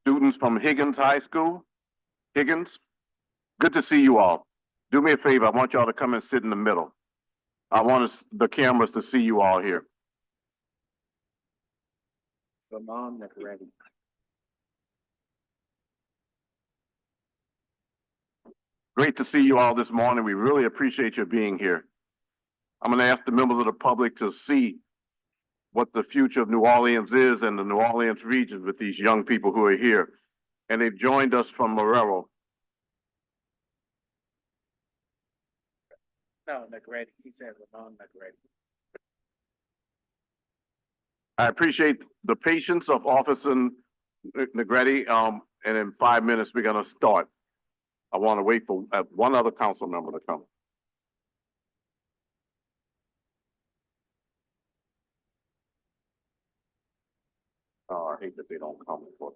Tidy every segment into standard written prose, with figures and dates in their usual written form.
Students from Higgins High School. Higgins, good to see you all. Do me a favor, I want y'all to come and sit in the middle. I want the cameras to see you all here. Great to see you all this morning. We really appreciate your being here. I'm going to ask the members of the public to see what the future of New Orleans is and the New Orleans region with these young people who are here. And they've joined us from Marrero. No, Negretti. He said Ramon Negretti. I appreciate the patience of Officer Negretti. And in 5 minutes, we're going to start. I want to wait for one other council member to come. Oh, I hate that they don't come for.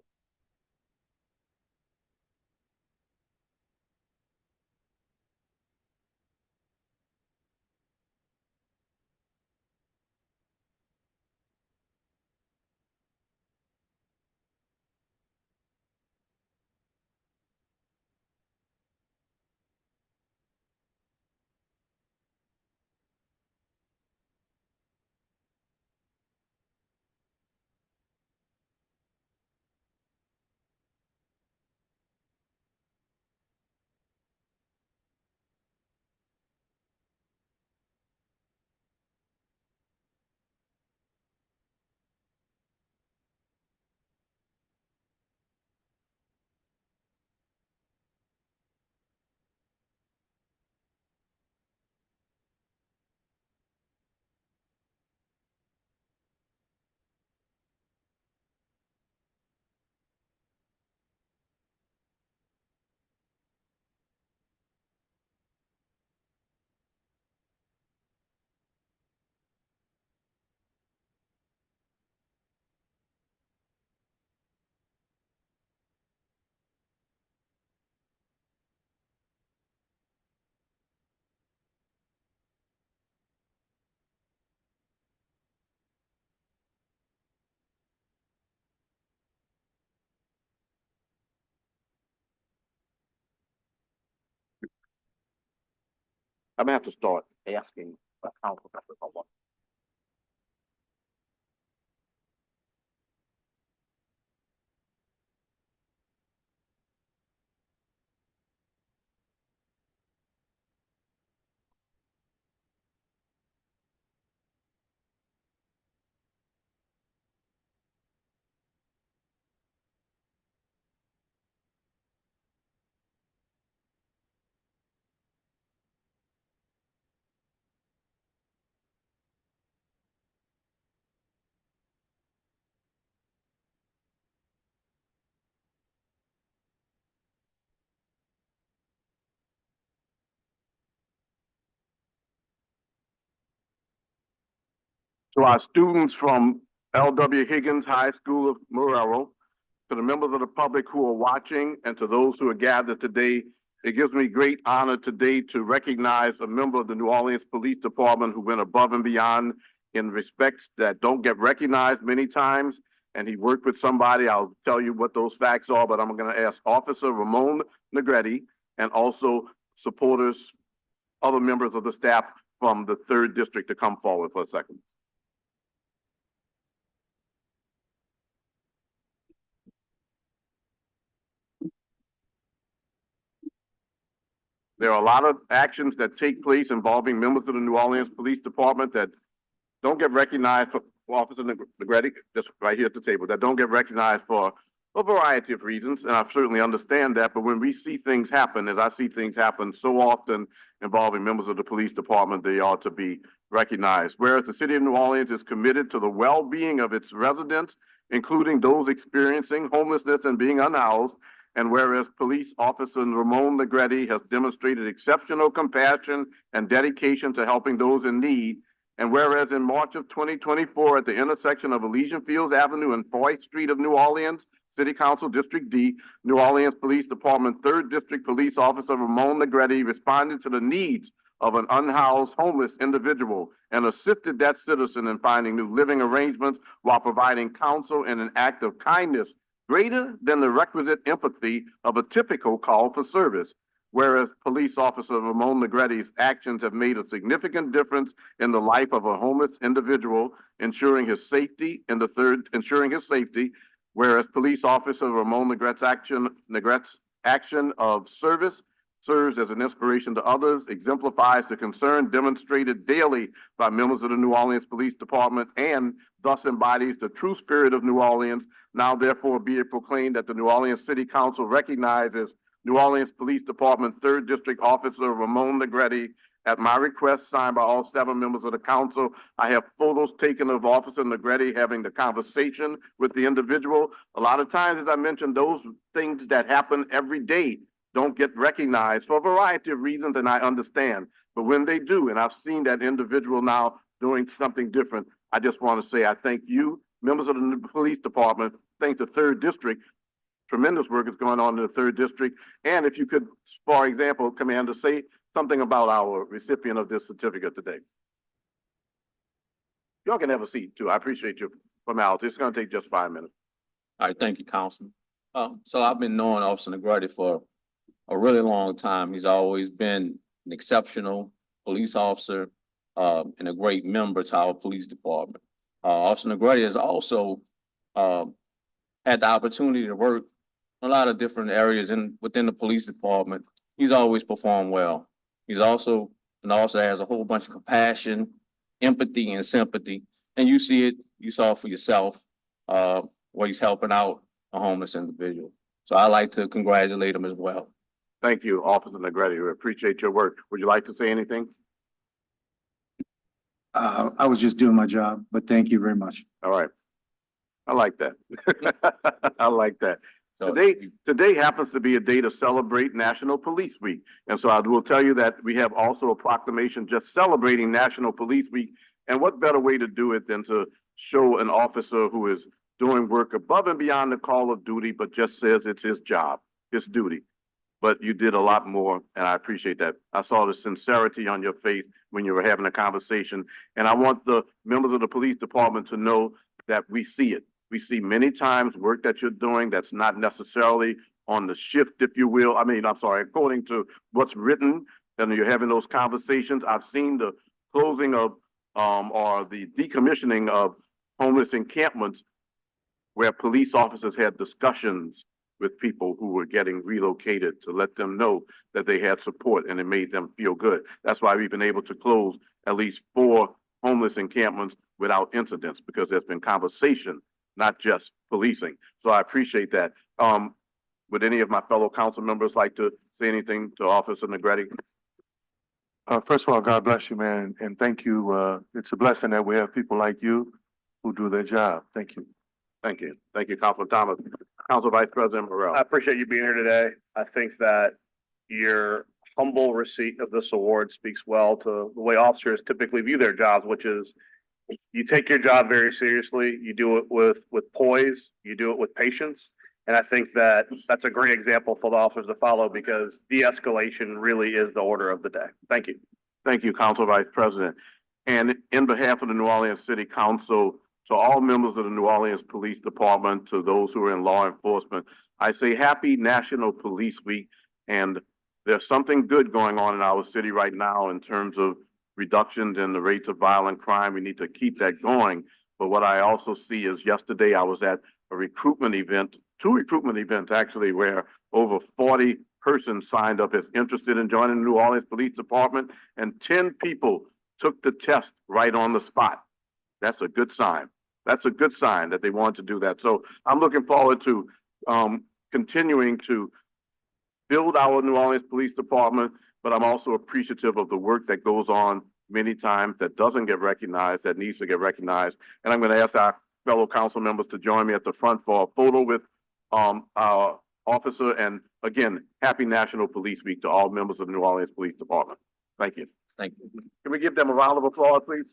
I'm gonna have to start asking a council member for one. To our students from L.W. Higgins High School of Marrero, to the members of the public who are watching, and to those who are gathered today, it gives me great honor today to recognize a member of the New Orleans Police Department who went above and beyond in respects that don't get recognized many times. And he worked with somebody. I'll tell you what those facts are, but I'm going to ask Officer Ramon Negretti and also supporters, other members of the staff from the 3rd District to come forward for a second. There are a lot of actions that take place involving members of the New Orleans Police Department that don't get recognized for Officer Negretti, just right here at the table, that don't get recognized for a variety of reasons, and I certainly understand that, but when we see things happen, as I see things happen so often involving members of the police department, they ought to be recognized. Whereas the city of New Orleans is committed to the well-being of its residents, including those experiencing homelessness and being unhoused, and whereas Police Officer Ramon Negretti has demonstrated exceptional compassion and dedication to helping those in need, and whereas in March of 2024 at the intersection of Elysian Fields Avenue and Foy Street of New Orleans, City Council District D, New Orleans Police Department 3rd District Police Officer Ramon Negretti responded to the needs of an unhoused homeless individual and assisted that citizen in finding new living arrangements while providing counsel in an act of kindness greater than the requisite empathy of a typical call for service. Whereas police officer Ramon Negretti's actions have made a significant difference in the life of a homeless individual, ensuring his safety. Whereas police officer Ramon Negret's action of service serves as an inspiration to others, exemplifies the concern demonstrated daily by members of the New Orleans Police Department, and thus embodies the true spirit of New Orleans. Now, therefore, be it proclaimed that the New Orleans City Council recognizes New Orleans Police Department 3rd District Officer Ramon Negretti. At my request, signed by all 7 members of the council, I have photos taken of Officer Negretti having the conversation with the individual. A lot of times, as I mentioned, those things that happen every day don't get recognized for a variety of reasons, and I understand. But when they do, and I've seen that individual now doing something different, I just want to say I thank you, members of the police department, thank the 3rd District. Tremendous work is going on in the 3rd District. And if you could, for example, Commander, say something about our recipient of this certificate today. Y'all can have a seat too. I appreciate your formality. It's going to take just 5 minutes. All right, thank you, Councilman. So I've been knowing Officer Negretti for a really long time. He's always been an exceptional police officer and a great member to our police department. Officer Negretti has also had the opportunity to work in a lot of different areas within the police department. He's always performed well. He's also an officer that has a whole bunch of compassion, empathy, and sympathy. And you see it, you saw it for yourself, where he's helping out a homeless individual. So I'd like to congratulate him as well. Thank you, Officer Negretti. We appreciate your work. Would you like to say anything? I was just doing my job, but thank you very much. All right. I like that. I like that. So, Today happens to be a day to celebrate National Police Week. And so I will tell you that we have also a proclamation just celebrating National Police Week. And what better way to do it than to show an officer who is doing work above and beyond the call of duty, but just says it's his job, his duty. But you did a lot more, and I appreciate that. I saw the sincerity on your face when you were having a conversation. And I want the members of the police department to know that we see it. We see many times work that you're doing that's not necessarily on the shift, if you will. According to what's written, and you're having those conversations. I've seen the closing of or the decommissioning of homeless encampments where police officers had discussions with people who were getting relocated to let them know that they had support, and it made them feel good. That's why we've been able to close at least 4 homeless encampments without incidents, because there's been conversation, not just policing. So I appreciate that. Would any of my fellow council members like to say anything to Officer Negretti? First of all, God bless you, man, and thank you. It's a blessing that we have people like you who do their job. Thank you. Thank you. Thank you, Councilman Thomas. Council Vice President Morrell. I appreciate you being here today. I think that your humble receipt of this award speaks well to the way officers typically view their jobs, which is you take your job very seriously. You do it with poise. You do it with patience. And I think that that's a great example for the officers to follow, because de-escalation really is the order of the day. Thank you. Thank you, Council Vice President. And in behalf of the New Orleans City Council, to all members of the New Orleans Police Department, to those who are in law enforcement, I say happy National Police Week. And there's something good going on in our city right now in terms of reductions in the rates of violent crime. We need to keep that going. But what I also see is, yesterday I was at a recruitment event, 2 recruitment events actually, where over 40 persons signed up as interested in joining the New Orleans Police Department, and 10 people took the test right on the spot. That's a good sign. That's a good sign that they want to do that. So I'm looking forward to continuing to build our New Orleans Police Department, but I'm also appreciative of the work that goes on many times that doesn't get recognized, that needs to get recognized. And I'm going to ask our fellow council members to join me at the front for a photo with our officer. And again, happy National Police Week to all members of the New Orleans Police Department. Thank you. Thank you. Can we give them a round of applause, please?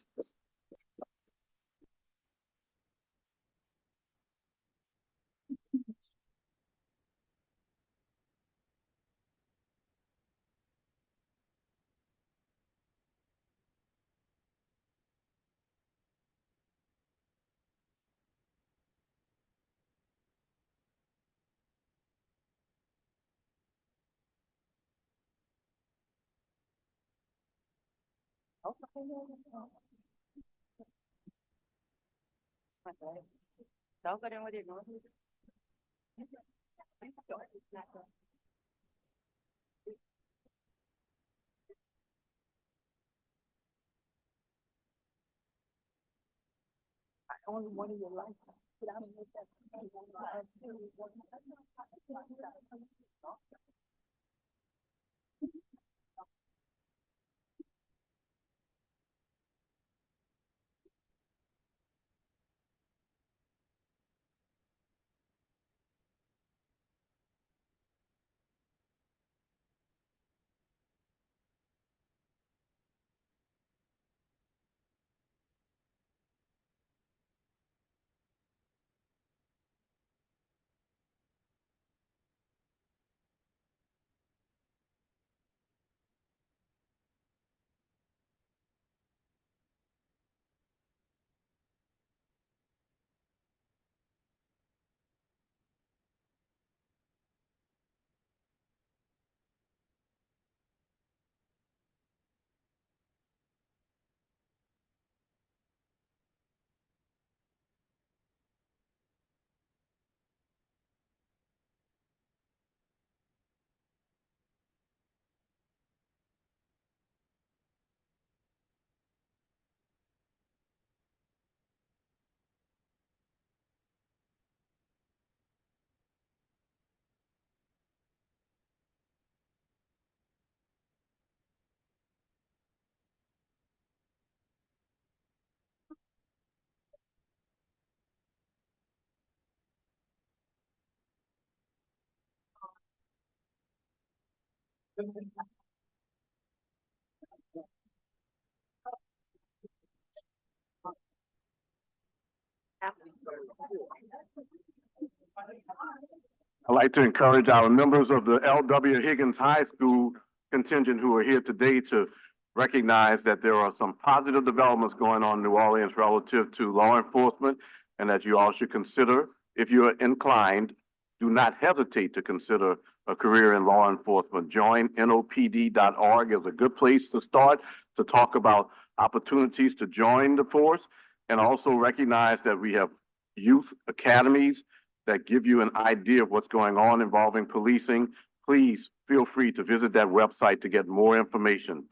I'd like to encourage our members of the L.W. Higgins High School contingent who are here today to recognize that there are some positive developments going on in New Orleans relative to law enforcement, and that you all should consider, if you're inclined, do not hesitate to consider a career in law enforcement. Join NOPD.org is a good place to start to talk about opportunities to join the force, and also recognize that we have youth academies that give you an idea of what's going on involving policing. Please feel free to visit that website to get more information.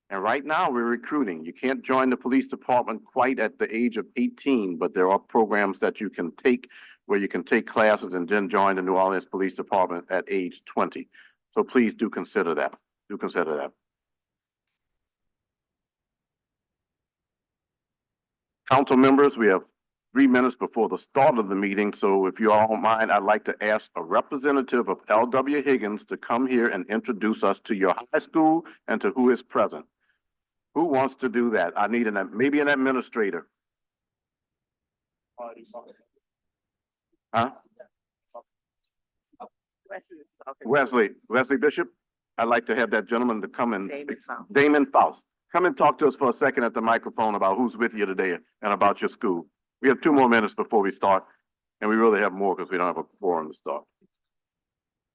And right now we're recruiting. You can't join the police department quite at the age of 18, but there are programs that you can take where you can take classes and then join the New Orleans Police Department at age 20. So please do consider that. Do consider that. Council members, we have 3 minutes before the start of the meeting, so if you all don't mind, I'd like to ask a representative of L.W. Higgins to come here and introduce us to your high school and to who is present. Who wants to do that? I need maybe an administrator. Huh? Wesley Bishop? I'd like to have that gentleman to come and Damon Faust. Come and talk to us for a second at the microphone about who's with you today and about your school. We have 2 more minutes before we start, and we really have more because we don't have a quorum to start.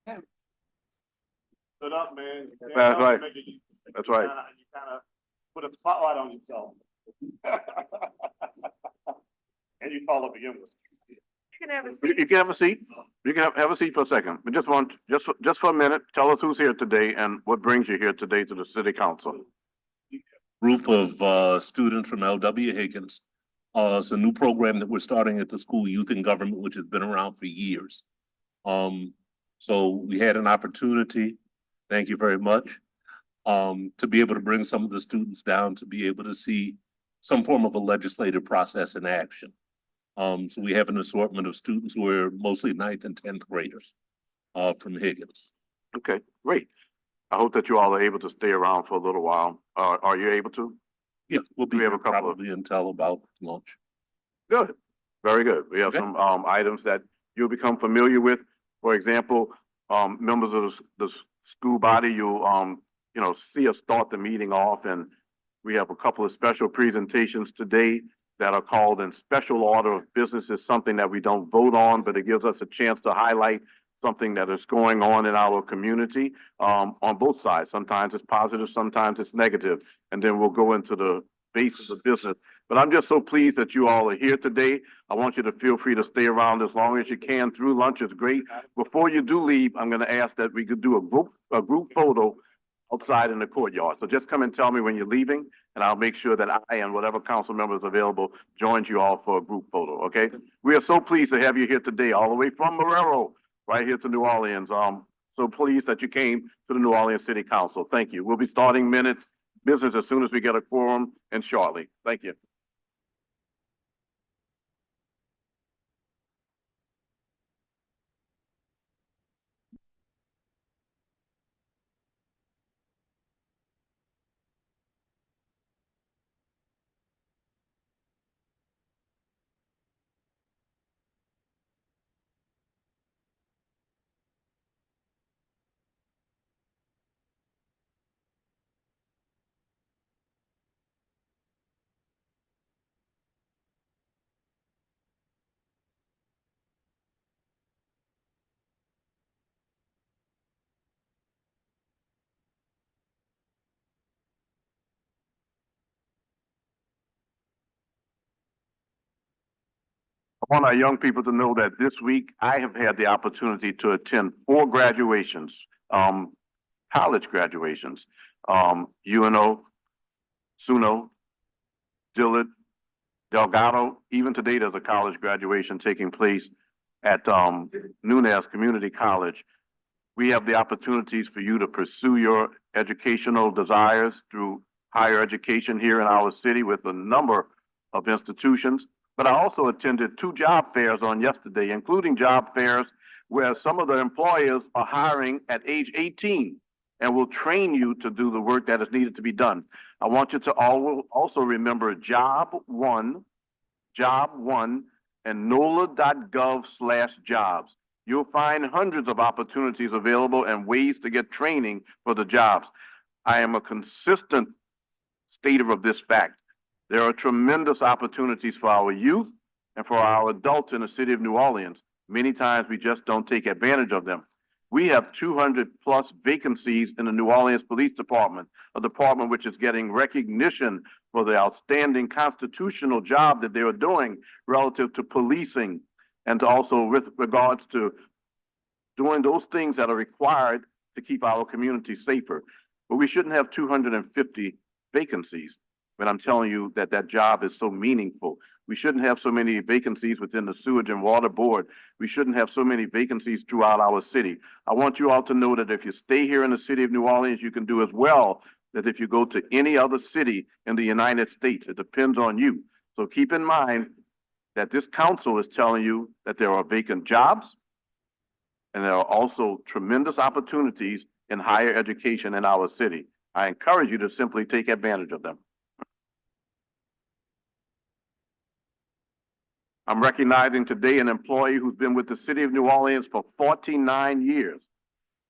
Stood up, man. That's right. That's right. You kind of put a spotlight on yourself. And you tall to begin with. You can have a seat. You can have a seat for a second. We just for a minute, tell us who's here today and what brings you here today to the city council. Group of students from L.W. Higgins. It's a new program that we're starting at the school, Youth in Government, which has been around for years. So we had an opportunity, thank you very much, to be able to bring some of the students down to be able to see some form of a legislative process in action. So we have an assortment of students who are mostly 9th and 10th graders from Higgins. Okay, great. I hope that you all are able to stay around for a little while. Are you able to? Yeah, we'll be We have here a couple of- probably until about lunch. Good, very good. We have Okay. some items that you'll become familiar with. For example, members of the school body, you'll see us start the meeting off, and we have a couple of special presentations today that are called in special order of business. Is something that we don't vote on, but it gives us a chance to highlight something that is going on in our community, on both sides. Sometimes it's positive, sometimes it's negative, and then we'll go into the basis of business. But I'm just so pleased that you all are here today. I want you to feel free to stay around as long as you can through lunch. Is great. Before you do leave, I'm gonna ask that we could do a group photo outside in the courtyard. So just come and tell me when you're leaving, and I'll make sure that I and whatever council member is available joins you all for a group photo, okay? We are so pleased to have you here today, all the way from Marrero, right here to New Orleans. So pleased that you came to the New Orleans City Council. Thank you. We'll be starting business as soon as we get a quorum and shortly. Thank you. I want our young people to know that this week I have had the opportunity to attend 4 graduations, college graduations, UNO, SUNO, Dillard, Delgado. Even today, there's a college graduation taking place at Nunez Community College. We have the opportunities for you to pursue your educational desires through higher education here in our city with a number of institutions. But I also attended 2 job fairs on yesterday, including job fairs where some of the employers are hiring at age 18 and will train you to do the work that is needed to be done. I want you to also remember Job One, and NOLA.gov/jobs. You'll find hundreds of opportunities available and ways to get training for the jobs. I am a consistent stater of this fact. There are tremendous opportunities for our youth and for our adults in the city of New Orleans. Many times we just don't take advantage of them. We have 200+ vacancies in the New Orleans Police Department, a department which is getting recognition for the outstanding constitutional job that they are doing relative to policing and to also with regards to doing those things that are required to keep our community safer. But we shouldn't have 250 vacancies. But I'm telling you that that job is so meaningful. We shouldn't have so many vacancies within the Sewage and Water Board. We shouldn't have so many vacancies throughout our city. I want you all to know that if you stay here in the city of New Orleans, you can do as well that if you go to any other city in the United States. It depends on you. So keep in mind that this council is telling you that there are vacant jobs and there are also tremendous opportunities in higher education in our city. I encourage you to simply take advantage of them. I'm recognizing today an employee who's been with the city of New Orleans for 49 years.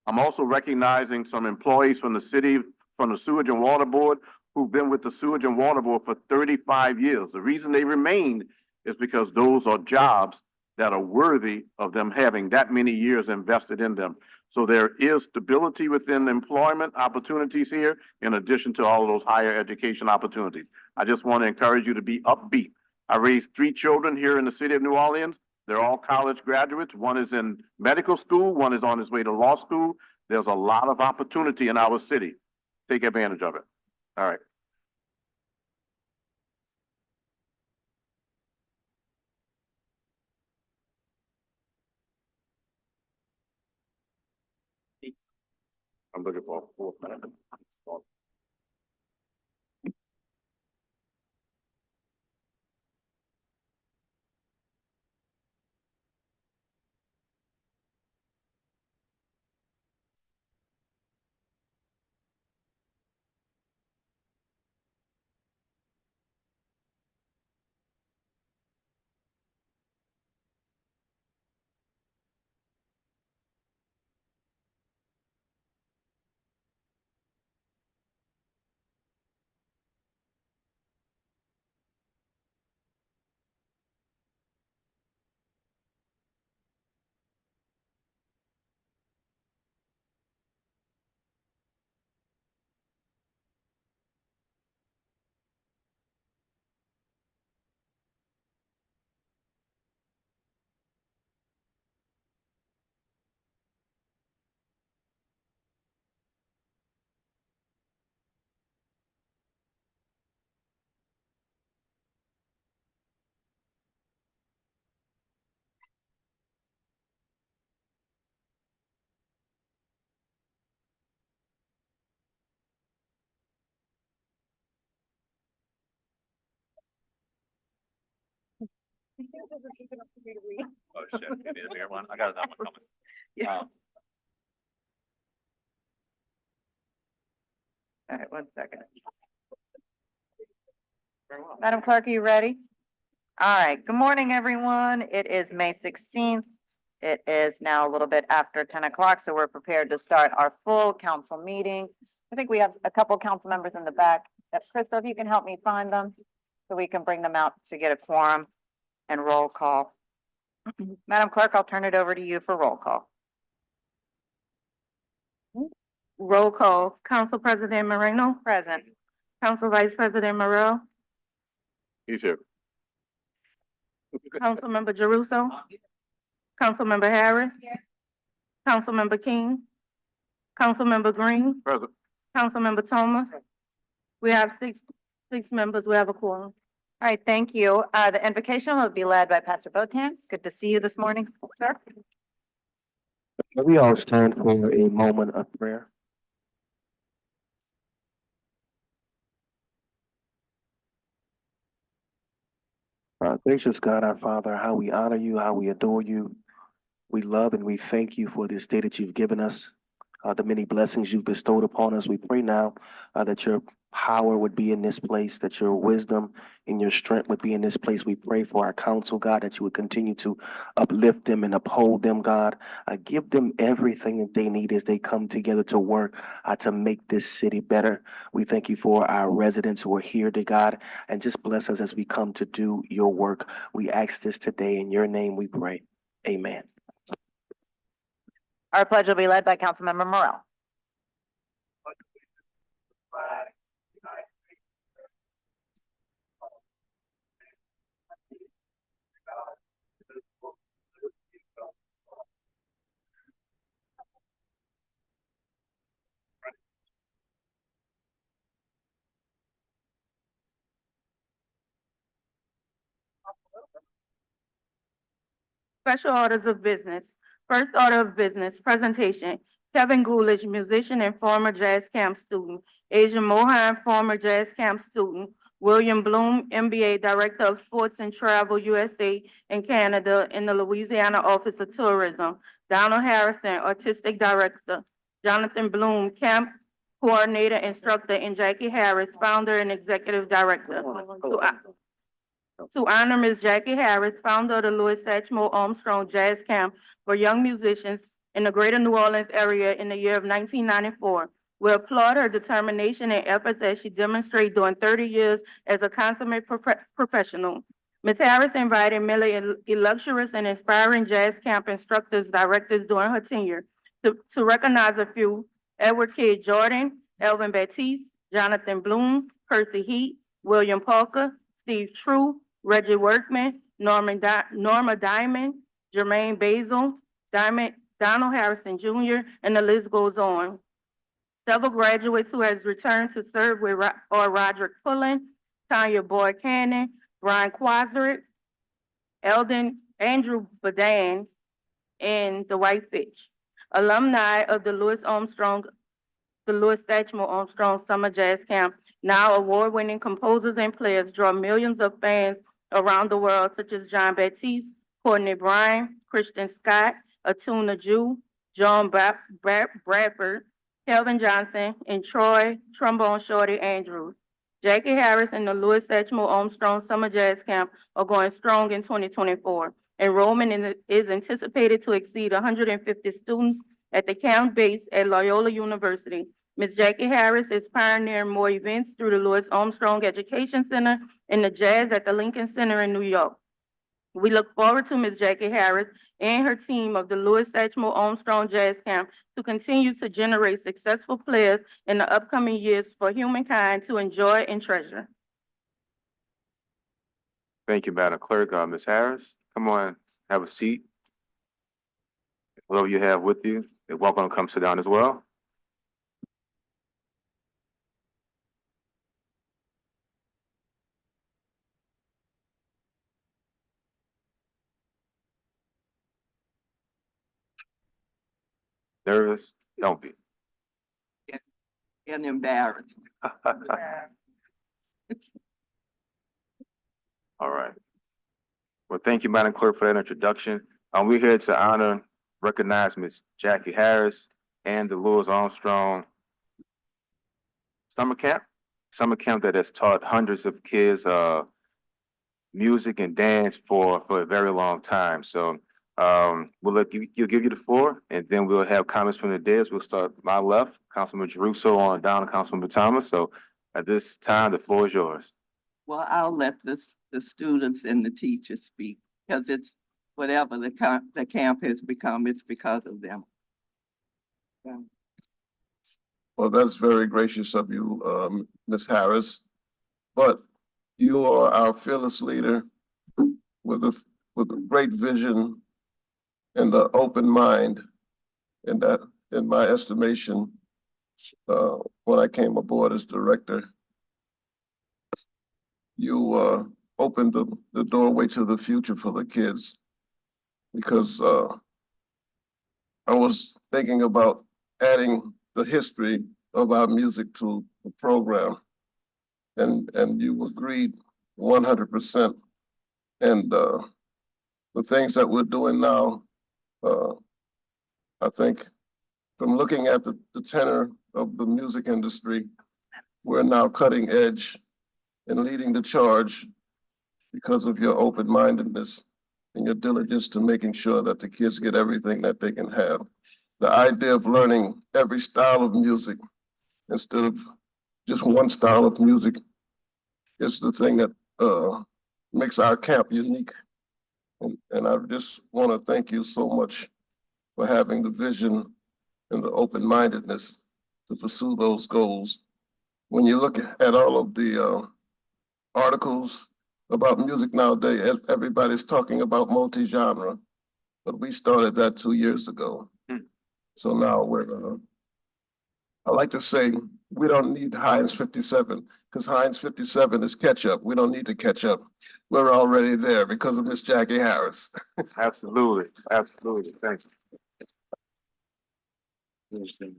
I'm also recognizing some employees from the Sewage and Water Board who've been with the Sewage and Water Board for 35 years. The reason they remained is because those are jobs that are worthy of them having that many years invested in them. So there is stability within employment opportunities here, in addition to all of those higher education opportunities. I just want to encourage you to be upbeat. I raised 3 children here in the city of New Orleans. They're all college graduates. One is in medical school. One is on his way to law school. There's a lot of opportunity in our city. Take advantage of it. All right. I'm looking for a 4th minute. Oh, shit, you need a bigger one? I got another one coming. Yeah. All right, 1 second. Madam Clerk, are you ready? All right, good morning, everyone. It is May 16th. It is now a little bit after 10 o'clock, so we're prepared to start our full council meeting. I think we have a couple council members in the back. Crystal, if you can help me find them, so we can bring them out to get a quorum and roll call. Madam Clerk, I'll turn it over to you for roll call. Roll call, Council President Moreno, Present. Council Vice President Morrell, He's here. Councilmember Jeruso, Councilmember Harris, Councilmember King, Councilmember Green, Present. Councilmember Thomas. We have six members. We have a quorum. All right, thank you. The invocation will be led by Pastor Botan. Good to see you this morning, sir. We all stand for a moment of prayer. Gracious God, our Father, how we honor you, how we adore you. We love and we thank you for this day that you've given us, the many blessings you've bestowed upon us. We pray now that your power would be in this place, that your wisdom and your strength would be in this place. We pray for our council, God, that you would continue to uplift them and uphold them, God. Give them everything that they need as they come together to work to make this city better. We thank you for our residents who are here, dear God, and just bless us as we come to do your work. We ask this today in your name we pray. Amen. Our pledge will be led by Councilmember Morrell. Special orders of business. First order of business, presentation. Kevin Coolidge, musician and former jazz camp student. Asia Mohan, former jazz camp student. William Bloom, MBA Director of Sports and Travel USA and Canada in the Louisiana Office of Tourism. Donald Harrison, Artistic Director. Jonathan Bloom, Camp Coordinator, Instructor, and Jackie Harris, Founder and Executive Director. To honor Ms. Jackie Harris, founder of the Louis Satchmo Armstrong Jazz Camp for young musicians in the greater New Orleans area in the year of 1994. We applaud her determination and efforts as she demonstrated during 30 years as a consummate professional. Ms. Harris invited many illustrious and inspiring jazz camp instructors, directors during her tenure. To recognize a few, Edward K. Jordan, Elvin Baptiste, Jonathan Bloom, Percy Heat, William Parker, Steve True, Reggie Workman, Norma Diamond, Jermaine Basil, Donald Harrison Jr., and the list goes on. Several graduates who has returned to serve with Roderick Pullen, Tanya Boyd Cannon, Brian Quazarick, Eldon Andrew Badan, and Dwight Fitch. Alumni of the Louis Satchmo Armstrong Summer Jazz Camp, now award-winning composers and players, draw millions of fans around the world, such as John Baptiste, Courtney Bryan, Christian Scott, Atuna Jew, John Bradford, Kelvin Johnson, and Troy Trombone Shorty Andrews. Jackie Harris and the Louis Satchmo Armstrong Summer Jazz Camp are going strong in 2024. Enrollment is anticipated to exceed 150 students at the camp base at Loyola University. Ms. Jackie Harris is pioneering more events through the Louis Armstrong Education Center and the Jazz at the Lincoln Center in New York. We look forward to Ms. Jackie Harris and her team of the Louis Satchmo Armstrong Jazz Camp to continue to generate successful players in the upcoming years for humankind to enjoy and treasure. Thank you, Madam Clerk. Ms. Harris, come on, have a seat. Whoever you have with you, you're welcome to come sit down as well. Nervous? Don't be. And embarrassed. All right. Well, thank you, Madam Clerk, for that introduction. We're here to honor, recognize Miss Jackie Harris and the Louis Armstrong summer camp that has taught hundreds of kids, music and dance for a very long time. So, we'll give you the floor, and then we'll have comments from the dais. We'll start my left, Councilman Jeruso on down to Councilman Thomas. So at this time, the floor is yours. Well, I'll let the students and the teachers speak, because it's whatever the camp has become, it's because of them. Yeah. Well, that's very gracious of you, Ms. Harris. But you are our fearless leader with a great vision and an open mind. And that, in my estimation, when I came aboard as director, you opened the doorway to the future for the kids. Because I was thinking about adding the history of our music to the program. And you agreed 100%. And the things that we're doing now, I think from looking at the tenor of the music industry, we're now cutting edge and leading the charge because of your open-mindedness and your diligence to making sure that the kids get everything that they can have. The idea of learning every style of music instead of just one style of music is the thing that makes our camp unique. And I just want to thank you so much for having the vision and the open-mindedness to pursue those goals. When you look at all of the articles about music nowadays, everybody's talking about multi-genre, but we started that 2 years ago. So now I like to say, we don't need Heinz 57, because Heinz 57 is ketchup. We don't need to catch up. We're already there because of Miss Jackie Harris. Absolutely, absolutely. Thank you.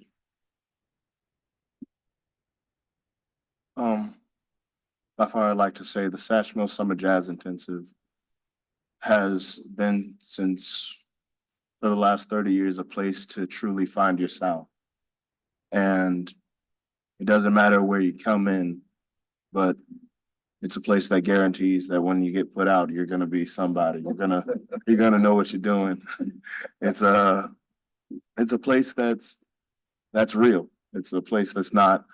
By far, I'd like to say the Satchmo Summer Jazz Intensive has been, since for the last 30 years, a place to truly find your sound. And it doesn't matter where you come in, but it's a place that guarantees that when you get put out, you're gonna be somebody. You're gonna know what you're doing. It's a place that's real. It's a place that's not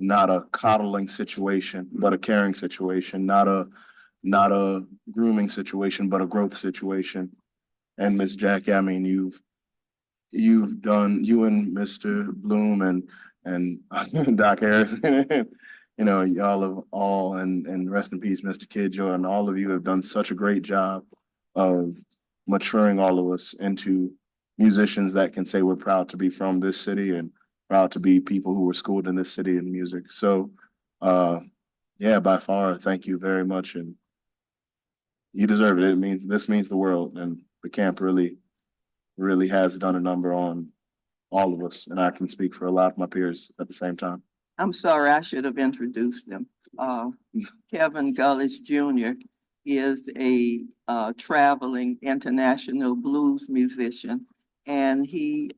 a coddling situation, but a caring situation, not a grooming situation, but a growth situation. And Ms. Jackie, I mean, you've done, you and Mr. Bloom and Doc Harris, you know, y'all have all, and rest in peace, Mr. Kidjo, and all of you have done such a great job of maturing all of us into musicians that can say we're proud to be from this city and proud to be people who were schooled in this city in music. So, yeah, by far, thank you very much. And you deserve it. This means the world, and the camp really has done a number on all of us. And I can speak for a lot of my peers at the same time. I'm sorry, I should have introduced them. Kevin Gullish Jr. is a traveling international blues musician, and he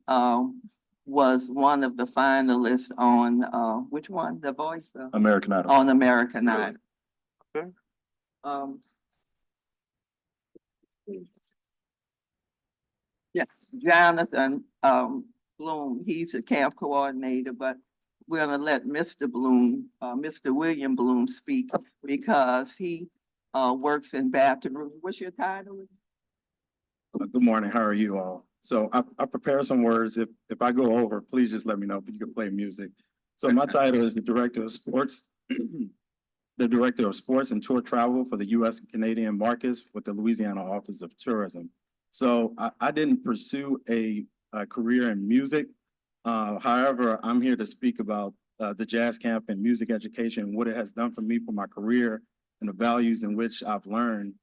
was one of the finalists on which one? The Voice? American Idol. On American Idol. Okay. Yeah, Jonathan Bloom, he's a camp coordinator, but we're gonna let Mr. Bloom, Mr. William Bloom speak because he works in Baton Rouge. What's your title? Good morning, how are you all? So I prepared some words. If I go over, please just let me know, but you can play music. So my title is the Director of Sports, the Director of Sports and Tour Travel for the U.S. and Canadian markets with the Louisiana Office of Tourism. So I didn't pursue a career in music. However, I'm here to speak about the jazz camp and music education and what it has done for me for my career and the values in which I've learned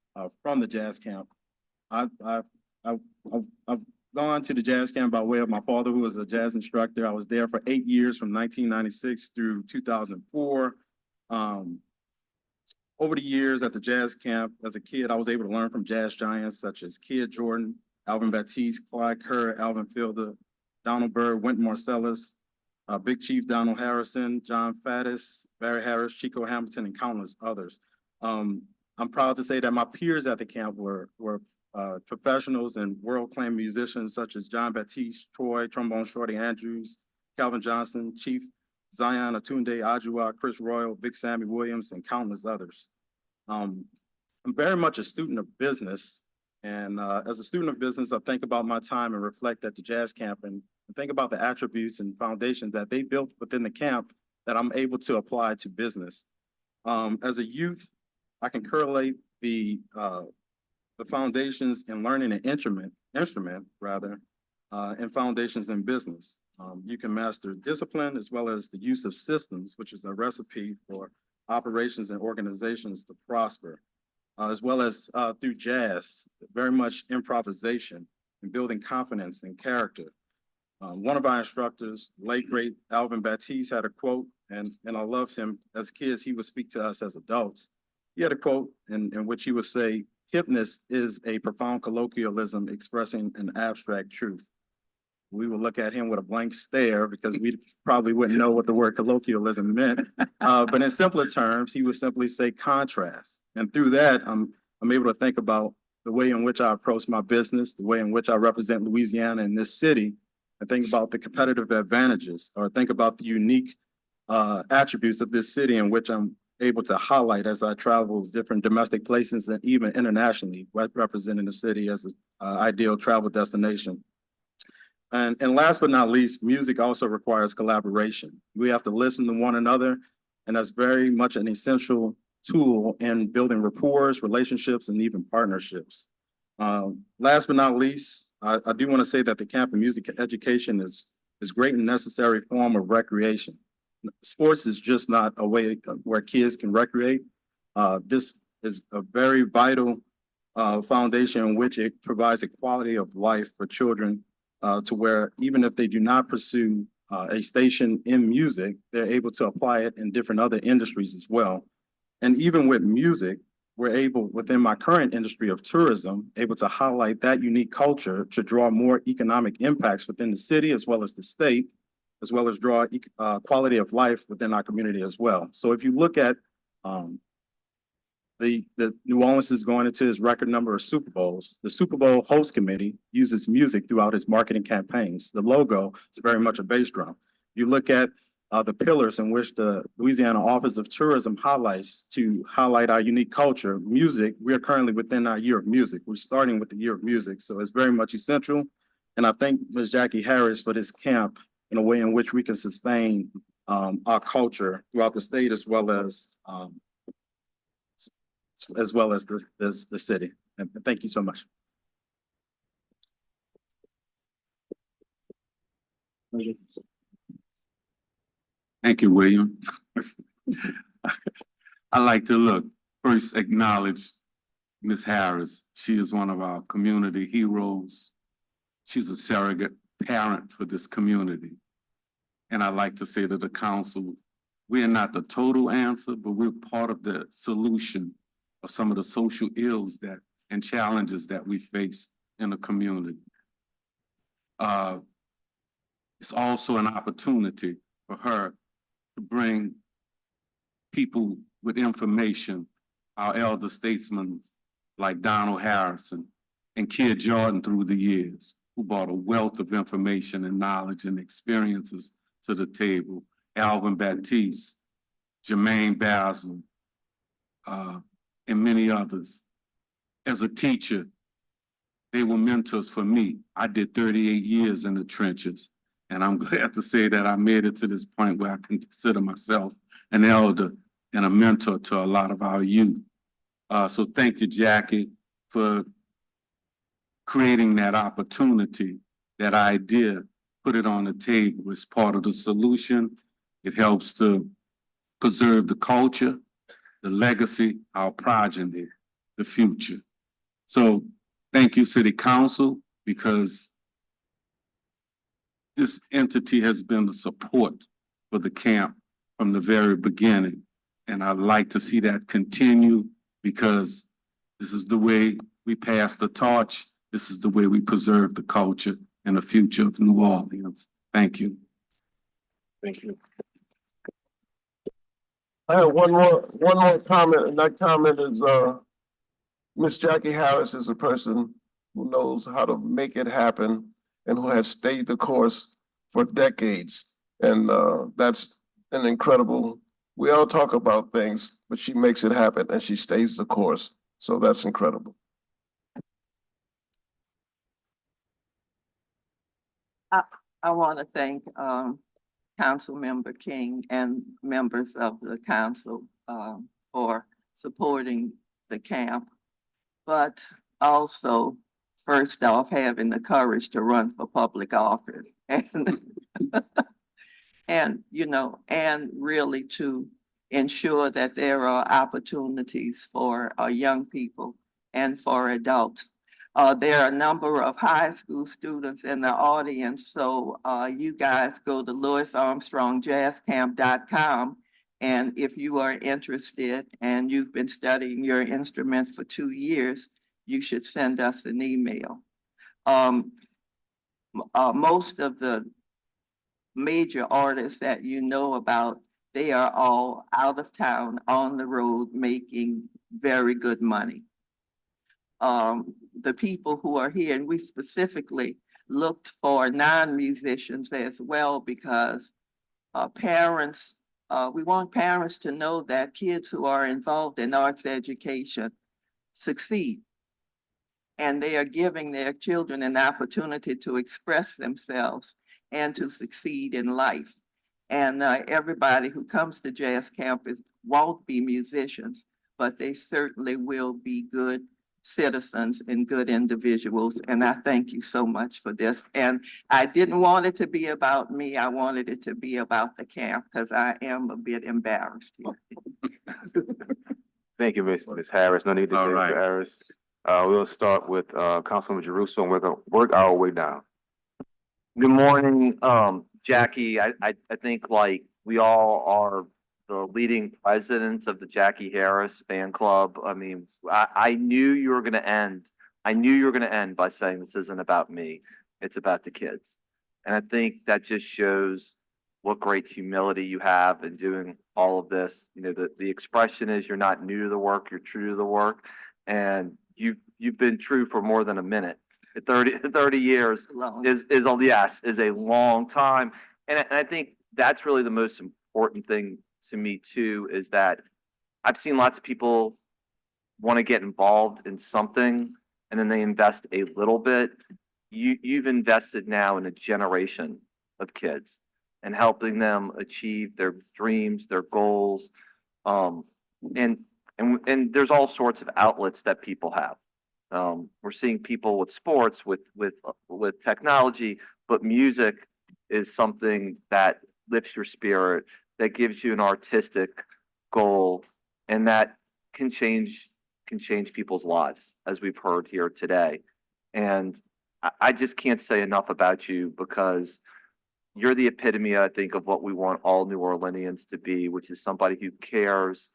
from the jazz camp. I've gone to the jazz camp by way of my father, who was a jazz instructor. I was there for 8 years from 1996 through 2004. over the years at the jazz camp, as a kid, I was able to learn from jazz giants such as Kid Jordan, Alvin Batiste, Clyde Kerr, Alvin Fielder, Donald Byrd, Wynton Marsalis, Big Chief Donald Harrison, John Faddis, Barry Harris, Chico Hamilton, and countless others. I'm proud to say that my peers at the camp were professionals and world-acclaimed musicians such as John Batiste, Troy, Trombone Shorty Andrews, Calvin Johnson, Chief Zion Atunde Ajua, Chris Royal, Big Sammy Williams, and countless others. I'm very much a student of business. And as a student of business, I think about my time and reflect at the jazz camp and think about the attributes and foundations that they built within the camp that I'm able to apply to business. As a youth, I can correlate the foundations in learning an instrument rather, and foundations in business. You can master discipline as well as the use of systems, which is a recipe for operations and organizations to prosper, as well as through jazz, very much improvisation and building confidence and character. One of our instructors, late great Alvin Batiste, had a quote, and I loved him. As kids, he would speak to us as adults. He had a quote in which he would say, "Hipness is a profound colloquialism expressing an abstract truth." We would look at him with a blank stare because we probably wouldn't know what the word colloquialism meant. But in simpler terms, he would simply say contrast. And through that, I'm able to think about the way in which I approach my business, the way in which I represent Louisiana in this city, and think about the competitive advantages, or think about the unique attributes of this city in which I'm able to highlight as I travel different domestic places and even internationally, representing the city as an ideal travel destination. And last but not least, music also requires collaboration. We have to listen to one another, and that's very much an essential tool in building rapport, relationships, and even partnerships. Last but not least, I do want to say that the camp and music education is great and necessary form of recreation. Sports is just not a way where kids can recreate. This is a very vital foundation in which it provides a quality of life for children, to where even if they do not pursue a station in music, they're able to apply it in different other industries as well. And even with music, we're able, within my current industry of tourism, able to highlight that unique culture to draw more economic impacts within the city as well as the state, as well as draw quality of life within our community as well. So if you look at the New Orleans is going into its record number of Super Bowls. The Super Bowl host committee uses music throughout its marketing campaigns. The logo is very much a bass drum. You look at the pillars in which the Louisiana Office of Tourism highlights to highlight our unique culture, music. We are currently within our year of music. We're starting with the year of music, so it's very much essential. And I thank Ms. Jackie Harris for this camp in a way in which we can sustain our culture throughout the state as well as the city. And thank you so much. Thank you, William. I like to first acknowledge Ms. Harris. She is one of our community heroes. She's a surrogate parent for this community. And I like to say to the council, we are not the total answer, but we're part of the solution of some of the social ills and challenges that we face in the community. It's also an opportunity for her to bring people with information, our elder statesmen like Donald Harrison and Kid Jordan through the years, who brought a wealth of information and knowledge and experiences to the table. Alvin Batiste, Jermaine Basil, and many others. As a teacher, they were mentors for me. I did 38 years in the trenches, and I'm glad to say that I made it to this point where I can consider myself an elder and a mentor to a lot of our youth. So thank you, Jackie, for creating that opportunity, that idea, put it on the table as part of the solution. It helps to preserve the culture, the legacy, our progeny, the future. So thank you, City Council, because this entity has been the support for the camp from the very beginning. And I'd like to see that continue because this is the way we pass the torch. This is the way we preserve the culture and the future of New Orleans. Thank you. Thank you. I have one more comment, and that comment is, Miss Jackie Harris is a person who knows how to make it happen and who has stayed the course for decades. And, that's an incredible, we all talk about things, but she makes it happen and she stays the course. So that's incredible. I want to thank Councilmember King and members of the council for supporting the camp, but also, first off, having the courage to run for public office and and really to ensure that there are opportunities for young people and for adults. There are a number of high school students in the audience, so you guys go to lewisarmstrongjazzcamp.com, and if you are interested and you've been studying your instrument for 2 years, you should send us an email. Most of the major artists that you know about, they are all out of town, on the road, making very good money. The people who are here, and we specifically looked for non-musicians as well, because parents, we want parents to know that kids who are involved in arts education succeed. And they are giving their children an opportunity to express themselves and to succeed in life. And everybody who comes to jazz camp won't be musicians, but they certainly will be good citizens and good individuals. And I thank you so much for this. And I didn't want it to be about me. I wanted it to be about the camp, because I am a bit embarrassed here. Thank you, Ms. Harris. No need to All thank right. Mr. Harris. We'll start with Councilwoman Jerusalem. We're gonna work our way down. Good morning, Jackie. I think like we all are the leading presidents of the Jackie Harris fan club. I mean, I knew you were gonna end. I knew you were gonna end by saying this isn't about me. It's about the kids. And I think that just shows what great humility you have in doing all of this. You know, the expression is you're not new to the work, you're true to the work. And you've been true for more than a minute. 30 years is a long time. And I think that's really the most important thing to me too, is that I've seen lots of people want to get involved in something and then they invest a little bit. You've invested now in a generation of kids and helping them achieve their dreams, their goals. And there's all sorts of outlets that people have. We're seeing people with sports, with technology, but music is something that lifts your spirit, that gives you an artistic goal, and that can change people's lives, as we've heard here today. And I just can't say enough about you, because you're the epitome, I think, of what we want all New Orleanians to be, which is somebody who cares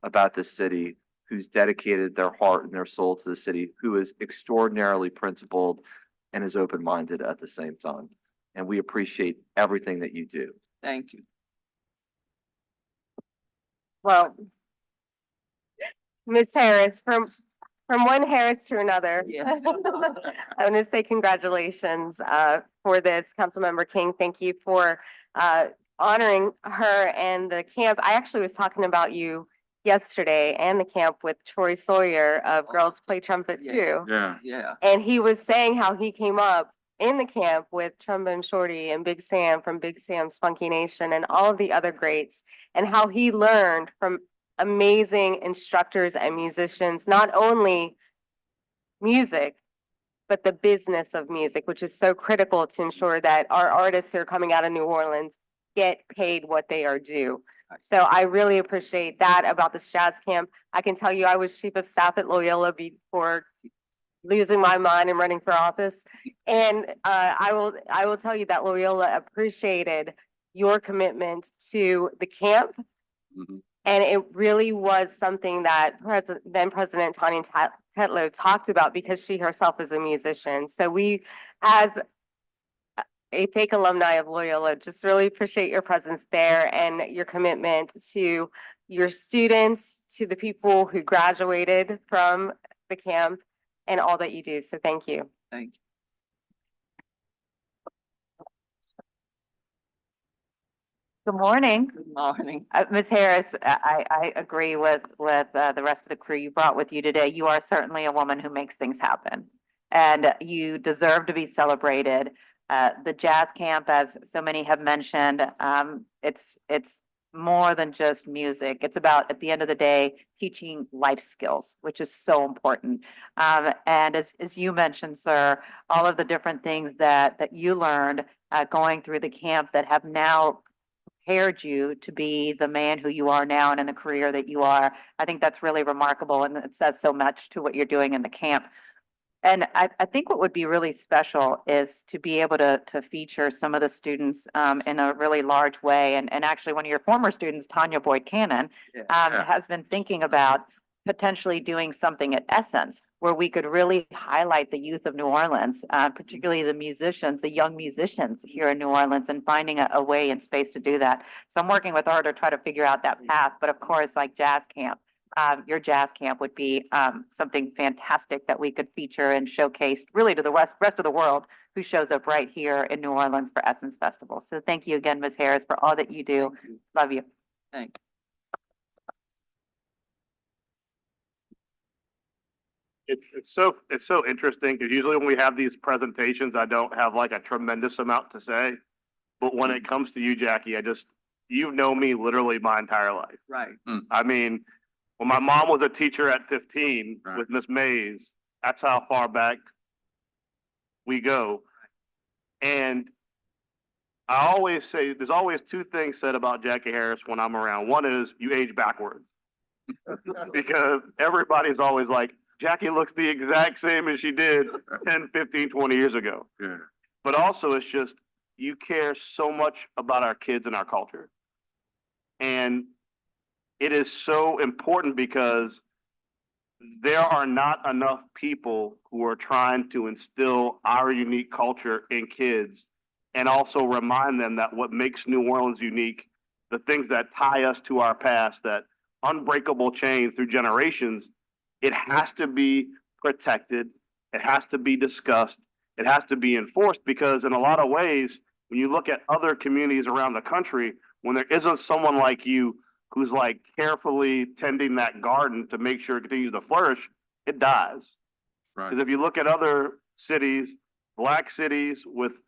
about the city, who's dedicated their heart and their soul to the city, who is extraordinarily principled and is open-minded at the same time. And we appreciate everything that you do. Thank you. Well, Ms. Harris, from one Harris to another. Yes. I want to say congratulations for this, Councilmember King. Thank you for honoring her and the camp. I actually was talking about you yesterday and the camp with Troy Sawyer of Girls Play Trumpet Too. Yeah. Yeah. And he was saying how he came up in the camp with Trombone Shorty and Big Sam from Big Sam's Funky Nation and all of the other greats, and how he learned from amazing instructors and musicians, not only music, but the business of music, which is so critical to ensure that our artists who are coming out of New Orleans get paid what they are due. So I really appreciate that about this jazz camp. I can tell you I was chief of staff at Loyola before losing my mind and running for office. And I will tell you that Loyola appreciated your commitment to the camp And it really was something that then President Tanya Tetlow talked about because she herself is a musician. So we, as a fake alumni of Loyola, just really appreciate your presence there and your commitment to your students, to the people who graduated from the camp and all that you do. So thank you. Thank you. Good morning. Good morning. Ms. Harris, I agree with the rest of the crew you brought with you today. You are certainly a woman who makes things happen. And you deserve to be celebrated. The jazz camp, as so many have mentioned, it's more than just music. It's about, at the end of the day, teaching life skills, which is so important. And as you mentioned, sir, all of the different things that you learned going through the camp that have now prepared you to be the man who you are now and in the career that you are. I think that's really remarkable, and it says so much to what you're doing in the camp. And I think what would be really special is to be able to feature some of the students in a really large way. And actually, one of your former students, Tanya Boyd Cannon, has been thinking about potentially doing something at Essence where we could really highlight the youth of New Orleans, particularly the musicians, the young musicians here in New Orleans, and finding a way and space to do that. So I'm working with her to try to figure out that path. But of course, like jazz camp, your jazz camp would be something fantastic that we could feature and showcase really to the rest of the world who shows up right here in New Orleans for Essence Festival. So thank you again, Ms. Harris, for all that you do. Love you. Thank you. It's so interesting because usually when we have these presentations, I don't have like a tremendous amount to say. But when it comes to you, Jackie, you've known me literally my entire life. Right. I mean, when my mom was a teacher at 15 with Miss Mays, that's how far back we go. And I always say, there's always two things said about Jackie Harris when I'm around. One is you age backwards because everybody's always like, Jackie looks the exact same as she did 10, 15, 20 years ago. Yeah. But also it's just, you care so much about our kids and our culture. And it is so important because there are not enough people who are trying to instill our unique culture in kids and also remind them that what makes New Orleans unique, the things that tie us to our past, that unbreakable chain through generations, it has to be protected. It has to be discussed. It has to be enforced because in a lot of ways, when you look at other communities around the country, when there isn't someone like you who's like carefully tending that garden to make sure it continues to flourish, it dies. Right. Because if you look at other cities, Black cities with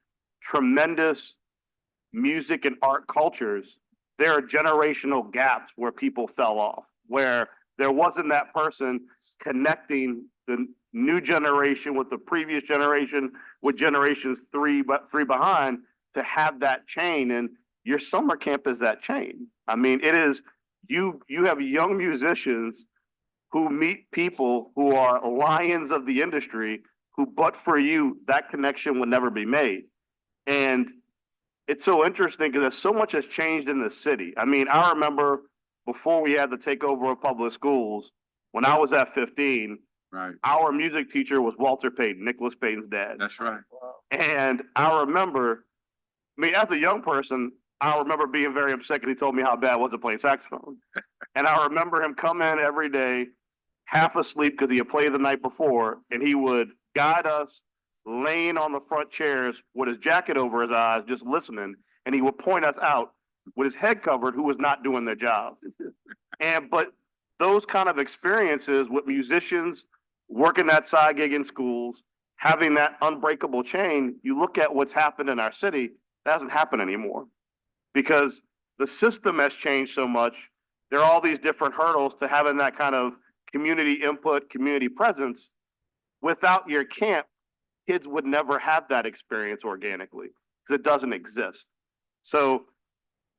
tremendous music and art cultures, there are generational gaps where people fell off, where there wasn't that person connecting the new generation with the previous generation, with generations three behind, to have that chain. And your summer camp is that chain. I mean, it is, you have young musicians who meet people who are lions of the industry who, but for you, that connection would never be made. And it's so interesting because so much has changed in the city. I mean, I remember before we had the takeover of public schools, when I was at 15, right, our music teacher was Walter Payton, Nicholas Payton's dad. That's right. And I remember, I mean, as a young person, I remember being very upset because he told me how bad it was to play saxophone. And I remember him come in every day, half asleep because he had played the night before, and he would guide us laying on the front chairs with his jacket over his eyes, just listening. And he would point us out with his head covered who was not doing their job. But those kind of experiences with musicians working that side gig in schools, having that unbreakable chain, you look at what's happened in our city, that doesn't happen anymore because the system has changed so much. There are all these different hurdles to having that kind of community input, community presence. Without your camp, kids would never have that experience organically because it doesn't exist. So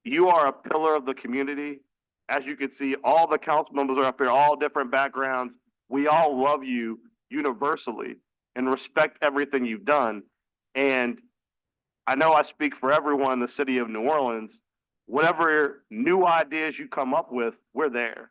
you are a pillar of the community. As you can see, all the council members are up here, all different backgrounds. We all love you universally and respect everything you've done. And I know I speak for everyone in the city of New Orleans whatever new ideas you come up with, we're there.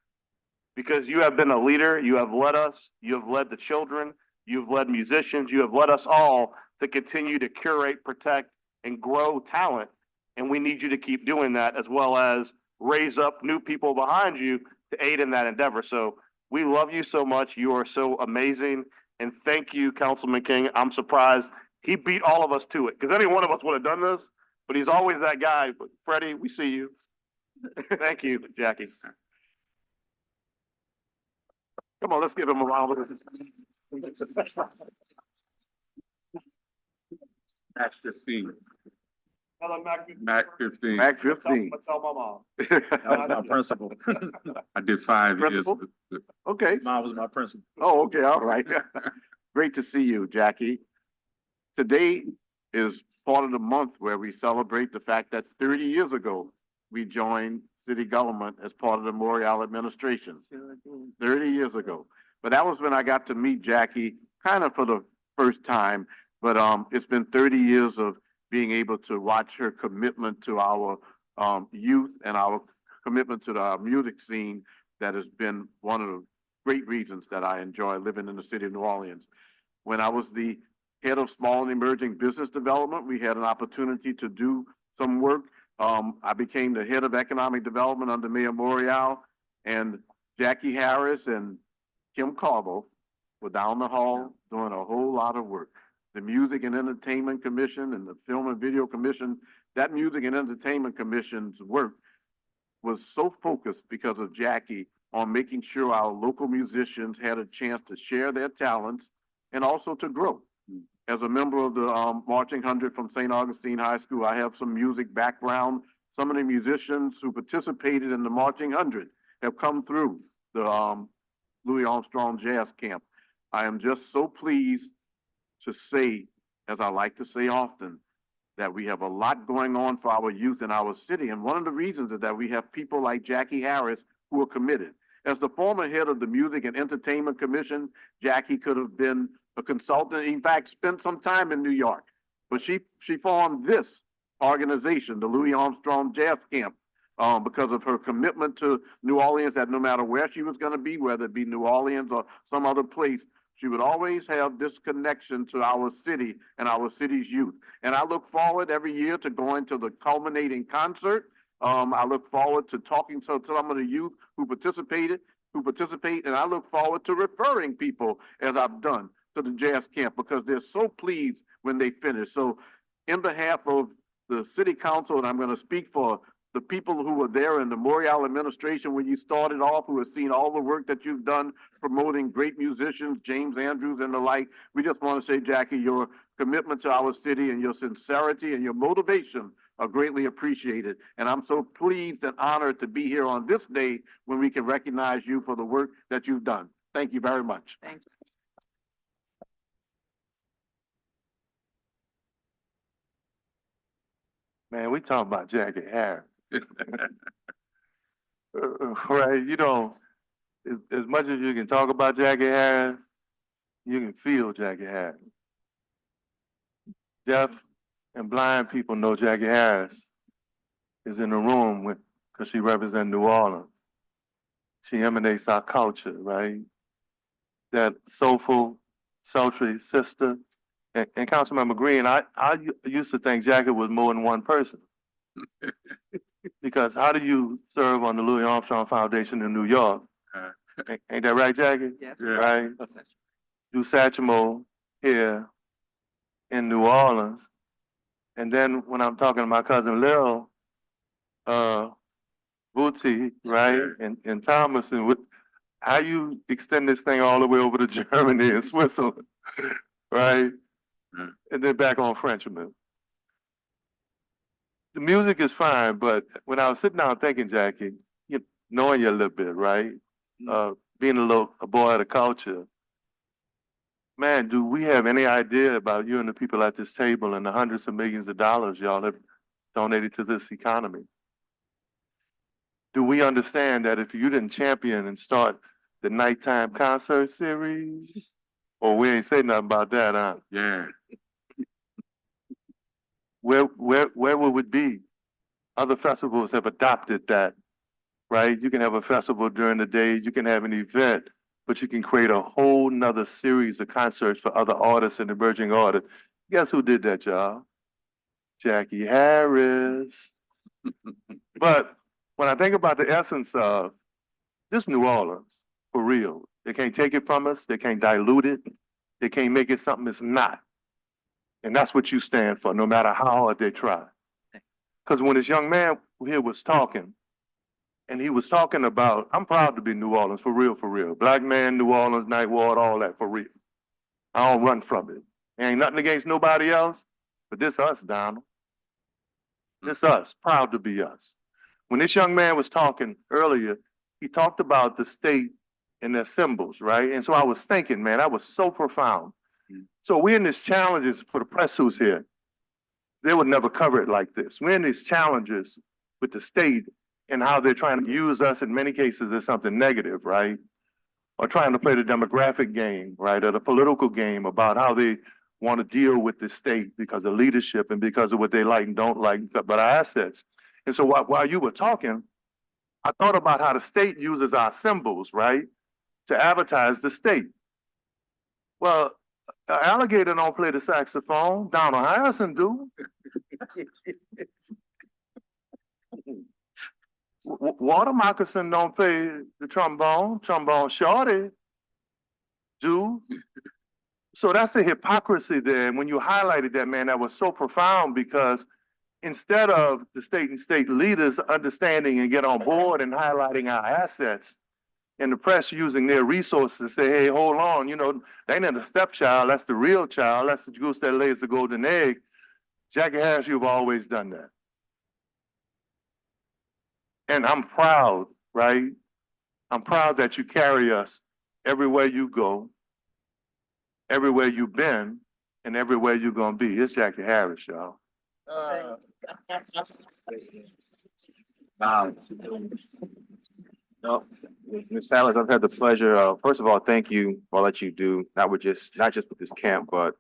Because you have been a leader, you have led us, you have led the children, you've led musicians, you have led us all to continue to curate, protect, and grow talent. And we need you to keep doing that, as well as raise up new people behind you to aid in that endeavor. So we love you so much. You are so amazing. And thank you, Councilman King. I'm surprised he beat all of us to it, because any one of us would have done this, but he's always that guy. But Freddie, we see you. Thank you, Jackie. Come on, let's give him a round of applause. Match 15. Tell him Mac 15. Act 15. Tell my mom. That was my principal. I did 5 years. Principal? Okay. Mom was my principal. Oh, okay, all right. Great to see you, Jackie. Today is part of the month where we celebrate the fact that 30 years ago, we joined city government as part of the Morial administration. 30 years ago. But that was when I got to meet Jackie kind of for the first time. But it's been 30 years of being able to watch her commitment to our youth and our commitment to our music scene that has been one of the great reasons that I enjoy living in the city of New Orleans. When I was the head of small and emerging business development, we had an opportunity to do some work. I became the head of economic development under Mayor Morial, and Jackie Harris and Kim Carbo were down the hall doing a whole lot of work. The Music and Entertainment Commission and the Film and Video Commission, that Music and Entertainment Commission's work was so focused because of Jackie on making sure our local musicians had a chance to share their talents and also to grow. As a member of the Marching 100 from St. Augustine High School, I have some music background. Some of the musicians who participated in the Marching 100 have come through the Louis Armstrong Jazz Camp. I am just so pleased to say, as I like to say often, that we have a lot going on for our youth in our city. And one of the reasons is that we have people like Jackie Harris who are committed. As the former head of the Music and Entertainment Commission, Jackie could have been a consultant, in fact, spent some time in New York. But she formed this organization, the Louis Armstrong Jazz Camp, because of her commitment to New Orleans, that no matter where she was going to be, whether it be New Orleans or some other place, she would always have this connection to our city and our city's youth. And I look forward every year to going to the culminating concert. I look forward to talking to some of the youth who participate, and I look forward to referring people, as I've done, to the jazz camp, because they're so pleased when they finish. So in behalf of the city council, and I'm going to speak for the people who were there in the Morial administration when you started off, who have seen all the work that you've done promoting great musicians, James Andrews and the like. We just want to say, Jackie, your commitment to our city and your sincerity and your motivation are greatly appreciated. And I'm so pleased and honored to be here on this day when we can recognize you for the work that you've done. Thank you very much. Thank you. Man, we talking about Jackie Harris. Right, you know, as much as you can talk about Jackie Harris, you can feel Jackie Harris. Deaf and blind people know Jackie Harris is in the room with, because she represents New Orleans. She emanates our culture, right? That soulful, sultry sister. And Councilmember Green, I used to think Jackie was more than one person. Because how do you serve on the Louis Armstrong Foundation in New York? Ain't that right, Jackie? Yes. Right? Do Satchmo here in New Orleans. And then when I'm talking to my cousin Lil, Booty, right? And Thomas, and how you extend this thing all the way over to Germany and Switzerland, right? And then back on Frenchman. The music is fine, but when I was sitting down thinking, Jackie, knowing you a little bit, right? Being a boy of the culture, man, do we have any idea about you and the people at this table and the hundreds of millions of dollars y'all have donated to this economy? Do we understand that if you didn't champion and start the nighttime concert series, or we ain't say nothing about that, huh? Yeah. Where would it be Other festivals have adopted that, right? You can have a festival during the day, you can have an event, but you can create a whole nother series of concerts for other artists and emerging artists. Guess who did that job? Jackie Harris. But when I think about the essence of this New Orleans, for real, they can't take it from us, they can't dilute it, they can't make it something it's not. And that's what you stand for, no matter how hard they try. Because when this young man here was talking, and he was talking about, I'm proud to be New Orleans, for real, for real. Black man, New Orleans, Ninth Ward, all that, for real. I don't run from it. Ain't nothing against nobody else, but this us, Donald. This us, proud to be us. When this young man was talking earlier, he talked about the state and their symbols, right? And so I was thinking, man, that was so profound. So we're in these challenges for the press who's here. They would never cover it like this. We're in these challenges with the state and how they're trying to use us in many cases as something negative, right? Or trying to play the demographic game, right? Or the political game about how they want to deal with the state because of leadership and because of what they like and don't like, but our assets. And so while you were talking, I thought about how the state uses our symbols, right? To advertise the state. Well, an alligator don't play the saxophone. Donald Harrison do. Water moccasin don't play the trombone. Trombone shorty do. So that's a hypocrisy there. And when you highlighted that, man, that was so profound because instead of the state and state leaders understanding and get on board and highlighting our assets, and the press using their resources to say, hey, hold on, you know, they ain't the stepchild, that's the real child, that's the goose that lays the golden egg. Jackie Harris, you've always done that. And I'm proud, right? I'm proud that you carry us everywhere you go, everywhere you've been, and everywhere you're gonna be. It's Jackie Harris, y'all. Wow. No, Ms. Salas, I've had the pleasure of, first of all, thank you for all that you do, not just with this camp, but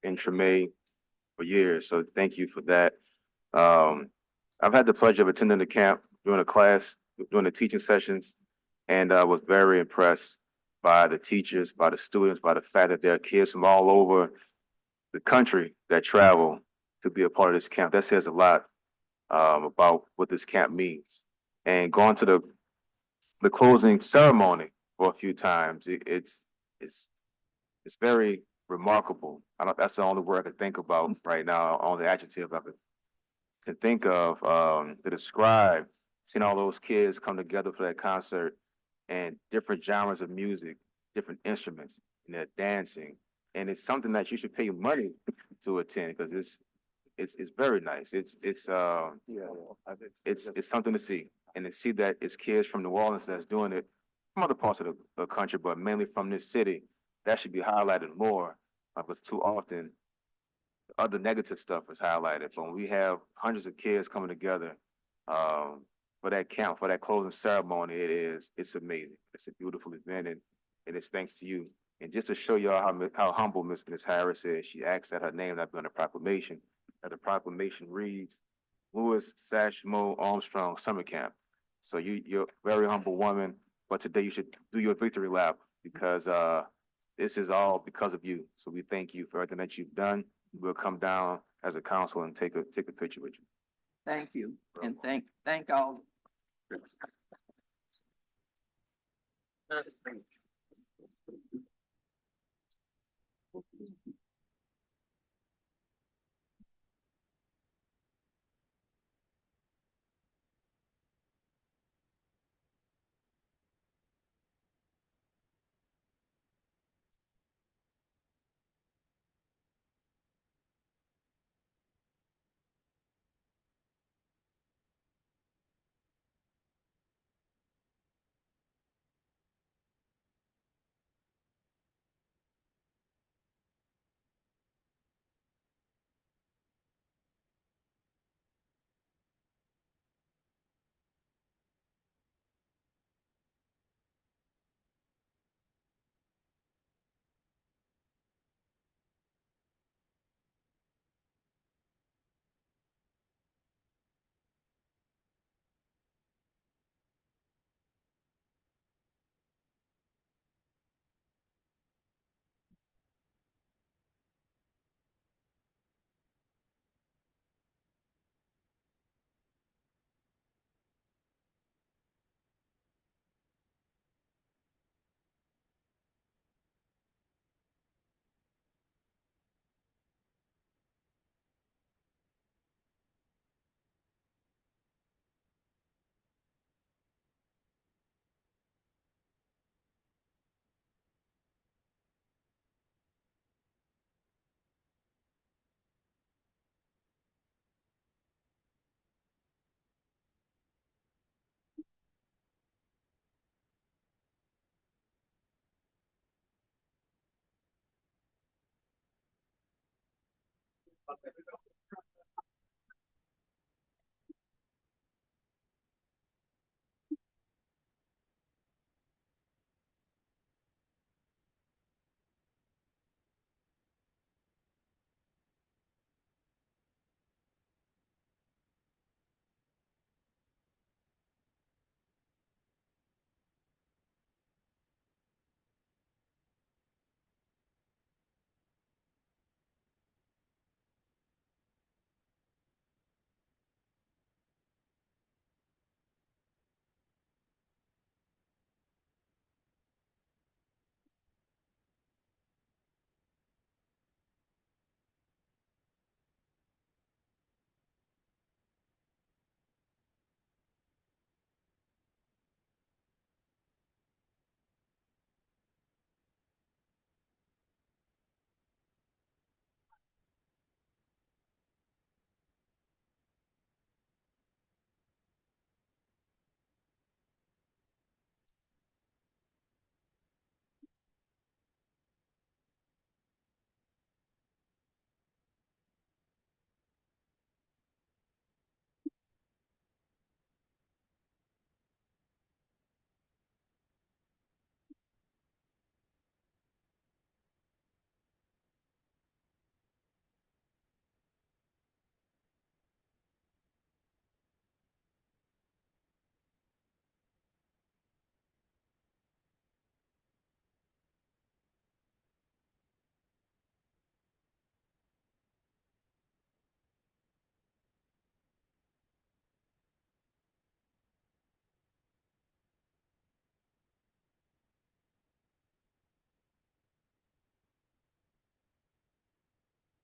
in Treme for years. So thank you for that. I've had the pleasure of attending the camp, doing a class, doing the teaching sessions, and I was very impressed by the teachers, by the students, by the fact that there are kids from all over the country that travel to be a part of this camp. That says a lot about what this camp means. And going to the closing ceremony for a few times, it's very remarkable. I don't, that's the only word I can think about right now, only adjective I can think of to describe seeing all those kids come together for that concert and different genres of music, different instruments, and they're dancing. And it's something that you should pay money to attend because it's very nice. It's something to see. And to see that it's kids from New Orleans that's doing it from other parts of the country, but mainly from this city, that should be highlighted more. Because too often, other negative stuff is highlighted. But when we have hundreds of kids coming together for that camp, for that closing ceremony, it's amazing. It's a beautiful event, and it's thanks to you. And just to show y'all how humble Ms. Harris is, she asked that her name not be on the proclamation. That the proclamation reads, Louis Sashmo Armstrong Summer Camp. So you're a very humble woman, but today you should do your victory lap because this is all because of you. So we thank you for everything that you've done. We'll come down as a council and take a picture with you. Thank you, and thank all.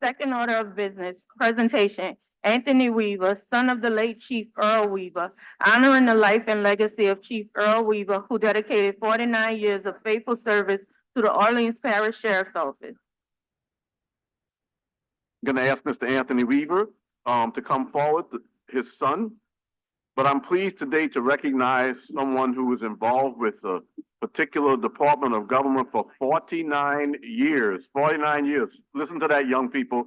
Second order of business, presentation, Anthony Weaver, son of the late Chief Earl Weaver, honoring the life and legacy of Chief Earl Weaver, who dedicated 49 years of faithful service to the Orleans Parish Sheriff's Office. I'm gonna ask Mr. Anthony Weaver, to come forward, his son. But I'm pleased today to recognize someone who was involved with a particular department of government for 49 years, 49 years. Listen to that, young people,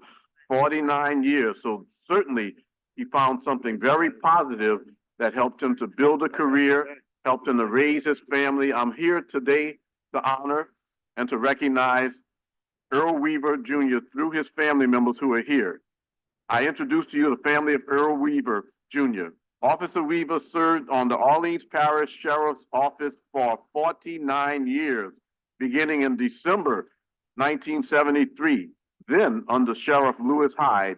49 years. So certainly he found something very positive that helped him to build a career, helped him to raise his family. I'm here today to honor and to recognize Earl Weaver Jr. through his family members who are here. I introduce to you the family of Earl Weaver Jr. Officer Weaver served on the Orleans Parish Sheriff's Office for 49 years, beginning in December 1973. Then, under Sheriff Lewis Hyde,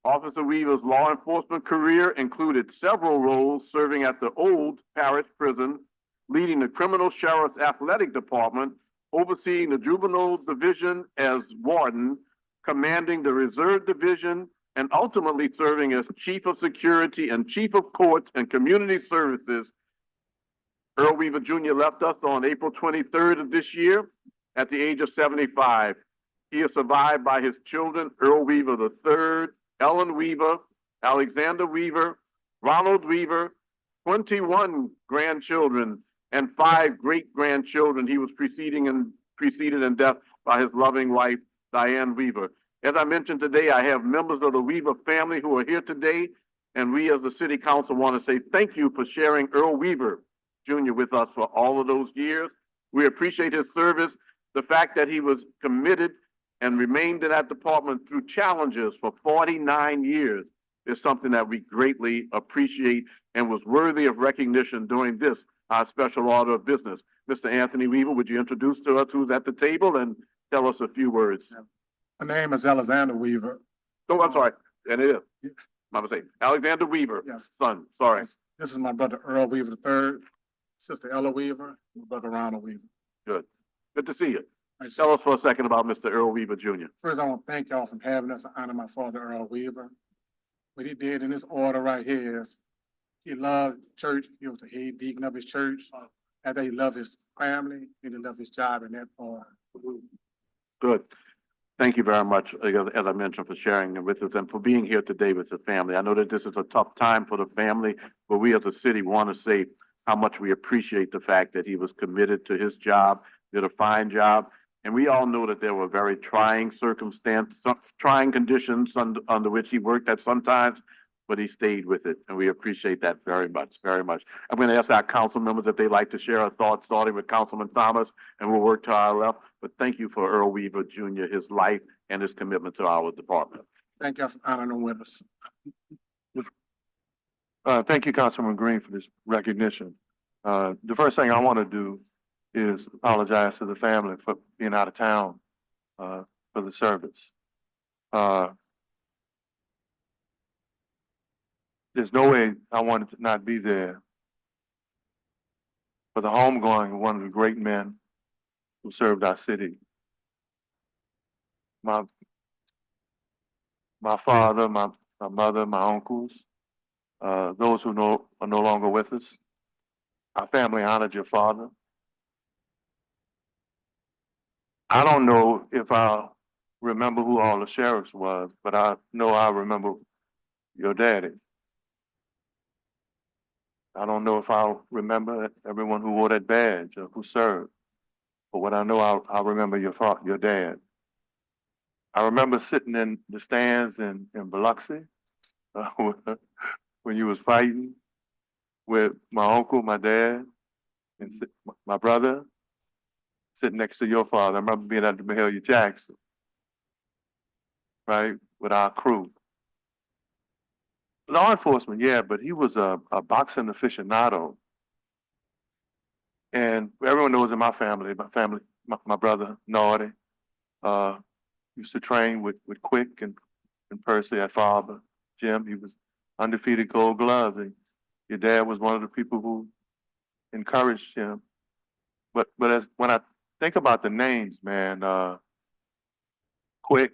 Officer Weaver's law enforcement career included several roles serving at the old parish prison, leading the criminal sheriff's athletic department, overseeing the juvenile division as warden, commanding the reserve division, and ultimately serving as chief of security and chief of courts and community services. Earl Weaver Jr. left us on April 23rd of this year at the age of 75. He is survived by his children, Earl Weaver III, Ellen Weaver, Alexander Weaver, Ronald Weaver, 21 grandchildren, and 5 great-grandchildren. He was preceded in death by his loving wife, Diane Weaver. As I mentioned today, I have members of the Weaver family who are here today, and we as the city council want to say thank you for sharing Earl Weaver Jr. with us for all of those years. We appreciate his service, the fact that he was committed and remained in that department through challenges for 49 years is something that we greatly appreciate and was worthy of recognition during this, our special order of business. Mr. Anthony Weaver, would you introduce to us who's at the table and tell us a few words? My name is Alexander Weaver. Oh, I'm sorry, and it is. My mistake. Alexander Weaver, Yes. son, sorry. This is my brother Earl Weaver III, sister Ella Weaver, my brother Ronald Weaver. Good. Good to see you. Tell us for a second about Mr. Earl Weaver Jr. First, I want to thank y'all for having us to honor my father Earl Weaver. What he did in this order right here is he loved church. He was the head deacon of his church. After he loved his family, he loved his job in that order. Good. Thank you very much, as I mentioned, for sharing it with us and for being here today with the family. I know that this is a tough time for the family, but we as a city want to say how much we appreciate the fact that he was committed to his job, did a fine job, And we all know that there were very trying trying conditions under which he worked at sometimes, but he stayed with it, and we appreciate that very much, very much. I'm gonna ask our council members if they'd like to share a thought, starting with Councilman Thomas, and we'll work to our left. But thank you for Earl Weaver Jr., his life and his commitment to our department. Thank you for honoring him with us. Thank you, Councilman Green, for this recognition. The first thing I want to do is apologize to the family for being out of town, for the service. There's no way I wanted to not be there for the homegoing of one of the great men who served our city. My father, my mother, my uncles, those who are no longer with us. Our family honored your father. I don't know if I'll remember who all the sheriffs was, but I know I remember your daddy. I don't know if I'll remember everyone who wore that badge or who served, but what I know, I'll remember your dad. I remember sitting in the stands in Biloxi when you was fighting with my uncle, my dad, and my brother, sitting next to your father. I remember being at the Mahalia Jackson, right, with our crew. Law enforcement, yeah, but he was a boxing aficionado. And everyone knows in my family, my brother, Naughty, used to train with Quick and Percy at Father. Jim, he was undefeated Gold Gloves. And your dad was one of the people who encouraged him. But when I think about the names, man, Quick,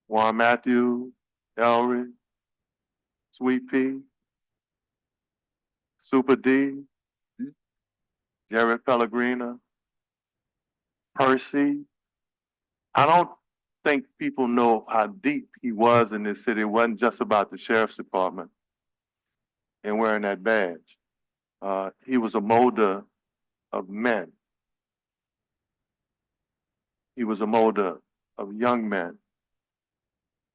Warren Matthew, Ellery, Sweet Pea, Super D, Jared Pellegrina, Percy. I don't think people know how deep he was in this city. It wasn't just about the sheriff's department and wearing that badge. He was a molder of men. He was a molder of young men.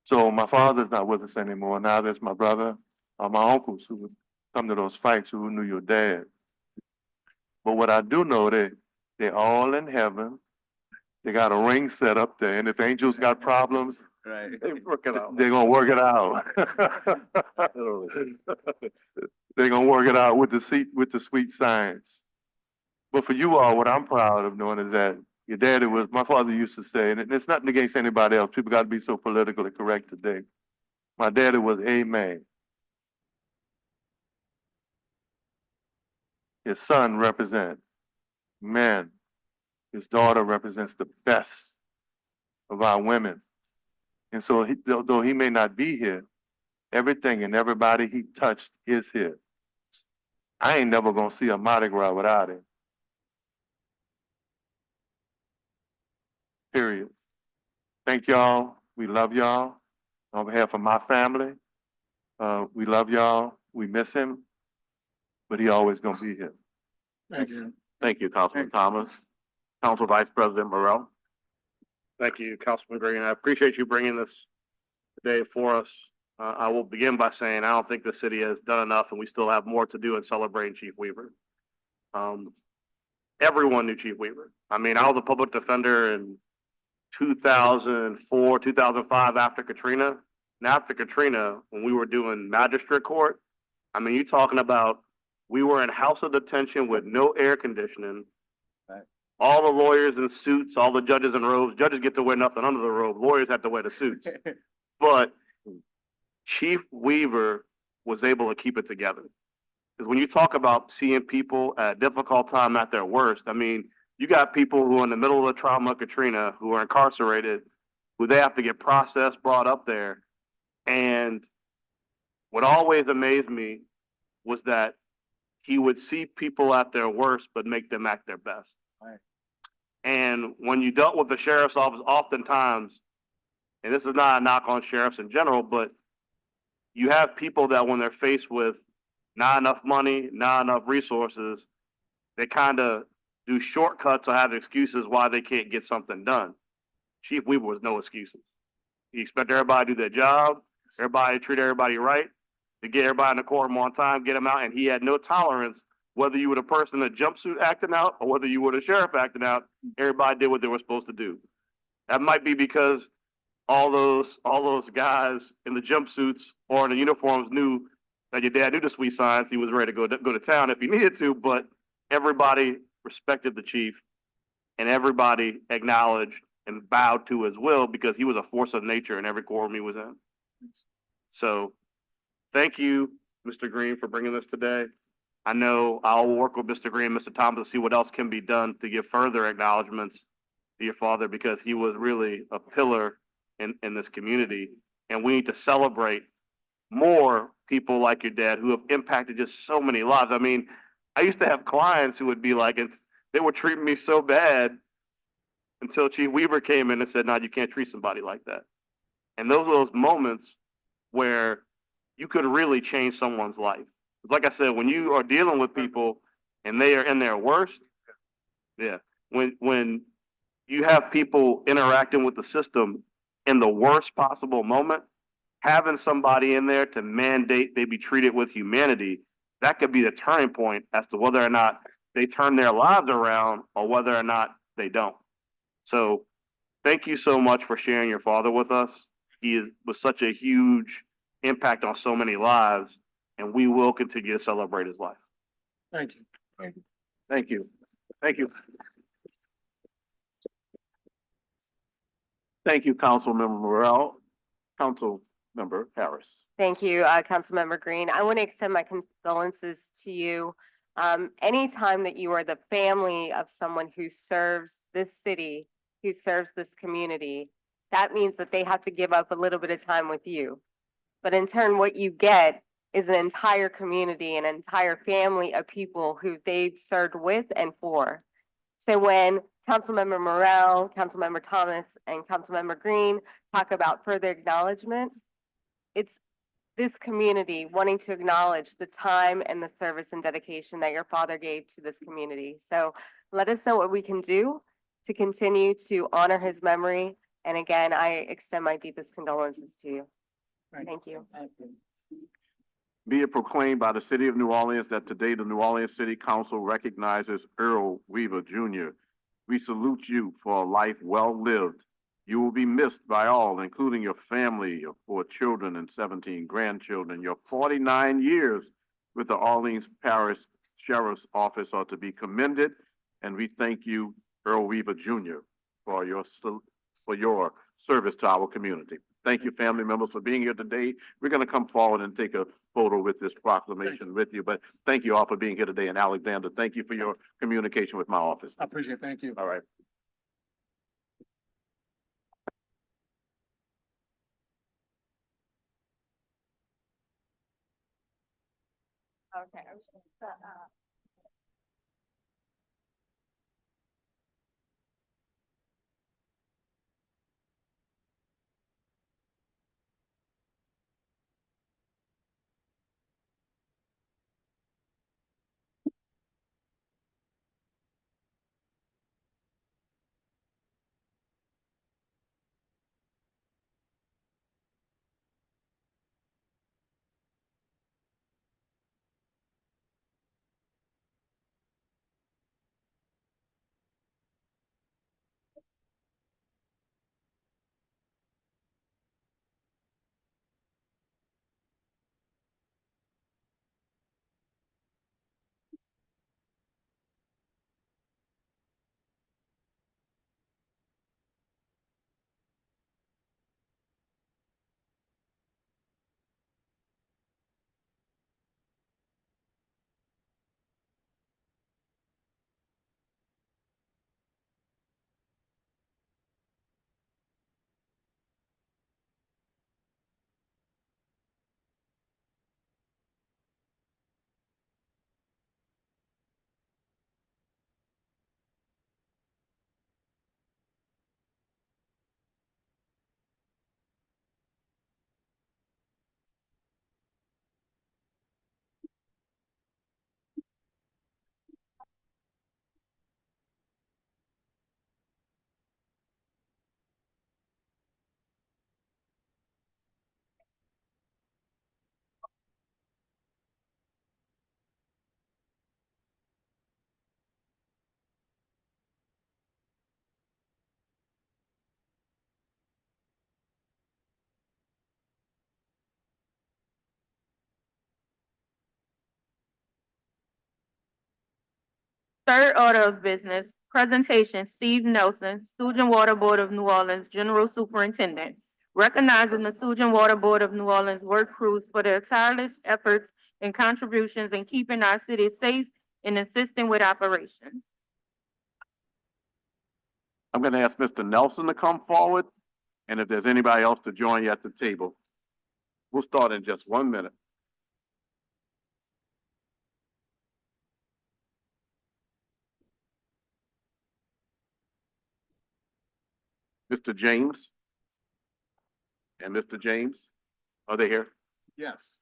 So my father's not with us anymore. Now there's my brother, my uncles who would come to those fights who knew your dad. But what I do know, they're all in heaven. They got a ring set up there, and if angels got problems, Right. They work it out. they're gonna work it out. They're gonna work it out with the sweet science. But for you all, what I'm proud of knowing is that your daddy was, my father used to say, and it's nothing against anybody else. People got to be so politically correct today. My daddy was a man. His son represents men. His daughter represents the best of our women. And so though he may not be here, everything and everybody he touched is here. I ain't never gonna see a Mardi Gras without him. Period. Thank y'all. We love y'all. On behalf of my family, we love y'all. We miss him, but he always gonna be here. Thank you. Thank you, Councilman Thomas. Council Vice President Morrell. Thank you, Councilman Green. I appreciate you bringing this today for us. I will begin by saying I don't think the city has done enough, and we still have more to do in celebrating Chief Weaver. Everyone knew Chief Weaver. I mean, I was a public defender in 2004, 2005 after Katrina. And after Katrina, when we were doing magistrate court, I mean, you're talking about we were in house of detention with no air conditioning. Right. All the lawyers in suits, all the judges in robes. Judges get to wear nothing under the robe. Lawyers have to wear the suits. But Chief Weaver was able to keep it together. Because when you talk about seeing people at a difficult time at their worst, I mean, you got people who are in the middle of the trauma of Katrina, who are incarcerated, who they have to get processed, brought up there. And what always amazed me was that he would see people at their worst, but make them act their best. Right. And when you dealt with the sheriff's office, oftentimes, and this is not a knock on sheriffs in general, but you have people that when they're faced with not enough money, not enough resources, they kind of do shortcuts or have excuses why they can't get something done. Chief Weaver was no excuses. He expected everybody to do their job, everybody to treat everybody right, to get everybody in the courtroom on time, get them out, and he had no tolerance whether you were the person in a jumpsuit acting out or whether you were the sheriff acting out. Everybody did what they were supposed to do. That might be because all those guys in the jumpsuits or in the uniforms knew that your dad knew the sweet science. He was ready to go to town if he needed to, but everybody respected the chief and everybody acknowledged and bowed to his will because he was a force of nature in every courtroom he was in. So thank you, Mr. Green, for bringing this today. I know I'll work with Mr. Green, Mr. Thomas, to see what else can be done to give further acknowledgements to your father because he was really a pillar in this community. And we need to celebrate more people like your dad who have impacted just so many lives. I mean, I used to have clients who would be like, they were treating me so bad until Chief Weaver came in and said, no, you can't treat somebody like that. And those are those moments where you could really change someone's life. It's like I said, when you are dealing with people and they are in their worst, yeah, when you have people interacting with the system in the worst possible moment, having somebody in there to mandate they be treated with humanity, that could be the turning point as to whether or not they turn their lives around or whether or not they don't. So thank you so much for sharing your father with us. Was such a huge impact on so many lives, and we will continue to celebrate his life. Thank you. Thank you. Thank you. Thank you. Thank you, Councilmember Morrell. Councilmember Harris. Thank you, Councilmember Green. I want to extend my condolences to you. Anytime that you are the family of someone who serves this city, who serves this community, that means that they have to give up a little bit of time with you. But in turn, what you get is an entire community, an entire family of people who they've served with and for. So when Councilmember Morrell, Councilmember Thomas, and Councilmember Green talk about further acknowledgement, it's this community wanting to acknowledge the time and the service and dedication that your father gave to this community. So let us know what we can do to continue to honor his memory. And again, I extend my deepest condolences to you. Thank you. Be it proclaimed by the city of New Orleans that today the New Orleans City Council recognizes Earl Weaver Jr. We salute you for a life well lived. You will be missed by all, including your family, your 4 children and 17 grandchildren. Your 49 years with the Orleans Parish Sheriff's Office are to be commended, and we thank you, Earl Weaver Jr., for your service to our community. Thank you, family members, for being here today. We're going to come forward and take a photo with this proclamation with you, but thank you all for being here today. And Alexander, thank you for your communication with my office. I appreciate it. Thank you. All right. Okay. Third order of business, presentation, Steve Nelson, Sewage and Water Board of New Orleans General Superintendent, recognizing the Sewage and Water Board of New Orleans work crews for their tireless efforts and contributions in keeping our city safe and assisting with operations. I'm gonna ask Mr. Nelson to come forward, and if there's anybody else to join you at the table. We'll start in just 1 minute. Mr. James? And Mr. James, are they here? Yes.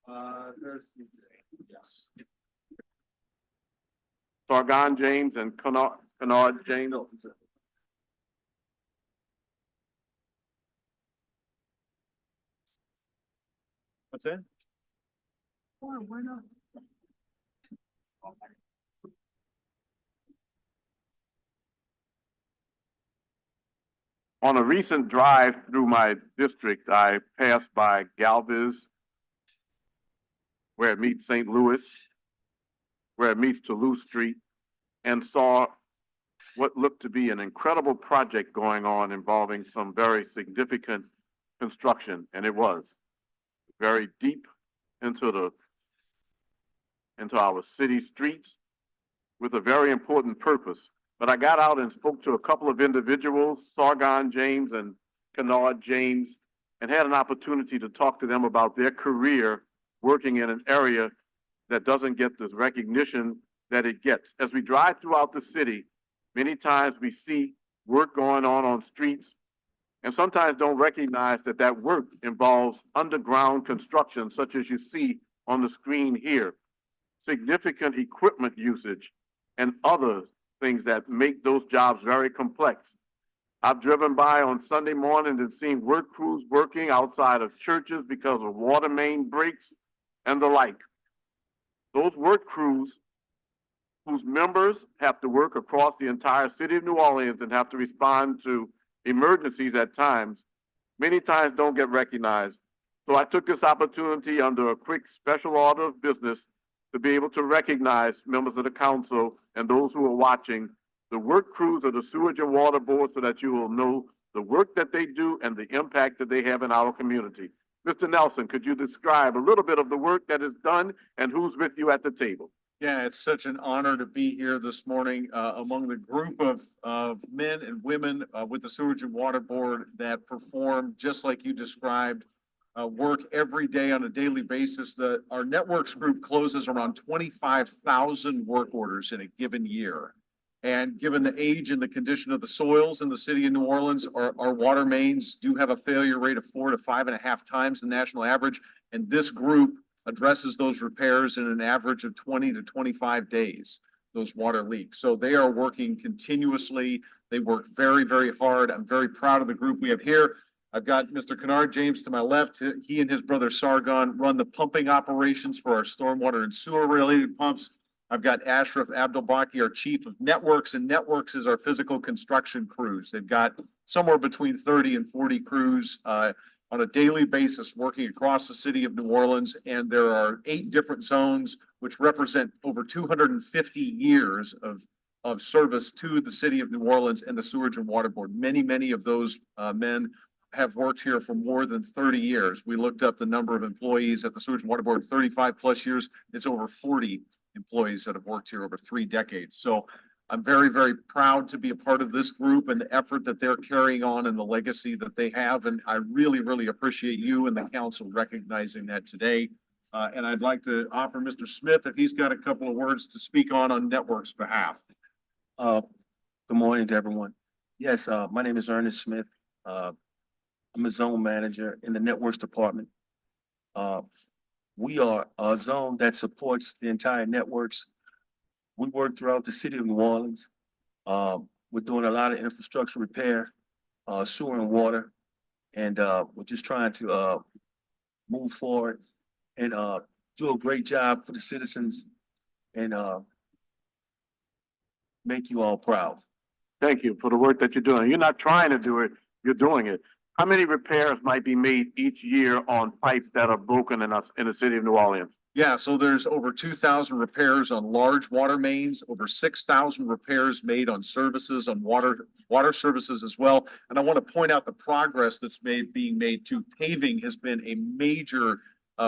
There's, yes. Sargon James and Kennard James? What's that? Why not? On a recent drive through my district, I passed by Galvez, where it meets St. Louis, where it meets Toulouse Street, and saw what looked to be an incredible project going on involving some very significant construction, and it was very deep into our city streets with a very important purpose. But I got out and spoke to a couple of individuals, Sargon James and Kennard James, and had an opportunity to talk to them about their career working in an area that doesn't get the recognition that it gets. As we drive throughout the city, many times we see work going on streets, and sometimes don't recognize that that work involves underground construction, such as you see on the screen here, significant equipment usage, and other things that make those jobs very complex. I've driven by on Sunday morning and seen work crews working outside of churches because of water main breaks and the like. Those work crews whose members have to work across the entire city of New Orleans and have to respond to emergencies at times, many times don't get recognized. So I took this opportunity under a quick special order of business to be able to recognize members of the council and those who are watching the work crews of the Sewage and Water Board so that you will know the work that they do and the impact that they have in our community. Mr. Nelson, could you describe a little bit of the work that is done and who's with you at the table? Yeah, it's such an honor to be here this morning among the group of men and women with the Sewage and Water Board that perform, just like you described, work every day on a daily basis. Our networks group closes around 25,000 work orders in a given year. And given the age and the condition of the soils in the city of New Orleans, our water mains do have a failure rate of 4 to 5.5 times the national average. And this group addresses those repairs in an average of 20 to 25 days, those water leaks. So they are working continuously. They work very, very hard. I'm very proud of the group we have here. I've got Mr. Kennard James to my left. He and his brother Sargon run the pumping operations for our stormwater and sewer related pumps. I've got Ashraf Abdelbaki, our chief of networks, and networks is our physical construction crews. They've got somewhere between 30 and 40 crews on a daily basis working across the city of New Orleans. And there are 8 different zones, which represent over 250 years of service to the city of New Orleans and the Sewage and Water Board. Many of those men have worked here for more than 30 years. We looked up the number of employees at the Sewage and Water Board, 35 plus years. It's over 40 employees that have worked here over 3 decades. So I'm very, very proud to be a part of this group and the effort that they're carrying on and the legacy that they have. And I really, really appreciate you and the council recognizing that today. And I'd like to offer Mr. Smith, if he's got a couple of words to speak on Network's behalf. Good morning to everyone. Yes, my name is Ernest Smith. I'm a zone manager in the networks department. We are a zone that supports the entire networks. We work throughout the city of New Orleans. We're doing a lot of infrastructure repair, sewer and water, and we're just trying to move forward and do a great job for the citizens and make you all proud. Thank you for the work that you're doing. You're not trying to do it, you're doing it. How many repairs might be made each year on pipes that are broken in the city of New Orleans? Yeah, so there's over 2,000 repairs on large water mains, over 6,000 repairs made on services, on water services as well. And I want to point out the progress that's being made to paving has been a major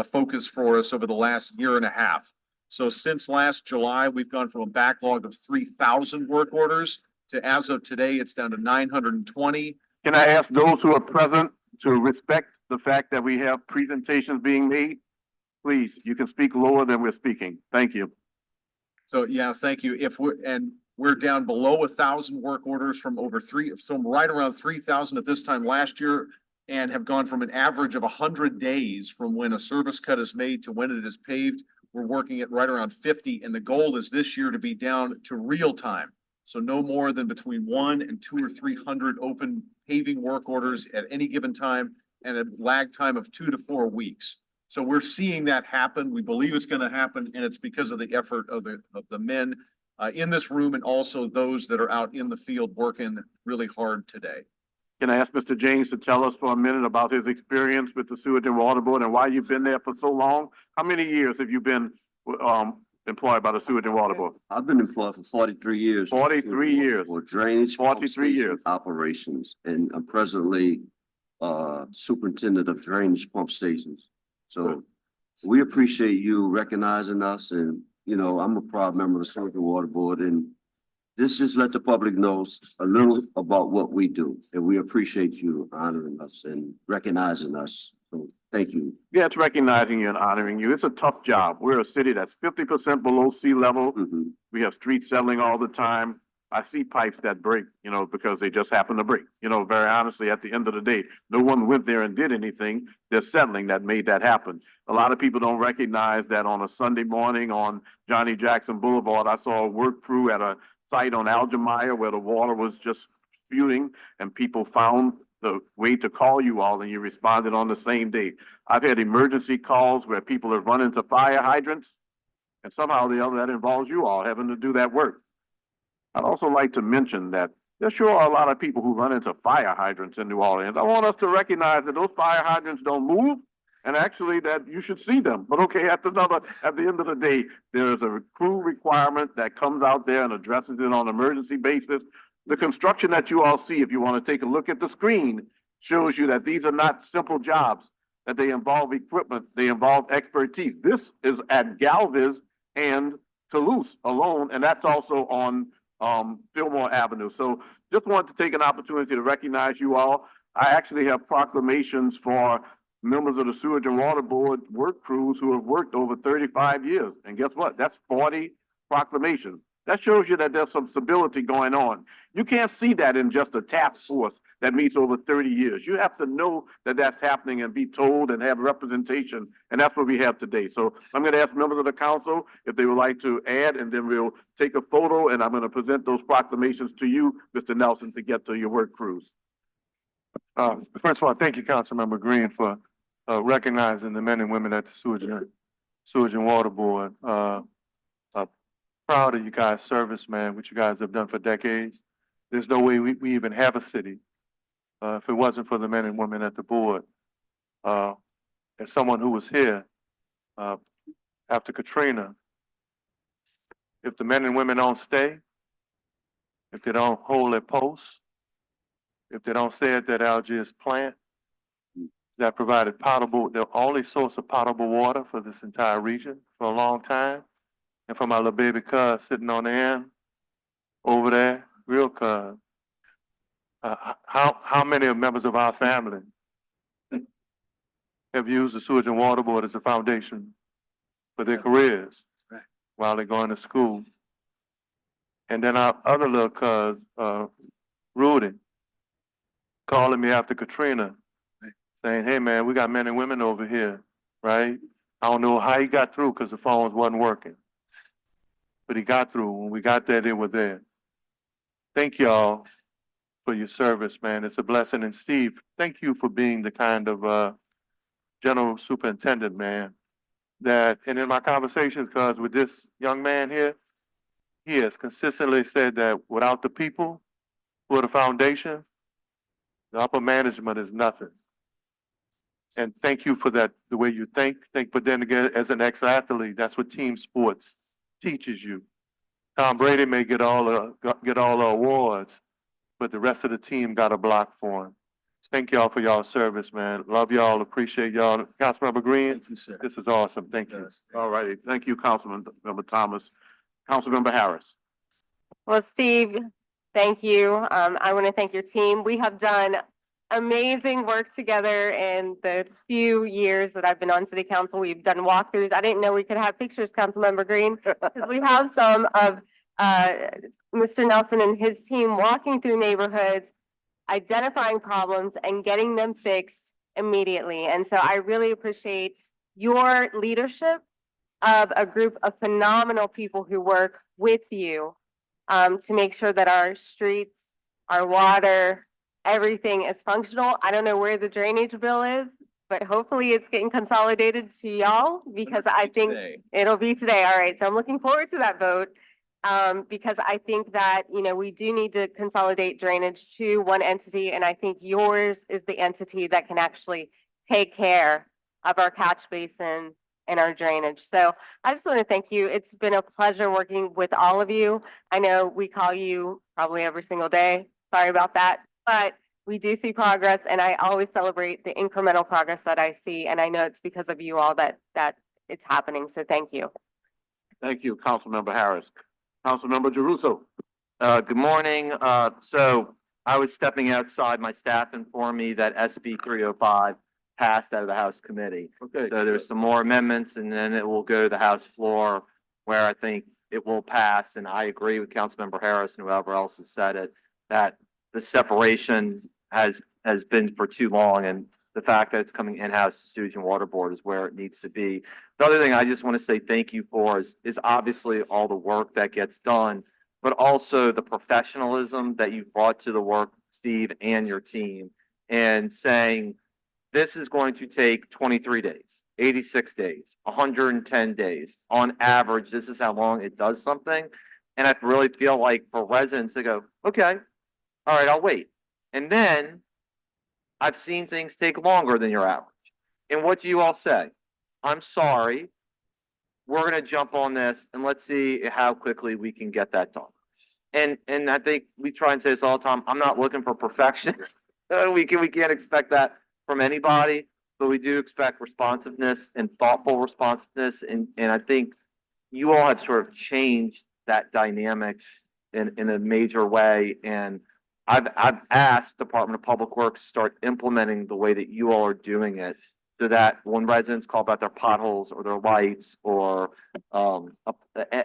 focus for us over the last year and a half. So since last July, we've gone from a backlog of 3,000 work orders to, as of today, it's down to 920. Can I ask those who are present to respect the fact that we have presentations being made? Please, you can speak lower than we're speaking. Thank you. So, yeah, thank you. We're down below 1,000 work orders from so right around 3,000 at this time last year, and have gone from an average of 100 days from when a service cut is made to when it is paved. We're working at right around 50, and the goal is this year to be down to real time. So no more than between 1 and 200 or 300 open paving work orders at any given time, and a lag time of 2 to 4 weeks. So we're seeing that happen. We believe it's going to happen, and it's because of the effort of the men in this room, and also those that are out in the field working really hard today. Can I ask Mr. James to tell us for a minute about his experience with the Sewage and Water Board and why you've been there for so long? How many years have you been employed by the Sewage and Water Board? I've been employed for 43 years. 43 years. For drainage. 43 years. Operations, and I'm presently superintendent of drainage pump stations. So we appreciate you recognizing us, and, you know, I'm a proud member of the Sewage and Water Board, and this just let the public know a little about what we do, and we appreciate you honoring us and recognizing us. So thank you. Yeah, it's recognizing you and honoring you. It's a tough job. We're a city that's 50% below sea level. We have street settling all the time. I see pipes that break, you know, because they just happen to break. You know, very honestly, at the end of the day, no one went there and did anything. There's settling that made that happen. A lot of people don't recognize that on a Sunday morning on Johnny Jackson Boulevard, I saw a work crew at a site on Algemeyer where the water was just spewing, and people found the way to call you all, and you responded on the same day. I've had emergency calls where people have run into fire hydrants, and somehow or the other that involves you all having to do that work. I'd also like to mention that there sure are a lot of people who run into fire hydrants in New Orleans. I want us to recognize that those fire hydrants don't move, and actually that you should see them. But okay, at the end of the day, there's a crew requirement that comes out there and addresses it on an emergency basis. The construction that you all see, if you want to take a look at the screen, shows you that these are not simple jobs, that they involve equipment, they involve expertise. This is at Galvez and Toulouse alone, and that's also on Fillmore Avenue. So just wanted to take an opportunity to recognize you all. I actually have proclamations for members of the Sewage and Water Board work crews who have worked over 35 years. And guess what? That's 40 proclamations. That shows you that there's some stability going on. You can't see that in just a task force that meets over 30 years. You have to know that that's happening and be told and have representation. And that's what we have today. So I'm going to ask members of the council if they would like to add, and then we'll take a photo, and I'm going to present those proclamations to you, Mr. Nelson, to get to your work crews. First of all, thank you, Councilmember Green, for recognizing the men and women at the Sewage and Water Board. Proud of you guys' service, man, what you guys have done for decades. There's no way we even have a city if it wasn't for the men and women at the board. As someone who was here after Katrina, if the men and women don't stay, if they don't hold their posts, if they don't stay at that Algiers plant that provided the only source of potable water for this entire region for a long time, and for my little baby cuz sitting on the end over there, real cuz. How many members of our family have used the Sewage and Water Board as a foundation for their careers while they're going to school? And then our other little cuz, Rudy, calling me after Katrina, saying, hey man, we got men and women over here, right? I don't know how he got through because the phones wasn't working. But he got through. When we got there, they were there. Thank y'all for your service, man. It's a blessing. And Steve, thank you for being the kind of general superintendent, man, that, and in my conversations, because with this young man here, he has consistently said that without the people who are the foundation, the upper management is nothing. And thank you for that, the way you think, but then again, as an ex-athlete, that's what team sports teaches you. Tom Brady may get all the awards, but the rest of the team got a block for him. Thank y'all for y'all service, man. Love y'all, appreciate y'all. Councilmember Green, this is awesome. Thank you. All righty. Thank you, Councilmember Thomas. Councilmember Harris. Well, Steve, thank you. I want to thank your team. We have done amazing work together in the few years that I've been on city council. We've done walkthroughs. I didn't know we could have pictures, Councilmember Green, because we have some of Mr. Nelson and his team walking through neighborhoods, identifying problems and getting them fixed immediately. And so I really appreciate your leadership of a group of phenomenal people who work with you to make sure that our streets, our water, everything is functional. I don't know where the drainage bill is, but hopefully it's getting consolidated to y'all because I think it'll be today. All right. So I'm looking forward to that vote. Because I think that, you know, we do need to consolidate drainage to one entity. And I think yours is the entity that can actually take care of our catch basin and our drainage. So I just want to thank you. It's been a pleasure working with all of you. I know we call you probably every single day. Sorry about that, but we do see progress and I always celebrate the incremental progress that I see. And I know it's because of you all that it's happening. So thank you. Thank you, Councilmember Harris. Councilmember Jeruso. Good morning. So I was stepping outside. My staff informed me that SB 305 passed out of the House committee. Okay. So there's some more amendments and then it will go to the House floor where I think it will pass. And I agree with Councilmember Harris and whoever else has said it, that the separation has been for too long. And the fact that it's coming in-house to Sewage and Water Board is where it needs to be. The other thing I just want to say thank you for is obviously all the work that gets done, but also the professionalism that you brought to the work, Steve, and your team, and saying this is going to take 23 days, 86 days, 110 days. On average, this is how long it does something. And I really feel like for residents, they go, okay, all right, I'll wait. And then I've seen things take longer than your average. And what do you all say? I'm sorry. We're going to jump on this and let's see how quickly we can get that done. And I think we try and say this all the time. I'm not looking for perfection. We can't expect that from anybody, but we do expect responsiveness and thoughtful responsiveness. And I think you all have sort of changed that dynamic in a major way. And I've asked Department of Public Works to start implementing the way that you all are doing it, so that when residents call about their potholes or their lights or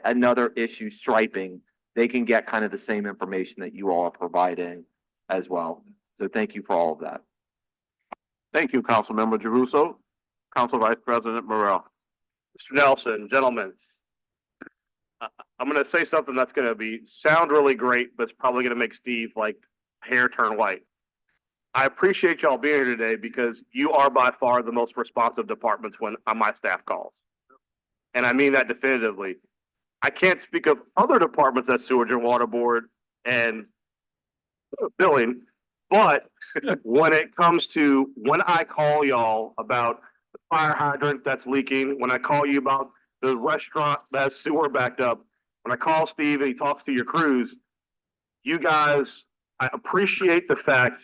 another issue, striping, they can get kind of the same information that you all are providing as well. So thank you for all of that. Thank you, Councilmember Jeruso. Council Vice President Morrell. Mr. Nelson, gentlemen, I'm going to say something that's going to sound really great, but it's probably going to make Steve like hair turn white. I appreciate y'all being here today because you are by far the most responsive departments when my staff calls. And I mean that definitively. I can't speak of other departments at Sewage and Water Board and billing, but when it comes to when I call y'all about the fire hydrant that's leaking, when I call you about the restaurant that has sewer backed up, when I call Steve and he talks to your crews, you guys, I appreciate the fact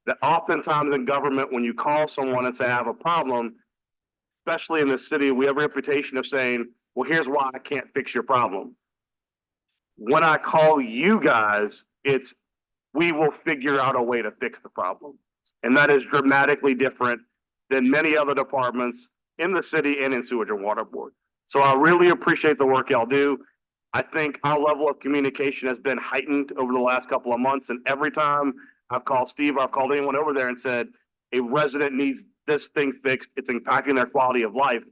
that oftentimes in government, when you call someone and say, I have a problem, especially in this city, we have a reputation of saying, well, here's why I can't fix your problem. When I call you guys, it's, we will figure out a way to fix the problem. And that is dramatically different than many other departments in the city and in Sewage and Water Board. So I really appreciate the work y'all do. I think our level of communication has been heightened over the last couple of months. And every time I've called Steve, I've called anyone over there and said, a resident needs this thing fixed. It's impacting their quality of life.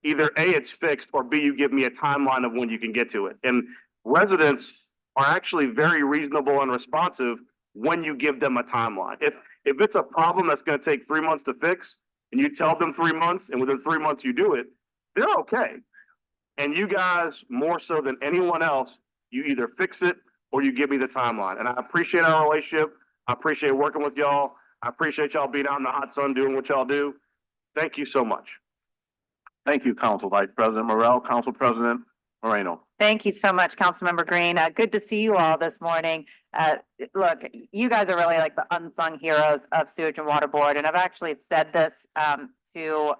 Either A, it's fixed, or B, you give me a timeline of when you can get to it. And residents are actually very reasonable and responsive when you give them a timeline. If it's a problem that's going to take 3 months to fix and you tell them 3 months and within 3 months you do it, they're okay. And you guys, more so than anyone else, you either fix it or you give me the timeline. And I appreciate our relationship. I appreciate working with y'all. I appreciate y'all being out in the hot sun doing what y'all do. Thank you so much. Thank you, Council Vice President Morrell, Council President Moreno. Thank you so much, Councilmember Green. Good to see you all this morning. Look, you guys are really like the unsung heroes of Sewage and Water Board, and I've actually said this to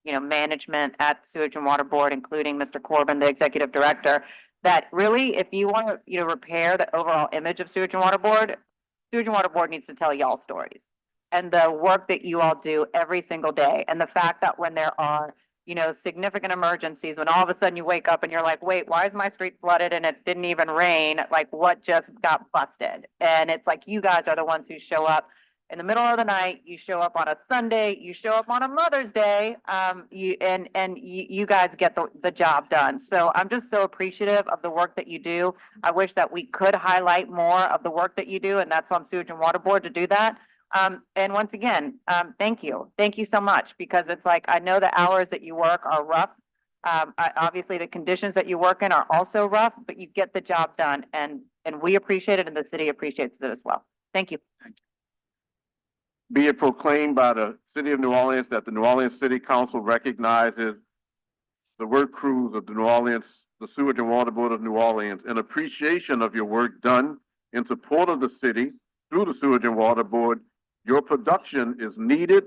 management at Sewage and Water Board, including Mr. Corbin, the executive director, that really, if you want to repair the overall image of Sewage and Water Board needs to tell y'all stories. And the work that you all do every single day, and the fact that when there are significant emergencies, when all of a sudden you wake up and you're like, wait, why is my street flooded and it didn't even rain? Like, what just got busted? And it's like, you guys are the ones who show up in the middle of the night, you show up on a Sunday, you show up on a Mother's Day, you guys get the job done. So I'm just so appreciative of the work that you do. I wish that we could highlight more of the work that you do, and that's on Sewage and Water Board to do that. And once again, thank you. Thank you so much, because it's like, I know the hours that you work are rough. Obviously the conditions that you work in are also rough, but you get the job done, and we appreciate it, and the city appreciates it as well. Thank you. Be it proclaimed by the City of New Orleans that the New Orleans City Council recognizes the work crews of the the Sewage and Water Board of New Orleans in appreciation of your work done in support of the city through the Sewage and Water Board. Your production is needed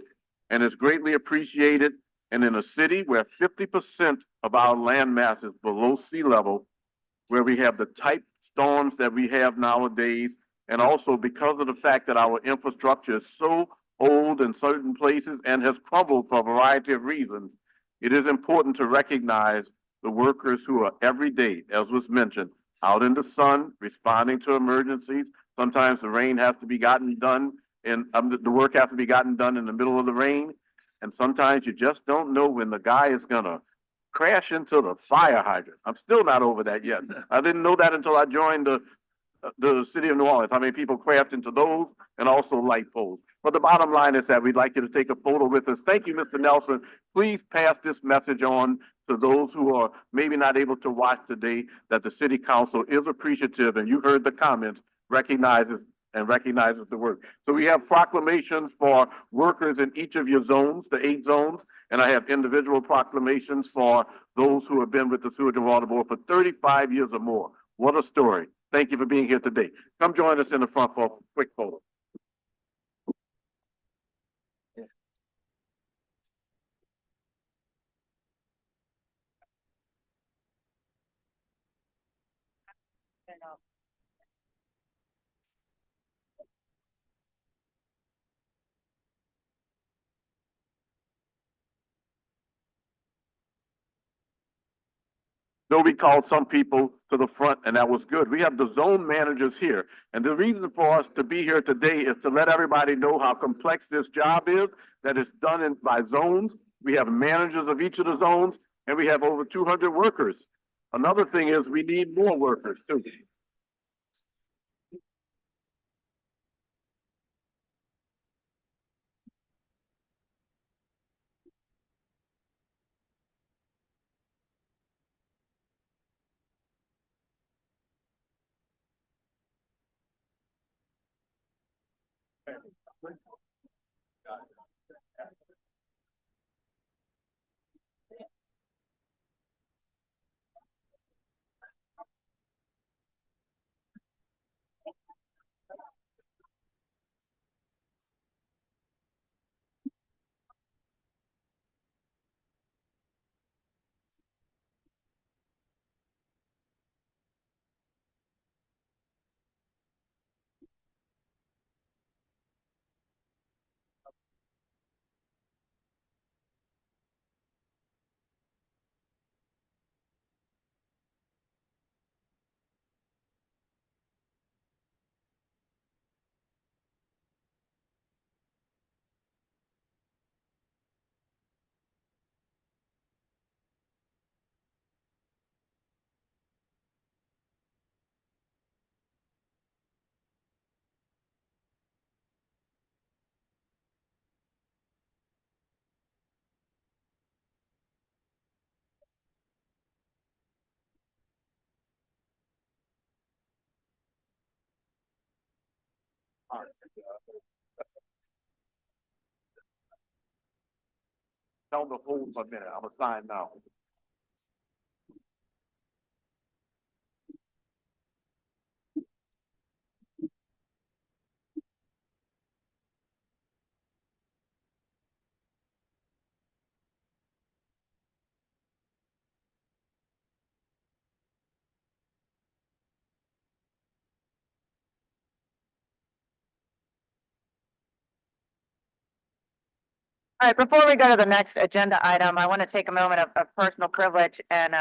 and is greatly appreciated. And in a city where 50% of our land mass is below sea level, where we have the type storms that we have nowadays, and also because of the fact that our infrastructure is so old in certain places and has crumbled for a variety of reasons, it is important to recognize the workers who are every day, as was mentioned, out in the sun, responding to emergencies. Sometimes the rain has to be gotten done, and the work has to be gotten done in the middle of the rain. And sometimes you just don't know when the guy is gonna crash into the fire hydrant. I'm still not over that yet. I didn't know that until I joined the City of New Orleans, how many people crashed into those, and also light poles. But the bottom line is that we'd like you to take a photo with us. Thank you, Mr. Nelson. Please pass this message on to those who are maybe not able to watch today, that the City Council is appreciative, and you heard the comments, recognizes the work. So we have proclamations for workers in each of your zones, the 8 zones, and I have individual proclamations for those who have been with the Sewage and Water Board for 35 years or more. What a story. Thank you for being here today. Come join us in the front for a quick photo. Though we called some people to the front, and that was good. We have the zone managers here. And the reason for us to be here today is to let everybody know how complex this job is, that it's done by zones. We have managers of each of the zones, and we have over 200 workers. Another thing is we need more workers too. Tell them to hold for a minute. I'm gonna sign now. All right, before we go to the next agenda item, I want to take a moment of personal privilege and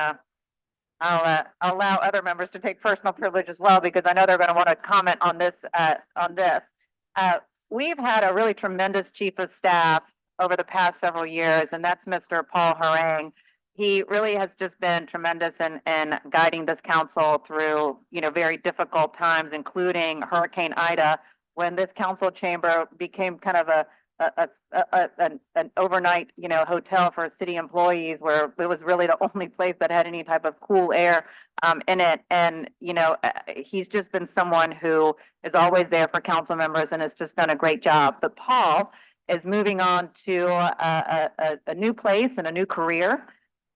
I'll allow other members to take personal privilege as well, because I know they're going to want to comment on this, we've had a really tremendous chief of staff over the past several years, and that's Mr. Paul Harang. He really has just been tremendous in guiding this council through, very difficult times, including Hurricane Ida, when this council chamber became kind of an overnight, hotel for city employees, where it was really the only place that had any type of cool air in it. And, he's just been someone who is always there for council members and has just done a great job. But Paul is moving on to a new place and a new career.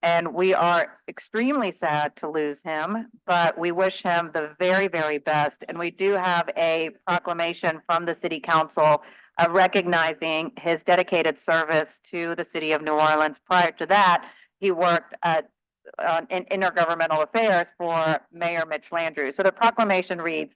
And we are extremely sad to lose him, but we wish him the very, very best. And we do have a proclamation from the city council recognizing his dedicated service to the city of New Orleans. Prior to that, he worked in intergovernmental affairs for Mayor Mitch Landrieu. So the proclamation reads,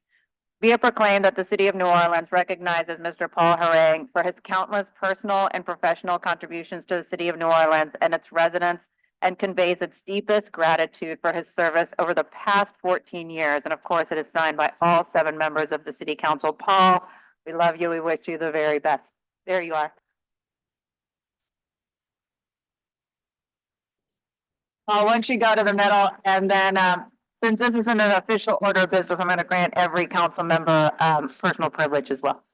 "Be it proclaimed that the city of New Orleans recognizes Mr. Paul Harang for his countless personal and professional contributions to the city of New Orleans and its residents, and conveys its deepest gratitude for his service over the past 14 years. And of course, it is signed by all 7 members of the city council. Paul, we love you. We wish you the very best. There you are. Paul, once you go to the middle, and then since this isn't an official order of business, I'm going to grant every council member personal privilege as well.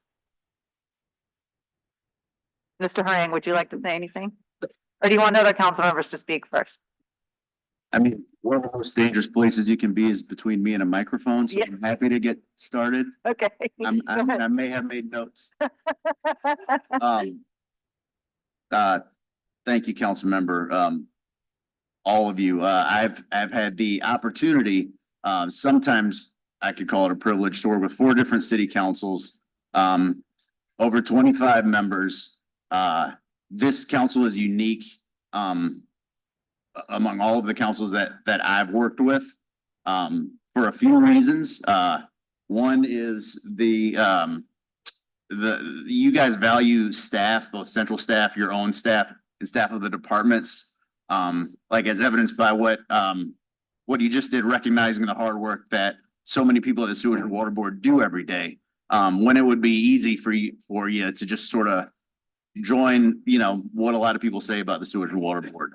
Mr. Harang, would you like to say anything? Or do you want other council members to speak first? I mean, one of the most dangerous places you can be is between me and a microphone, so Yeah. I'm happy to get started. Okay. I may have made notes. Thank you, council member. All of you, I've had the opportunity, sometimes I could call it a privilege, to work with 4 different city councils, over 25 members. This council is unique, among all of the councils that I've worked with, for a few reasons. One is you guys value staff, both central staff, your own staff, and staff of the departments. Like as evidenced by what you just did, recognizing the hard work that so many people at the Sewage and Water Board do every day. When it would be easy for you to just sort of join, what a lot of people say about the Sewage and Water Board.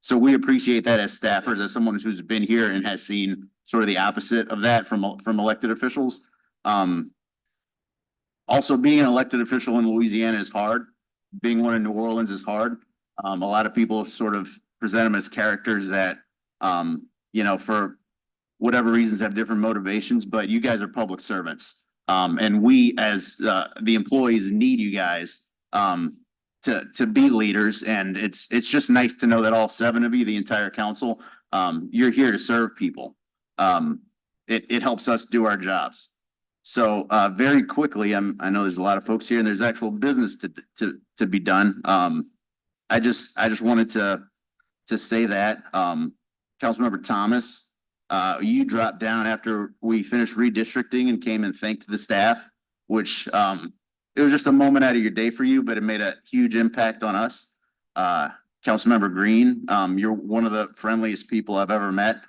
So we appreciate that as staffers, as someone who's been here and has seen sort of the opposite of that from elected officials. Also, being an elected official in Louisiana is hard. Being one in New Orleans is hard. A lot of people sort of present them as characters that, for whatever reasons have different motivations, but you guys are public servants. And we as the employees need you guys to be leaders. And it's just nice to know that all 7 of you, the entire council, you're here to serve people. It helps us do our jobs. So very quickly, I know there's a lot of folks here and there's actual business to be done. I just wanted to say that, Councilmember Thomas, you dropped down after we finished redistricting and came and thanked the staff, which it was just a moment out of your day for you, but it made a huge impact on us. Councilmember Green, you're one of the friendliest people I've ever met.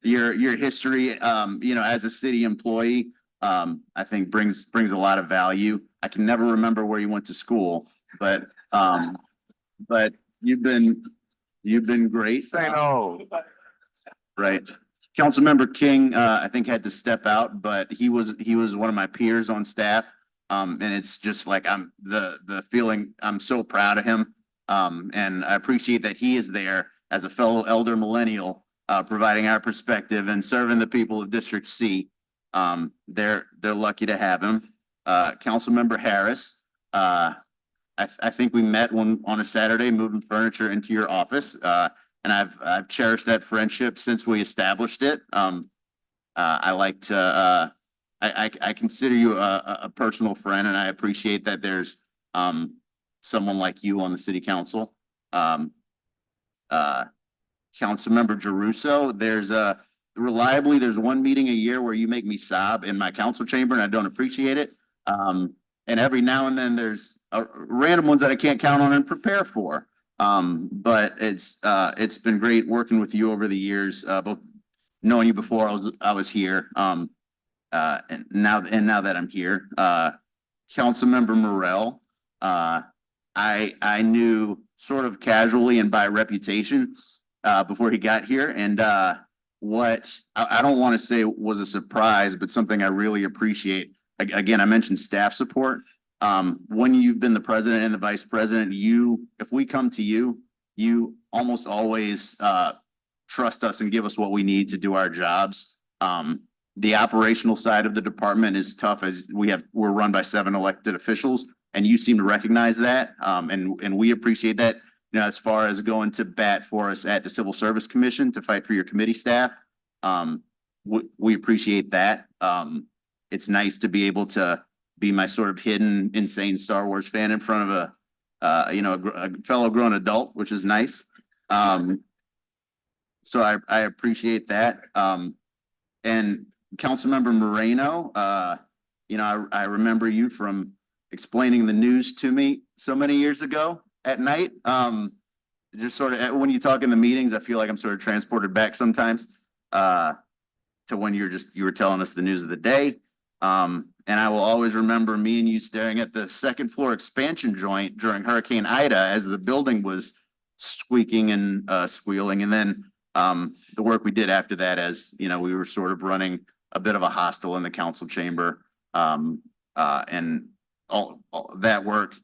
Your history, as a city employee, I think brings a lot of value. I can never remember where you went to school, but you've been great. Say no. Right. Councilmember King, I think had to step out, but he was one of my peers on staff. And it's just like the feeling, I'm so proud of him. And I appreciate that he is there as a fellow elder millennial, providing our perspective and serving the people of District C. They're lucky to have him. Councilmember Harris, I think we met on a Saturday, moving furniture into your office. And I've cherished that friendship since we established it. I like to, I consider you a personal friend, and I appreciate that there's, someone like you on the city council. Councilmember Jeruso, there's one meeting a year where you make me sob in my council chamber, and I don't appreciate it. And every now and then there's random ones that I can't count on and prepare for. But it's been great working with you over the years, both knowing you before I was here, and now that I'm here. Councilmember Morel, I knew sort of casually and by reputation before he got here, and what I don't want to say was a surprise, but something I really appreciate. Again, I mentioned staff support. When you've been the president and the vice president, if we come to you, you almost always trust us and give us what we need to do our jobs. The operational side of the department is tough, as we're run by 7 elected officials, and you seem to recognize that. And we appreciate that. You know, as far as going to bat for us at the Civil Service Commission to fight for your committee staff, we appreciate that. It's nice to be able to be my sort of hidden, insane Star Wars fan in front of a fellow grown adult, which is nice. So I appreciate that. And Councilmember Moreno, I remember you from explaining the news to me so many years ago at night. Just sort of when you talk in the meetings, I feel like I'm sort of transported back sometimes to when you were telling us the news of the day. And I will always remember me and you staring at the second floor expansion joint during Hurricane Ida as the building was squeaking and squealing. And then the work we did after that, as we were sort of running a bit of a hostel in the council chamber, and all that work.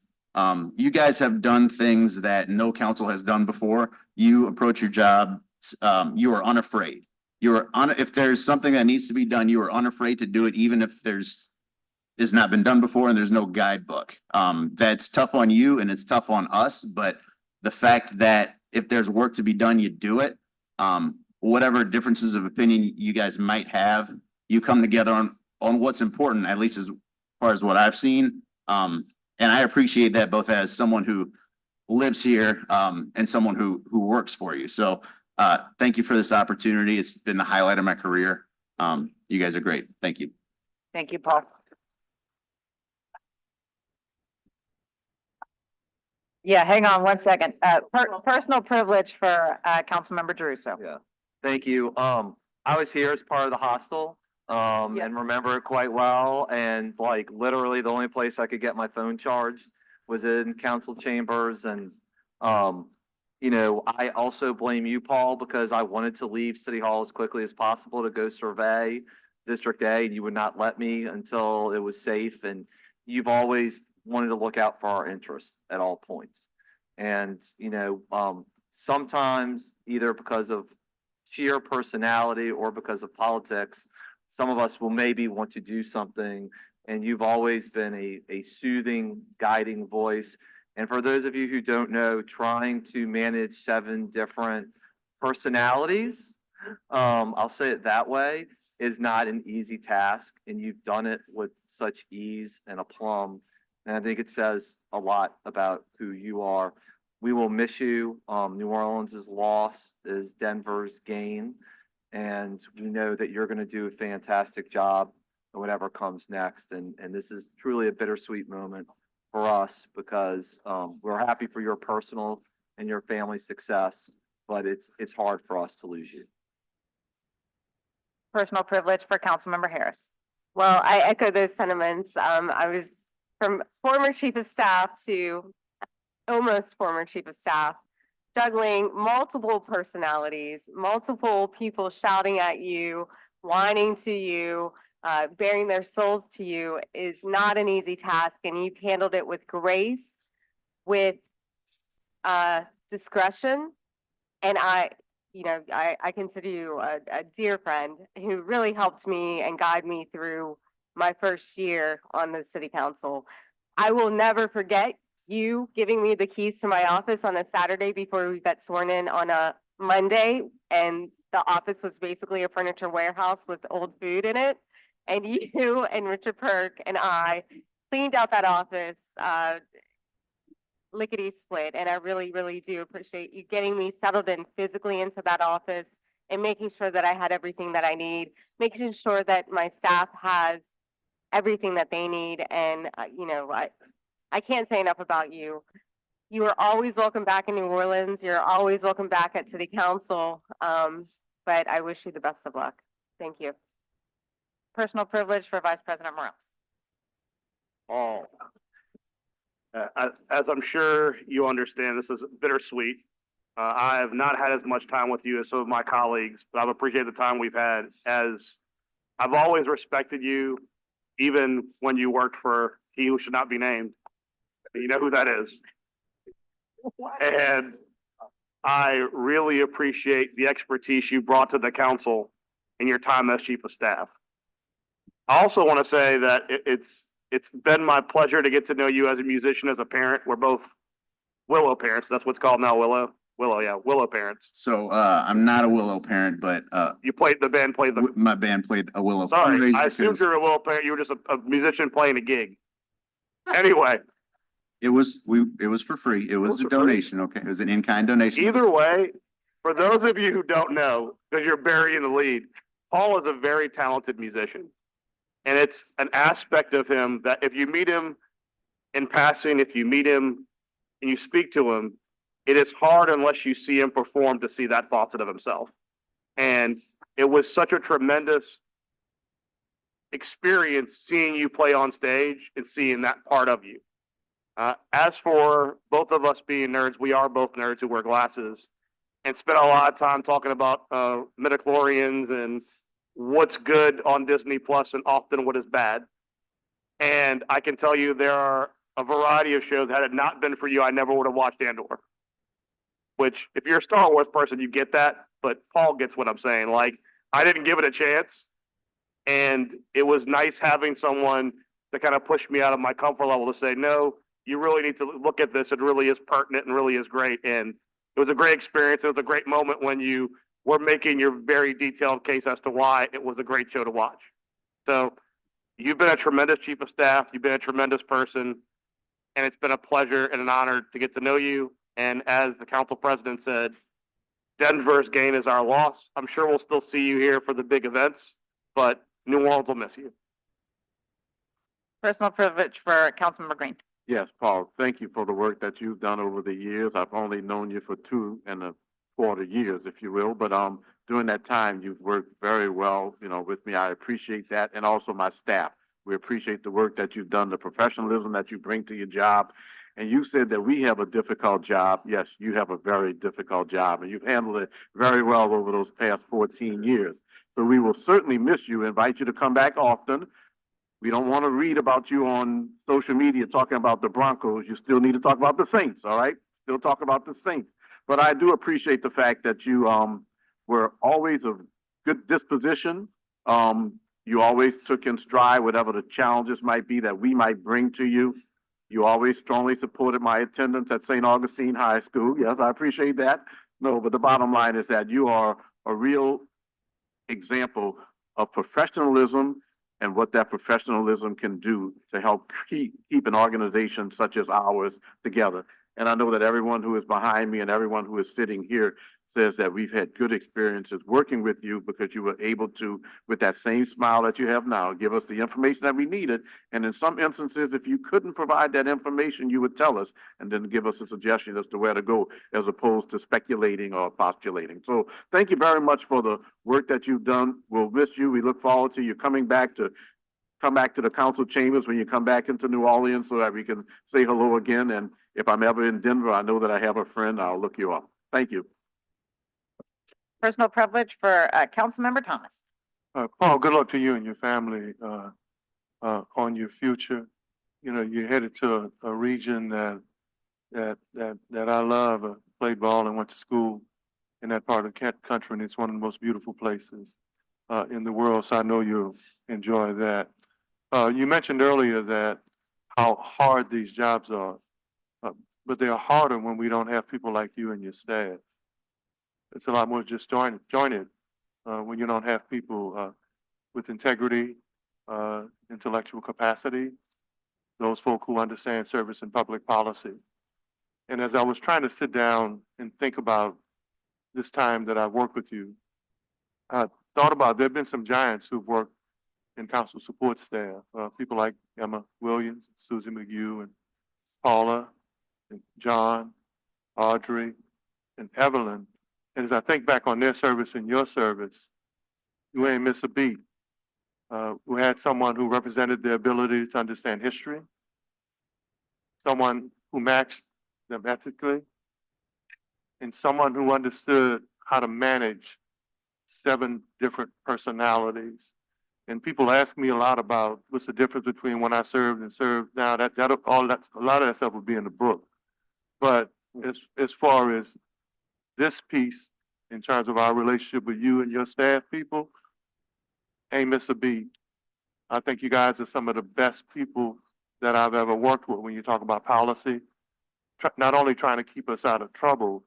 You guys have done things that no council has done before. You approach your job, you are unafraid. If there's something that needs to be done, you are unafraid to do it, even if it's not been done before and there's no guidebook. That's tough on you and it's tough on us, but the fact that if there's work to be done, you do it. Whatever differences of opinion you guys might have, you come together on what's important, at least as far as what I've seen. And I appreciate that both as someone who lives here, and someone who works for you. So thank you for this opportunity. It's been the highlight of my career. You guys are great. Thank you. Thank you, Paul. Yeah, hang on one second. Personal privilege for Councilmember Jeruso. Yeah, thank you. I was here as part of the hostel, and remember it quite well. And like literally the only place I could get my phone charged was in council chambers. And, I also blame you, Paul, because I wanted to leave City Hall as quickly as possible to go survey District A, and you would not let me until it was safe. And you've always wanted to look out for our interests at all points. And, sometimes either because of sheer personality or because of politics, some of us will maybe want to do something, and you've always been a soothing, guiding voice. And for those of you who don't know, trying to manage 7 different personalities, I'll say it that way, is not an easy task, and you've done it with such ease and aplomb. And I think it says a lot about who you are. We will miss you. New Orleans' loss is Denver's gain. And we know that you're going to do a fantastic job in whatever comes next. And this is truly a bittersweet moment for us because we're happy for your personal and your family success, but it's hard for us to lose you. Personal privilege for Councilmember Harris. Well, I echo those sentiments. I was from former chief of staff to almost former chief of staff, juggling multiple personalities, multiple people shouting at you, whining to you, bearing their souls to you is not an easy task. And you've handled it with grace, with discretion. And I consider you a dear friend who really helped me and guided me through my first year on the city council. I will never forget you giving me the keys to my office on a Saturday before we got sworn in on a Monday. And the office was basically a furniture warehouse with old food in it. And you and Richard Perk and I cleaned out that office, lickety split. And I really, really do appreciate you getting me settled in physically into that office and making sure that I had everything that I need, making sure that my staff has everything that they need. And, I can't say enough about you. You are always welcome back in New Orleans. You're always welcome back at City Council. But I wish you the best of luck. Thank you. Personal privilege for Vice President Morrell. Oh. As I'm sure you understand, this is bittersweet. I have not had as much time with you as some of my colleagues, but I've appreciated the time we've had, as I've always respected you, even when you worked for he who should not be named. You know who that is. And I really appreciate the expertise you brought to the council in your time as chief of staff. I also want to say that it's been my pleasure to get to know you as a musician, as a parent. We're both Willow parents. That's what's called now, Willow. Willow parents. So I'm not a Willow parent, but You played my band played a Willow Sorry, fundraiser. I assumed you're a Willow parent. You were just a musician playing a gig. Anyway. It was for free. It was a donation, okay? It was an in-kind donation. Either way, for those of you who don't know, because you're burying the lead, Paul is a very talented musician. And it's an aspect of him that if you meet him in passing, if you meet him and you speak to him, it is hard unless you see him perform to see that facet of himself. And it was such a tremendous experience seeing you play on stage and seeing that part of you. As for both of us being nerds, we are both nerds who wear glasses and spent a lot of time talking about midichlorians and what's good on Disney Plus and often what is bad. And I can tell you there are a variety of shows that had it not been for you, I never would have watched Andor. Which, if you're a Star Wars person, you get that, but Paul gets what I'm saying. Like, I didn't give it a chance, and it was nice having someone to kind of push me out of my comfort level to say, no, you really need to look at this. It really is pertinent and really is great. And it was a great experience. It was a great moment when you were making your very detailed case as to why it was a great show to watch. So you've been a tremendous chief of staff. You've been a tremendous person, and it's been a pleasure and an honor to get to know you. And as the council president said, Denver's gain is our loss. I'm sure we'll still see you here for the big events, but New Orleans will miss you. Personal privilege for Councilmember Green. Yes, Paul, thank you for the work that you've done over the years. I've only known you for 2.25 years, if you will, but during that time, you've worked very well, with me. I appreciate that, and also my staff. We appreciate the work that you've done, the professionalism that you bring to your job. And you said that we have a difficult job. Yes, you have a very difficult job, and you've handled it very well over those past 14 years. So we will certainly miss you, invite you to come back often. We don't want to read about you on social media talking about the Broncos. You still need to talk about the Saints, all right? Still talk about the Saints. But I do appreciate the fact that you were always of good disposition. You always took in stride whatever the challenges might be that we might bring to you. You always strongly supported my attendance at St. Augustine High School. Yes, I appreciate that. No, but the bottom line is that you are a real example of professionalism and what that professionalism can do to help keep an organization such as ours together. And I know that everyone who is behind me and everyone who is sitting here says that we've had good experiences working with you because you were able to, with that same smile that you have now, give us the information that we needed. And in some instances, if you couldn't provide that information, you would tell us and then give us a suggestion as to where to go, as opposed to speculating or postulating. So thank you very much for the work that you've done. We'll miss you. We look forward to you coming back to the council chambers when you come back into New Orleans so that we can say hello again. And if I'm ever in Denver, I know that I have a friend. I'll look you up. Thank you. Personal privilege for Councilmember Thomas. Paul, good luck to you and your family on your future. You're headed to a region that I love. Played ball and went to school in that part of the country, and it's one of the most beautiful places in the world. So I know you'll enjoy that. You mentioned earlier that how hard these jobs are. but they are harder when we don't have people like you and your staff. It's a lot more disjointed when you don't have people with integrity, intellectual capacity, those folk who understand service and public policy. And as I was trying to sit down and think about this time that I worked with you, I thought about there have been some giants who've worked in council support staff, people like Emma Williams, Susie McHugh, and Paula, and John, Audrey, and Evelyn. And as I think back on their service and your service, you ain't miss a beat. We had someone who represented their ability to understand history, someone who matched them ethically, and someone who understood how to manage 7 different personalities. And people ask me a lot about what's the difference between when I served and served now. A lot of that stuff would be in the book. But as far as this piece, in terms of our relationship with you and your staff people, ain't miss a beat. I think you guys are some of the best people that I've ever worked with when you talk about policy. Not only trying to keep us out of trouble,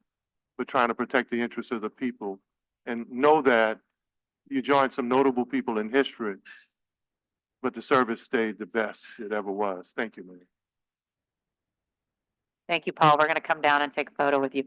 but trying to protect the interests of the people. And know that you joined some notable people in history, but the service stayed the best it ever was. Thank you, man. Thank you, Paul. We're going to come down and take a photo with you.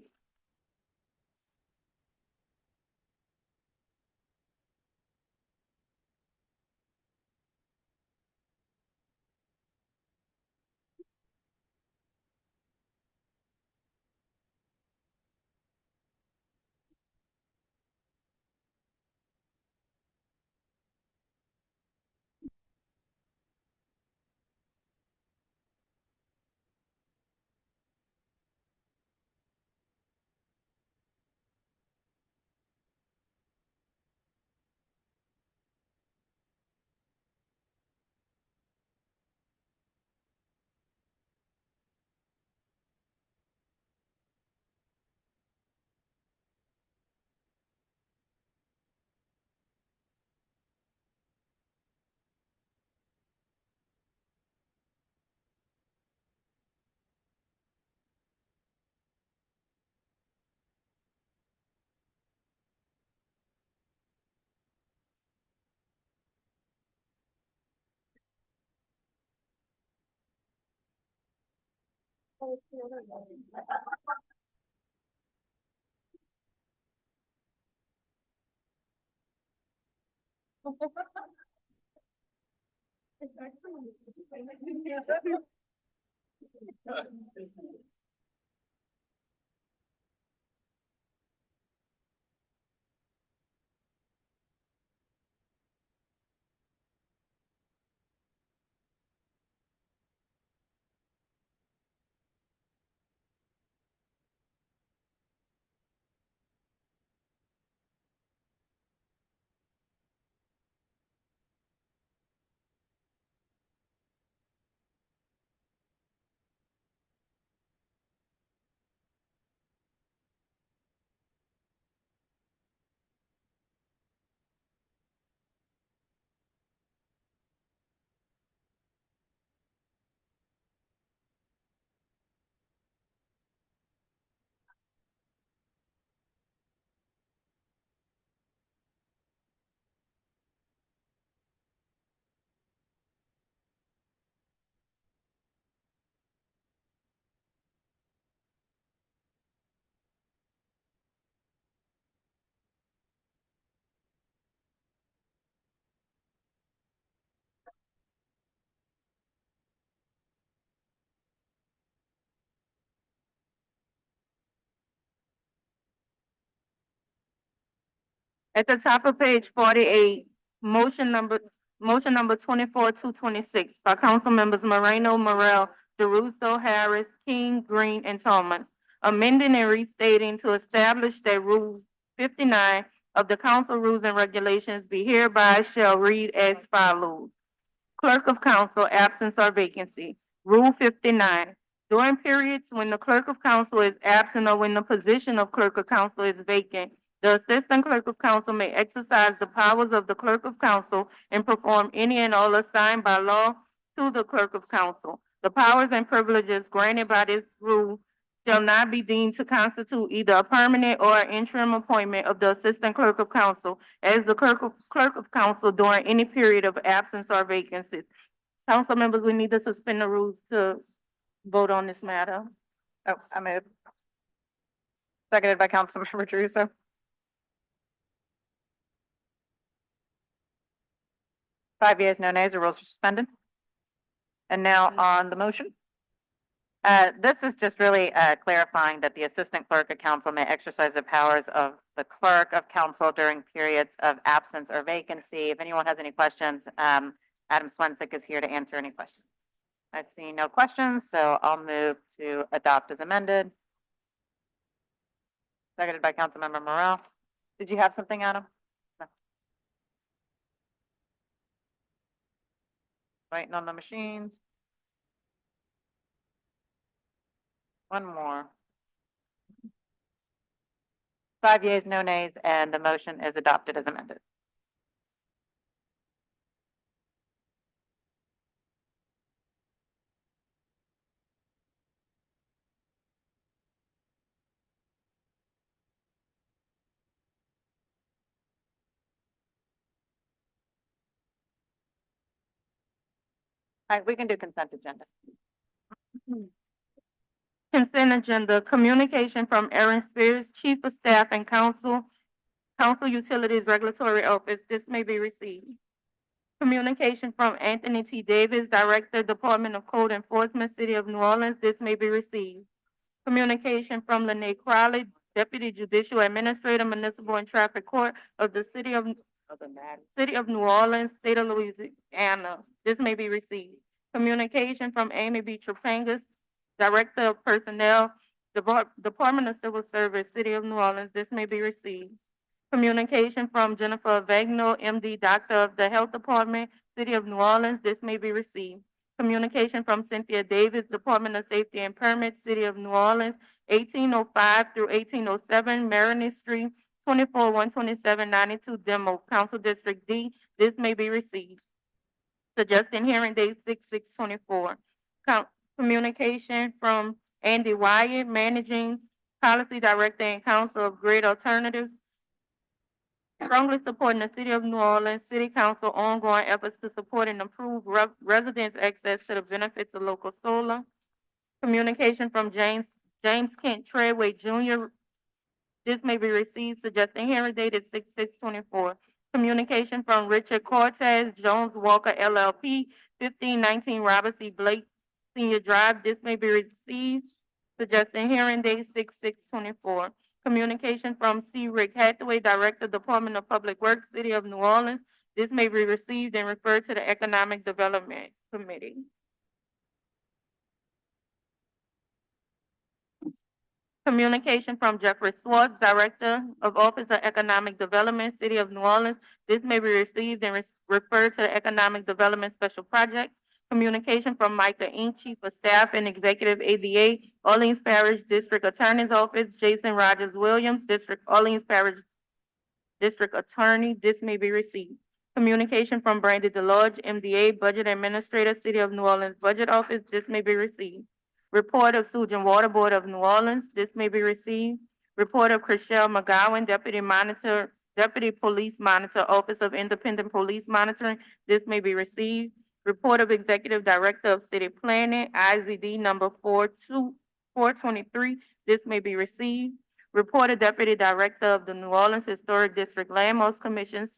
At the top of page 48, motion number 24-226 by council members Moreno, Morel, DeRusso, Harris, King, Green, and Thomas, amending and restating to establish that Rule 59 of the council rules and regulations be hereby shall read as follows. Clerk of council, absence or vacancy. Rule 59. During periods when the clerk of council is absent or when the position of clerk of council is vacant, the assistant clerk of council may exercise the powers of the clerk of council and perform any and all assigned by law to the clerk of council. The powers and privileges granted by this rule shall not be deemed to constitute either a permanent or an interim appointment of the Assistant Clerk of Council as the Clerk of Council during any period of absence or vacancy. Council members, we need to suspend the rules to vote on this matter. Oh, I move. Seconded by Councilmember Druso. Five yeas, no nays, the rules are suspended. And now on the motion. This is just really clarifying that the Assistant Clerk of Council may exercise the powers of the Clerk of Council during periods of absence or vacancy. If anyone has any questions, Adam Swensick is here to answer any questions. I see no questions, so I'll move to adopt as amended. Seconded by Councilmember Morrell. Did you have something, Adam? No. Waiting on the machines. One more. Five yeas, no nays, and the motion is adopted as amended. All right, we can do consent agenda. Consent agenda, communication from Aaron Spears, Chief of Staff and Council Utilities Regulatory Office. This may be received. Communication from Anthony T. Davis, Director, Department of Code Enforcement, City of New Orleans. This may be received. Communication from Lene Crowley, Deputy Judicial Administrator, Municipal and Traffic Court of the City of New Orleans, State of Louisiana. This may be received. Communication from Amy B. Trapangas, Director of Personnel, Department of Civil Service, City of New Orleans. This may be received. Communication from Jennifer Vagno, MD, Doctor of the Health Department, City of New Orleans. This may be received. Communication from Cynthia Davis, Department of Safety and Permits, City of New Orleans, 1805 through 1807 Maroney Street, 24-127-92 Demo, Council District D. This may be received. Suggesting hearing date 6/6/24. Communication from Andy Wyatt, Managing Policy Director and Council of Great Alternatives, strongly supporting the City of New Orleans City Council ongoing efforts to support and improve residents' access to the benefits of local solar. Communication from James Kent Treadway Jr. This may be received, suggesting hearing date is 6/6/24. Communication from Richard Cortez Jones Walker LLP, 1519 Robert C. Blake Senior Drive. This may be received, suggesting hearing date 6/6/24. Communication from C. Rick Hathaway, Director, Department of Public Works, City of New Orleans. This may be received and referred to the Economic Development Committee. Communication from Jeffrey Swartz, Director of Office of Economic Development, City of New Orleans. This may be received and referred to the Economic Development Special Project. Communication from Micah Inc., Chief of Staff and Executive ADA, Orleans Parish District Attorney's Office, Jason Rogers Williams, Orleans Parish District Attorney. This may be received. Communication from Brandy DeLodge, MDA, Budget Administrator, City of New Orleans Budget Office. This may be received. Report of Surgeon Water Board of New Orleans. This may be received. Report of Chriselle McGowan, Deputy Police Monitor, Office of Independent Police Monitoring. This may be received. Report of Executive Director of City Planning, IZD number 423. This may be received. Report of Deputy Director of the New Orleans Historic District Landmarks Commission,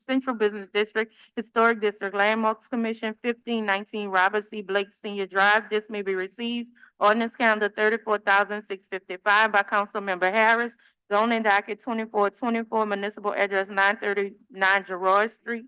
Central Business District, Historic District Landmarks Commission, 1519 Robert C. Blake Senior Drive. This may be received. Ordinance calendar 34,655 by Councilmember Harris. Zoning docket 2424, municipal address 939 Gerard Street.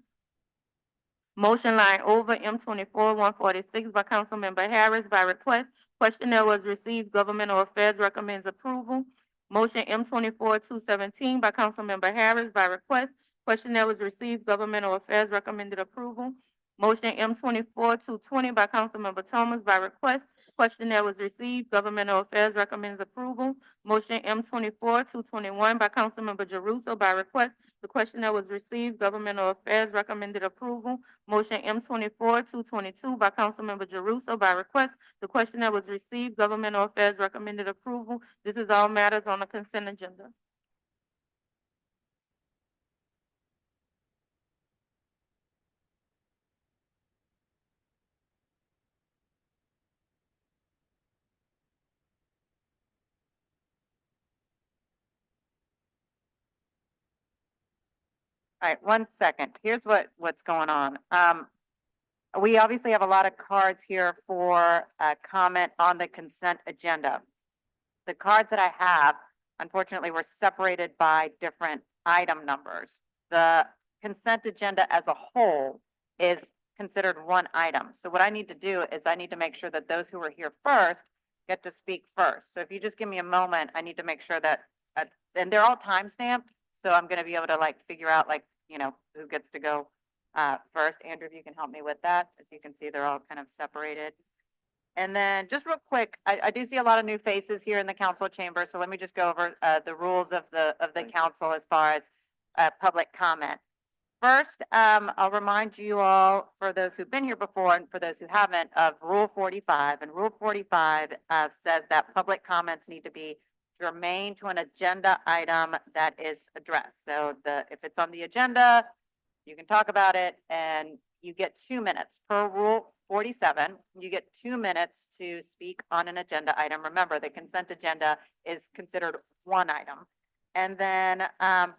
Motion line over M24-146 by Councilmember Harris by request. Questionnaire was received. Governmental Affairs recommends approval. Motion M24-217 by Councilmember Harris by request. Questionnaire was received. Governmental Affairs recommended approval. Motion M24-220 by Councilmember Thomas by request. Questionnaire was received. Governmental Affairs recommends approval. Motion M24-221 by Councilmember Jeruso by request. The question that was received, Governmental Affairs recommended approval. Motion M24-222 by Councilmember Jeruso by request. The question that was received, Governmental Affairs recommended approval. This is all matters on the consent agenda. All right, 1 second. Here's what's going on. We obviously have a lot of cards here for comment on the consent agenda. The cards that I have, unfortunately, were separated by different item numbers. The consent agenda as a whole is considered one item. So what I need to do is I need to make sure that those who are here first get to speak first. So if you just give me a moment, I need to make sure that, and they're all time stamped. So I'm gonna be able to like figure out like, you know, who gets to go first. Andrew, if you can help me with that. As you can see, they're all kind of separated. And then just real quick, I do see a lot of new faces here in the council chamber. So let me just go over the rules of the council as far as public comment. First, I'll remind you all, for those who've been here before and for those who haven't, of Rule 45. And Rule 45 says that public comments need to be germane to an agenda item that is addressed. So if it's on the agenda, you can talk about it, and you get 2 minutes per Rule 47. You get 2 minutes to speak on an agenda item. Remember, the consent agenda is considered one item. And then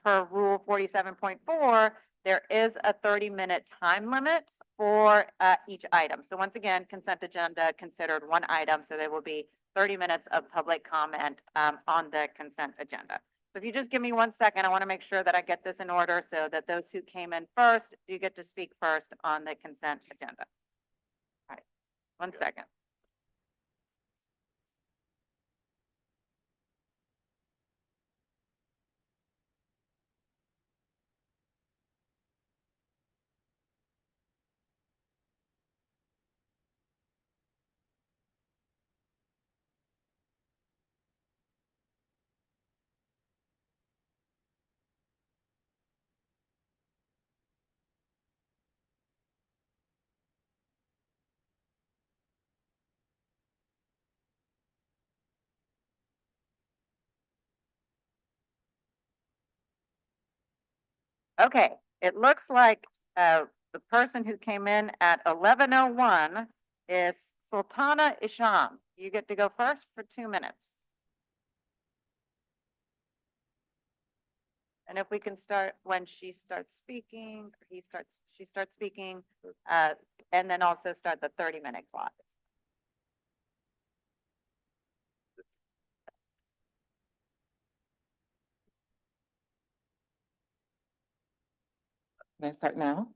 per Rule 47.4, there is a 30-minute time limit for each item. So once again, consent agenda considered one item, so there will be 30 minutes of public comment on the consent agenda. So if you just give me 1 second, I want to make sure that I get this in order so that those who came in first, you get to speak first on the consent agenda. All right, 1 second. Okay, it looks like the person who came in at 11:01 is Sultana Isham. You get to go first for 2 minutes. And if we can start when she starts speaking, she starts speaking, and then also start the 30-minute clock. Can I start now?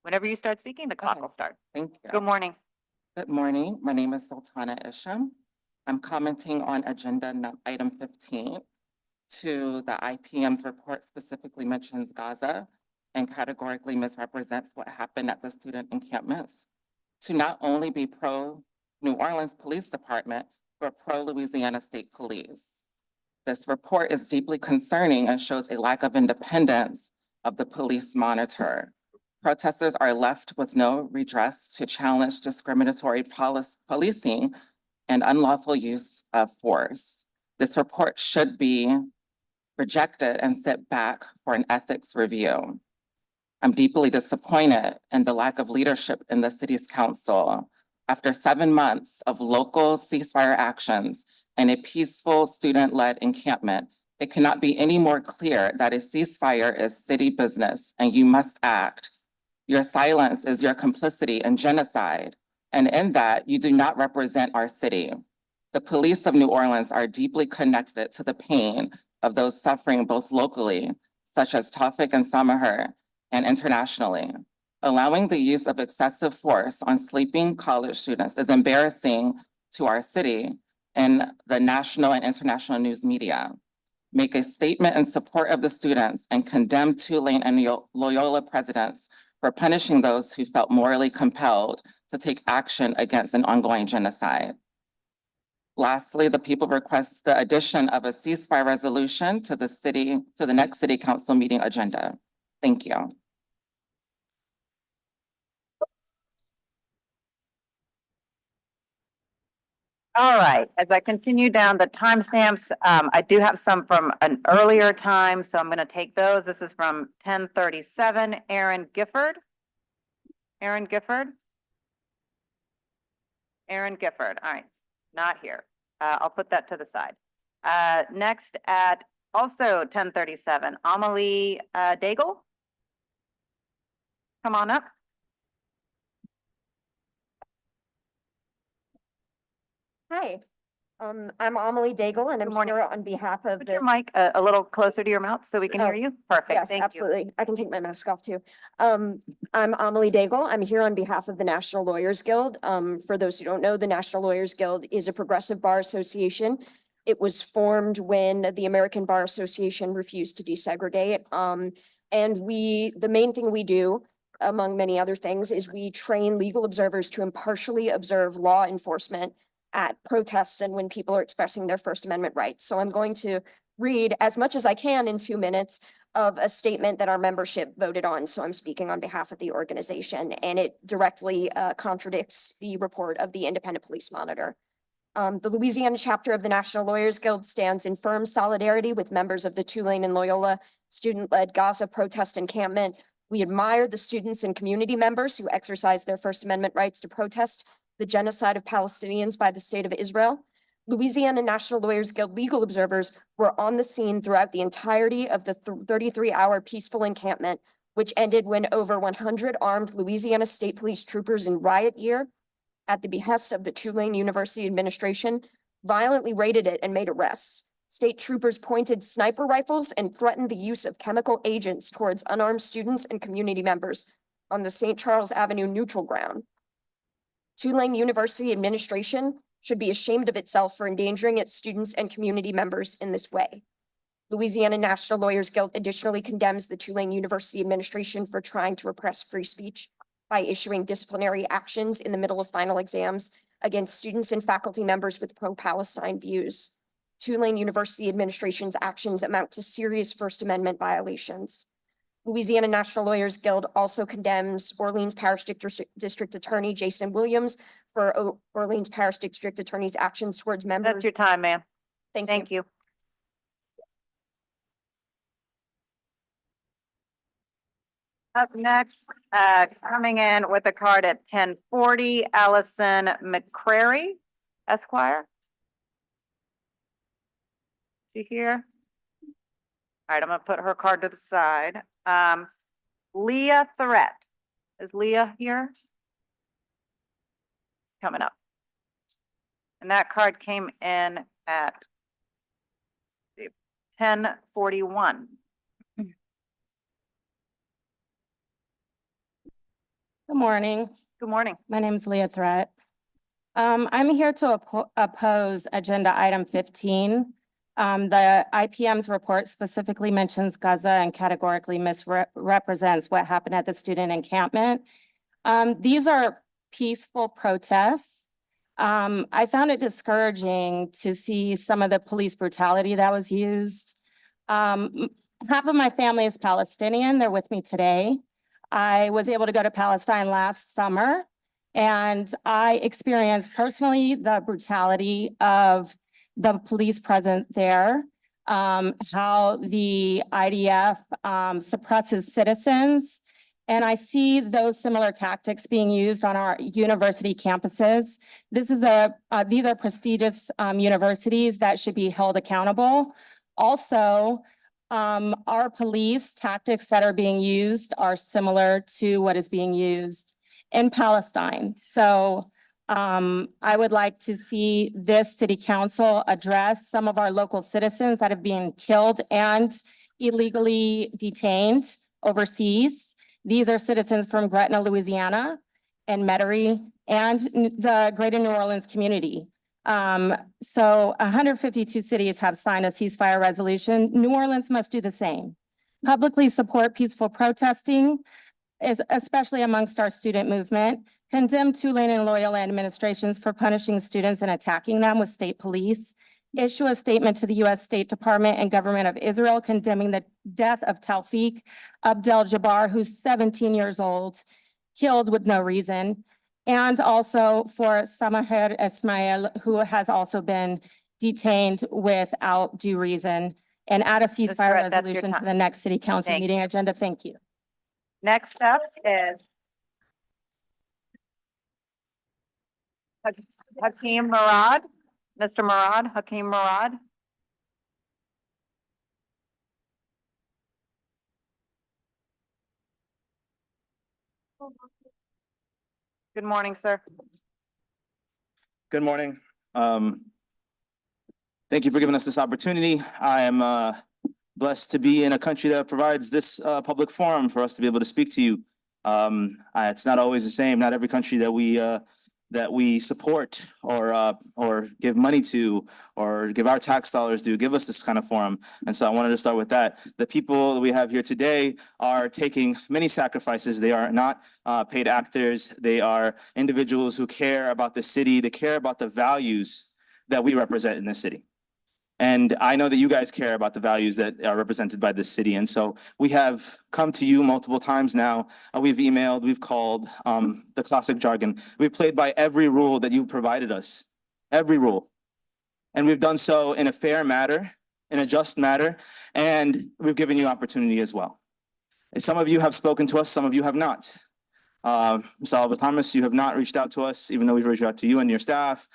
Whenever you start speaking, the clock will start. Thank you. Good morning. Good morning. My name is Sultana Isham. I'm commenting on item 15 to the IPM's report specifically mentions Gaza and categorically misrepresents what happened at the student encampments to not only be pro-New Orleans Police Department, but pro-Louisiana State Police. This report is deeply concerning and shows a lack of independence of the police monitor. Protesters are left with no redress to challenge discriminatory policing and unlawful use of force. This report should be rejected and sent back for an ethics review. I'm deeply disappointed in the lack of leadership in the city's council. After 7 months of local ceasefire actions and a peaceful student-led encampment, it cannot be any more clear that a ceasefire is city business and you must act. Your silence is your complicity in genocide, and in that, you do not represent our city. The police of New Orleans are deeply connected to the pain of those suffering both locally, such as Tawfiq and Samaher, and internationally. Allowing the use of excessive force on sleeping college students is embarrassing to our city and the national and international news media. Make a statement in support of the students and condemn Tulane and Loyola presidents for punishing those who felt morally compelled to take action against an ongoing genocide. Lastly, the people request the addition of a ceasefire resolution to the next city council meeting agenda. Thank you. All right, as I continue down the timestamps, I do have some from an earlier time, so I'm gonna take those. This is from 10:37, Aaron Gifford. Aaron Gifford? Aaron Gifford, all right, not here. I'll put that to the side. Next at also 10:37, Amelie Daigle. Come on up. Hi, I'm Amelie Daigle and I'm here on behalf of Put the. your mic a little closer to your mouth so we can hear Oh, you. Perfect, Yes, thank you. absolutely. I can take my mask off too. I'm Amelie Daigle. I'm here on behalf of the National Lawyers Guild. For those who don't know, the National Lawyers Guild is a progressive bar association. It was formed when the American Bar Association refused to desegregate. And the main thing we do, among many other things, is we train legal observers to impartially observe law enforcement at protests and when people are expressing their First Amendment rights. So I'm going to read as much as I can in 2 minutes of a statement that our membership voted on. So I'm speaking on behalf of the organization, and it directly contradicts the report of the Independent Police Monitor. The Louisiana chapter of the National Lawyers Guild stands in firm solidarity with members of the Tulane and Loyola student-led Gaza protest encampment. We admire the students and community members who exercise their First Amendment rights to protest the genocide of Palestinians by the state of Israel. Louisiana National Lawyers Guild legal observers were on the scene throughout the entirety of the 33-hour peaceful encampment, which ended when over 100 armed Louisiana State Police troopers in riot gear, at the behest of the Tulane University administration, violently raided it and made arrests. State troopers pointed sniper rifles and threatened the use of chemical agents towards unarmed students and community members on the St. Charles Avenue neutral ground. Tulane University administration should be ashamed of itself for endangering its students and community members in this way. Louisiana National Lawyers Guild additionally condemns the Tulane University administration for trying to repress free speech by issuing disciplinary actions in the middle of final exams against students and faculty members with pro-Palestine views. Tulane University administration's actions amount to serious First Amendment violations. Louisiana National Lawyers Guild also condemns Orleans Parish District Attorney Jason Williams for Orleans Parish District Attorney's actions towards members. That's your time, ma'am. Thank you. Up next, coming in with a card at 10:40, Allison McCrary, Esquire. You here? All right, I'm gonna put her card to the side. Leah Threat. Is Leah here? Coming up. And that card came in at 10:41. Good morning. Good morning. My name is Leah Threat. I'm here to oppose agenda item 15. The IPM's report specifically mentions Gaza and categorically misrepresents what happened at the student encampment. These are peaceful protests. I found it discouraging to see some of the police brutality that was used. Half of my family is Palestinian. They're with me today. I was able to go to Palestine last summer, and I experienced personally the brutality of the police present there, how the IDF suppresses citizens. And I see those similar tactics being used on our university campuses. These are prestigious universities that should be held accountable. Also, our police tactics that are being used are similar to what is being used in Palestine. So I would like to see this city council address some of our local citizens that have been killed and illegally detained overseas. These are citizens from Gretna, Louisiana, and Metairie, and the greater New Orleans community. So 152 cities have signed a ceasefire resolution. New Orleans must do the same. Publicly support peaceful protesting especially amongst our student movement, condemn Tulane and Loyola administrations for punishing students and attacking them with state police, issue a statement to the U.S. State Department and Government of Israel condemning the death of Taufik Abdel-Jabbar, who's 17 years old, killed with no reason, and also for Samaher Ismail, who has also been detained without due reason, and add a ceasefire Brett, that's your resolution to time. the next city council Thank meeting agenda. Thank you. Next up is Hakeem Murad. Mr. Murad, Hakeem Murad. Good morning, sir. Good morning. Thank you for giving us this opportunity. I am blessed to be in a country that provides this public forum for us to be able to speak to you. It's not always the same. Not every country that we support or give money to or give our tax dollars to give us this kind of forum. And so I wanted to start with that. The people that we have here today are taking many sacrifices. They are not paid actors. They are individuals who care about the city. They care about the values that we represent in this city. And I know that you guys care about the values that are represented by this city. And so we have come to you multiple times now. We've emailed, we've called, the classic jargon. We've played by every rule that you provided us, every rule. And we've done so in a fair manner, in a just manner, and we've given you opportunity as well. And some of you have spoken to us, some of you have not. Mr. Oliver Thomas, you have not reached out to us, even though we've reached out to you and your staff.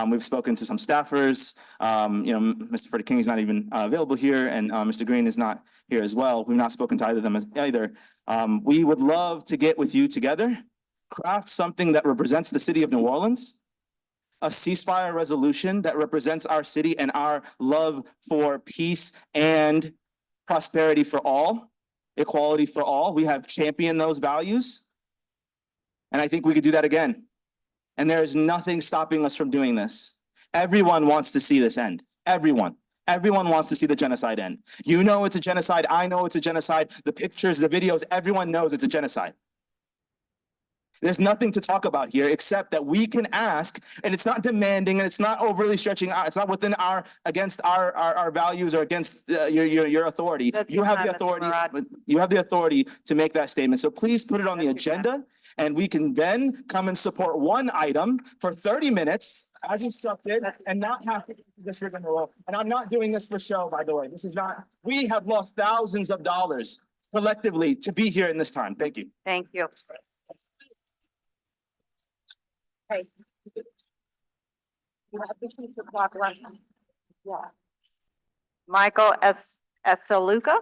We've spoken to some staffers. Mr. Freddie King is not even available here, and Mr. Green is not here as well. We've not spoken to either of them either. We would love to get with you together, craft something that represents the city of New Orleans, a ceasefire resolution that represents our city and our love for peace and prosperity for all, equality for all. We have championed those values, and I think we could do that again. And there is nothing stopping us from doing this. Everyone wants to see this end. Everyone. Everyone wants to see the genocide end. You know it's a genocide. I know it's a genocide. The pictures, the videos, everyone knows it's a genocide. There's nothing to talk about here except that we can ask, and it's not demanding, and it's not overly stretching out. It's not within against our values or against your authority. You have the authority. You have the authority to make that statement. So please put it on the agenda. And we can then come and support one item for 30 minutes as instructed and not have to this rigmarole. And I'm not doing this for show, by the way. This is not, we have lost thousands of dollars collectively to be here in this time. Thank you. Thank you. Hey. Michael Esaluka.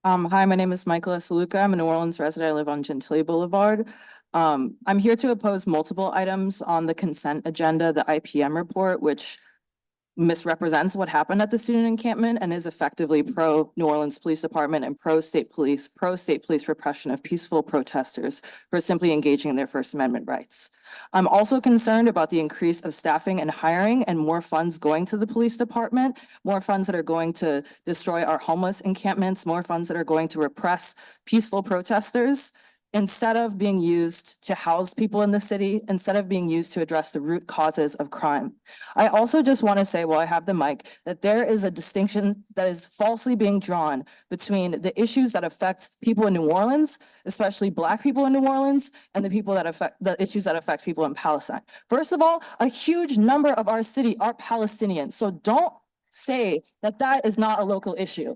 Hi, my name is Michael Esaluka. I'm a New Orleans resident. I live on Gentilly Boulevard. I'm here to oppose multiple items on the consent agenda, the IPM report, which misrepresents what happened at the student encampment and is effectively pro-New Orleans Police Department and pro-state police repression of peaceful protesters who are simply engaging in their First Amendment rights. I'm also concerned about the increase of staffing and hiring and more funds going to the police department, more funds that are going to destroy our homeless encampments, more funds that are going to repress peaceful protesters, instead of being used to house people in the city, instead of being used to address the root causes of crime. I also just want to say, while I have the mic, that there is a distinction that is falsely being drawn between the issues that affect people in New Orleans, especially Black people in New Orleans, and the issues that affect people in Palestine. First of all, a huge number of our city are Palestinians, so don't say that that is not a local issue.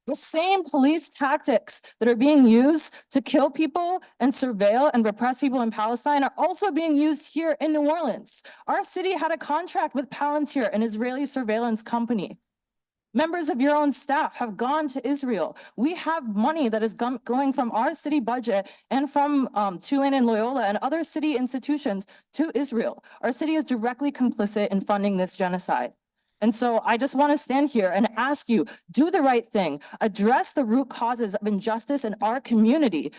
The same police tactics that are being used to kill people and surveil and repress people in Palestine are also being used here in New Orleans. Our city had a contract with Palantir, an Israeli surveillance company. Members of your own staff have gone to Israel. We have money that is going from our city budget and from Tulane and Loyola and other city institutions to Israel. Our city is directly complicit in funding this genocide. And so I just want to stand here and ask you, do the right thing, address the root causes of injustice in our community,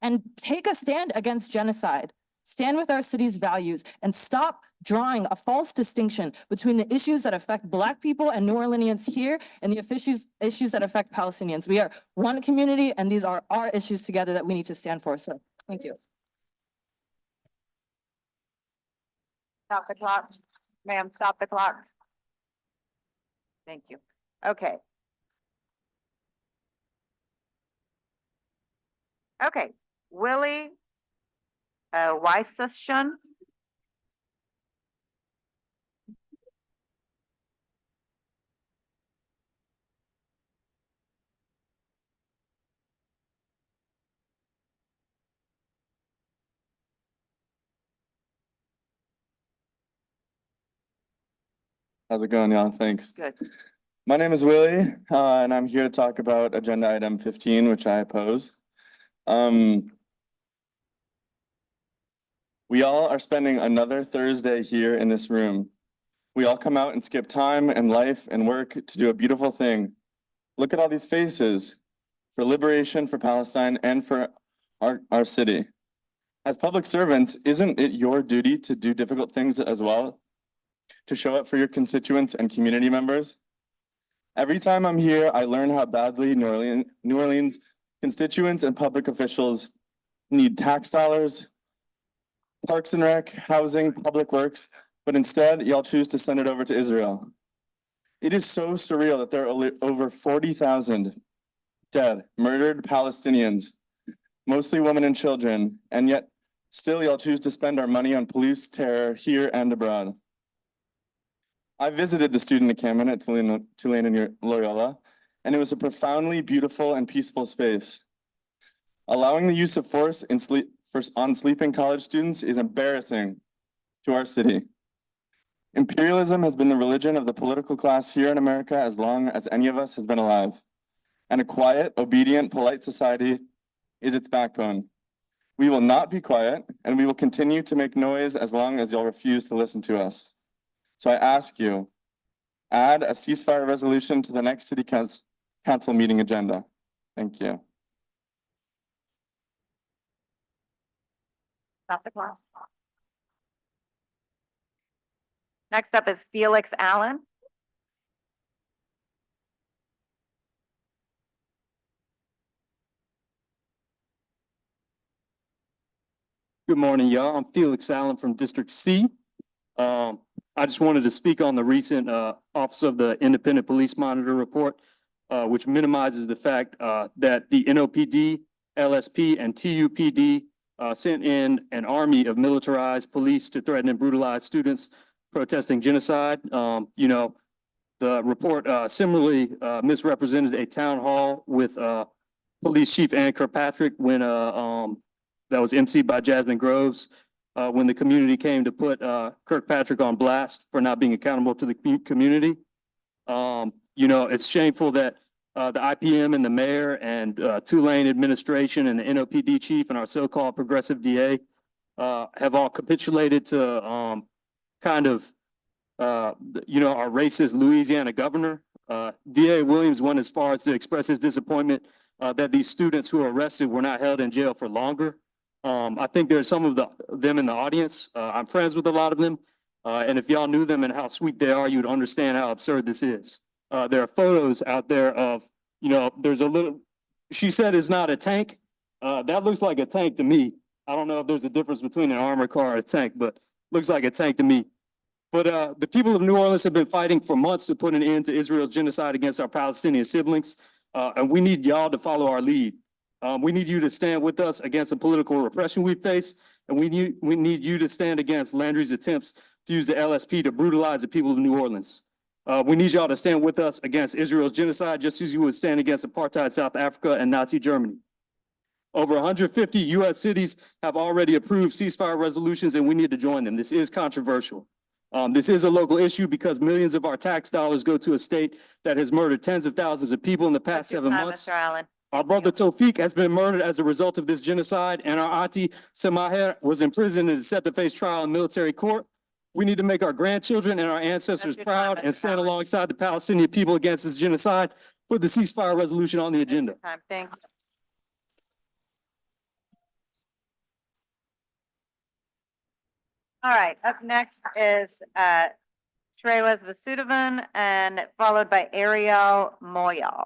and take a stand against genocide. stand with our city's values, and stop drawing a false distinction between the issues that affect Black people and New Orleanians here and the issues that affect Palestinians. We are one community, and these are our issues together that we need to stand for. So, thank you. Stop the clock. Ma'am, stop the clock. Thank you. Okay. Okay, Willie Weissession. How's it going, y'all? Thanks. Good. My name is Willie, and I'm here to talk about agenda item 15, which I oppose. We all are spending another Thursday here in this room. We all come out and skip time and life and work to do a beautiful thing. Look at all these faces for liberation, for Palestine, and for our city. As public servants, isn't it your duty to do difficult things as well? To show up for your constituents and community members? Every time I'm here, I learn how badly New Orleans constituents and public officials need tax dollars, parks and rec, housing, public works, but instead y'all choose to send it over to Israel. It is so surreal that there are over 40,000 dead, murdered Palestinians, mostly women and children, and yet still y'all choose to spend our money on police terror here and abroad. I visited the student encampment at Tulane and Loyola, and it was a profoundly beautiful and peaceful space. Allowing the use of force on sleeping college students is embarrassing to our city. Imperialism has been the religion of the political class here in America as long as any of us has been alive. And a quiet, obedient, polite society is its backbone. We will not be quiet, and we will continue to make noise as long as y'all refuse to listen to us. So I ask you, add a ceasefire resolution to the next city council meeting agenda. Thank you. Stop the clock. Next up is Felix Allen. Good morning, y'all. I'm Felix Allen from District C. I just wanted to speak on the recent Office of the Independent Police Monitor report, which minimizes the fact that the NOPD, LSP, and TUPD sent in an army of militarized police to threaten and brutalize students protesting genocide. The report similarly misrepresented a town hall with Police Chief Ann Kirkpatrick when that was emceed by Jasmine Groves. When the community came to put Kirkpatrick on blast for not being accountable to the community. It's shameful that the IPM and the mayor and Tulane administration and the NOPD chief and our so-called progressive DA have all capitulated to our racist Louisiana governor. DA Williams went as far as to express his disappointment that these students who were arrested were not held in jail for longer. I think there's some of them in the audience. I'm friends with a lot of them. And if y'all knew them and how sweet they are, you'd understand how absurd this is. There are photos out there of, there's a little, she said it's not a tank. That looks like a tank to me. I don't know if there's a difference between an armored car or a tank, but looks like a tank to me. But the people of New Orleans have been fighting for months to put an end to Israel's genocide against our Palestinian siblings. And we need y'all to follow our lead. We need you to stand with us against the political repression we face, and we need you to stand against Landry's attempts to use the LSP to brutalize the people of New Orleans. We need y'all to stand with us against Israel's genocide, just as you would stand against apartheid South Africa and Nazi Germany. Over 150 U.S. cities have already approved ceasefire resolutions, and we need to join them. This is controversial. This is a local issue because millions of our tax dollars go to a state that has murdered tens of thousands of people in the past 7 months. Mr. Allen. Our brother Tawfiq has been murdered as a result of this genocide, and our auntie Samaher was imprisoned and is set to face trial in military court. We need to make our grandchildren and our ancestors proud and stand alongside the Palestinian people against this genocide. Put the ceasefire resolution on the agenda. Thanks. All right, up next is Shreya Vasudevan and followed by Ariel Moyal.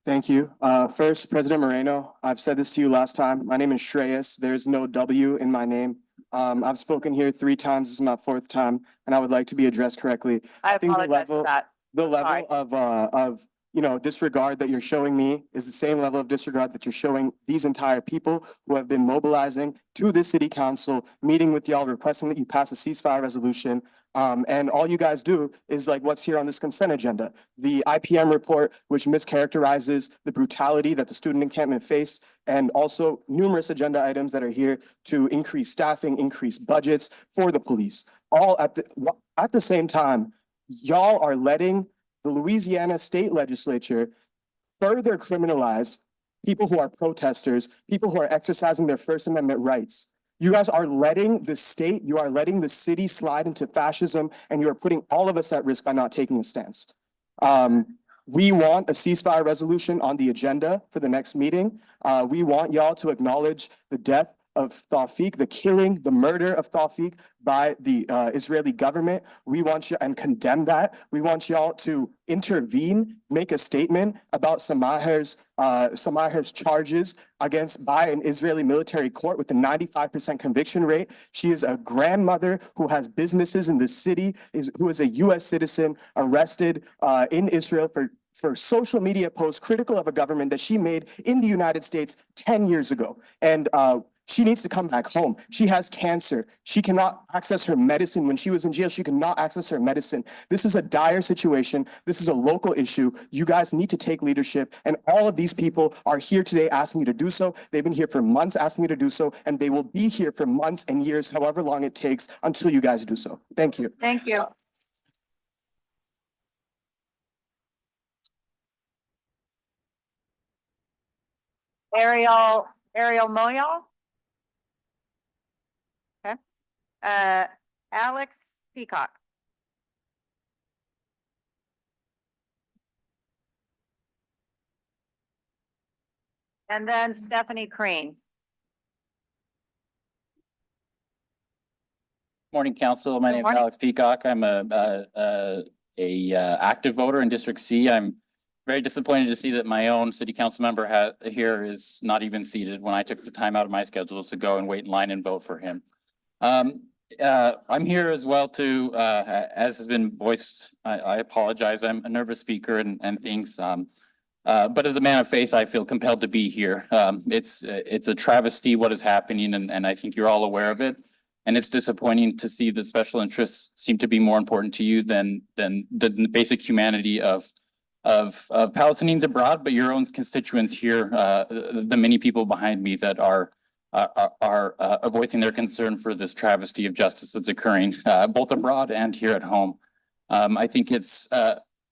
Thank you. First, President Moreno, I've said this to you last time. My name is Shreyas. There's no W in my name. I've spoken here 3 times. This is my 4th time, and I would like to be addressed correctly. I think apologize for that. the Sorry. level of disregard that you're showing me is the same level of disregard that you're showing these entire people who have been mobilizing to this city council, meeting with y'all, requesting that you pass a ceasefire resolution. And all you guys do is like what's here on this consent agenda. The IPM report, which mischaracterizes the brutality that the student encampment faced, and also numerous agenda items that are here to increase staffing, increase budgets for the police. All at the same time, y'all are letting the Louisiana state legislature further criminalize people who are protesters, people who are exercising their First Amendment rights. You guys are letting the state, you are letting the city slide into fascism, and you are putting all of us at risk by not taking a stance. We want a ceasefire resolution on the agenda for the next meeting. We want y'all to acknowledge the death of Tawfiq, the killing, the murder of Tawfiq by the Israeli government. We want you and condemn that. We want y'all to intervene, make a statement about Samaher's charges by an Israeli military court with a 95% conviction rate. She is a grandmother who has businesses in the city, who is a US citizen arrested in Israel for social media posts critical of a government that she made in the United States 10 years ago. And she needs to come back home. She has cancer. She cannot access her medicine. When she was in jail, she could not access her medicine. This is a dire situation. This is a local issue. You guys need to take leadership. And all of these people are here today asking you to do so. They've been here for months asking you to do so. And they will be here for months and years, however long it takes until you guys do so. Thank you. Thank you. Ariel Moyal. Okay. Alex Peacock. And then Stephanie Crane. Morning, council. My name is Alex Peacock. I'm a active voter in District C. I'm very disappointed to see that my own city council member here is not even seated when I took the time out of my schedule to go and wait in line and vote for him. I'm here as well to, as has been voiced, I apologize. I'm a nervous speaker and things. But as a man of faith, I feel compelled to be here. It's a travesty what is happening, and I think you're all aware of it. And it's disappointing to see that special interests seem to be more important to you than the basic humanity of Palestinians abroad, but your own constituents here, the many people behind me that are voicing their concern for this travesty of justice that's occurring, both abroad and here at home. I think it's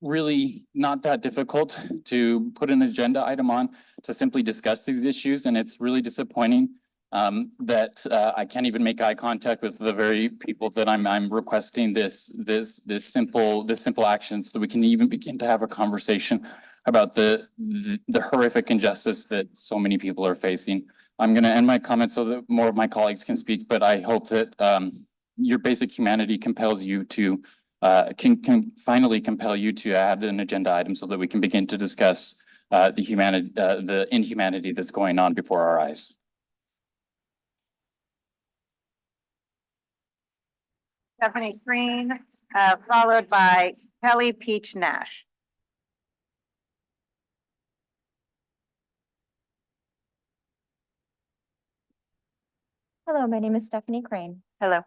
really not that difficult to put an agenda item on to simply discuss these issues, and it's really disappointing that I can't even make eye contact with the very people that I'm requesting this simple action so that we can even begin to have a conversation about the horrific injustice that so many people are facing. I'm going to end my comments so that more of my colleagues can speak, but I hope that your basic humanity compels you to can finally compel you to add an agenda item so that we can begin to discuss the inhumanity that's going on before our eyes. Stephanie Green, followed by Kelly Peach Nash. Hello, my name is Stephanie Crane. Hello.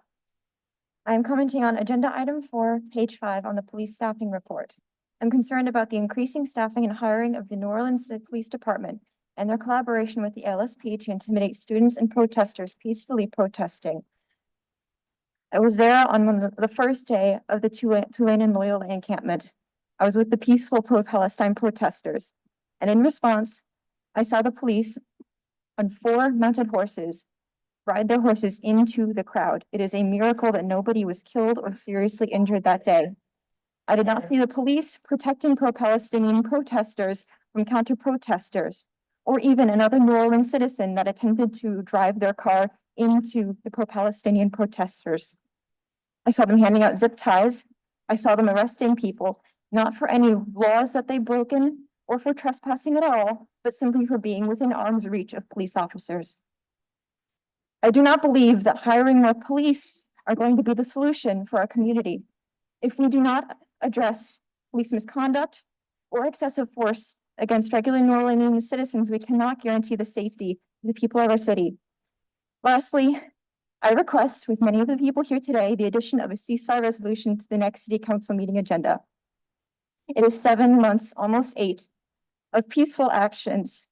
I'm commenting on agenda item 4, page 5 on the police staffing report. I'm concerned about the increasing staffing and hiring of the New Orleans Police Department and their collaboration with the LSP to intimidate students and protesters peacefully protesting. I was there on the first day of the Tulane and Loyola encampment. I was with the peaceful pro-Palestine protesters. And in response, I saw the police on 4 mounted horses ride their horses into the crowd. It is a miracle that nobody was killed or seriously injured that day. I did not see the police protecting pro-Palestinian protesters from counter-protesters or even another New Orleans citizen that attempted to drive their car into the pro-Palestinian protesters. I saw them handing out zip ties. I saw them arresting people, not for any laws that they've broken or for trespassing at all, but simply for being within arm's reach of police officers. I do not believe that hiring more police are going to be the solution for our community. If we do not address police misconduct or excessive force against regular New Orleans citizens, we cannot guarantee the safety of the people of our city. Lastly, I request with many of the people here today, the addition of a ceasefire resolution to the next city council meeting agenda. It is 7 months, almost 8, of peaceful actions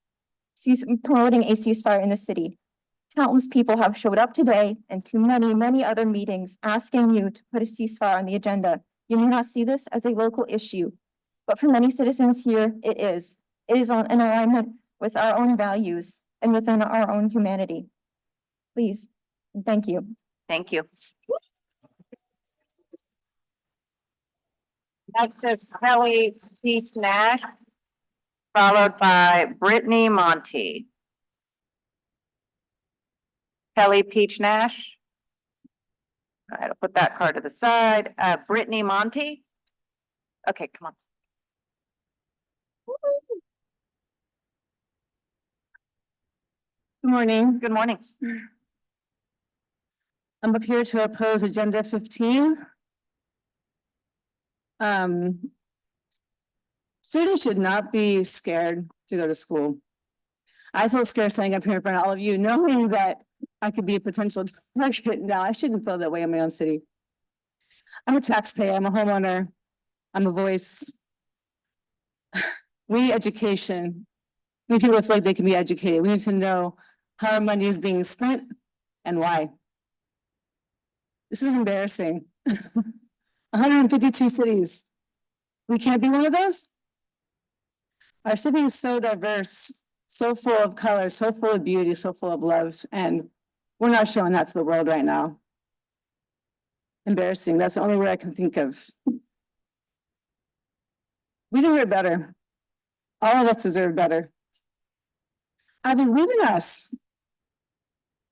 promoting a ceasefire in the city. Countless people have showed up today and to many, many other meetings asking you to put a ceasefire on the agenda. You may not see this as a local issue, but for many citizens here, it is. It is in alignment with our own values and within our own humanity. Please, and thank you. Thank you. Next is Kelly Peach Nash, followed by Brittany Monty. Kelly Peach Nash. All right, I'll put that card to the side. Brittany Monty. Okay, come on. Good morning. Good morning. I'm up here to oppose agenda 15. Students should not be scared to go to school. I feel scared standing up here in front of all of you, knowing that I could be a potential target. Now, I shouldn't feel that way in my own city. I'm a taxpayer, I'm a homeowner, I'm a voice. We need education. We need people to feel like they can be educated. We need to know how our money is being spent and why. This is embarrassing. 152 cities. We can't be one of those? Our city is so diverse, so full of color, so full of beauty, so full of love, and we're not showing that to the world right now. Embarrassing, that's the only word I can think of. We deserve better. All of us deserve better. I've been leaving us.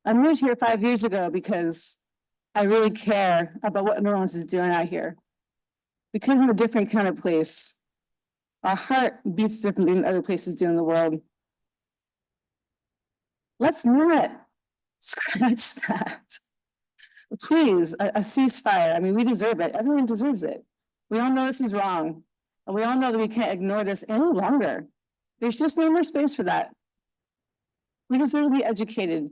I moved here 5 years ago because I really care about what New Orleans is doing out here. Because we're a different kind of place. Our heart beats differently than other places do in the world. Let's not scratch that. Please, a ceasefire. I mean, we deserve it. Everyone deserves it. We all know this is wrong. And we all know that we can't ignore this any longer. There's just no more space for that. We deserve to be educated.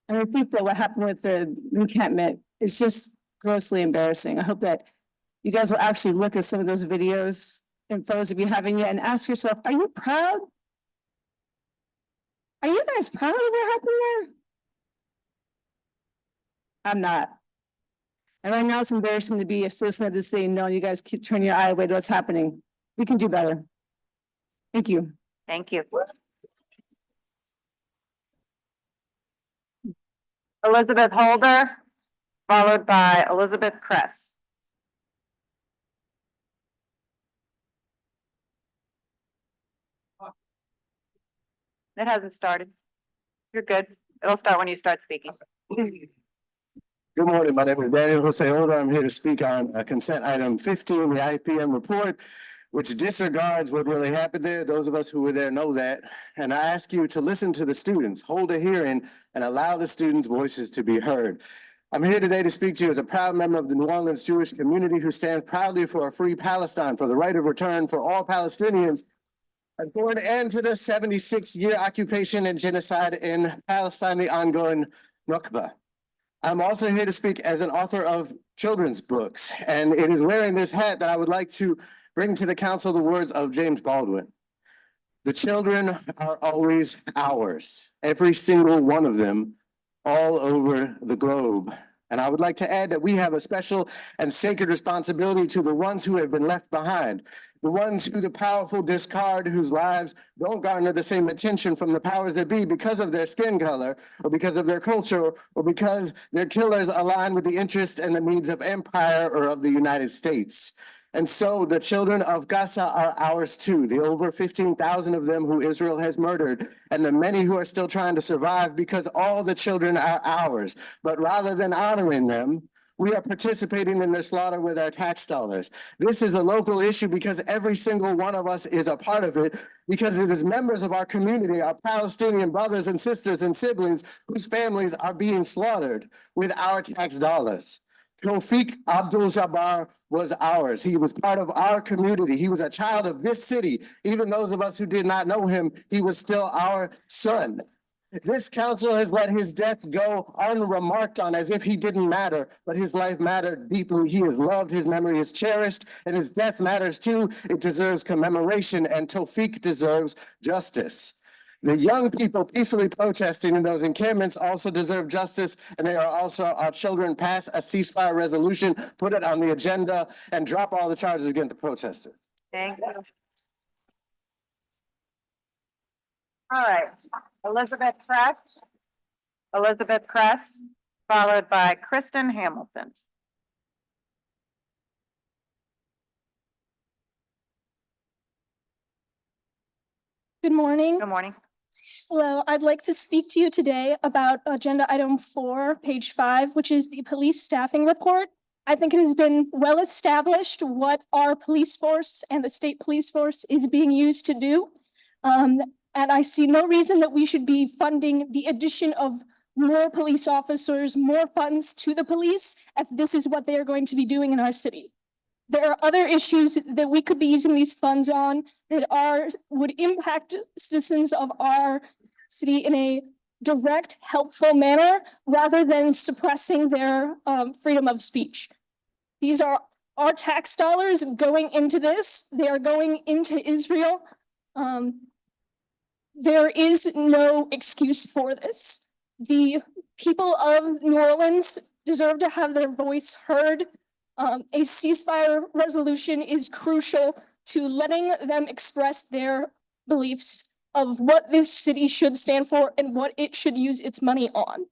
And I think that what happened with the encampment is just grossly embarrassing. I hope that you guys will actually look at some of those videos and photos if you haven't yet and ask yourself, are you proud? Are you guys proud of what happened there? I'm not. And right now it's embarrassing to be a citizen of the city. No, you guys keep turning your eye away to what's happening. We can do better. Thank you. Thank you. Elizabeth Holder, followed by Elizabeth Kress. It hasn't started. You're good. It'll start when you start speaking. Good morning, my name is Daniel Jose Holder. I'm here to speak on consent item 15, the IPM report, which disregards what really happened there. Those of us who were there know that. And I ask you to listen to the students, hold a hearing, and allow the students' voices to be heard. I'm here today to speak to you as a proud member of the New Orleans Jewish community who stands proudly for a free Palestine, for the right of return for all Palestinians, and for an end to the 76-year occupation and genocide in Palestine, the ongoing Nakba. I'm also here to speak as an author of children's books, and it is wearing this hat that I would like to bring to the council the words of James Baldwin. The children are always ours, every single one of them, all over the globe. And I would like to add that we have a special and sacred responsibility to the ones who have been left behind, the ones who the powerful discard, whose lives don't garner the same attention from the powers that be because of their skin color, or because of their culture, or because their killers align with the interests and the needs of empire or of the United States. And so the children of Gaza are ours too, the over 15,000 of them who Israel has murdered, and the many who are still trying to survive, because all the children are ours. But rather than honoring them, we are participating in their slaughter with our tax dollars. This is a local issue because every single one of us is a part of it, because it is members of our community, our Palestinian brothers and sisters and siblings whose families are being slaughtered with our tax dollars. Tawfiq Abdul-Jabbar was ours. He was part of our community. He was a child of this city. Even those of us who did not know him, he was still our son. This council has let his death go unremarked on as if he didn't matter, but his life mattered deeply. He is loved, his memory is cherished, and his death matters too. It deserves commemoration, and Tawfiq deserves justice. The young people peacefully protesting in those encampments also deserve justice, and they are also our children. Pass a ceasefire resolution, put it on the agenda, and drop all the charges against the protesters. Thank you. All right, Elizabeth Kress, followed by Kristen Hamilton. Good morning. Good morning. Hello, I'd like to speak to you today about agenda item 4, page 5, which is the police staffing report. I think it has been well established what our police force and the state police force is being used to do. And I see no reason that we should be funding the addition of more police officers, more funds to the police, if this is what they are going to be doing in our city. There are other issues that we could be using these funds on that would impact citizens of our city in a direct, helpful manner, rather than suppressing their freedom of speech. These are our tax dollars going into this. They are going into Israel. There is no excuse for this. The people of New Orleans deserve to have their voice heard. A ceasefire resolution is crucial to letting them express their beliefs of what this city should stand for and what it should use its money on.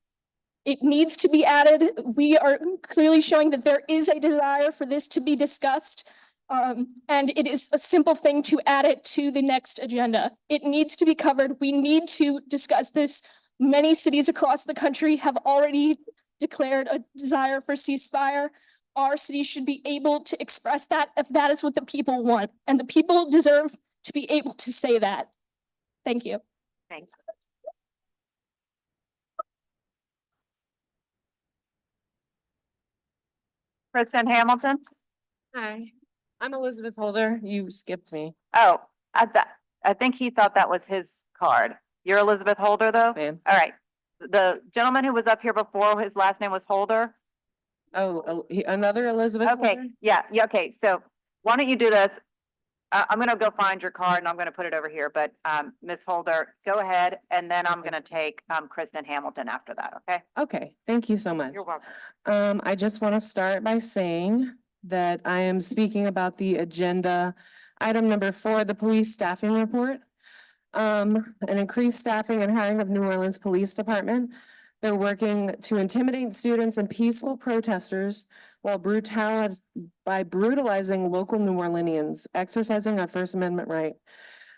It needs to be added. We are clearly showing that there is a desire for this to be discussed. And it is a simple thing to add it to the next agenda. It needs to be covered. We need to discuss this. Many cities across the country have already declared a desire for ceasefire. Our city should be able to express that if that is what the people want. And the people deserve to be able to say that. Thank you. Thanks. Kristen Hamilton. Hi, I'm Elizabeth Holder. You skipped me. Oh, I think he thought that was his card. You're Elizabeth Holder, though? Ma'am. All right. The gentleman who was up here before, his last name was Holder. Oh, another Elizabeth Okay, Holder? yeah, okay. So why don't you do this? I'm gonna go find your card and I'm gonna put it over here, but Ms. Holder, go ahead, and then I'm gonna take Kristen Hamilton after that, okay? Okay, thank you so much. You're welcome. I just want to start by saying that I am speaking about the agenda item number 4, the police staffing report. An increased staffing and hiring of New Orleans Police Department. They're working to intimidate students and peaceful protesters while brutalizing local New Orleanians, exercising our First Amendment right.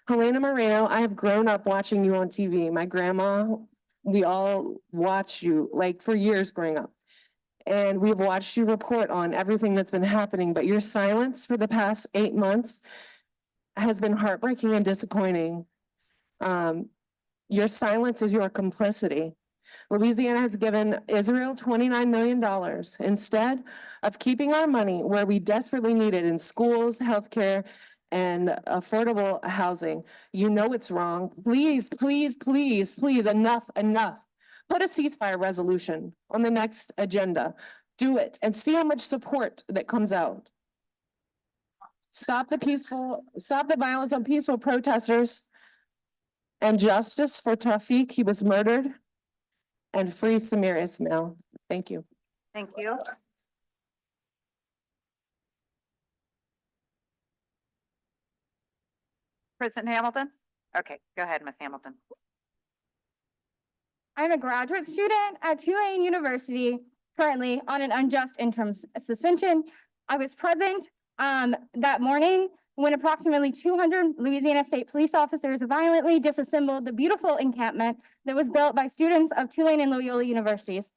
Helena Moreno, I have grown up watching you on TV. My grandma, we all watched you like for years growing up. And we've watched you report on everything that's been happening, but your silence for the past 8 months has been heartbreaking and disappointing. Your silence is your complicity. Louisiana has given Israel $29 million instead of keeping our money where we desperately need it in schools, healthcare, and affordable housing. You know it's wrong. Please, please, please, please, enough. Put a ceasefire resolution on the next agenda. Do it and see how much support that comes out. Stop the violence on peaceful protesters and justice for Tawfiq. He was murdered. And free Samir Ismail. Thank you. Thank you. Kristen Hamilton? Okay, go ahead, Ms. Hamilton. I'm a graduate student at Tulane University, currently on an unjust interim suspension. I was present that morning when approximately 200 Louisiana State police officers violently disassembled the beautiful encampment that was built by students of Tulane and Loyola universities.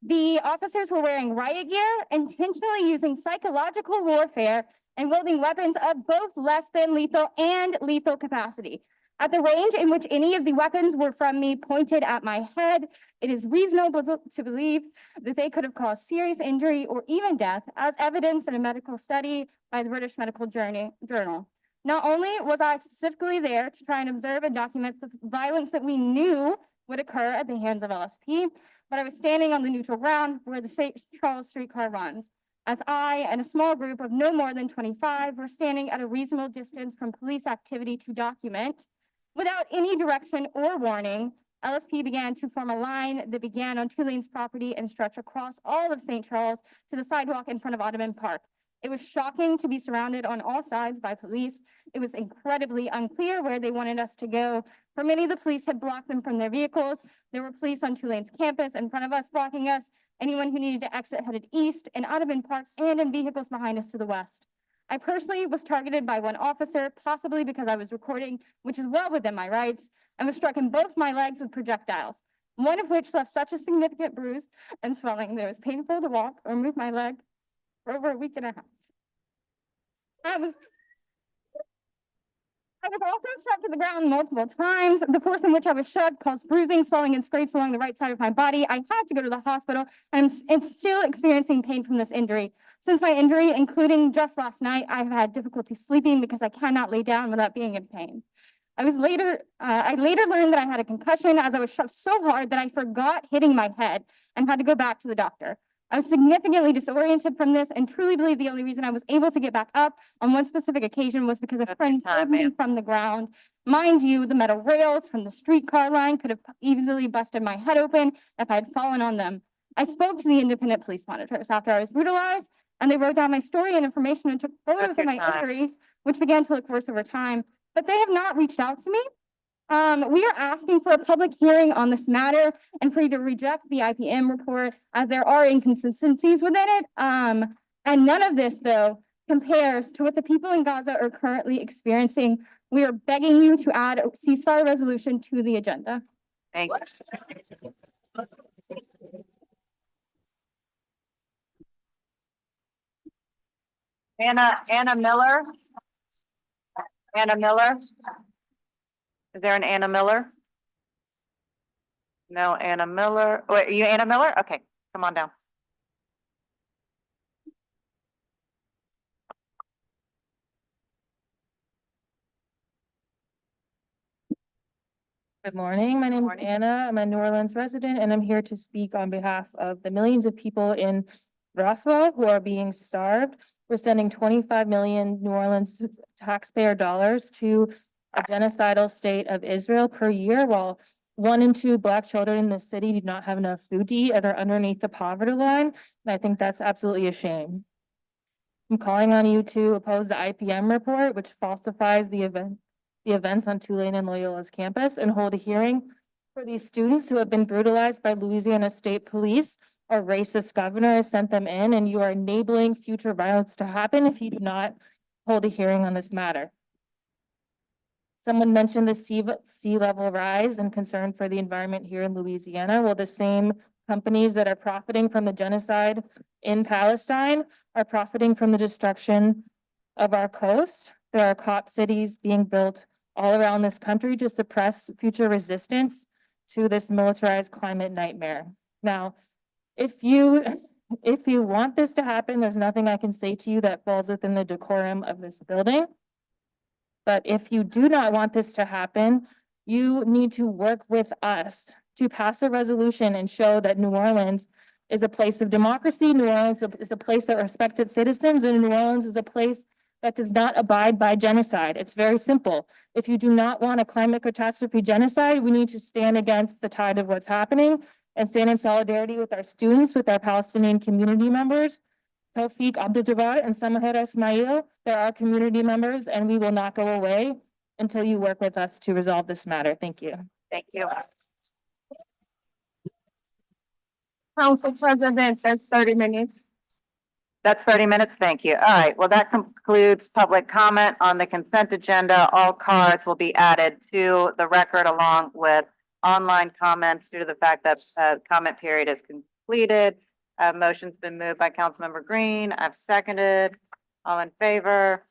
The officers were wearing riot gear, intentionally using psychological warfare and wielding weapons of both less than lethal and lethal capacity. At the range in which any of the weapons were from me pointed at my head, it is reasonable to believe that they could have caused serious injury or even death, as evidenced in a medical study by the British Medical Journal. Not only was I specifically there to try and observe and document the violence that we knew would occur at the hands of LSP, but I was standing on the neutral ground where the St. Charles streetcar runs, as I and a small group of no more than 25 were standing at a reasonable distance from police activity to document. Without any direction or warning, LSP began to form a line that began on Tulane's property and stretched across all of St. Charles to the sidewalk in front of Audubon Park. It was shocking to be surrounded on all sides by police. It was incredibly unclear where they wanted us to go. For many, the police had blocked them from their vehicles. There were police on Tulane's campus in front of us blocking us. Anyone who needed to exit headed east and Audubon Park, and in vehicles behind us to the west. I personally was targeted by one officer, possibly because I was recording, which is well within my rights, and was struck in both my legs with projectiles, one of which left such a significant bruise and swelling that it was painful to walk or move my leg for over a week and a half. I was also shoved to the ground multiple times. The force in which I was shoved caused bruising, swelling, and scrapes along the right side of my body. I had to go to the hospital and I'm still experiencing pain from this injury. Since my injury, including just last night, I have had difficulty sleeping because I cannot lay down without being in pain. I later learned that I had a concussion as I was shoved so hard that I forgot hitting my head and had to go back to the doctor. I was significantly disoriented from this and truly believe the only reason I was able to get back up on one specific occasion was because a friend pulled me from the ground. Mind you, the metal rails from the streetcar line could have easily busted my head open if I had fallen on them. I spoke to the independent police monitors after I was brutalized, and they wrote down my story and information and took photos of my injuries, which began to look worse over time, but they have not reached out to me. We are asking for a public hearing on this matter and for you to reject the IPM report as there are inconsistencies within it. And none of this, though, compares to what the people in Gaza are currently experiencing. We are begging you to add a ceasefire resolution to the agenda. Thank you. Anna Miller. Anna Miller. Is there an Anna Miller? No, Anna Miller. Wait, are you Anna Miller? Okay, come on down. Good morning. My name is Anna. I'm a New Orleans resident, and I'm here to speak on behalf of the millions of people in Rafah who are being starved. We're sending 25 million New Orleans taxpayer dollars to a genocidal state of Israel per year, while 1 in 2 Black children in the city do not have enough food to eat and are underneath the poverty line. And I think that's absolutely a shame. I'm calling on you to oppose the IPM report, which falsifies the events on Tulane and Loyola's campus, and hold a hearing for these students who have been brutalized by Louisiana State Police. Our racist governor has sent them in, and you are enabling future violence to happen if you do not hold a hearing on this matter. Someone mentioned the sea level rise and concern for the environment here in Louisiana. Well, the same companies that are profiting from the genocide in Palestine are profiting from the destruction of our coast. There are COP cities being built all around this country to suppress future resistance to this militarized climate nightmare. Now, if you want this to happen, there's nothing I can say to you that falls within the decorum of this building. But if you do not want this to happen, you need to work with us to pass a resolution and show that New Orleans is a place of democracy. New Orleans is a place that respects its citizens, and New Orleans is a place that does not abide by genocide. It's very simple. If you do not want a climate catastrophe genocide, we need to stand against the tide of what's happening and stand in solidarity with our students, with our Palestinian community members. Tawfiq Abdul-Jabbar and Samahir Ismail, they're our community members, and we will not go away until you work with us to resolve this matter. Thank you. Thank you. Council President, that's 30 minutes. That's 30 minutes. Thank you. All right. Well, that concludes public comment on the consent agenda. All cards will be added to the record along with online comments due to the fact that comment period is completed. Motion's been moved by Councilmember Green. I've seconded. All in favor?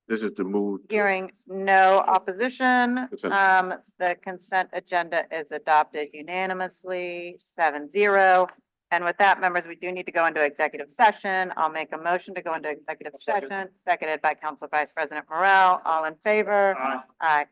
This is to move. Hearing no opposition, Consent. the consent agenda is adopted unanimously, 7-0. And with that, members, we do need to go into executive session. I'll make a motion to go into executive session, seconded by Council Vice President Morrell. All in favor? Aye. Aye.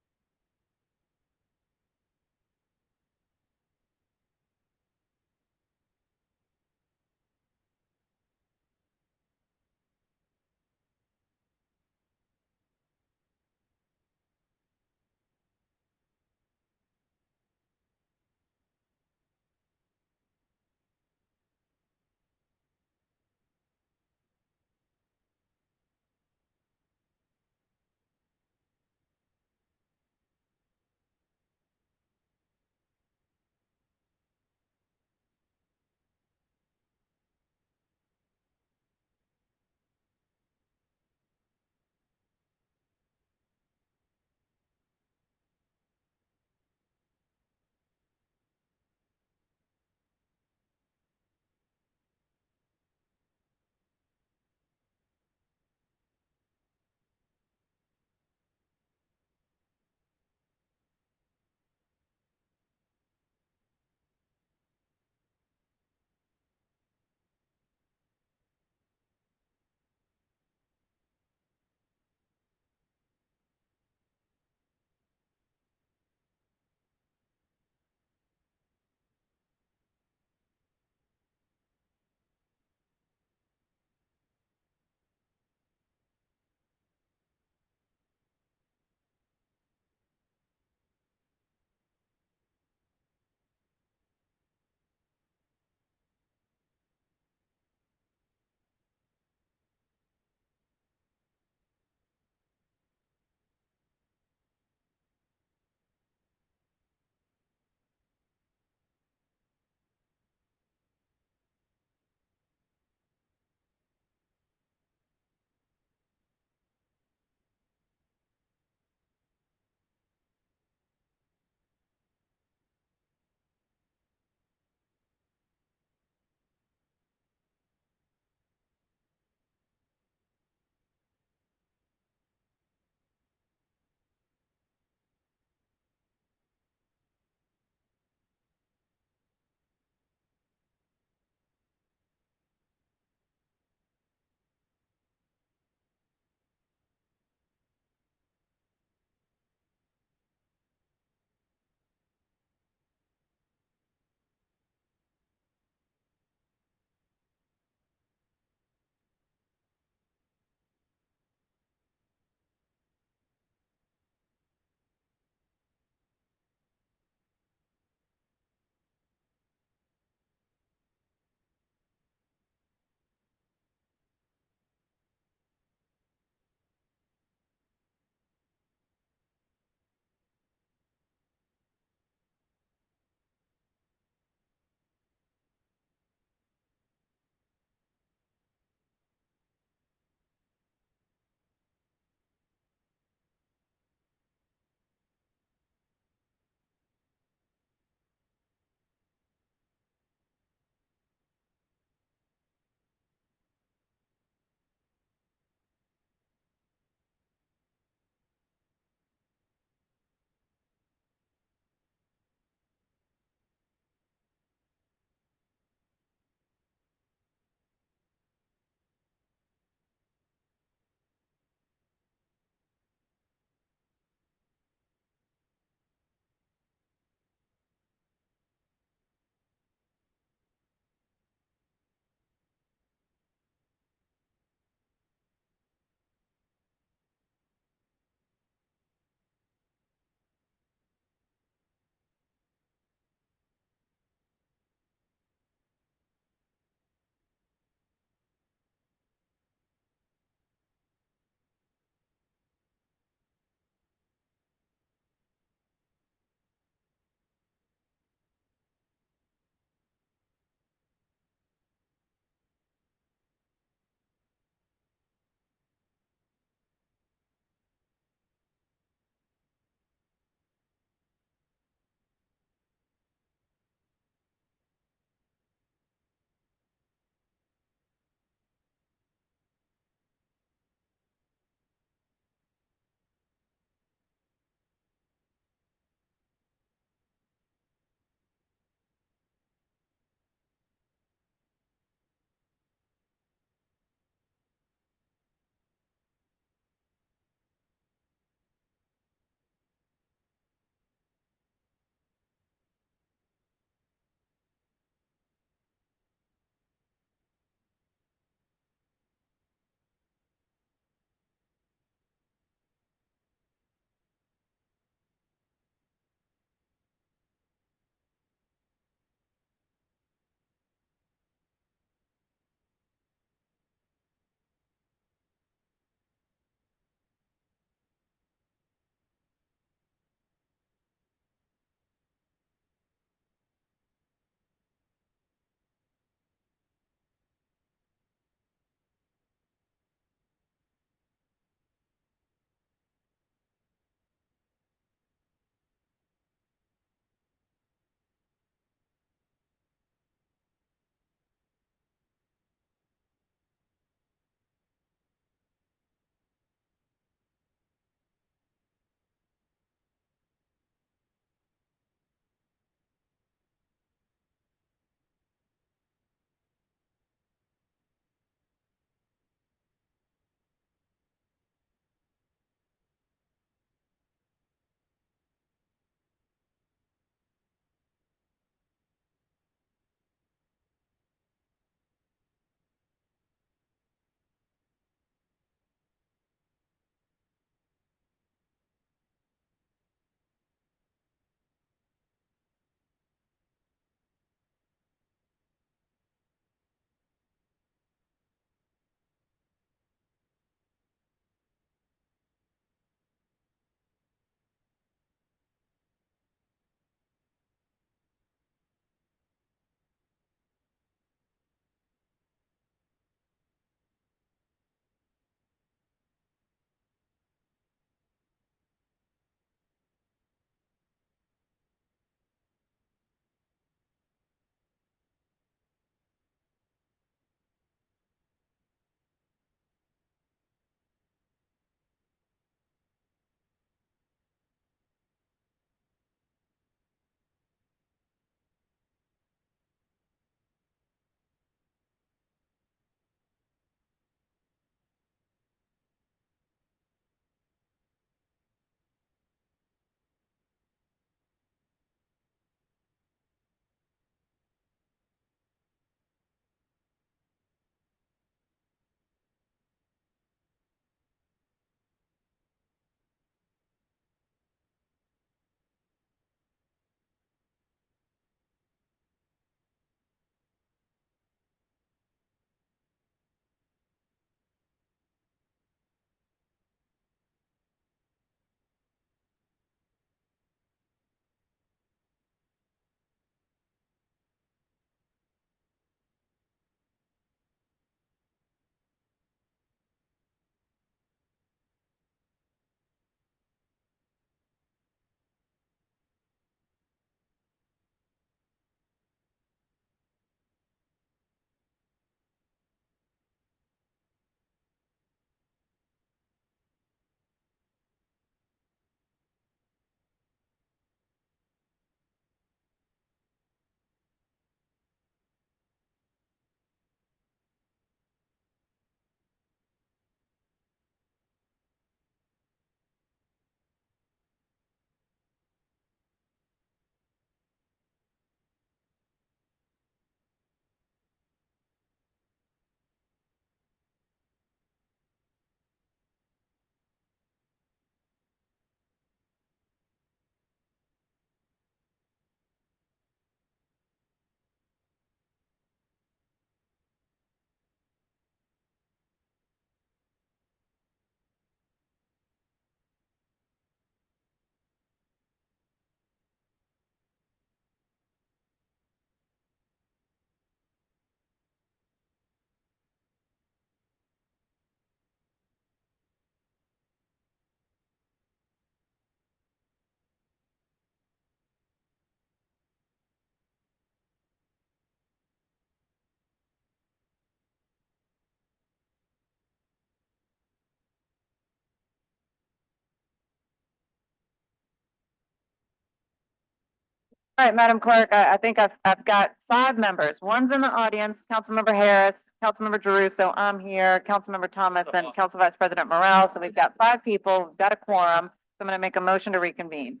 All right, Madam Clerk, I think I've got 5 members. One's in the audience, Councilmember Harris, Councilmember Jeruso, I'm here, Councilmember Thomas, and Council Vice President Morrell. So we've got 5 people, we've got a quorum. So I'm gonna make a motion to reconvene.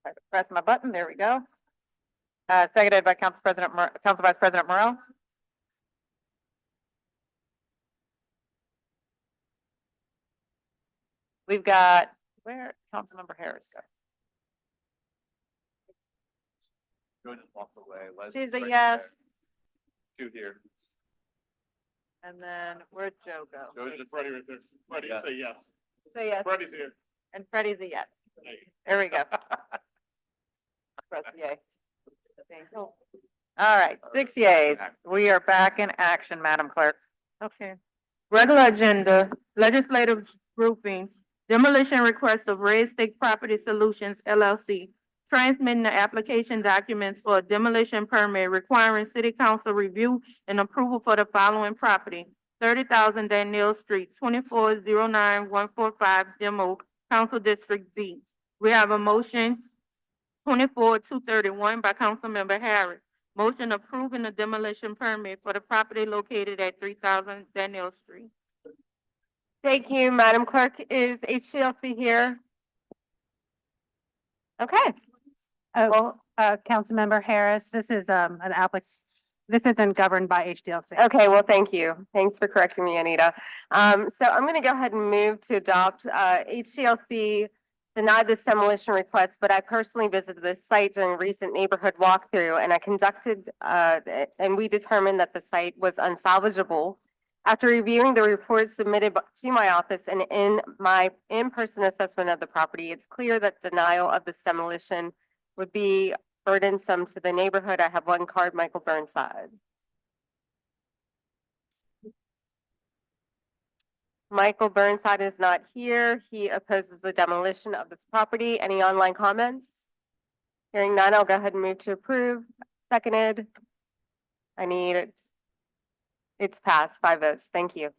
I press my button, there we go. Seconded by Council Vice President Morrell. We've got, where Councilmember Harris go? Joe just walked away. She's a yes. Two here. And then where'd Joe go? Joe's just Freddie right there. Freddie, say yes. Say yes. Freddie's here. And Freddie's a yes. There we go. Press yay. All right, 6 yays. We are back in action, Madam Clerk. Okay. Regular agenda, legislative grouping, demolition request of Red Stick Property Solutions LLC, transmitting the application documents for a demolition permit requiring city council review and approval for the following property: 30,000 Danielle Street, 2409-145 Demo, Council District B. We have a motion 24-231 by Councilmember Harris. Motion approving the demolition permit for the property located at 3,000 Danielle Street. Thank you, Madam Clerk. Is HCLC here? Okay. Councilmember Harris, this is this isn't governed by HDLC. Okay, well, thank you. Thanks for correcting me, Anita. So I'm going to go ahead and move to adopt. HCLC denied this demolition request, but I personally visited the site during a recent neighborhood walkthrough, and I conducted, and we determined that the site was unsalvageable. After reviewing the report submitted to my office and in my in-person assessment of the property, it's clear that denial of this demolition would be burdensome to the neighborhood. I have one card, Michael Burnside. Michael Burnside is not here. He opposes the demolition of this property. Any online comments? Hearing none, I'll go ahead and move to approve. Seconded. It's passed, 5 votes. Thank you.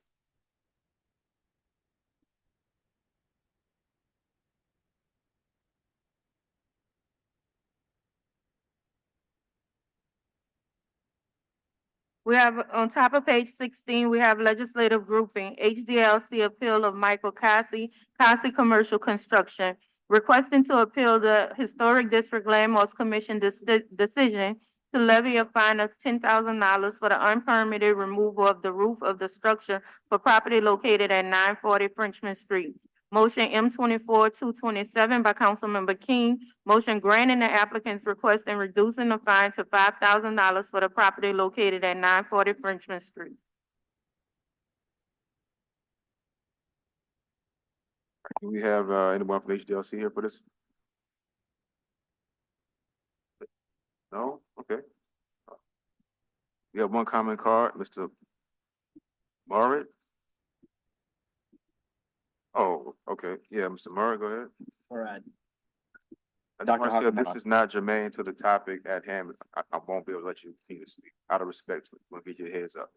We have, on top of page 16, we have legislative grouping, HDLC appeal of Michael Cassie Commercial Construction, requesting to appeal the Historic District Landmarks Commission decision to levy a fine of $10,000 for the unpermitted removal of the roof of the structure for property located at 940 Frenchman Street. Motion M24-227 by Councilmember King. Motion granting the applicant's request and reducing the fine to $5,000 for the property located at 940 Frenchman Street. Do we have anyone from HDLC here for this? No? Okay. We have one comment card, Mr. Murray. Oh, okay. Yeah, Mr. Murray, go ahead. All right. I just Dr. want to say if this Hockenbach. is not germane to the topic at hand, I won't be able to let you continue to speak. Out of respect, we'll give you a heads up.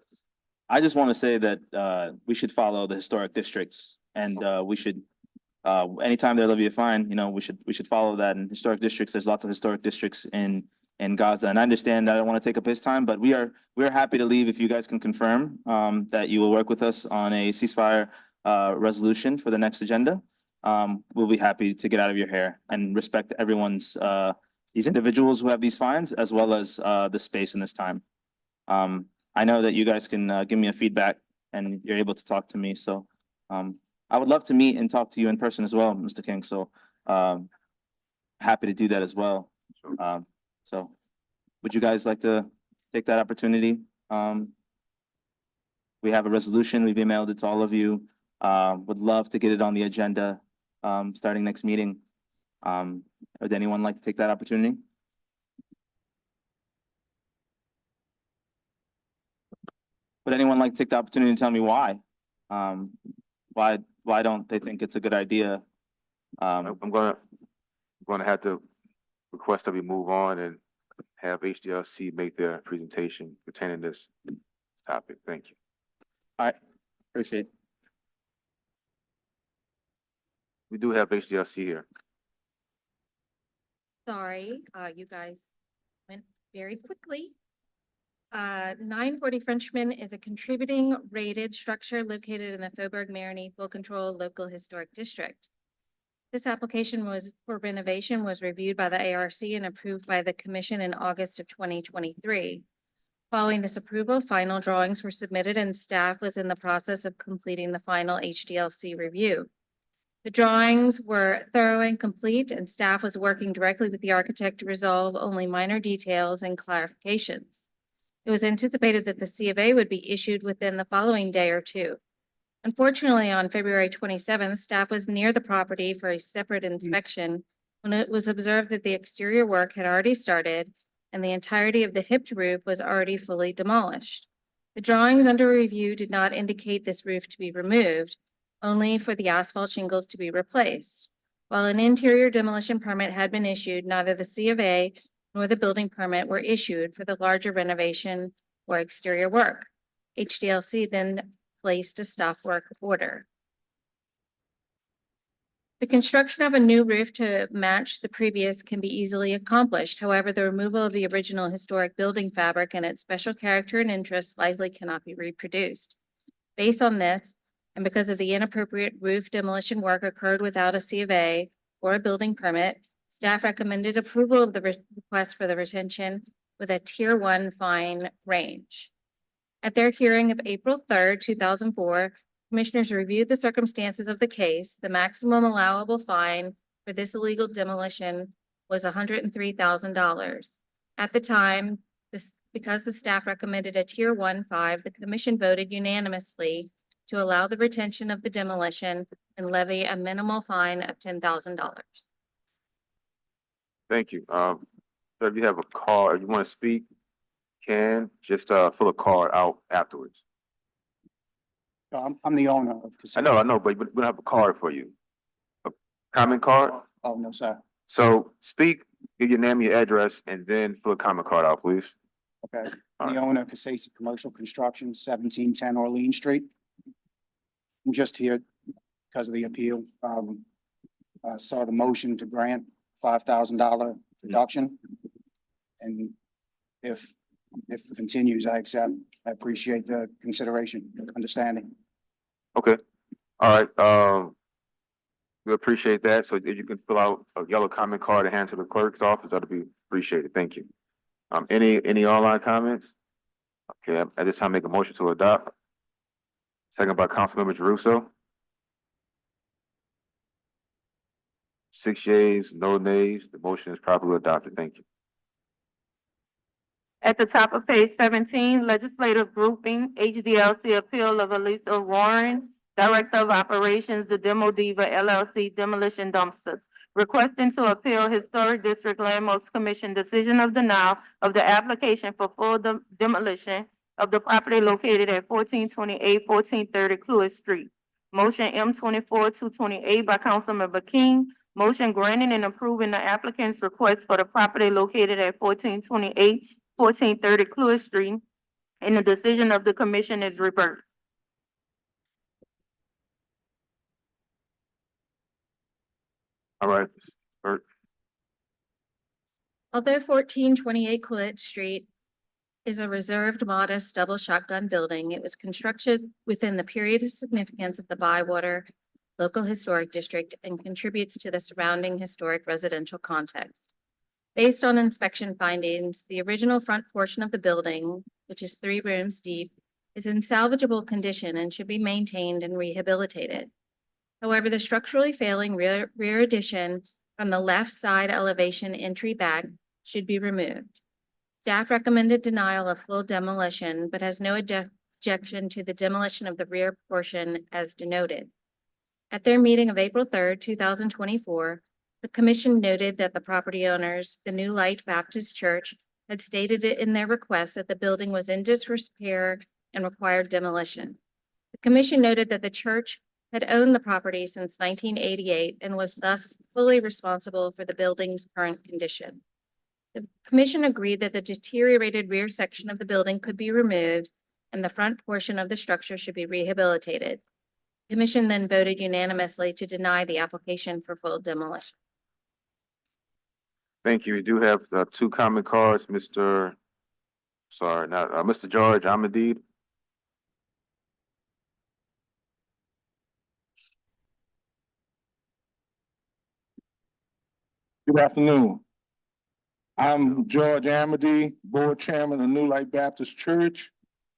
I just want to say that we should follow the historic districts and we should anytime they levy a fine, we should follow that. In historic districts, there's lots of historic districts in Gaza. And I understand that I don't want to take up his time, but we're happy to leave if you guys can confirm that you will work with us on a ceasefire resolution for the next agenda. We'll be happy to get out of your hair and respect everyone's these individuals who have these fines, as well as the space in this time. I know that you guys can give me a feedback and you're able to talk to me. So I would love to meet and talk to you in person as well, Mr. King. So happy to do that as well. So would you guys like to take that opportunity? We have a resolution. We've emailed it to all of you. Would love to get it on the agenda starting next meeting. Would anyone like to take that opportunity? Would anyone like to take the opportunity to tell me why? Why don't they think it's a good idea? I'm gonna have to request that we move on and have HDLC make their presentation pertaining to this topic. Thank you. I appreciate it. We do have HDLC here. Sorry, you guys went very quickly. 940 Frenchman is a contributing rated structure located in the Faubourg-Marigny Full Control Local Historic District. This application for renovation was reviewed by the ARC and approved by the Commission in August of 2023. Following this approval, final drawings were submitted and staff was in the process of completing the final HDLC review. The drawings were thorough and complete, and staff was working directly with the architect to resolve only minor details and clarifications. It was anticipated that the C of A would be issued within the following day or two. Unfortunately, on February 27th, staff was near the property for a separate inspection when it was observed that the exterior work had already started and the entirety of the hipped roof was already fully demolished. The drawings under review did not indicate this roof to be removed, only for the asphalt shingles to be replaced. While an interior demolition permit had been issued, neither the C of A nor the building permit were issued for the larger renovation or exterior work. HDLC then placed a stop work order. The construction of a new roof to match the previous can be easily accomplished. However, the removal of the original historic building fabric and its special character and interest likely cannot be reproduced. Based on this, and because of the inappropriate roof demolition work occurred without a C of A or a building permit, staff recommended approval of the request for the retention with a Tier 1 fine range. At their hearing of April 3rd, 2004, commissioners reviewed the circumstances of the case. The maximum allowable fine for this illegal demolition was $103,000. At the time, because the staff recommended a Tier 1-5, the commission voted unanimously to allow the retention of the demolition and levy a minimal fine of $10,000. Thank you. So if you have a card, you want to speak, can just fill a card out afterwards. I'm the owner of casino. I know, but we don't have a card for you. A comment card? Oh, no, sir. So speak, give your name, your address, and then fill a comment card out, please. Okay. All The right. owner of Casasi Commercial Construction, 1710 Orleans Street. I'm just here because of the appeal. I saw the motion to grant $5,000 reduction. And if it continues, I accept. I appreciate the consideration, understanding. Okay. All right. We appreciate that. So if you can fill out a yellow comment card and hand to the clerk's office, that'll be appreciated. Thank you. Any online comments? Okay, at this time, make a motion to adopt. Second by Councilmember Jeruso. 6 yeas, no nays. The motion is properly adopted. Thank you. At the top of page 17, legislative grouping, HDLC appeal of Elisa Warren, Director of Operations, the Demo Diva LLC Demolition Dumpsters, requesting to appeal Historic District Landmarks Commission decision of denial of the application for full demolition of the property located at 1428, 1430 Clewis Street. Motion M24-228 by Councilmember King. Motion granting and approving the applicant's request for the property located at 1428, 1430 Clewis Street, and the decision of the commission is reversed. All right. Bert. Although 1428 Clewis Street is a reserved, modest, double shotgun building, it was constructed within the period of significance of the Bywater Local Historic District and contributes to the surrounding historic residential context. Based on inspection findings, the original front portion of the building, which is 3 rooms deep, is in salvageable condition and should be maintained and rehabilitated. However, the structurally failing rear addition from the left side elevation entry back should be removed. Staff recommended denial of full demolition, but has no objection to the demolition of the rear portion as denoted. At their meeting of April 3rd, 2024, the commission noted that the property owners, the New Light Baptist Church, had stated it in their request that the building was in disrepair and required demolition. The commission noted that the church had owned the property since 1988 and was thus fully responsible for the building's current condition. The commission agreed that the deteriorated rear section of the building could be removed and the front portion of the structure should be rehabilitated. The commission then voted unanimously to deny the application for full demolition. Thank you. We do have two comment cards, Mr. George Amadid. Good afternoon. I'm George Amity, Board Chairman of New Light Baptist Church.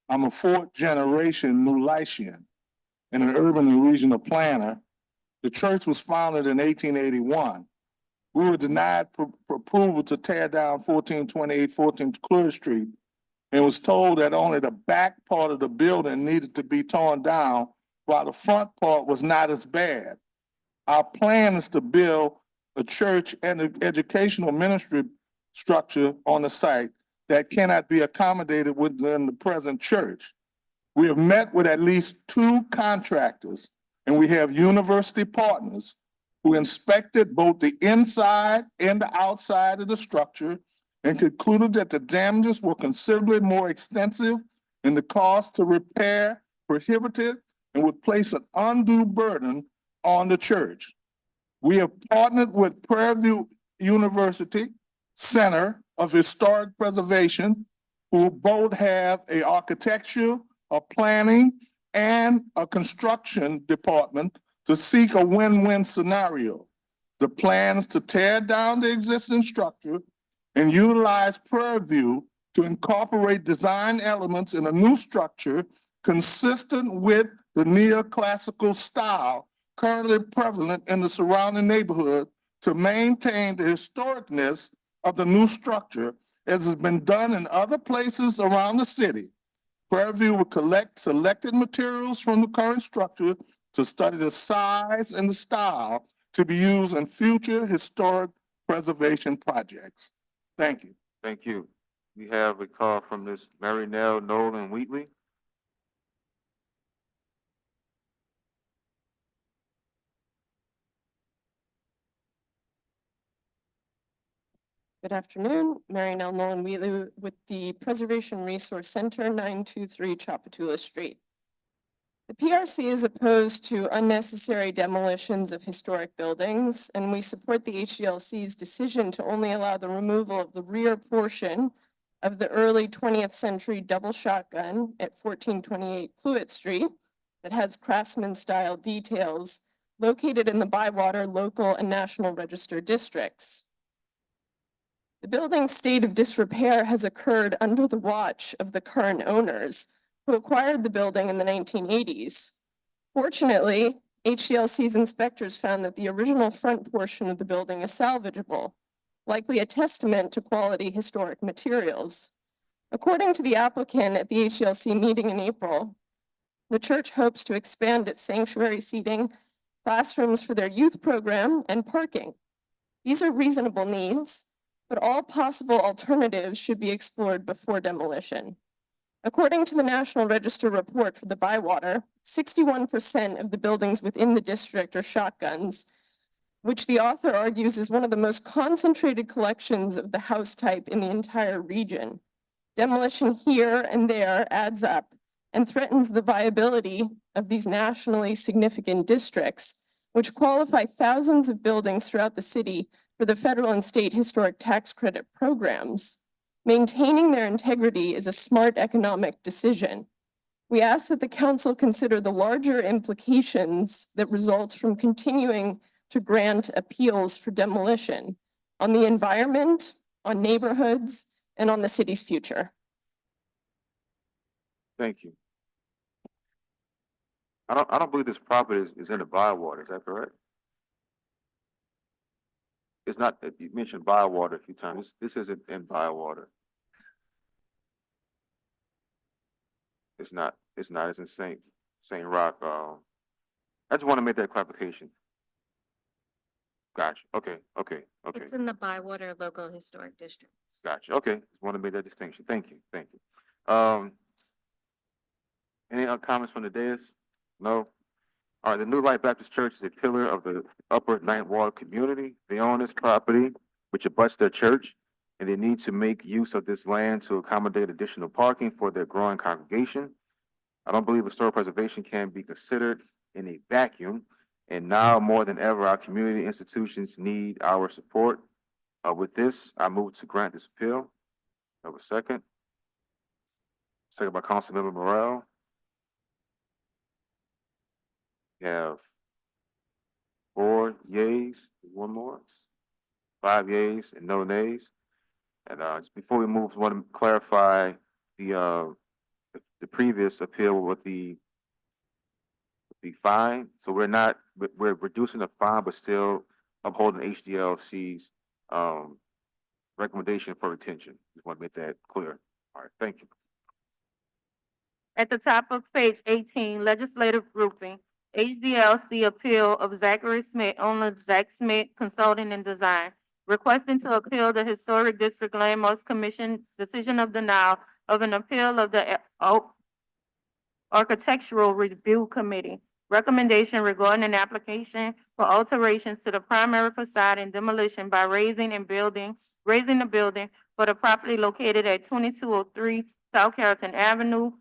I'm a fourth generation New Lightian and an urban and regional planner. The church was founded in 1881. We were denied approval to tear down 1428 14th Clear Street and was told that only the back part of the building needed to be torn down while the front part was not as bad. Our plan is to build a church and an educational ministry structure on the site that cannot be accommodated within the present church. We have met with at least 2 contractors, and we have university partners who inspected both the inside and the outside of the structure and concluded that the damages were considerably more extensive and the cost to repair prohibited and would place an undue burden on the church. We have partnered with Prairie View University Center of Historic Preservation, who both have an architecture, a planning, and a construction department to seek a win-win scenario. The plan is to tear down the existing structure and utilize Prairie View to incorporate design elements in a new structure consistent with the neoclassical style currently prevalent in the surrounding neighborhood to maintain the historicness of the new structure as has been done in other places around the city. Prairie View will collect selected materials from the current structure to study the size and the style to be used in future historic preservation projects. Thank you. Thank you. We have a call from Ms. Mary Nell Nolan Wheatley. Good afternoon, Mary Nell Nolan Wheatley with the Preservation Resource Center, 923 Chapatula Street. The PRC is opposed to unnecessary demolitions of historic buildings, and we support the HDLC's decision to only allow the removal of the rear portion of the early 20th century double shotgun at 1428 Pluitt Street that has craftsman-style details located in the Bywater local and national register districts. The building's state of disrepair has occurred under the watch of the current owners, who acquired the building in the 1980s. Fortunately, HDLC's inspectors found that the original front portion of the building is salvageable, likely a testament to quality historic materials. According to the applicant at the HDLC meeting in April, the church hopes to expand its sanctuary seating, classrooms for their youth program, and parking. These are reasonable needs, but all possible alternatives should be explored before demolition. According to the National Register report for the Bywater, 61% of the buildings within the district are shotguns, which the author argues is one of the most concentrated collections of the house type in the entire region. Demolition here and there adds up and threatens the viability of these nationally significant districts, which qualify thousands of buildings throughout the city for the federal and state historic tax credit programs. Maintaining their integrity is a smart economic decision. We ask that the council consider the larger implications that result from continuing to grant appeals for demolition on the environment, on neighborhoods, and on the city's future. Thank you. I don't believe this property is in the Bywater, is that correct? It's not, you mentioned Bywater a few times. This isn't in Bywater. It's not, it's in St. Rock. I just want to make that clarification. Gotcha. Okay. It's in the Bywater Local Historic District. Gotcha. Okay. Just want to make that distinction. Thank you. Any other comments from the dais? No? All right, the New Light Baptist Church is a pillar of the Upper Ninth Ward community. They own this property, which abuts their church, and they need to make use of this land to accommodate additional parking for their growing congregation. I don't believe historic preservation can be considered in a vacuum, and now more than ever, our community institutions need our support. With this, I move to grant this appeal. Have a second. Second by Councilmember Morrell. We have 4 yeas, one more, 5 yeas and no nays. And just before we move, I want to clarify the previous appeal with the fine. So we're reducing the fine, but still upholding HDLC's recommendation for retention. Just want to make that clear. All right, thank you. At the top of page 18, legislative grouping, HDLC appeal of Zachary Smith, owner Zach Smith Consulting and Design, requesting to appeal the Historic District Landmarks Commission decision of denial of an appeal of the Architectural Review Committee. Recommendation regarding an application for alterations to the primary facade and demolition by raising the building for the property located at 2203 South Carrollton Avenue.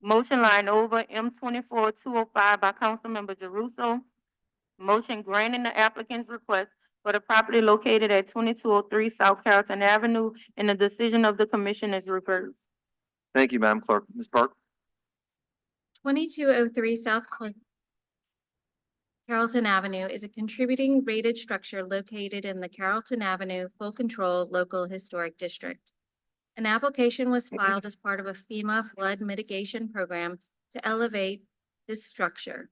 Motion line over M24-205 by Councilmember Jeruso. Motion granting the applicant's request for the property located at 2203 South Carrollton Avenue, and the decision of the commission is reversed. Thank you, Madam Clerk. Ms. Park? 2203 South Carrollton Avenue is a contributing rated structure located in the Carrollton Avenue Full Control Local Historic District. An application was filed as part of a FEMA flood mitigation program to elevate this structure.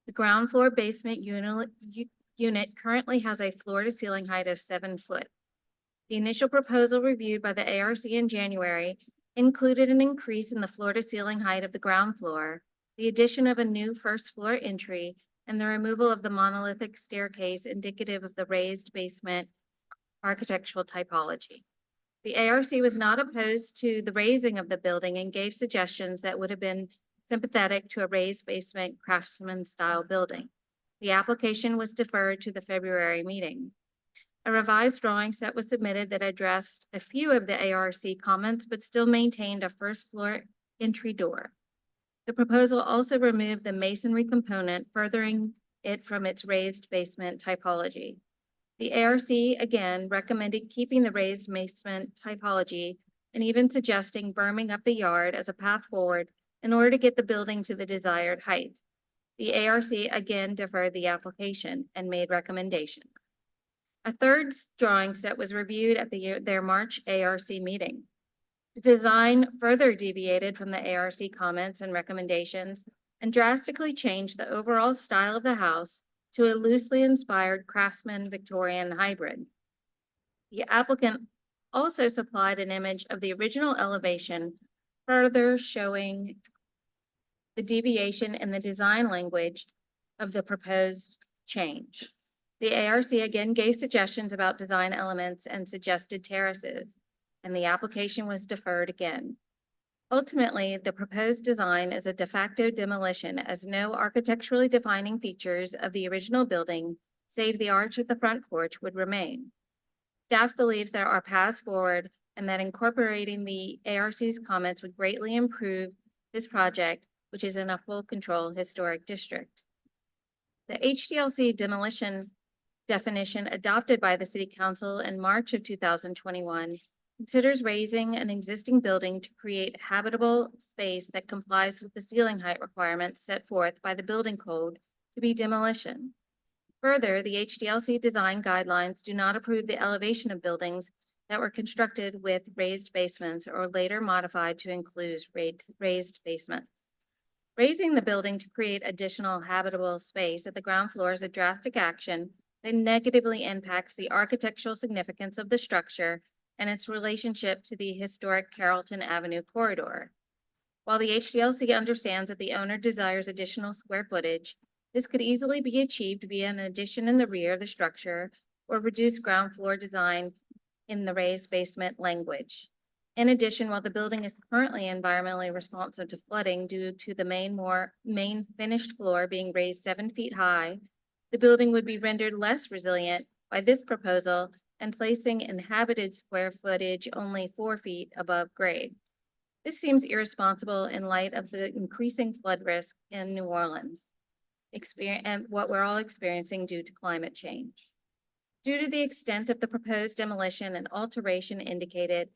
The ground floor basement unit currently has a floor to ceiling height of 7 foot. The initial proposal reviewed by the ARC in January included an increase in the floor to ceiling height of the ground floor, the addition of a new first floor entry, and the removal of the monolithic staircase indicative of the raised basement architectural typology. The ARC was not opposed to the raising of the building and gave suggestions that would have been sympathetic to a raised basement craftsman style building. The application was deferred to the February meeting. A revised drawing set was submitted that addressed a few of the ARC comments, but still maintained a first floor entry door. The proposal also removed the masonry component, furthering it from its raised basement typology. The ARC again recommended keeping the raised basement typology and even suggesting berming up the yard as a path forward in order to get the building to the desired height. The ARC again deferred the application and made recommendations. A third drawing set was reviewed at their March ARC meeting. The design further deviated from the ARC comments and recommendations and drastically changed the overall style of the house to a loosely inspired craftsman Victorian hybrid. The applicant also supplied an image of the original elevation, further showing the deviation in the design language of the proposed change. The ARC again gave suggestions about design elements and suggested terraces, and the application was deferred again. Ultimately, the proposed design is a de facto demolition, as no architecturally defining features of the original building, save the arch of the front porch, would remain. Staff believes there are paths forward and that incorporating the ARC's comments would greatly improve this project, which is in a full control historic district. The HDLC demolition definition adopted by the City Council in March of 2021 considers raising an existing building to create habitable space that complies with the ceiling height requirements set forth by the building code to be demolition. Further, the HDLC design guidelines do not approve the elevation of buildings that were constructed with raised basements or later modified to include raised basements. Raising the building to create additional habitable space at the ground floor is a drastic action that negatively impacts the architectural significance of the structure and its relationship to the historic Carrollton Avenue corridor. While the HDLC understands that the owner desires additional square footage, this could easily be achieved via an addition in the rear of the structure or reduced ground floor design in the raised basement language. In addition, while the building is currently environmentally responsive to flooding due to the main finished floor being raised 7 feet high, the building would be rendered less resilient by this proposal and placing inhabited square footage only 4 feet above grade. This seems irresponsible in light of the increasing flood risk in New Orleans and what we're all experiencing due to climate change. Due to the extent of the proposed demolition and alteration indicated,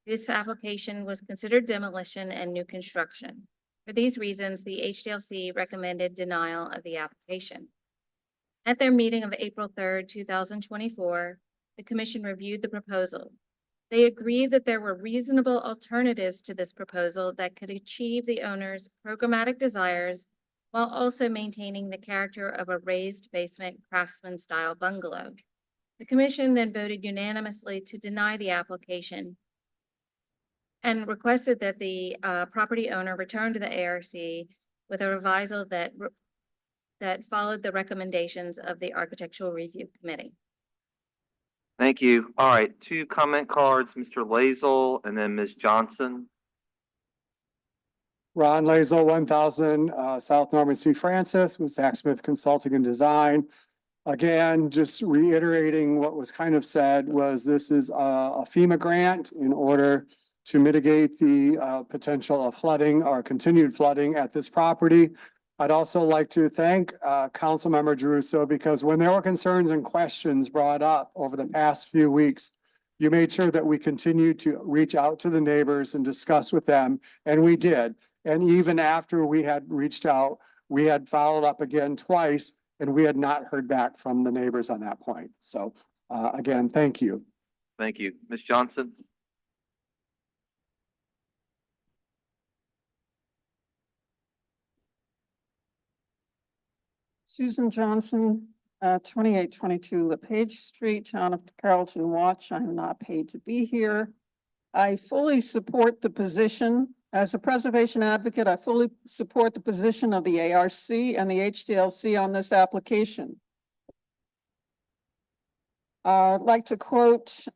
this application was considered demolition and new construction. For these reasons, the HDLC recommended denial of the application. At their meeting of April 3rd, 2024, the commission reviewed the proposal. They agreed that there were reasonable alternatives to this proposal that could achieve the owner's programmatic desires while also maintaining the character of a raised basement craftsman-style bungalow. The commission then voted unanimously to deny the application and requested that the property owner return to the ARC with a revisal that followed the recommendations of the Architectural Review Committee. Thank you. All right, 2 comment cards, Mr. Lazel and then Ms. Johnson. Ron Lazel, 1000 South Norman C. Francis with Zach Smith Consulting and Design. Again, just reiterating what was kind of said was this is a FEMA grant in order to mitigate the potential of flooding or continued flooding at this property. I'd also like to thank Councilmember Druso because when there were concerns and questions brought up over the past few weeks, you made sure that we continued to reach out to the neighbors and discuss with them, and we did. And even after we had reached out, we had followed up again twice, and we had not heard back from the neighbors on that point. So again, thank you. Thank you. Ms. Johnson? Susan Johnson, 2822 LePage Street, Town of Carrollton Watch. I'm not paid to be here. I fully support the position. As a preservation advocate, I fully support the position of the ARC and the HDLC on this application. I'd like to quote,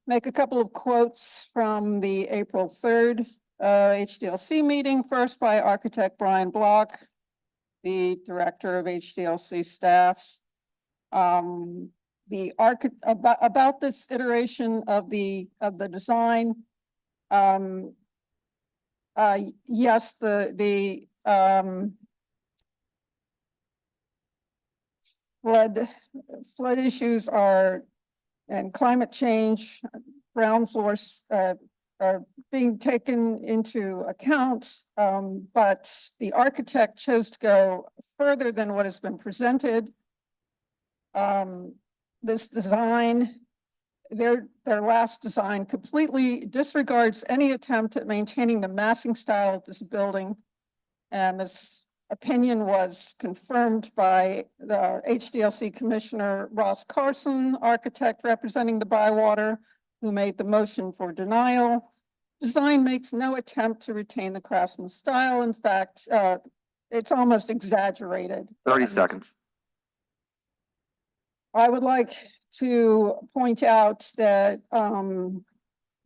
make a couple of quotes from the April 3rd HDLC meeting, first by architect Brian Block, the director of HDLC staff. About this iteration of the design. Yes, the flood issues are, and climate change, ground floors are being taken into account, but the architect chose to go further than what has been presented. This design, their last design completely disregards any attempt at maintaining the massing style of this building. And this opinion was confirmed by the HDLC Commissioner Ross Carson, architect representing the Bywater, who made the motion for denial. Design makes no attempt to retain the craftsman style. In fact, it's almost exaggerated. 30 seconds. I would like to point out that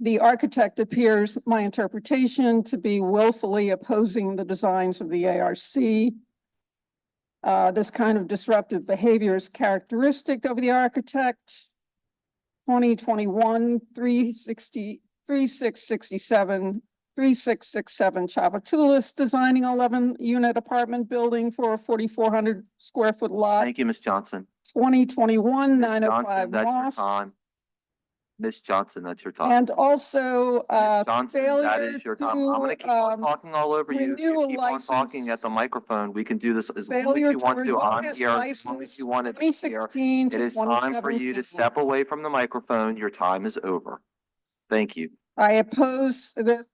the architect appears, my interpretation, to be willfully opposing the designs of the ARC. This kind of disruptive behavior is characteristic of the architect. 2021, 3667 Chavatulis, designing 11-unit apartment building for a 4,400 square foot lot. Thank you, Ms. Johnson. 2021, Ms. 905 Johnson, that's your Moss. time. Ms. Johnson, that's your time. And also, Ms. Johnson, that failure is your time. I'm gonna keep on talking all over you. If renew you a keep on talking at the microphone, we can do this as long as failure you to want to. revoke I'm his here as long as license you want it here. 2016 It to is time for you to 2017. step away from the microphone. Your time is over. Thank you. I oppose this.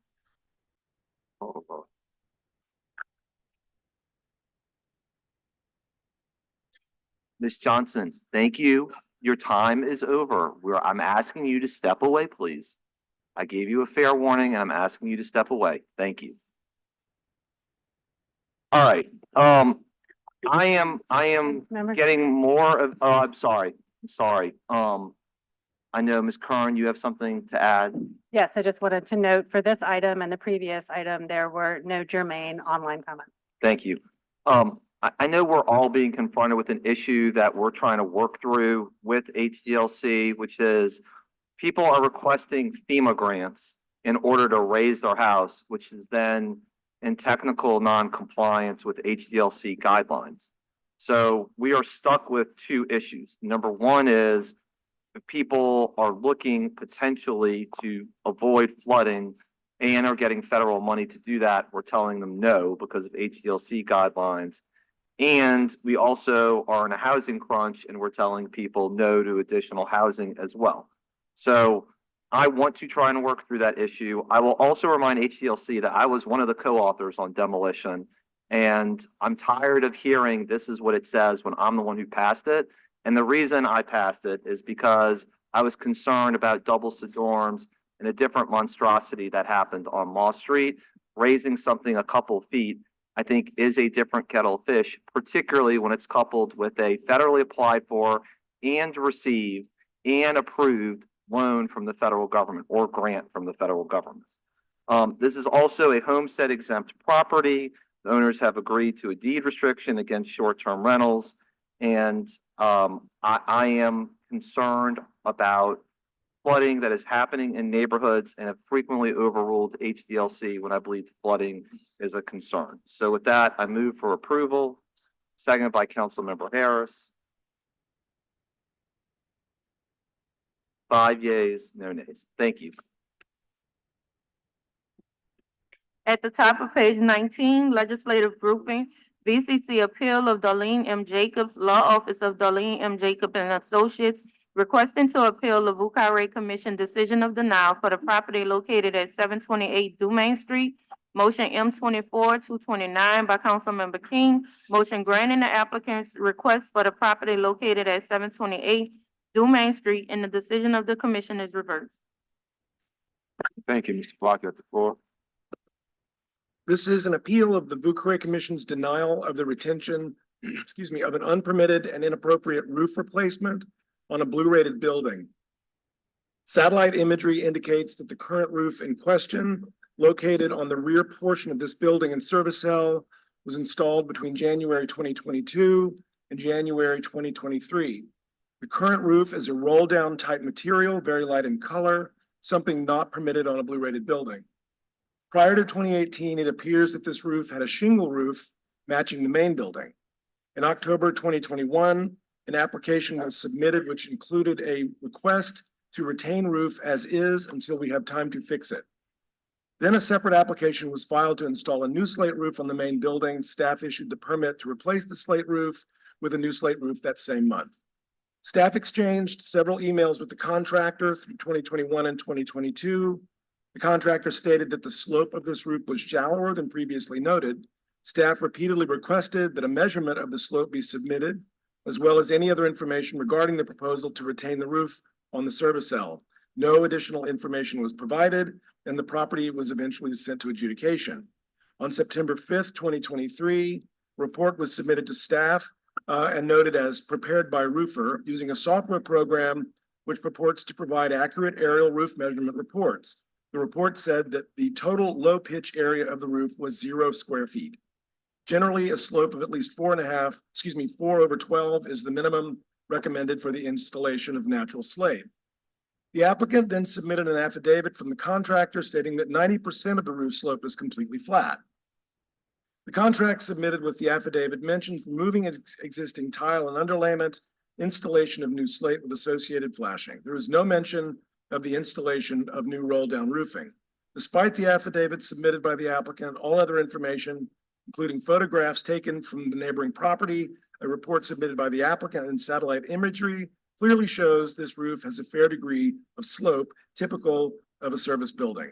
Ms. Johnson, thank you. Your time is over. I'm asking you to step away, please. I gave you a fair warning and I'm asking you to step away. Thank you. All right, I am getting more of, oh, I'm sorry. I know, Ms. Curran, you have something to add. Yes, I just wanted to note for this item and the previous item, there were no germane online comments. Thank you. I know we're all being confronted with an issue that we're trying to work through with HDLC, which is people are requesting FEMA grants in order to raise their house, which is then in technical non-compliance with HDLC guidelines. So we are stuck with two issues. Number one is if people are looking potentially to avoid flooding and are getting federal money to do that, we're telling them no because of HDLC guidelines. And we also are in a housing crunch and we're telling people no to additional housing as well. So I want to try and work through that issue. I will also remind HDLC that I was one of the co-authors on Demolition. And I'm tired of hearing this is what it says when I'm the one who passed it. And the reason I passed it is because I was concerned about double dorms and a different monstrosity that happened on Moss Street. Raising something a couple feet, I think, is a different kettle of fish, particularly when it's coupled with a federally applied for and received and approved loan from the federal government or grant from the federal government. This is also a homestead exempt property. The owners have agreed to a deed restriction against short-term rentals. And I am concerned about flooding that is happening in neighborhoods and have frequently overruled HDLC when I believe flooding is a concern. So with that, I move for approval, seconded by Councilmember Harris. 5 yeas, no nays. Thank you. At the top of page 19, legislative grouping, VCC appeal of Darlene M. Jacobs, Law Office of Darlene M. Jacob and Associates, requesting to appeal the Bucare Commission decision of denial for the property located at 728 Dumaine Street. Motion M24-229 by Councilmember King. Motion granting the applicant's request for the property located at 728 Dumaine Street, and the decision of the commission is reversed. Thank you, Mr. Block, you have the floor. This is an appeal of the Bucare Commission's denial of the retention, excuse me, of an unpermitted and inappropriate roof replacement on a blue-rated building. Satellite imagery indicates that the current roof in question, located on the rear portion of this building and service cell, was installed between January 2022 and January 2023. The current roof is a roll-down type material, very light in color, something not permitted on a blue-rated building. Prior to 2018, it appears that this roof had a shingle roof matching the main building. In October 2021, an application was submitted which included a request to retain roof as is until we have time to fix it. Then a separate application was filed to install a new slate roof on the main building. Staff issued the permit to replace the slate roof with a new slate roof that same month. Staff exchanged several emails with the contractor through 2021 and 2022. The contractor stated that the slope of this roof was shallower than previously noted. Staff repeatedly requested that a measurement of the slope be submitted, as well as any other information regarding the proposal to retain the roof on the service cell. No additional information was provided, and the property was eventually sent to adjudication. On September 5th, 2023, a report was submitted to staff and noted as prepared by roofer using a software program which purports to provide accurate aerial roof measurement reports. The report said that the total low pitch area of the roof was 0 square feet. Generally, a slope of at least 4/12 is the minimum recommended for the installation of natural slate. The applicant then submitted an affidavit from the contractor stating that 90% of the roof slope is completely flat. The contract submitted with the affidavit mentions removing existing tile and underlayment, installation of new slate with associated flashing. There is no mention of the installation of new roll-down roofing. Despite the affidavit submitted by the applicant, all other information, including photographs taken from the neighboring property, a report submitted by the applicant, and satellite imagery, clearly shows this roof has a fair degree of slope typical of a service building.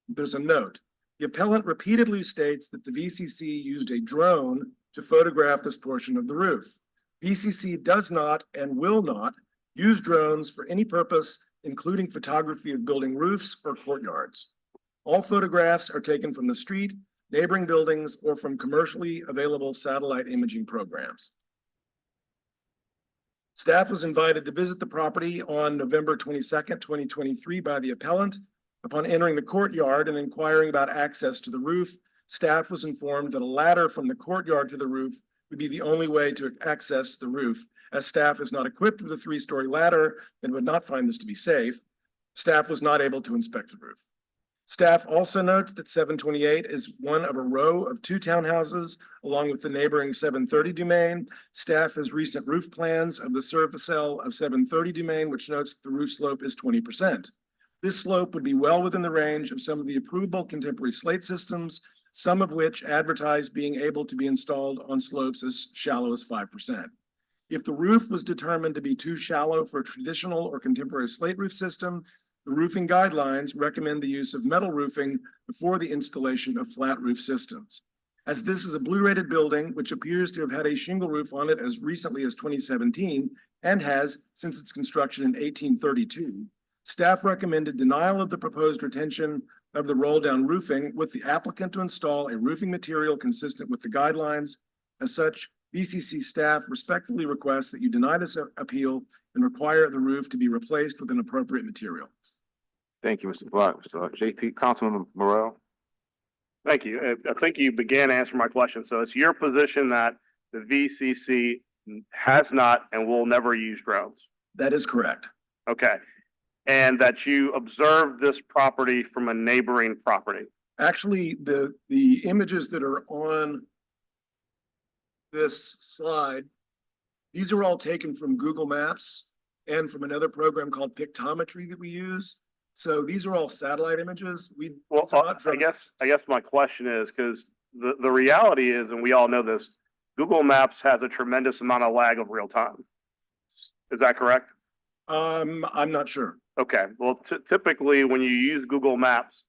There's a note. The appellant repeatedly states that the VCC used a drone to photograph this portion of the roof. VCC does not and will not use drones for any purpose, including photography of building roofs or courtyards. All photographs are taken from the street, neighboring buildings, or from commercially available satellite imaging programs. Staff was invited to visit the property on November 22nd, 2023 by the appellant. Upon entering the courtyard and inquiring about access to the roof, staff was informed that a ladder from the courtyard to the roof would be the only way to access the roof. As staff is not equipped with a 3-story ladder and would not find this to be safe, staff was not able to inspect the roof. Staff also notes that 728 is one of a row of 2 townhouses along with the neighboring 730 domain. Staff has recent roof plans of the surface cell of 730 domain, which notes the roof slope is 20%. This slope would be well within the range of some of the approvable contemporary slate systems, some of which advertise being able to be installed on slopes as shallow as 5%. If the roof was determined to be too shallow for a traditional or contemporary slate roof system, the roofing guidelines recommend the use of metal roofing before the installation of flat roof systems. As this is a blue rated building, which appears to have had a shingle roof on it as recently as 2017 and has since its construction in 1832, staff recommended denial of the proposed retention of the roll down roofing with the applicant to install a roofing material consistent with the guidelines. As such, BCC staff respectfully requests that you deny this appeal and require the roof to be replaced with an appropriate material. Thank you, Mr. Black. Mr. JP, Councilman Morrell. Thank you. I think you began answering my question. So it's your position that the VCC has not and will never use drones? That is correct. Okay. And that you observed this property from a neighboring property? Actually, the images that are on this slide, these are all taken from Google Maps and from another program called Pictometry that we use. So these are all satellite images. I guess my question is, because the reality is, and we all know this, Google Maps has a tremendous amount of lag of real time. Is that correct? I'm not sure. Okay, well, typically when you use Google Maps,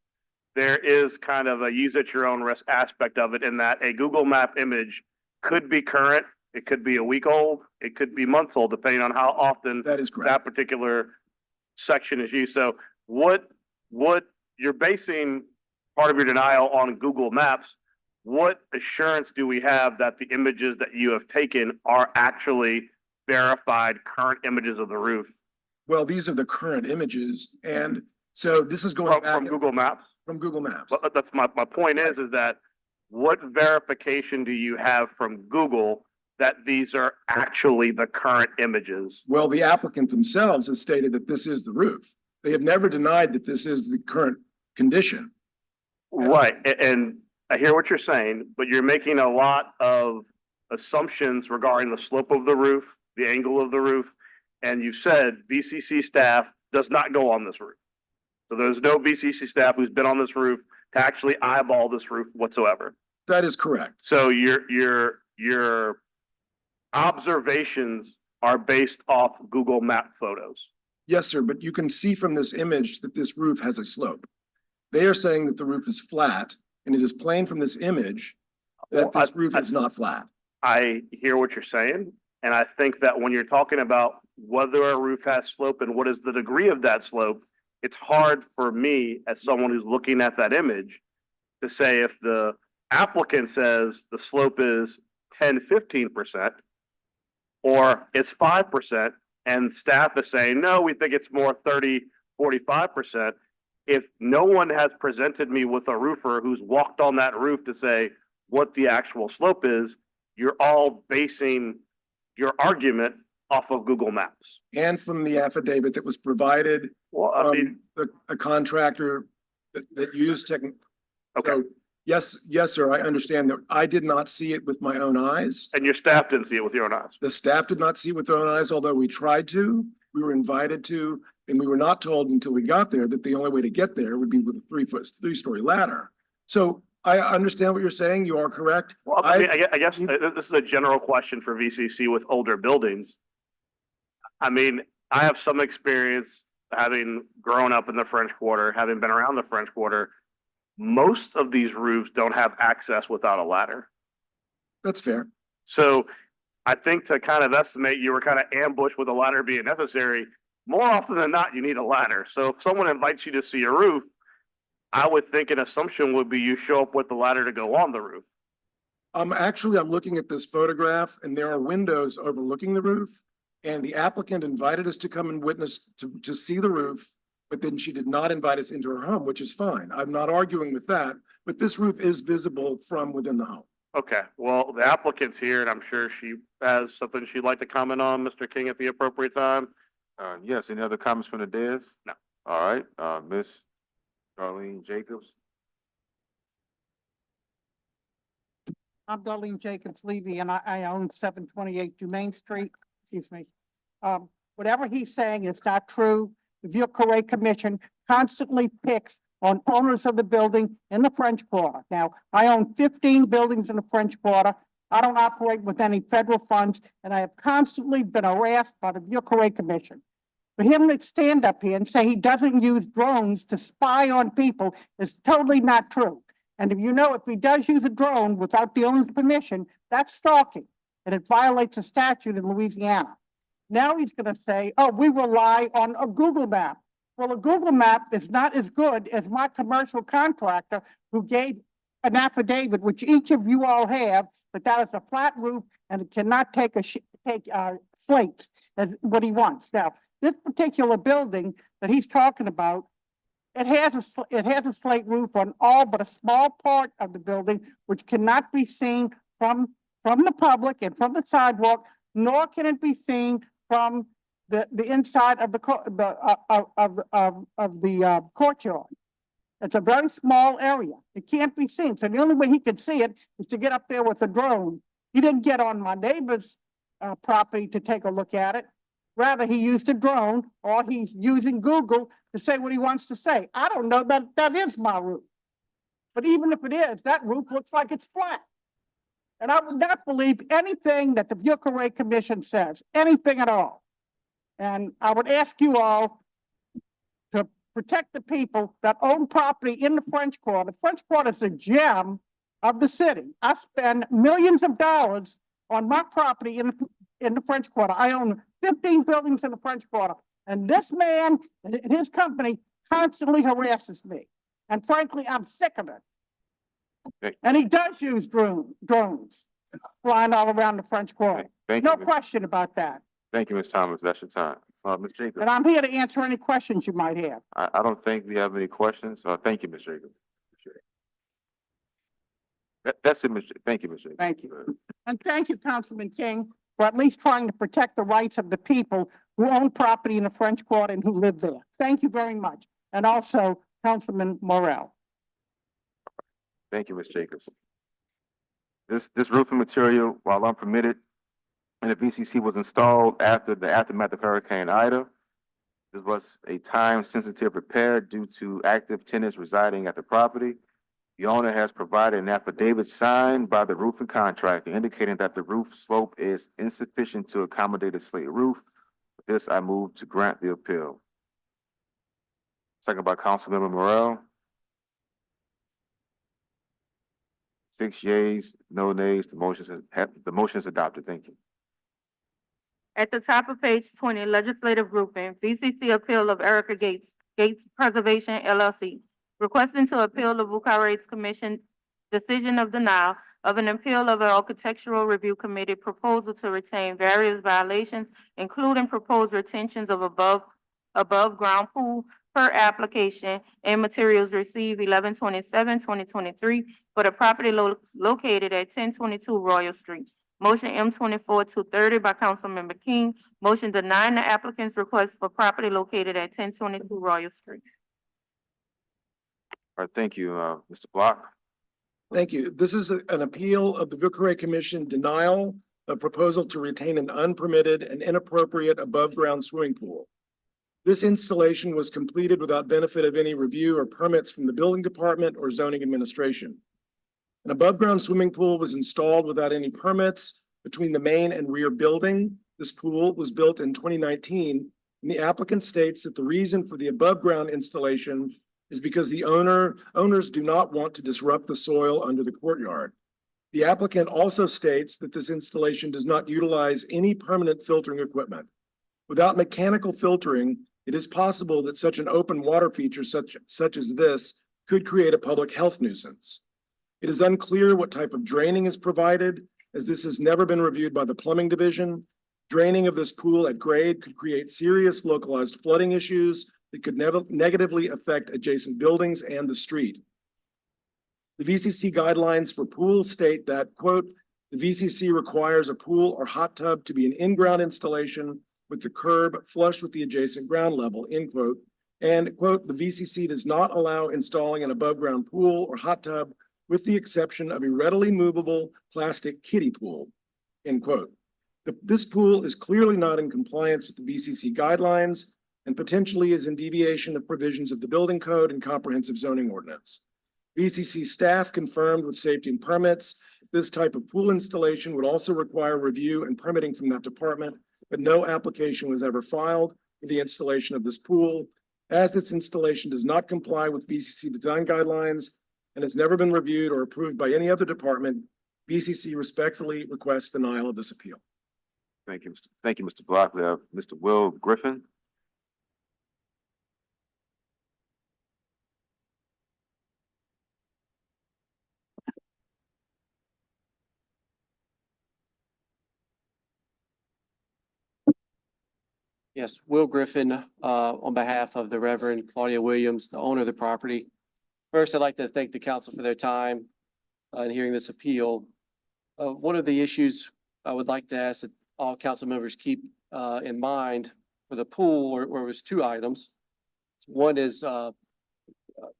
there is kind of a use at your own risk aspect of it, in that a Google Map image could be current, it could be a week old, it could be months old, depending on how often that is correct. That particular section is used. So what you're basing part of your denial on Google Maps, what assurance do we have that the images that you have taken are actually verified current images of the roof? Well, these are the current images. And so this is going back from Google Maps? From Google Maps. But that's my point is that what verification do you have from Google that these are actually the current images? Well, the applicant themselves has stated that this is the roof. They have never denied that this is the current condition. Right. And I hear what you're saying, but you're making a lot of assumptions regarding the slope of the roof, the angle of the roof. And you said VCC staff does not go on this roof. So there's no VCC staff who's been on this roof to actually eyeball this roof whatsoever. That is correct. So your observations are based off Google Map photos. Yes, sir. But you can see from this image that this roof has a slope. They are saying that the roof is flat, and it is plain from this image that this roof is not flat. I hear what you're saying. And I think that when you're talking about whether a roof has slope and what is the degree of that slope, it's hard for me as someone who's looking at that image to say if the applicant says the slope is 10, 15%, or it's 5%, and staff is saying, no, we think it's more 30, 45%. If no one has presented me with a roofer who's walked on that roof to say what the actual slope is, you're all basing your argument off of Google Maps. And from the affidavit that was provided, a contractor that used technical. Okay. So, yes, sir, I understand that. I did not see it with my own eyes. And your staff didn't see it with your own eyes? The staff did not see it with their own eyes, although we tried to, we were invited to, and we were not told until we got there that the only way to get there would be with a three-story ladder. So I understand what you're saying. You are correct. Well, I guess this is a general question for VCC with older buildings. I mean, I have some experience having grown up in the French Quarter, having been around the French Quarter. Most of these roofs don't have access without a ladder. That's fair. So I think to kind of estimate, you were kind of ambushed with a ladder being necessary. More often than not, you need a ladder. So if someone invites you to see a roof, I would think an assumption would be you show up with the ladder to go on the roof. Actually, I'm looking at this photograph and there are windows overlooking the roof. And the applicant invited us to come and witness to see the roof, but then she did not invite us into her home, which is fine. I'm not arguing with that, but this roof is visible from within the home. Okay, well, the applicant's here and I'm sure she has something she'd like to comment on, Mr. King, at the appropriate time. Yes, any other comments from the dais? No. All right, Ms. Darlene Jacobs. I'm Darlene Jacobs Levy, and I own 728 Dumaine Street, excuse me. Whatever he's saying is not true. The Ville-Corre Commission constantly picks on owners of the building in the French Quarter. Now, I own 15 buildings in the French Quarter. I don't operate with any federal funds, and I have constantly been harassed by the Ville-Corre Commission. For him to stand up here and say he doesn't use drones to spy on people is totally not true. And if you know, if he does use a drone without the owner's permission, that's stalking, and it violates a statute in Louisiana. Now he's going to say, oh, we rely on a Google map. Well, a Google map is not as good as my commercial contractor who gave an affidavit, which each of you all have, but that is a flat roof and it cannot take slates as what he wants. Now, this particular building that he's talking about, it has a slate roof on all but a small part of the building, which cannot be seen from the public and from the sidewalk, nor can it be seen from the inside of the courtyard. It's a very small area. It can't be seen. So the only way he could see it is to get up there with a drone. He didn't get on my neighbor's property to take a look at it. Rather, he used a drone, or he's using Google to say what he wants to say. I don't know that is my roof. But even if it is, that roof looks like it's flat. And I would not believe anything that the Ville-Corre Commission says, anything at all. And I would ask you all to protect the people that own property in the French Quarter. The French Quarter is a gem of the city. I spend millions of dollars on my property in the French Quarter. I own 15 buildings in the French Quarter. And this man and his company constantly harasses me. And frankly, I'm sick of it. Okay. And he does use drones flying all around the French Quarter. Thank No you, Ms. question about that. Thank you, Ms. Thomas. That's your time. Ms. Jacobs. And I'm here to answer any questions you might have. I don't think we have any questions. Thank you, Ms. Jacobs. That's it, Ms. Thank you, Ms. Jacobs. Thank you. And thank you, Councilman King, for at least trying to protect the rights of the people who own property in the French Quarter and who live there. Thank you very much. And also Councilman Morel. Thank you, Ms. Jacobs. This roofing material, while unpermitted, and the VCC was installed after the aftermath of Hurricane Ida. This was a time-sensitive repair due to active tenants residing at the property. The owner has provided an affidavit signed by the roofing contractor indicating that the roof slope is insufficient to accommodate a slate roof. With this, I move to grant the appeal. Second by Councilmember Morel. 6 yeas, no nays. The motion is adopted. Thank you. At the top of page 20, legislative grouping, VCC appeal of Erica Gates Preservation LLC, requesting to appeal the Ville-Corre Commission decision of denial of an appeal of an architectural review committee proposal to retain various violations, including proposed retentions of above ground pool per application and materials received 11/27/2023 for the property located at 1022 Royal Street. Motion M24-230 by Councilmember King. Motion denying the applicant's request for property located at 1022 Royal Street. All right, thank you, Mr. Block. Thank you. This is an appeal of the Ville-Corre Commission denial of proposal to retain an unpermitted and inappropriate above-ground swimming pool. This installation was completed without benefit of any review or permits from the building department or zoning administration. An above-ground swimming pool was installed without any permits between the main and rear building. This pool was built in 2019, and the applicant states that the reason for the above-ground installation is because the owners do not want to disrupt the soil under the courtyard. The applicant also states that this installation does not utilize any permanent filtering equipment. Without mechanical filtering, it is possible that such an open water feature such as this could create a public health nuisance. It is unclear what type of draining is provided, as this has never been reviewed by the plumbing division. Draining of this pool at grade could create serious localized flooding issues that could negatively affect adjacent buildings and the street. The VCC guidelines for pools state that, quote, the VCC requires a pool or hot tub to be an in-ground installation with the curb flush with the adjacent ground level, end quote, And quote, the VCC does not allow installing an above-ground pool or hot tub with the exception of a readily movable plastic kiddie pool, end quote. This pool is clearly not in compliance with the VCC guidelines and potentially is in deviation of provisions of the building code and comprehensive zoning ordinance. VCC staff confirmed with safety and permits, this type of pool installation would also require review and permitting from that department, but no application was ever filed for the installation of this pool, as this installation does not comply with VCC design guidelines and has never been reviewed or approved by any other department. VCC respectfully requests denial of this appeal. Thank you, Mr. Block. We have Mr. Will Griffin. Yes, Will Griffin, on behalf of the Reverend Claudia Williams, the owner of the property. First, I'd like to thank the council for their time in hearing this appeal. One of the issues I would like to ask that all council members keep in mind for the pool, or it was two items. One is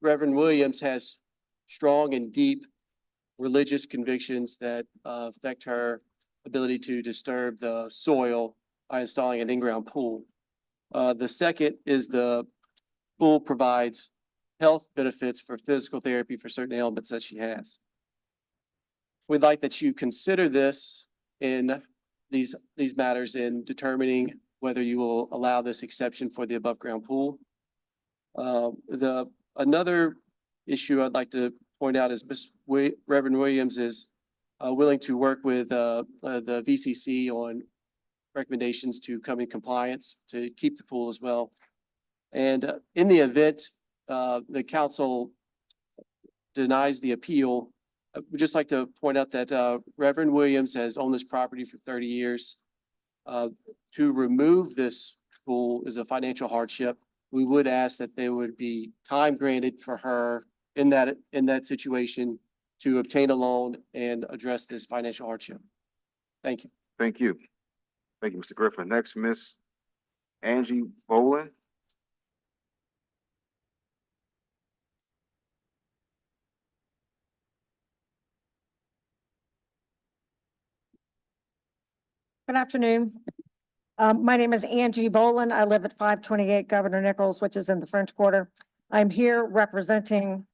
Reverend Williams has strong and deep religious convictions that affect her ability to disturb the soil by installing an in-ground pool. The second is the pool provides health benefits for physical therapy for certain ailments that she has. We'd like that you consider this in these matters in determining whether you will allow this exception for the above ground pool. Another issue I'd like to point out is Reverend Williams is willing to work with the VCC on recommendations to come in compliance to keep the pool as well. And in the event the council denies the appeal, I would just like to point out that Reverend Williams has owned this property for 30 years. To remove this pool is a financial hardship. We would ask that there would be time granted for her in that situation to obtain a loan and address this financial hardship. Thank you. Thank you. Thank you, Mr. Griffin. Next, Miss Angie Boland. Good afternoon. My name is Angie Boland. I live at 528 Governor Nichols, which is in the French Quarter. I'm here representing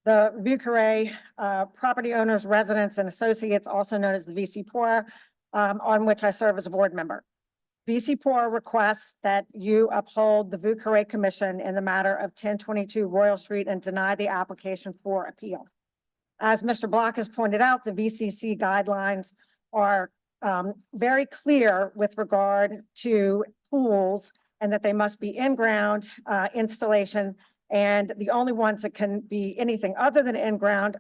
the Vieux Carré property owners, residents, and associates, also known as the VC Poor, on which I serve as a board member. VC Poor requests that you uphold the Vieux Carré Commission in the matter of 1022 Royal Street and deny the application for appeal. As Mr. Block has pointed out, the VCC guidelines are very clear with regard to pools and that they must be in-ground installation, and the only ones that can be anything other than in-ground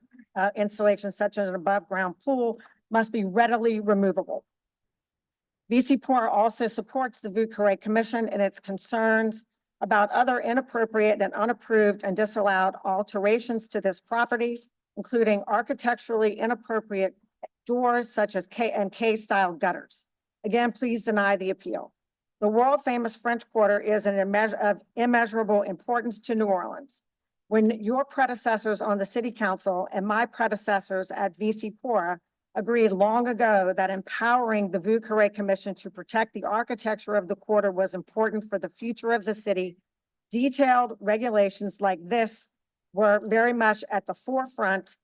installation, such as an above-ground pool, must be readily removable. VC Poor also supports the Vieux Carré Commission in its concerns about other inappropriate and unapproved and disallowed alterations to this property, including architecturally inappropriate doors such as K-style gutters. Again, please deny the appeal. The world-famous French Quarter is of immeasurable importance to New Orleans. When your predecessors on the city council and my predecessors at VC Poor agreed long ago that empowering the Vieux Carré Commission to protect the architecture of the quarter was important for the future of the city, detailed regulations like this were very much at the forefront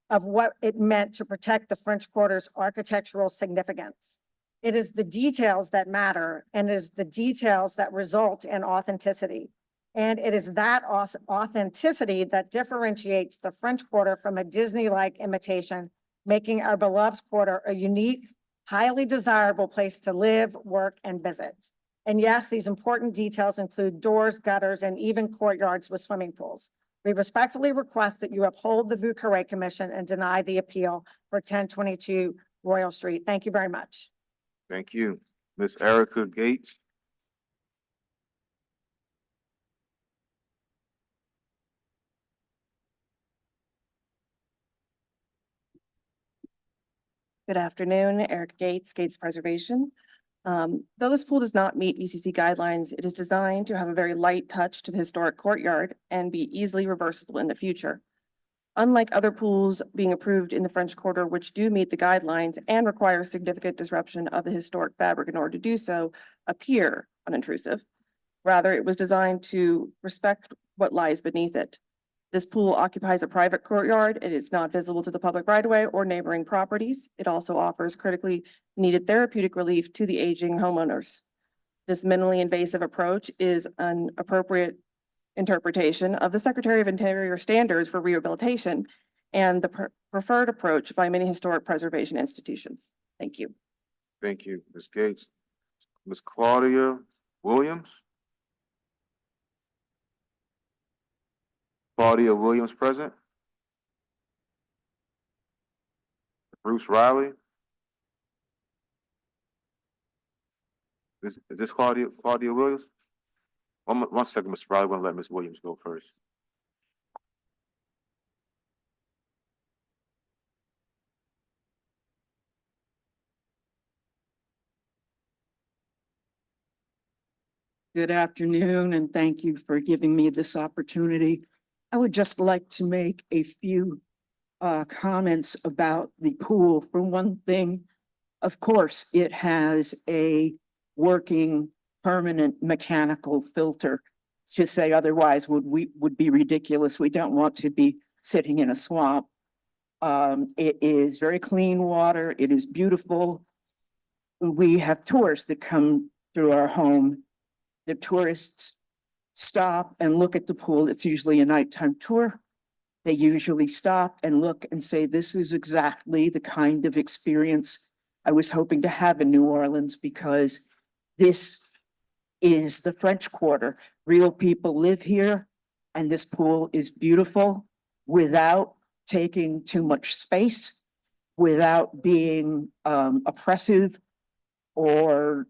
of what it meant to protect the French Quarter's architectural significance. It is the details that matter, and it is the details that result in authenticity. And it is that authenticity that differentiates the French Quarter from a Disney-like imitation, making our beloved quarter a unique, highly desirable place to live, work, and visit. And yes, these important details include doors, gutters, and even courtyards with swimming pools. We respectfully request that you uphold the Vieux Carré Commission and deny the appeal for 1022 Royal Street. Thank you very much. Thank you. Miss Erica Gates. Good afternoon, Eric Gates, Gates Preservation. Though this pool does not meet VCC guidelines, it is designed to have a very light touch to the historic courtyard and be easily reversible in the future. Unlike other pools being approved in the French Quarter, which do meet the guidelines and require significant disruption of the historic fabric in order to do so, appear unintrusive. Rather, it was designed to respect what lies beneath it. This pool occupies a private courtyard. It is not visible to the public right-of-way or neighboring properties. It also offers critically needed therapeutic relief to the aging homeowners. This minimally invasive approach is an appropriate interpretation of the Secretary of Interior standards for rehabilitation and the preferred approach by many historic preservation institutions. Thank you. Thank you, Ms. Gates. Ms. Claudia Williams? Claudia Williams present? Bruce Riley? Is this Claudia Williams? One second, Mr. Riley, I want to let Ms. Williams go first. Good afternoon, and thank you for giving me this opportunity. I would just like to make a few comments about the pool. For one thing, of course, it has a working permanent mechanical filter. To say otherwise would be ridiculous. We don't want to be sitting in a swamp. It is very clean water. It is beautiful. We have tourists that come through our home. The tourists stop and look at the pool. It's usually a nighttime tour. They usually stop and look and say, this is exactly the kind of experience I was hoping to have in New Orleans, because this is the French Quarter. Real people live here, and this pool is beautiful without taking too much space, without being oppressive or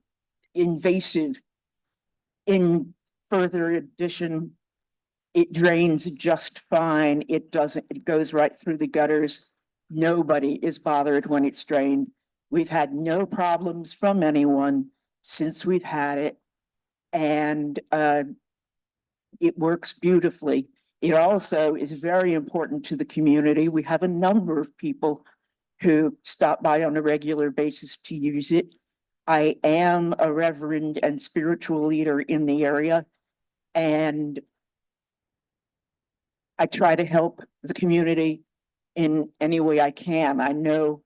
invasive. In further addition, it drains just fine. It goes right through the gutters. Nobody is bothered when it's drained. We've had no problems from anyone since we've had it. And it works beautifully. It also is very important to the community. We have a number of people who stop by on a regular basis to use it. I am a reverend and spiritual leader in the area, and I try to help the community in any way I can. I know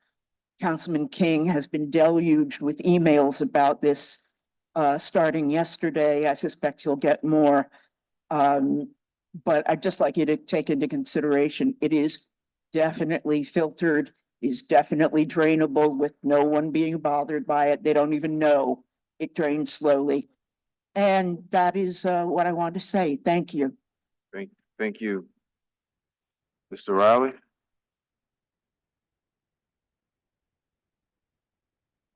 Councilman King has been deluged with emails about this starting yesterday. I suspect you'll get more. But I'd just like you to take into consideration, it is definitely filtered, is definitely drainable with no one being bothered by it. They don't even know it drains slowly. And that is what I wanted to say. Thank you. Thank you. Mr. Riley?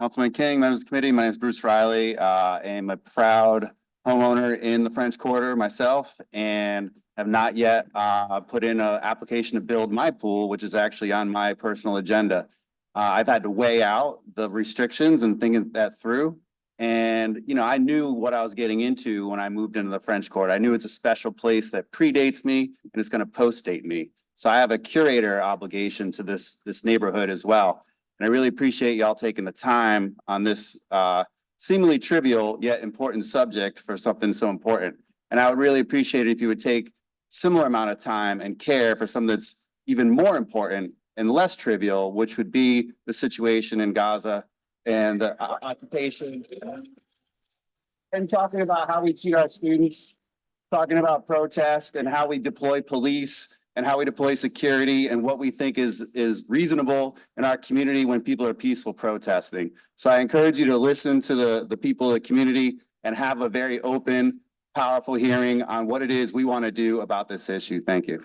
Councilman King, members of the committee, my name is Bruce Riley. I am a proud homeowner in the French Quarter myself, and have not yet put in an application to build my pool, which is actually on my personal agenda. I've had to weigh out the restrictions and thinking that through. And, you know, I knew what I was getting into when I moved into the French Quarter. I knew it's a special place that predates me and it's going to post-date me. So I have a curator obligation to this neighborhood as well. And I really appreciate y'all taking the time on this seemingly trivial yet important subject for something so important. And I would really appreciate it if you would take similar amount of time and care for something that's even more important and less trivial, which would be the situation in Gaza and the occupation. And talking about how we treat our students, talking about protest and how we deploy police and how we deploy security and what we think is reasonable in our community when people are peaceful protesting. So I encourage you to listen to the people of the community and have a very open, powerful hearing on what it is we want to do about this issue. Thank you.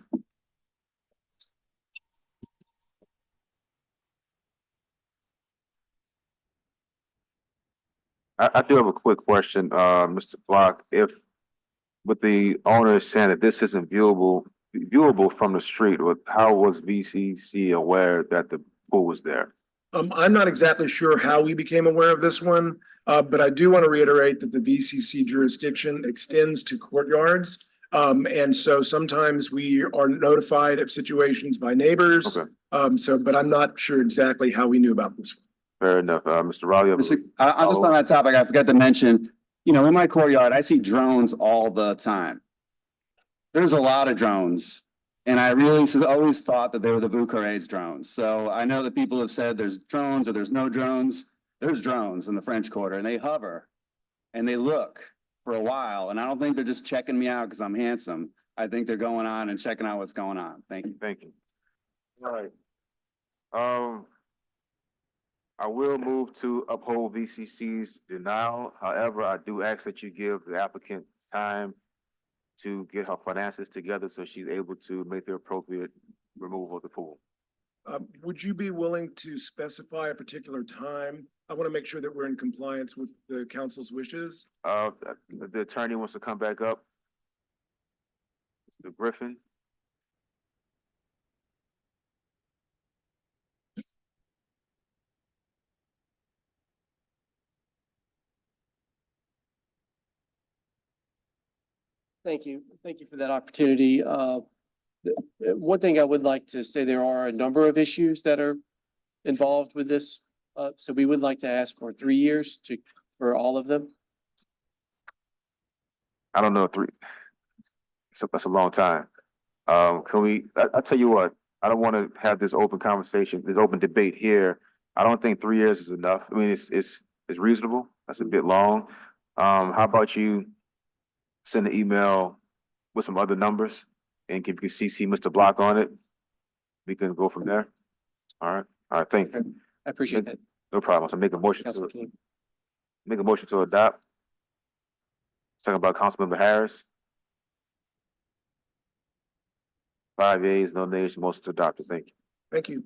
I do have a quick question, Mr. Block. If with the owner saying that this isn't viewable from the street, how was VCC aware that the pool was there? I'm not exactly sure how we became aware of this one, but I do want to reiterate that the VCC jurisdiction extends to courtyards. And so sometimes we are notified of situations by neighbors. Okay. But I'm not sure exactly how we knew about this one. Fair enough. Mr. Riley. I'm just on that topic. I forgot to mention, you know, in my courtyard, I see drones all the time. There's a lot of drones. And I really always thought that they were the Vuccaret's drones. So I know that people have said there's drones or there's no drones. There's drones in the French Quarter and they hover and they look for a while. And I don't think they're just checking me out because I'm handsome. I think they're going on and checking out what's going on. Thank you. Thank you. All right. I will move to uphold VCC's denial. However, I do ask that you give the applicant time to get her finances together so she's able to make the appropriate removal of the pool. Would you be willing to specify a particular time? I want to make sure that we're in compliance with the council's wishes. The attorney wants to come back up. Mr. Griffin. Thank you. Thank you for that opportunity. One thing I would like to say, there are a number of issues that are involved with this. So we would like to ask for 3 years for all of them. I don't know, that's a long time. I'll tell you what, I don't want to have this open conversation, this open debate here. I don't think 3 years is enough. I mean, it's reasonable. That's a bit long. How about you send an email with some other numbers and if you can CC Mr. Block on it, we can go from there. All right, thank you. I appreciate that. No problem. So make a motion to adopt. Second by Councilmember Harris. 5 yeas, no nays, motion to adopt. Thank you. Thank you.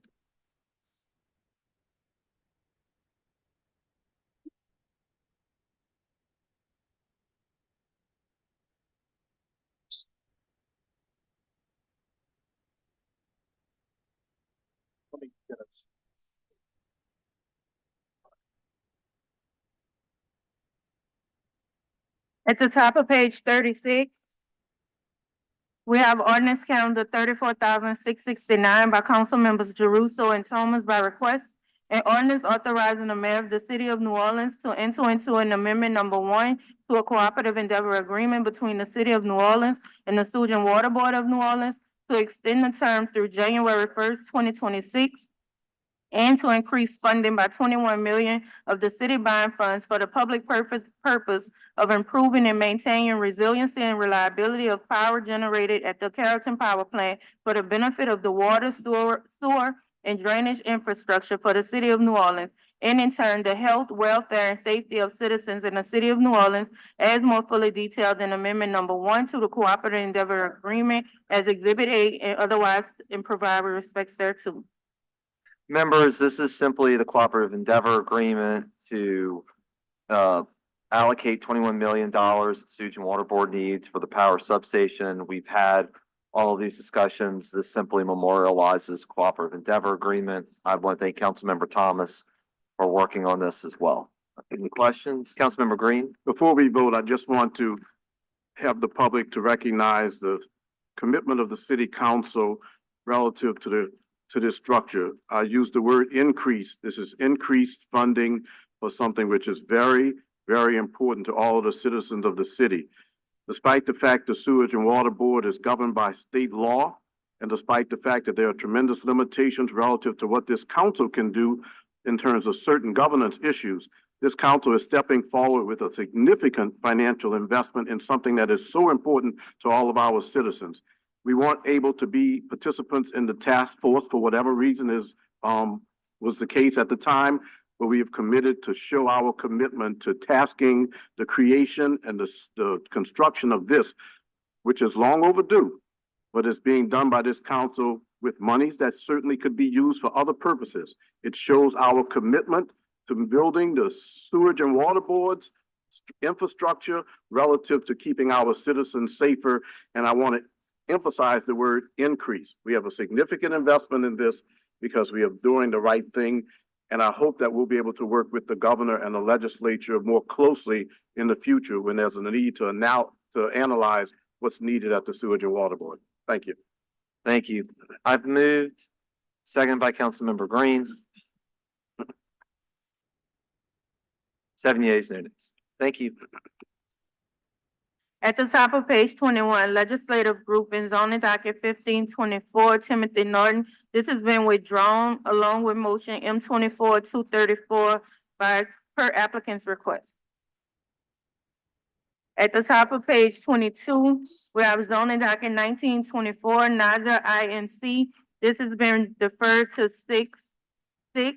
At the top of page 36, we have ordinance calendar 34,669 by council members Jeruso and Thomas by request. An ordinance authorizing the mayor of the city of New Orleans to enter into an amendment number 1 to a cooperative endeavor agreement between the city of New Orleans and the Sewage and Water Board of New Orleans to extend the term through January 1st, 2026. And to increase funding by 21 million of the city bond funds for the public purpose of improving and maintaining resiliency and reliability of power generated at the Carrollton Power Plant for the benefit of the water, sewer, and drainage infrastructure for the city of New Orleans, and in turn, the health, welfare, and safety of citizens in the city of New Orleans, as more fully detailed in amendment number 1 to the cooperative endeavor agreement as Exhibit A and otherwise in provide with respects thereto. Members, this is simply the cooperative endeavor agreement to allocate $21 million Sewage and Water Board needs for the power substation. We've had all of these discussions. This simply memorializes cooperative endeavor agreement. I want to thank Councilmember Thomas for working on this as well. Any questions? Councilmember Green? Before we vote, I just want to have the public to recognize the commitment of the city council relative to this structure. I use the word increase. This is increased funding for something which is very, very important to all of the citizens of the city. Despite the fact the Sewage and Water Board is governed by state law, and despite the fact that there are tremendous limitations relative to what this council can do in terms of certain governance issues, this council is stepping forward with a significant financial investment in something that is so important to all of our citizens. We weren't able to be participants in the task force for whatever reason was the case at the time, but we have committed to show our commitment to tasking the creation and the construction of this, which is long overdue, but is being done by this council with monies that certainly could be used for other purposes. It shows our commitment to building the Sewage and Water Board's infrastructure relative to keeping our citizens safer, and I want to emphasize the word increase. We have a significant investment in this because we are doing the right thing. And I hope that we'll be able to work with the governor and the legislature more closely in the future when there's a need to analyze what's needed at the Sewage and Water Board. Thank you. Thank you. I've moved, second by Councilmember Green. 7 yeas, no nays. Thank you. At the top of page 21, legislative group in zoning docket 1524, Timothy Norton. This has been withdrawn along with motion M24-234 per applicant's request. At the top of page 22, we have zoning docket 1924, Naja INC. This has been deferred to 6/6.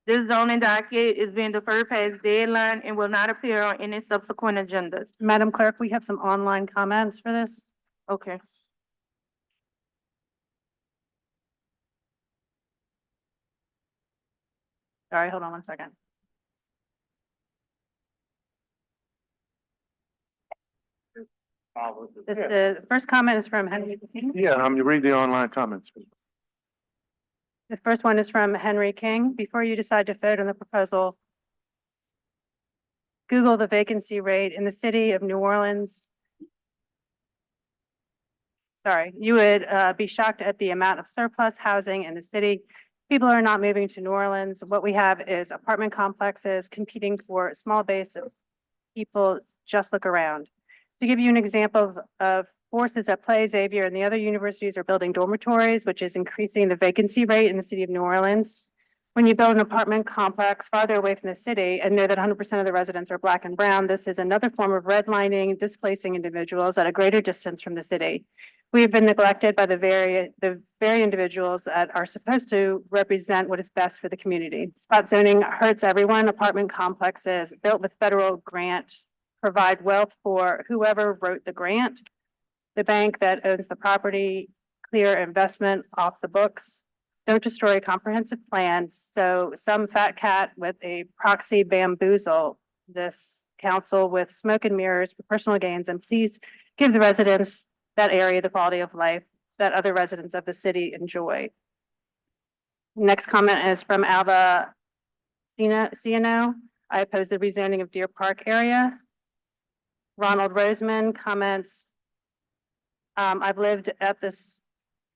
This zoning docket is being deferred past deadline and will not appear on any subsequent agendas. Madam Clerk, we have some online comments for this. Okay. Sorry, hold on one second. The first comment is from Henry King. Yeah, you read the online comments. The first one is from Henry King. Before you decide to vote on the proposal, Google the vacancy rate in the city of New Orleans. Sorry, you would be shocked at the amount of surplus housing in the city. People are not moving to New Orleans. What we have is apartment complexes competing for a small base of people. Just look around. To give you an example of forces at play, Xavier and the other universities are building dormitories, which is increasing the vacancy rate in the city of New Orleans. When you build an apartment complex farther away from the city and know that 100% of the residents are Black and brown, this is another form of redlining, displacing individuals at a greater distance from the city. We have been neglected by the very individuals that are supposed to represent what is best for the community. Spot zoning hurts everyone. Apartment complexes built with federal grants provide wealth for whoever wrote the grant. The bank that owns the property, clear investment off the books. Don't destroy a comprehensive plan. So some fat cat with a proxy bamboozle this council with smoke and mirrors for personal gains, and please give the residents that area the quality of life that other residents of the city enjoy. Next comment is from Alva Ciano. I oppose the rezoning of Deer Park area. Ronald Roseman comments, I've lived at this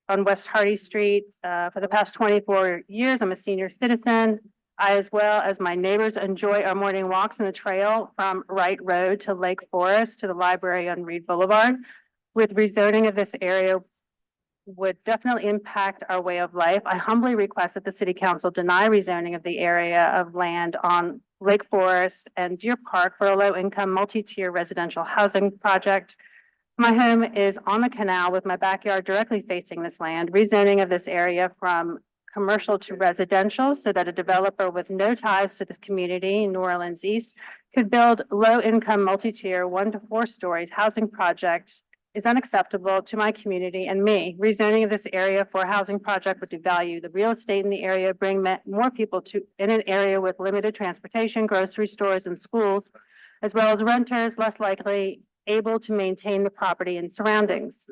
on West Hardy Street for the past 24 years. I'm a senior citizen. I, as well as my neighbors, enjoy our morning walks on the trail from Wright Road to Lake Forest to the library on Reed Boulevard. With rezoning of this area would definitely impact our way of life. I humbly request that the city council deny rezoning of the area of land on Lake Forest and Deer Park for a low-income multi-tier residential housing project. My home is on the canal with my backyard directly facing this land. Rezoning of this area from commercial to residential so that a developer with no ties to this community in New Orleans East could build low-income multi-tier 1 to 4 stories housing project is unacceptable to my community and me. Rezoning of this area for a housing project would devalue the real estate in the area, bring more people to in an area with limited transportation, grocery stores, and schools, as well as renters less likely able to maintain the property and surroundings.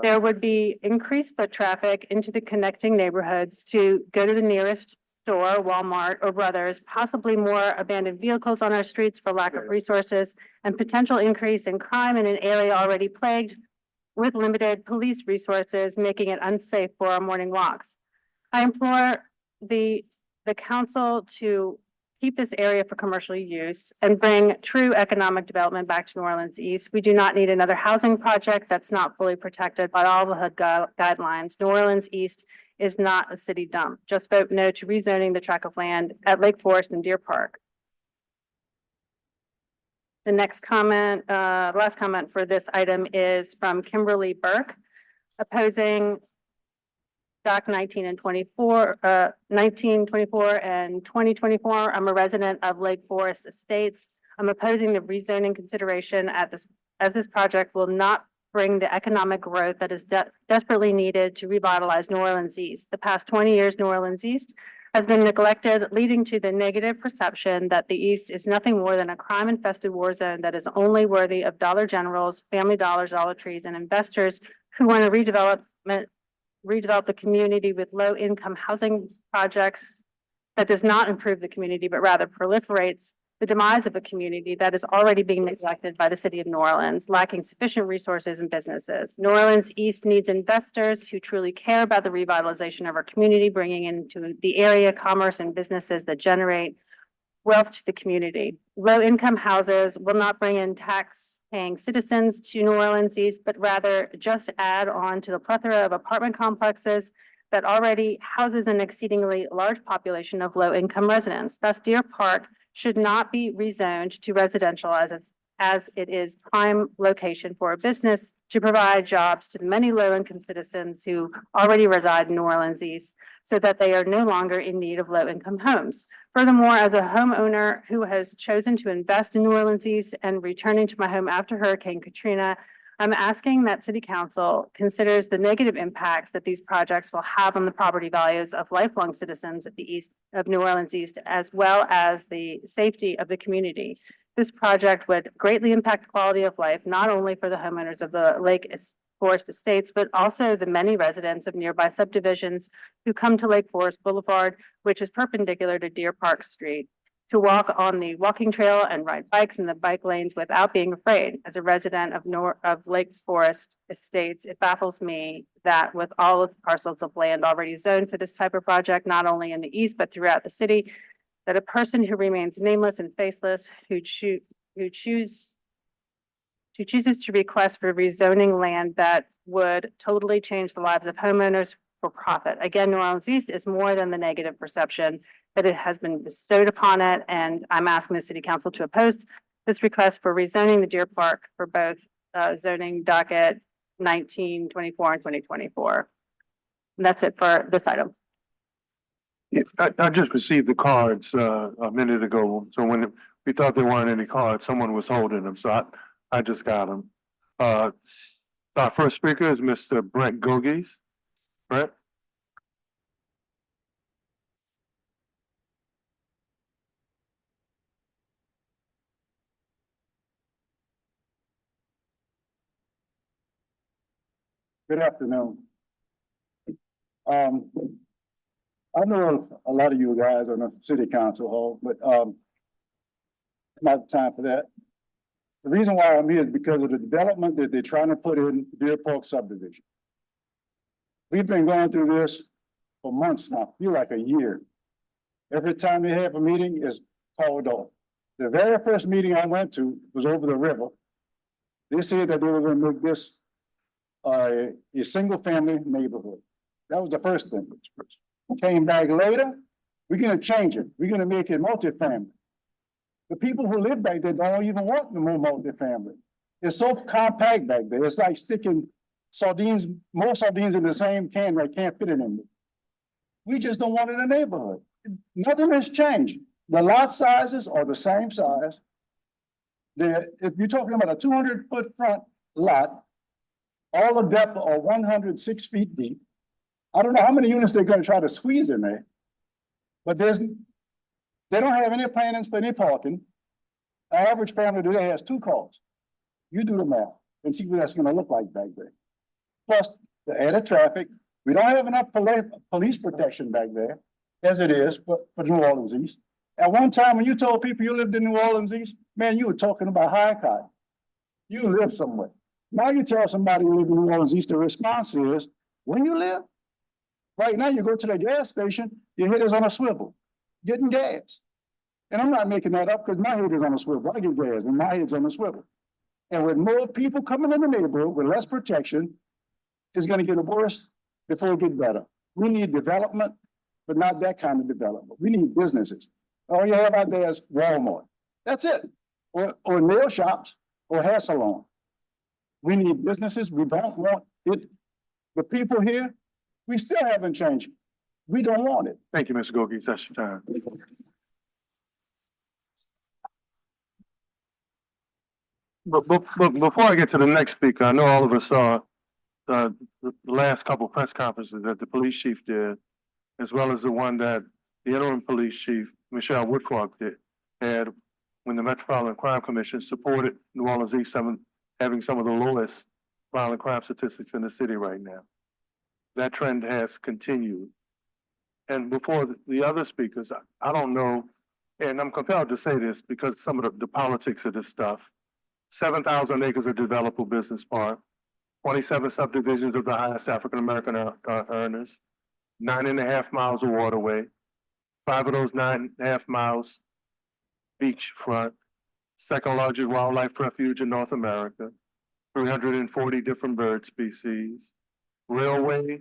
There would be increased foot traffic into the connecting neighborhoods to go to the nearest store, Walmart or Brothers, possibly more abandoned vehicles on our streets for lack of resources, and potential increase in crime in an area already plagued with limited police resources, making it unsafe for our morning walks. I implore the council to keep this area for commercial use and bring true economic development back to New Orleans East. We do not need another housing project that's not fully protected by all the HUD guidelines. New Orleans East is not a city dump. Just vote no to rezoning the tract of land at Lake Forest and Deer Park. The next comment, last comment for this item is from Kimberly Burke, opposing Doc 19 and 24, 1924 and 2024. I'm a resident of Lake Forest Estates. I'm opposing the rezoning consideration as this project will not bring the economic growth that is desperately needed to revitalize New Orleans East. The past 20 years, New Orleans East has been neglected, leading to the negative perception that the East is nothing more than a crime-infested war zone that is only worthy of Dollar Generals, Family Dollars, Dollar Trees, and investors who want to redevelop the community with low-income housing projects that does not improve the community, but rather proliferates the demise of a community that is already being neglected by the city of New Orleans, lacking sufficient resources and businesses. New Orleans East needs investors who truly care about the revitalization of our community, bringing into the area commerce and businesses that generate wealth to the community. Low-income houses will not bring in tax-paying citizens to New Orleans East, but rather just add on to the plethora of apartment complexes that already houses an exceedingly large population of low-income residents. Thus, Deer Park should not be rezoned to residential as it is prime location for a business to provide jobs to the many low-income citizens who already reside in New Orleans East, so that they are no longer in need of low-income homes. Furthermore, as a homeowner who has chosen to invest in New Orleans East and returning to my home after Hurricane Katrina, I'm asking that City Council considers the negative impacts that these projects will have on the property values of lifelong citizens of the east of New Orleans East, as well as the safety of the community. This project would greatly impact quality of life, not only for the homeowners of the Lake Forest Estates, but also the many residents of nearby subdivisions who come to Lake Forest Boulevard, which is perpendicular to Deer Park Street, to walk on the walking trail and ride bikes in the bike lanes without being afraid. As a resident of Lake Forest Estates, it baffles me that with all of the parcels of land already zoned for this type of project, not only in the east, but throughout the city, that a person who remains nameless and faceless, who chooses to request for rezoning land that would totally change the lives of homeowners for profit. Again, New Orleans East is more than the negative perception that it has been bestowed upon it, and I'm asking the City Council to oppose this request for rezoning the Deer Park for both zoning docket 1924 and 2024. And that's it for this item. I just received the cards a minute ago, so when we thought there weren't any cards, someone was holding them, so I just got them. Our first speaker is Mr. Brett Gogies. Brett? Good afternoon. I know a lot of you guys are on the city council hall, but not time for that. The reason why I'm here is because of the development that they're trying to put in Deer Park subdivision. We've been going through this for months now, feel like a year. Every time they have a meeting, it's called off. The very first meeting I went to was over the river. They said that they were going to make this a single family neighborhood. That was the first thing. Came back later, we're gonna change it. We're gonna make it multifamily. The people who live back there don't even want no more multifamily. It's so compact back there. It's like sticking sardines, more sardines in the same can that can't fit it in there. We just don't want it in a neighborhood. Nothing has changed. The lot sizes are the same size. If you're talking about a 200-foot front lot, all the depth are 106 feet deep. I don't know how many units they're gonna try to squeeze in there, but they don't have any plans for any parking. The average family today has 2 cars. You do the math and see what that's gonna look like back there. Plus the added traffic. We don't have enough police protection back there as it is for New Orleans East. At one time, when you told people you lived in New Orleans East, man, you were talking about high cotton. You live somewhere. Now you tell somebody you live in New Orleans East, the response is, where you live? Right now, you go to the gas station, your head is on a swivel, getting gas. And I'm not making that up because my head is on a swivel. I get gas and my head's on a swivel. And with more people coming in the neighborhood with less protection, it's gonna get worse before it gets better. We need development, but not that kind of development. We need businesses. All you have out there is Walmart. That's it. Or nail shops or hair salon. We need businesses. We don't want it. The people here, we still haven't changed. We don't want it. Thank you, Mr. Gogies. That's your time. But before I get to the next speaker, I know all of us saw the last couple of press conferences that the police chief did, as well as the one that the interim police chief, Michelle Woodfork, had when the Metropolitan Crime Commission supported New Orleans East having some of the lowest violent crime statistics in the city right now. That trend has continued. And before the other speakers, I don't know, and I'm compelled to say this because some of the politics of this stuff. 7,000 acres of developable business park, 27 subdivisions of the highest African-American earners, 9.5 miles of waterway, 5 of those 9.5 miles beachfront, second largest wildlife refuge in North America, 340 different bird species, railway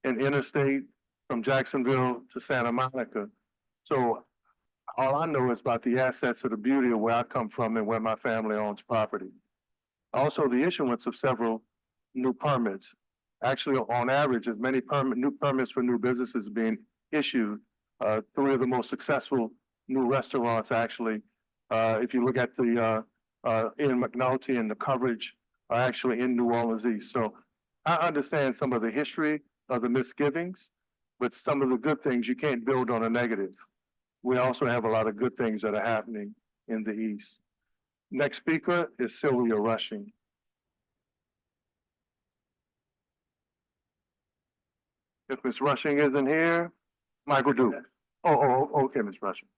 and interstate from Jacksonville to Santa Monica. So all I know is about the assets of the beauty of where I come from and where my family owns property. Also, the issuance of several new permits. Actually, on average, as many new permits for new businesses being issued. 3 of the most successful new restaurants, actually, if you look at the in McNulty and the coverage, are actually in New Orleans East. So I understand some of the history of the misgivings, but some of the good things you can't build on a negative. We also have a lot of good things that are happening in the East. Next speaker is Sylvia Rushing. If Ms. Rushing isn't here, Michael Duke. Okay, Ms. Rushing.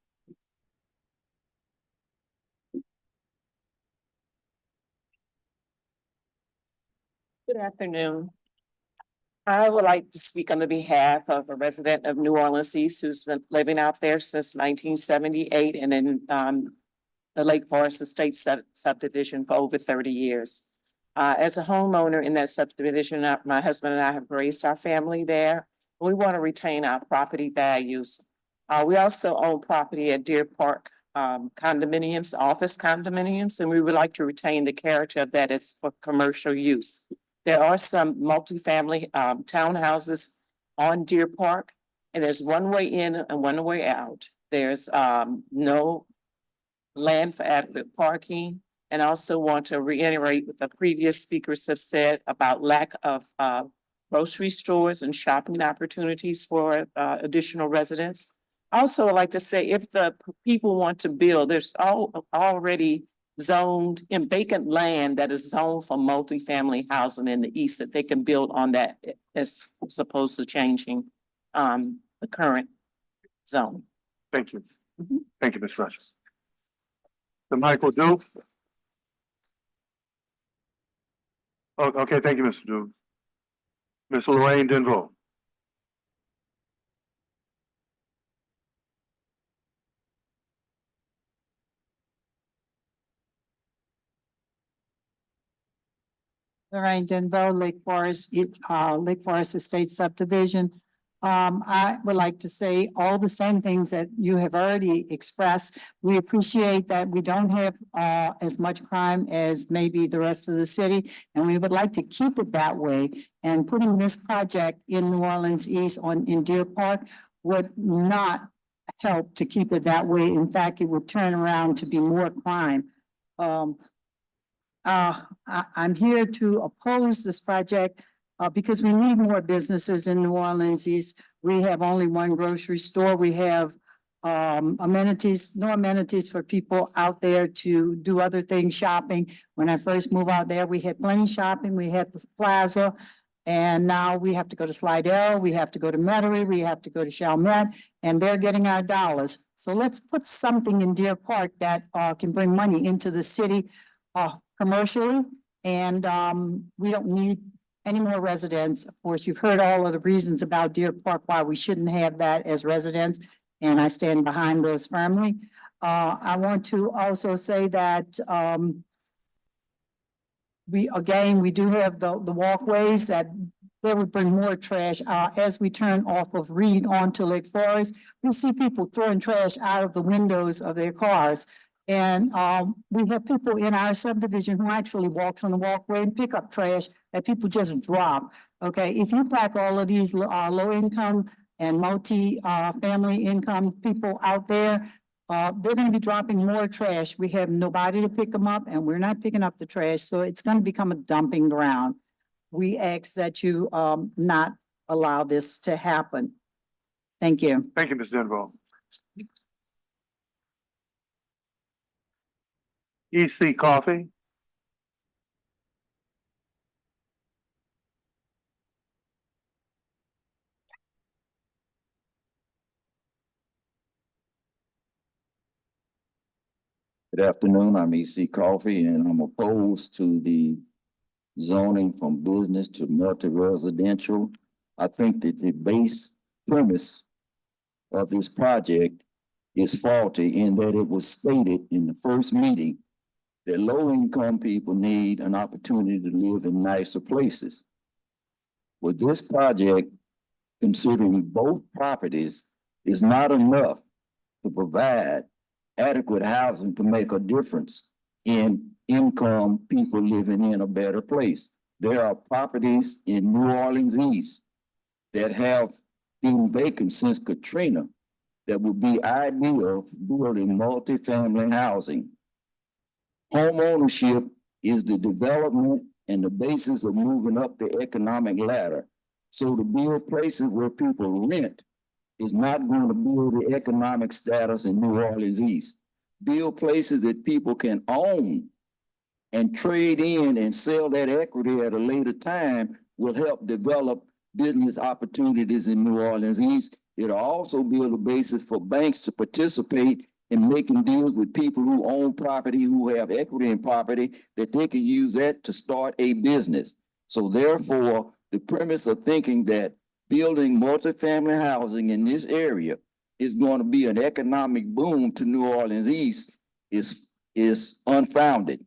Good afternoon. I would like to speak on the behalf of a resident of New Orleans East who's been living out there since 1978 and in the Lake Forest Estate subdivision for over 30 years. As a homeowner in that subdivision, my husband and I have raised our family there. We want to retain our property values. We also own property at Deer Park condominiums, office condominiums, and we would like to retain the character of that as for commercial use. There are some multifamily townhouses on Deer Park, and there's one way in and one way out. There's no land for adequate parking. And I also want to reiterate what the previous speakers have said about lack of grocery stores and shopping opportunities for additional residents. I also like to say if the people want to build, there's already zoned in vacant land that is zoned for multifamily housing in the East that they can build on that as opposed to changing the current zone. Thank you. Thank you, Ms. Rush. The Michael Duke. Oh, okay, thank you, Mr. Duke. Ms. Lorraine Denvaux. Lorraine Denvaux, Lake Forest Estate Subdivision. I would like to say all the same things that you have already expressed. We appreciate that we don't have as much crime as maybe the rest of the city, and we would like to keep it that way. And putting this project in New Orleans East in Deer Park would not help to keep it that way. In fact, it would turn around to be more crime. I'm here to oppose this project because we need more businesses in New Orleans East. We have only one grocery store. We have amenities, no amenities for people out there to do other things, shopping. When I first moved out there, we had plenty shopping. We had the plaza. And now we have to go to Slidell, we have to go to Metairie, we have to go to Chalmette, and they're getting our dollars. So let's put something in Deer Park that can bring money into the city commercially. And we don't need any more residents. Of course, you've heard all of the reasons about Deer Park, why we shouldn't have that as residents. And I stand behind those firmly. I want to also say that we do have the walkways that they would bring more trash as we turn off of Reed onto Lake Forest. We see people throwing trash out of the windows of their cars. And we have people in our subdivision who actually walks on the walkway and pick up trash that people just drop. Okay, if you pack all of these low income and family income people out there, they're going to be dropping more trash. We have nobody to pick them up, and we're not picking up the trash, so it's going to become a dumping ground. We ask that you not allow this to happen. Thank you. Thank you, Ms. Denvaux. EC Coffee. Good afternoon, I'm E.C. Coffey, and I'm opposed to the zoning from business to multi-residential. I think that the base premise of this project is faulty in that it was stated in the first meeting that low-income people need an opportunity to live in nicer places. With this project, considering both properties, is not enough to provide adequate housing to make a difference in income people living in a better place. There are properties in New Orleans East that have been vacant since Katrina that would be ideal for building multifamily housing. Home ownership is the development and the basis of moving up the economic ladder. So to build places where people rent is not going to build the economic status in New Orleans East. Build places that people can own and trade in and sell that equity at a later time will help develop business opportunities in New Orleans East. It'll also build a basis for banks to participate in making deals with people who own property, who have equity in property, that they can use that to start a business. So therefore, the premise of thinking that building multifamily housing in this area is going to be an economic boom to New Orleans East is unfounded.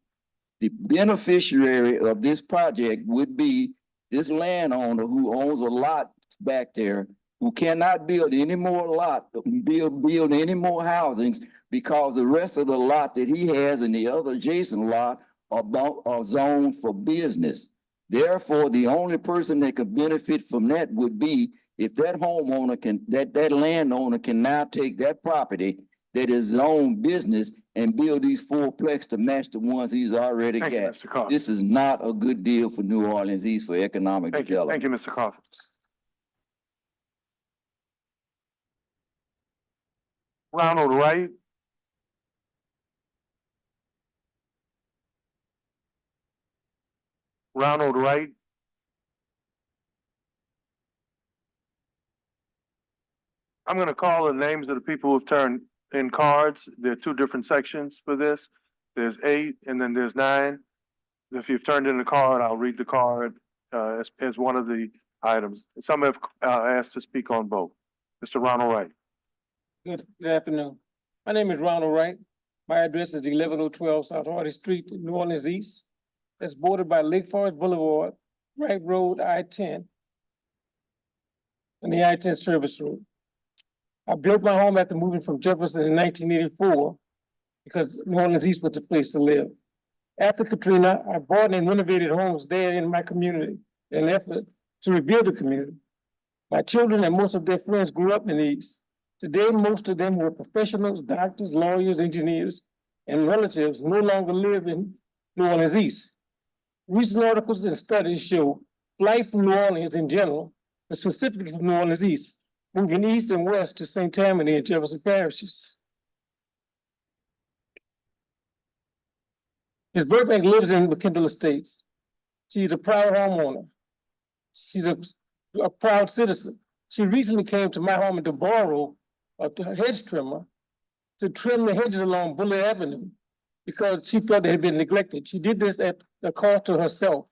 The beneficiary of this project would be this landowner who owns a lot back there, who cannot build any more build any more housings because the rest of the lot that he has and the other adjacent lot are zoned for business. Therefore, the only person that could benefit from that would be if that homeowner that landowner can now take that property that is zoned business and build these fourplex to match the ones he's already got. Mr. Coffey. This is not a good deal for New Orleans East for economic development. Thank you, Mr. Coffey. Ronald Wright. Ronald Wright. I'm going to call the names of the people who've turned in cards. There are two different sections for this. There's 8 and then there's 9. If you've turned in a card, I'll read the card as one of the items. Some have asked to speak on both. Mr. Ronald Wright. Good afternoon. My name is Ronald Wright. My address is 11012 South Hardy Street, New Orleans East. That's bordered by Lake Forest Boulevard, Wright Road, I-10, and the I-10 service road. I built my home after moving from Jefferson in 1984 because New Orleans East was the place to live. After Katrina, I bought and renovated homes there in my community in an effort to rebuild the community. My children and most of their friends grew up in the East. Today, most of them were professionals, doctors, lawyers, engineers, and relatives no longer live in New Orleans East. Recent articles and studies show flight from New Orleans in general, but specifically from New Orleans East, moving east and west to St. Tammany and Jefferson parishes. Ms. Burbank lives in McKendall Estates. She's a proud homeowner. She's a proud citizen. She recently came to my home to borrow a hedge trimmer to trim the hedges along Bullard Avenue because she felt they had been neglected. She did this at the cost to herself.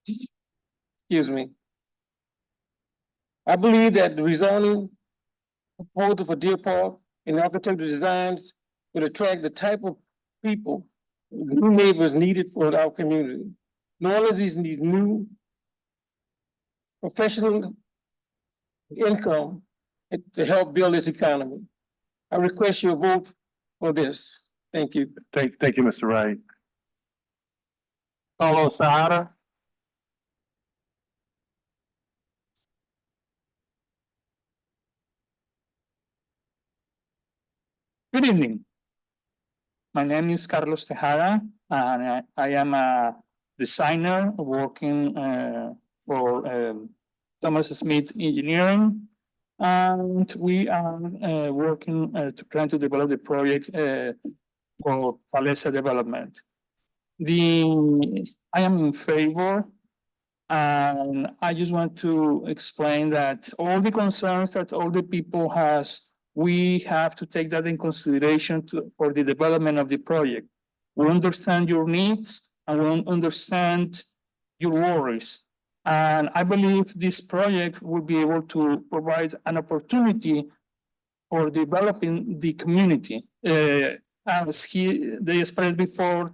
Excuse me. I believe that the rezoning proposal for Deer Park and the architectural designs would attract the type of people, new neighbors needed for our community. New Orleans needs new professional income to help build its economy. I request your vote for this. Thank you. Thank you, Mr. Wright. Carlos Sahara. Good evening. My name is Carlos Tejada, and I am a designer working for Thomas Smith Engineering. And we are working to try to develop the project for Palesa development. I am in favor And I just want to explain that all the concerns that all the people has, we have to take that in consideration for the development of the project. We understand your needs and we understand your worries. And I believe this project will be able to provide an opportunity for developing the community. They expressed before,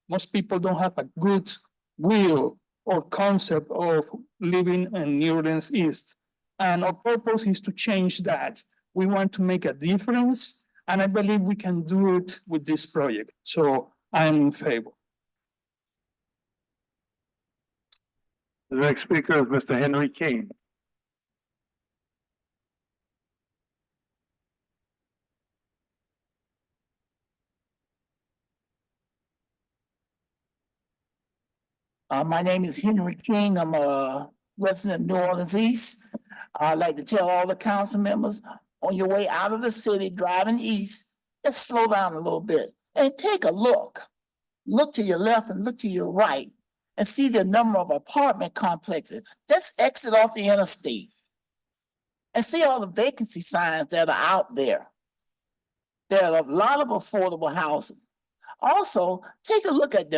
most people don't have a good will or concept of living in New Orleans East. And our purpose is to change that. We want to make a difference, and I believe we can do it with this project. So I am in favor. The next speaker is Mr. Henry King. My name is Henry King. I'm a resident of New Orleans East. I'd like to tell all the council members, on your way out of the city driving east, just slow down a little bit and take a look. Look to your left and look to your right and see the number of apartment complexes. Just exit off the interstate and see all the vacancy signs that are out there. There are a lot of affordable housing. Also, take a look at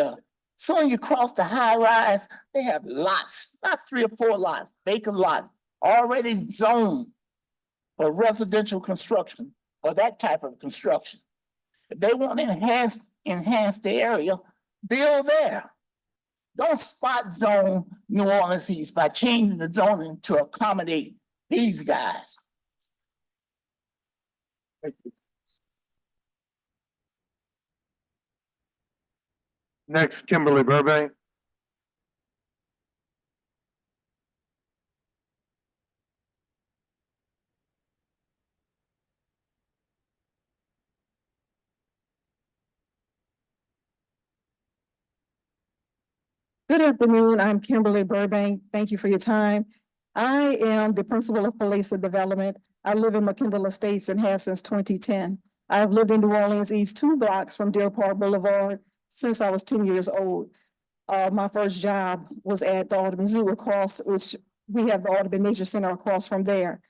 soon you cross the high rise, they have lots, not 3 or 4 lots, vacant lots, already zoned for residential construction or that type of construction. If they want to enhance the area, build there. Don't spot zone New Orleans East by changing the zoning to accommodate these guys. Thank you. Next, Kimberly Burbank. Good afternoon. I'm Kimberly Burbank. Thank you for your time. I am the principal of Police and Development. I live in McKendall Estates and have since 2010. I have lived in New Orleans East 2 blocks from Deer Park Boulevard since I was 10 years old. My first job was at the Audubon Zoo across, which we have the Audubon Nature Center across from there.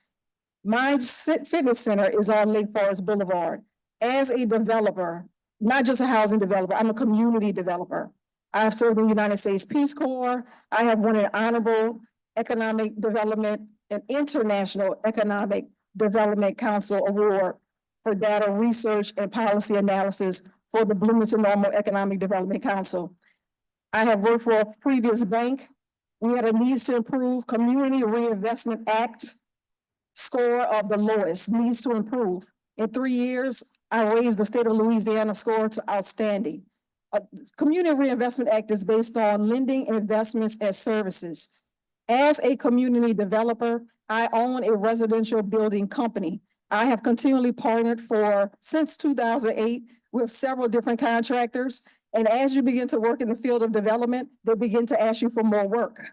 My fitness center is on Lake Forest Boulevard. As a developer, not just a housing developer, I'm a community developer. I've served in the United States Peace Corps. I have won an honorable economic development and international economic development council award for data research and policy analysis for the Bloomington Normal Economic Development Council. I have worked for a previous bank. We had a needs to improve Community Reinvestment Act score of the lowest, needs to improve. In 3 years, I raised the state of Louisiana score to outstanding. Community Reinvestment Act is based on lending, investments, and services. As a community developer, I own a residential building company. I have continually partnered since 2008 with several different contractors. And as you begin to work in the field of development, they begin to ask you for more work.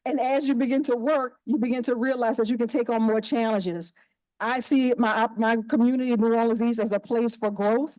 And as you begin to work, you begin to realize that you can take on more challenges. I see my community of New Orleans East as a place for growth.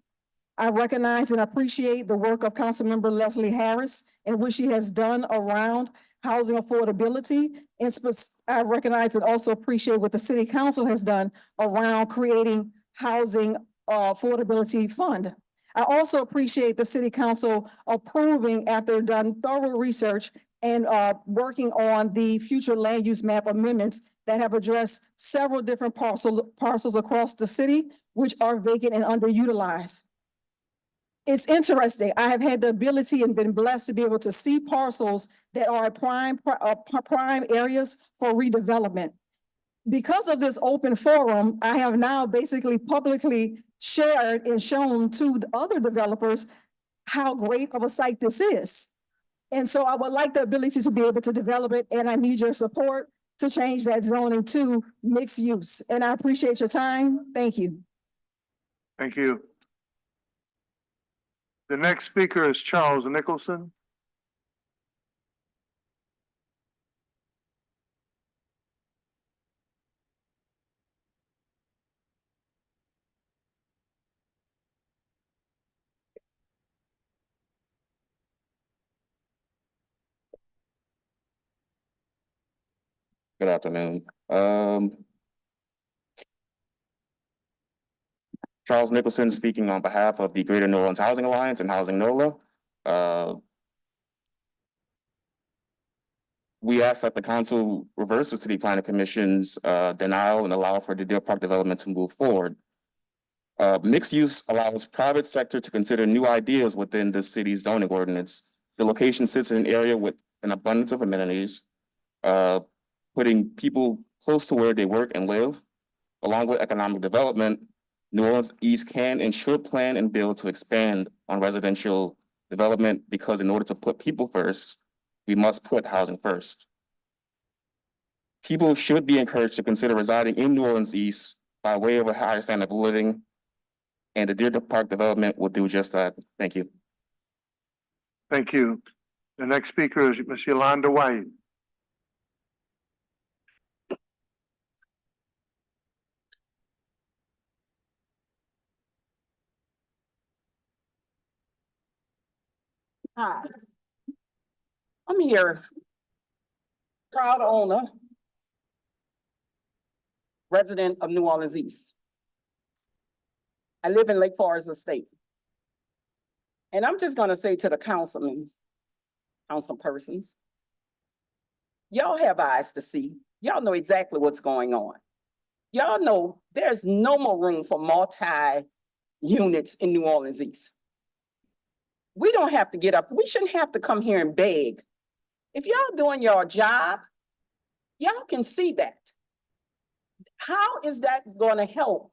I recognize and appreciate the work of Councilmember Leslie Harris and what she has done around housing affordability. And I recognize and also appreciate what the City Council has done around creating housing affordability fund. I also appreciate the City Council approving, after done thorough research and working on the future land use map amendments that have addressed several different parcels across the city, which are vacant and underutilized. It's interesting. I have had the ability and been blessed to be able to see parcels that are prime areas for redevelopment. Because of this open forum, I have now basically publicly shared and shown to the other developers how great of a site this is. And so I would like the ability to be able to develop it, and I need your support to change that zoning to mixed use. And I appreciate your time. Thank you. Thank you. The next speaker is Charles Nicholson. Good afternoon. Charles Nicholson speaking on behalf of the Greater New Orleans Housing Alliance and Housing NOLA. We ask that the council reverse the City Planning Commission's denial and allow for the Deer Park development to move forward. Mixed use allows private sector to consider new ideas within the city's zoning ordinance. The location sits in an area with an abundance of amenities, putting people close to where they work and live. Along with economic development, New Orleans East can and should plan and build to expand on residential development, because in order to put people first, we must put housing first. People should be encouraged to consider residing in New Orleans East by way of a higher standard of living, and the Deer Park development will do just that. Thank you. Thank you. The next speaker is Ms. Yolanda White. Hi. I'm here, proud owner, resident of New Orleans East. I live in Lake Forest Estate. And I'm just gonna say to the council persons, y'all have eyes to see. Y'all know exactly what's going on. Y'all know there's no more room for multi-units in New Orleans East. We don't have to get up. We shouldn't have to come here and beg. If y'all doing your job, y'all can see that. How is that gonna help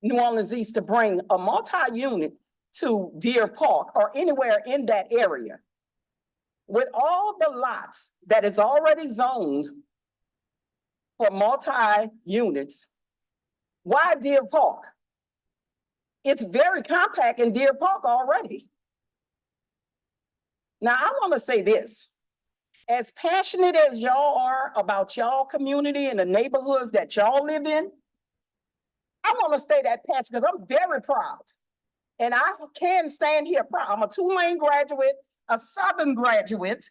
New Orleans East to bring a multi-unit to Deer Park or anywhere in that area? With all the lots that is already zoned for multi-units, why Deer Park? It's very compact in Deer Park already. Now, I want to say this. As passionate as y'all are about y'all community and the neighborhoods that y'all live in, I want to stay that passionate because I'm very proud. And I can stand here proud. I'm a Tulane graduate, a Southern graduate.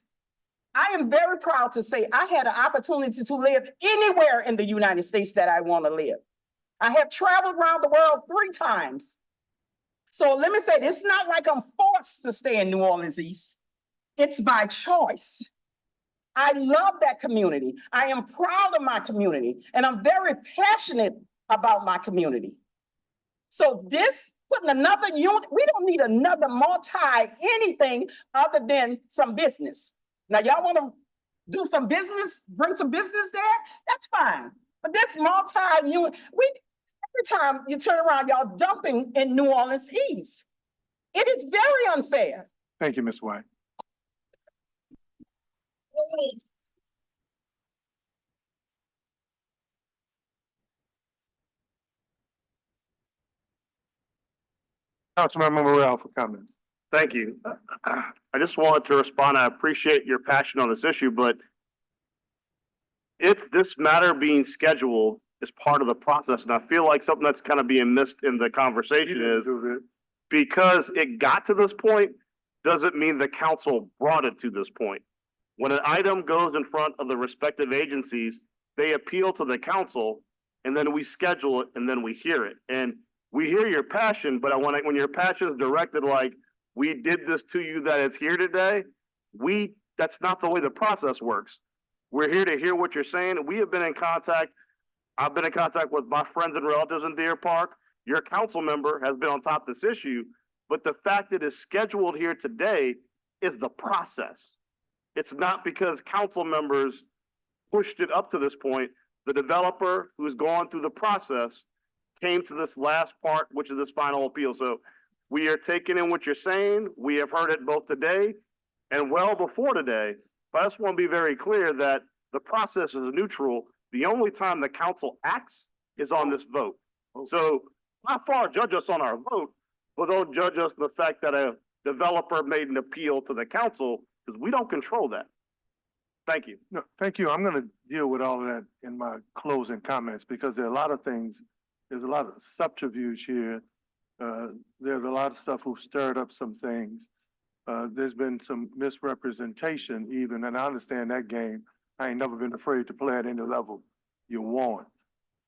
I am very proud to say I had an opportunity to live anywhere in the United States that I want to live. I have traveled around the world 3 times. So let me say, it's not like I'm forced to stay in New Orleans East. It's by choice. I love that community. I am proud of my community, and I'm very passionate about my community. So this, putting another unit, we don't need another anything other than some business. Now, y'all want to do some business, bring some business there? That's fine. But that's multi-unit. Every time you turn around, y'all dumping in New Orleans East. It is very unfair. Thank you, Ms. White. Councilmember Morrell for comment. Thank you. I just wanted to respond. I appreciate your passion on this issue, but if this matter being scheduled is part of the process, and I feel like something that's kind of being missed in the conversation is because it got to this point, doesn't mean the council brought it to this point. When an item goes in front of the respective agencies, they appeal to the council, and then we schedule it, and then we hear it. And we hear your passion, but when your passion is directed like, we did this to you that it's here today, that's not the way the process works. We're here to hear what you're saying. We have been in contact. I've been in contact with my friends and relatives in Deer Park. Your council member has been on top of this issue, but the fact that it's scheduled here today is the process. It's not because council members pushed it up to this point. The developer who's gone through the process came to this last part, which is this final appeal. So we are taking in what you're saying. We have heard it both today and well before today. But I just want to be very clear that the process is neutral. The only time the council acts is on this vote. So not far judge us on our vote, but don't judge us the fact that a developer made an appeal to the council, because we don't control that. Thank you. No, thank you. I'm going to deal with all of that in my closing comments, because there are a lot of things. There's a lot of subterfuge here. There's a lot of stuff who've stirred up some things. There's been some misrepresentation even, and I understand that game. I ain't never been afraid to play at any level you want.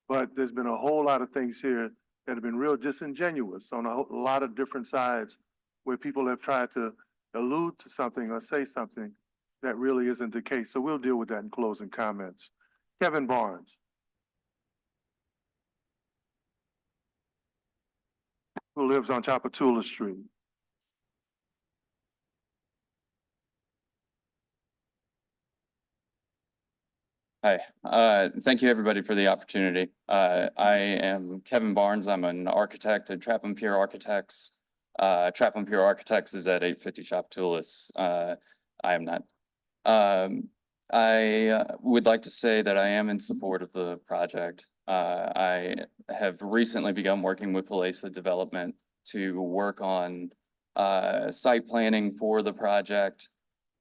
But there's been a whole lot of things here that have been real disingenuous on a lot of different sides where people have tried to allude to something or say something that really isn't the case. So we'll deal with that in closing comments. Kevin Barnes. Who lives on Chapatula Street. Hi, thank you everybody for the opportunity. I am Kevin Barnes. I'm an architect at Trapp and Pure Architects. Trapp and Pure Architects is at 850 Chapatulas. I am not. I would like to say that I am in support of the project. I have recently begun working with Palesa Development to work on site planning for the project.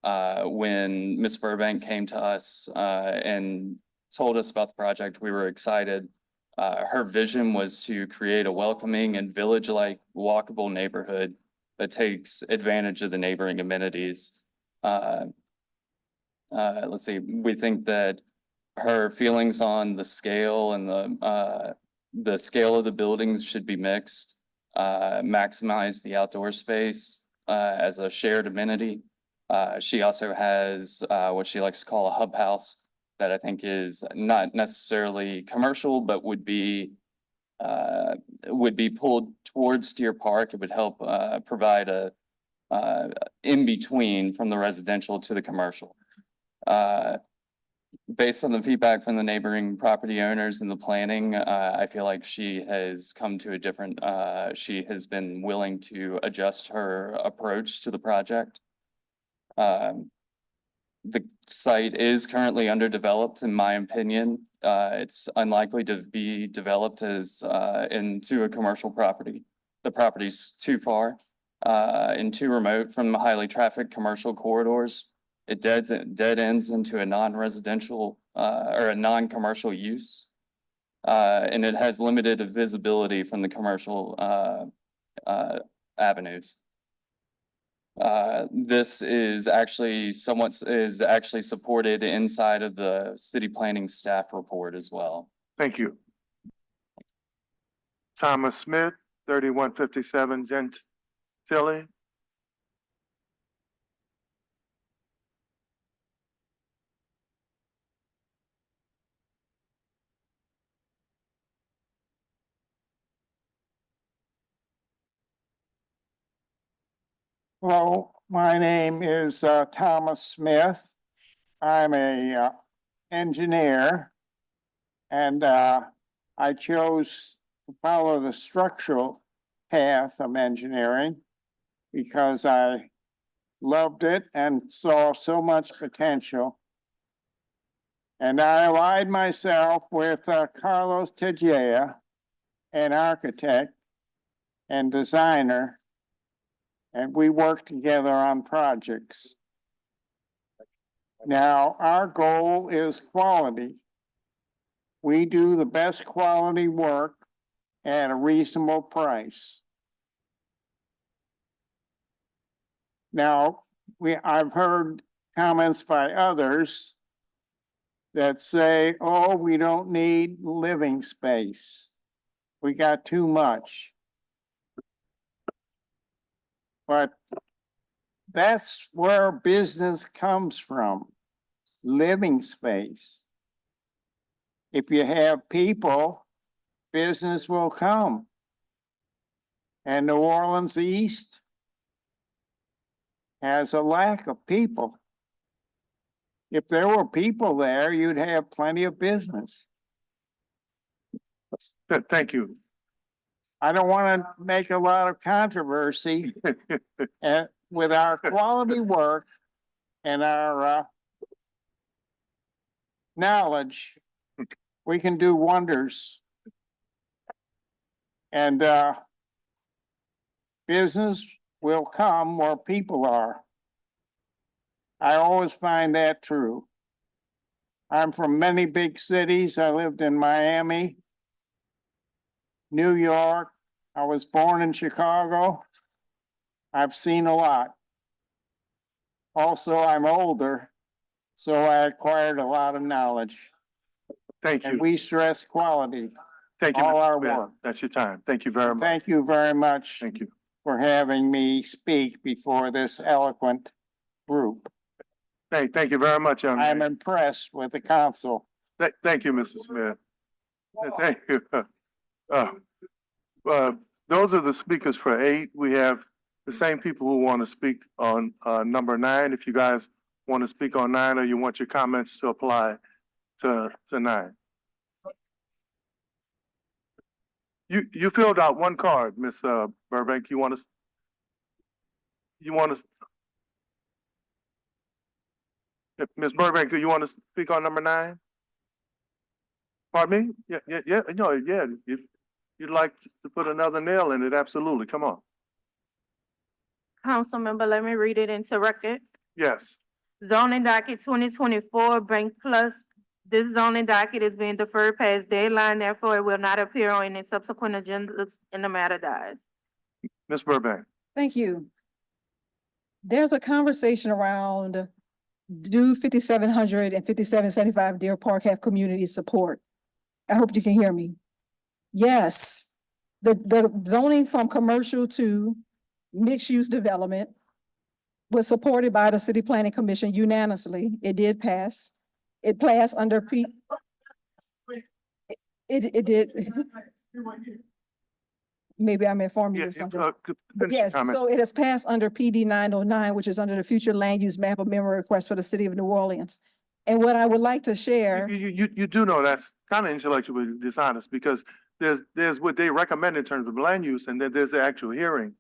When Ms. Burbank came to us and told us about the project, we were excited. Her vision was to create a welcoming and village-like walkable neighborhood that takes advantage of the neighboring amenities. Let's see, we think that her feelings on the scale and the scale of the buildings should be mixed, maximize the outdoor space as a shared amenity. She also has what she likes to call a hub house that I think is not necessarily commercial, but would be pulled towards Deer Park. It would help provide a in between from the residential to the commercial. Based on the feedback from the neighboring property owners and the planning, I feel like she has come to a different, she has been willing to adjust her approach to the project. The site is currently underdeveloped, in my opinion. It's unlikely to be developed as into a commercial property. The property's too far and too remote from the highly trafficked commercial corridors. It dead ends into a non-residential or a non-commercial use. And it has limited visibility from the commercial avenues. This is actually supported inside of the city planning staff report as well. Thank you. Thomas Smith, 3157 Gentilly. Hello, my name is Thomas Smith. I'm a engineer, and I chose to follow the structural path of engineering because I loved it and saw so much potential. And I allied myself with Carlos Tejeda, an architect and designer, and we work together on projects. Now, our goal is quality. We do the best quality work at a reasonable price. Now, I've heard comments by others that say, oh, we don't need living space. We got too much. But that's where business comes from, living space. If you have people, business will come. And New Orleans East has a lack of people. If there were people there, you'd have plenty of business. Thank you. I don't want to make a lot of controversy. And with our quality work and our knowledge, we can do wonders. And business will come where people are. I always find that true. I'm from many big cities. I lived in Miami, New York. I was born in Chicago. I've seen a lot. Also, I'm older, So I acquired a lot of knowledge. Thank And you. we stress quality, Thank you. all Mr. our Smith. work. That's your time. Thank you very much. Thank you very much Thank you. for having me speak before this eloquent group. Thank you very much, young I'm man. impressed with the council. Thank you, Mr. Smith. Thank you. Those are the speakers for 8. We have the same people who want to speak on number 9. If you guys want to speak on 9 or you want your comments to apply to 9. You filled out one card, Miss Burbank. You want to Ms. Burbank, do you want to speak on number 9? Pardon me? Yeah, no, yeah. If you'd like to put another nail in it, absolutely. Come on. Council member, let me read it into record. Yes. Zoning docket 2024 Bank Plus. This zoning docket is being deferred past deadline, therefore it will not appear on any subsequent agendas and the matter dies. Ms. Burbank. Thank you. There's a conversation around, do 5700 and 5775 Deer Park have community support? I hope you can hear me. Yes, the zoning from commercial to mixed-use development was supported by the City Planning Commission unanimously. It did pass. It passed under it did. Maybe I'm informing you of something. Yes, so it has passed under PD 909, which is under the future land use map amendment request for the city of New Orleans. And what I would like to share. You do know that's kind of intellectually dishonest because there's what they recommend in terms of land use, and then there's the actual hearing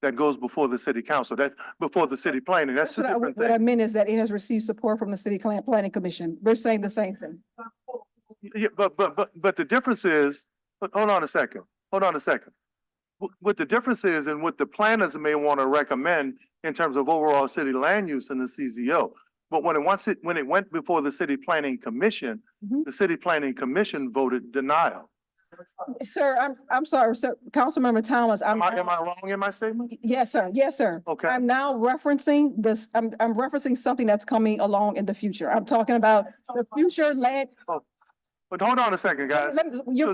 that goes before the city council. That's before the city planning. That's a different thing. What I meant is that it has received support from the City Planning Commission. We're saying the same thing. Yeah, but the difference is, hold on a second. What the difference is and what the planners may want to recommend in terms of overall city land use in the CZO. But when it went before the City Planning Commission, the City Planning Commission voted denial. Sir, I'm sorry, sir, Councilmember Thomas. Am I wrong in my statement? Yes, sir. Yes, sir. Okay. I'm now referencing this, I'm referencing something that's coming along in the future. I'm talking about the future land. But hold on a second, guys.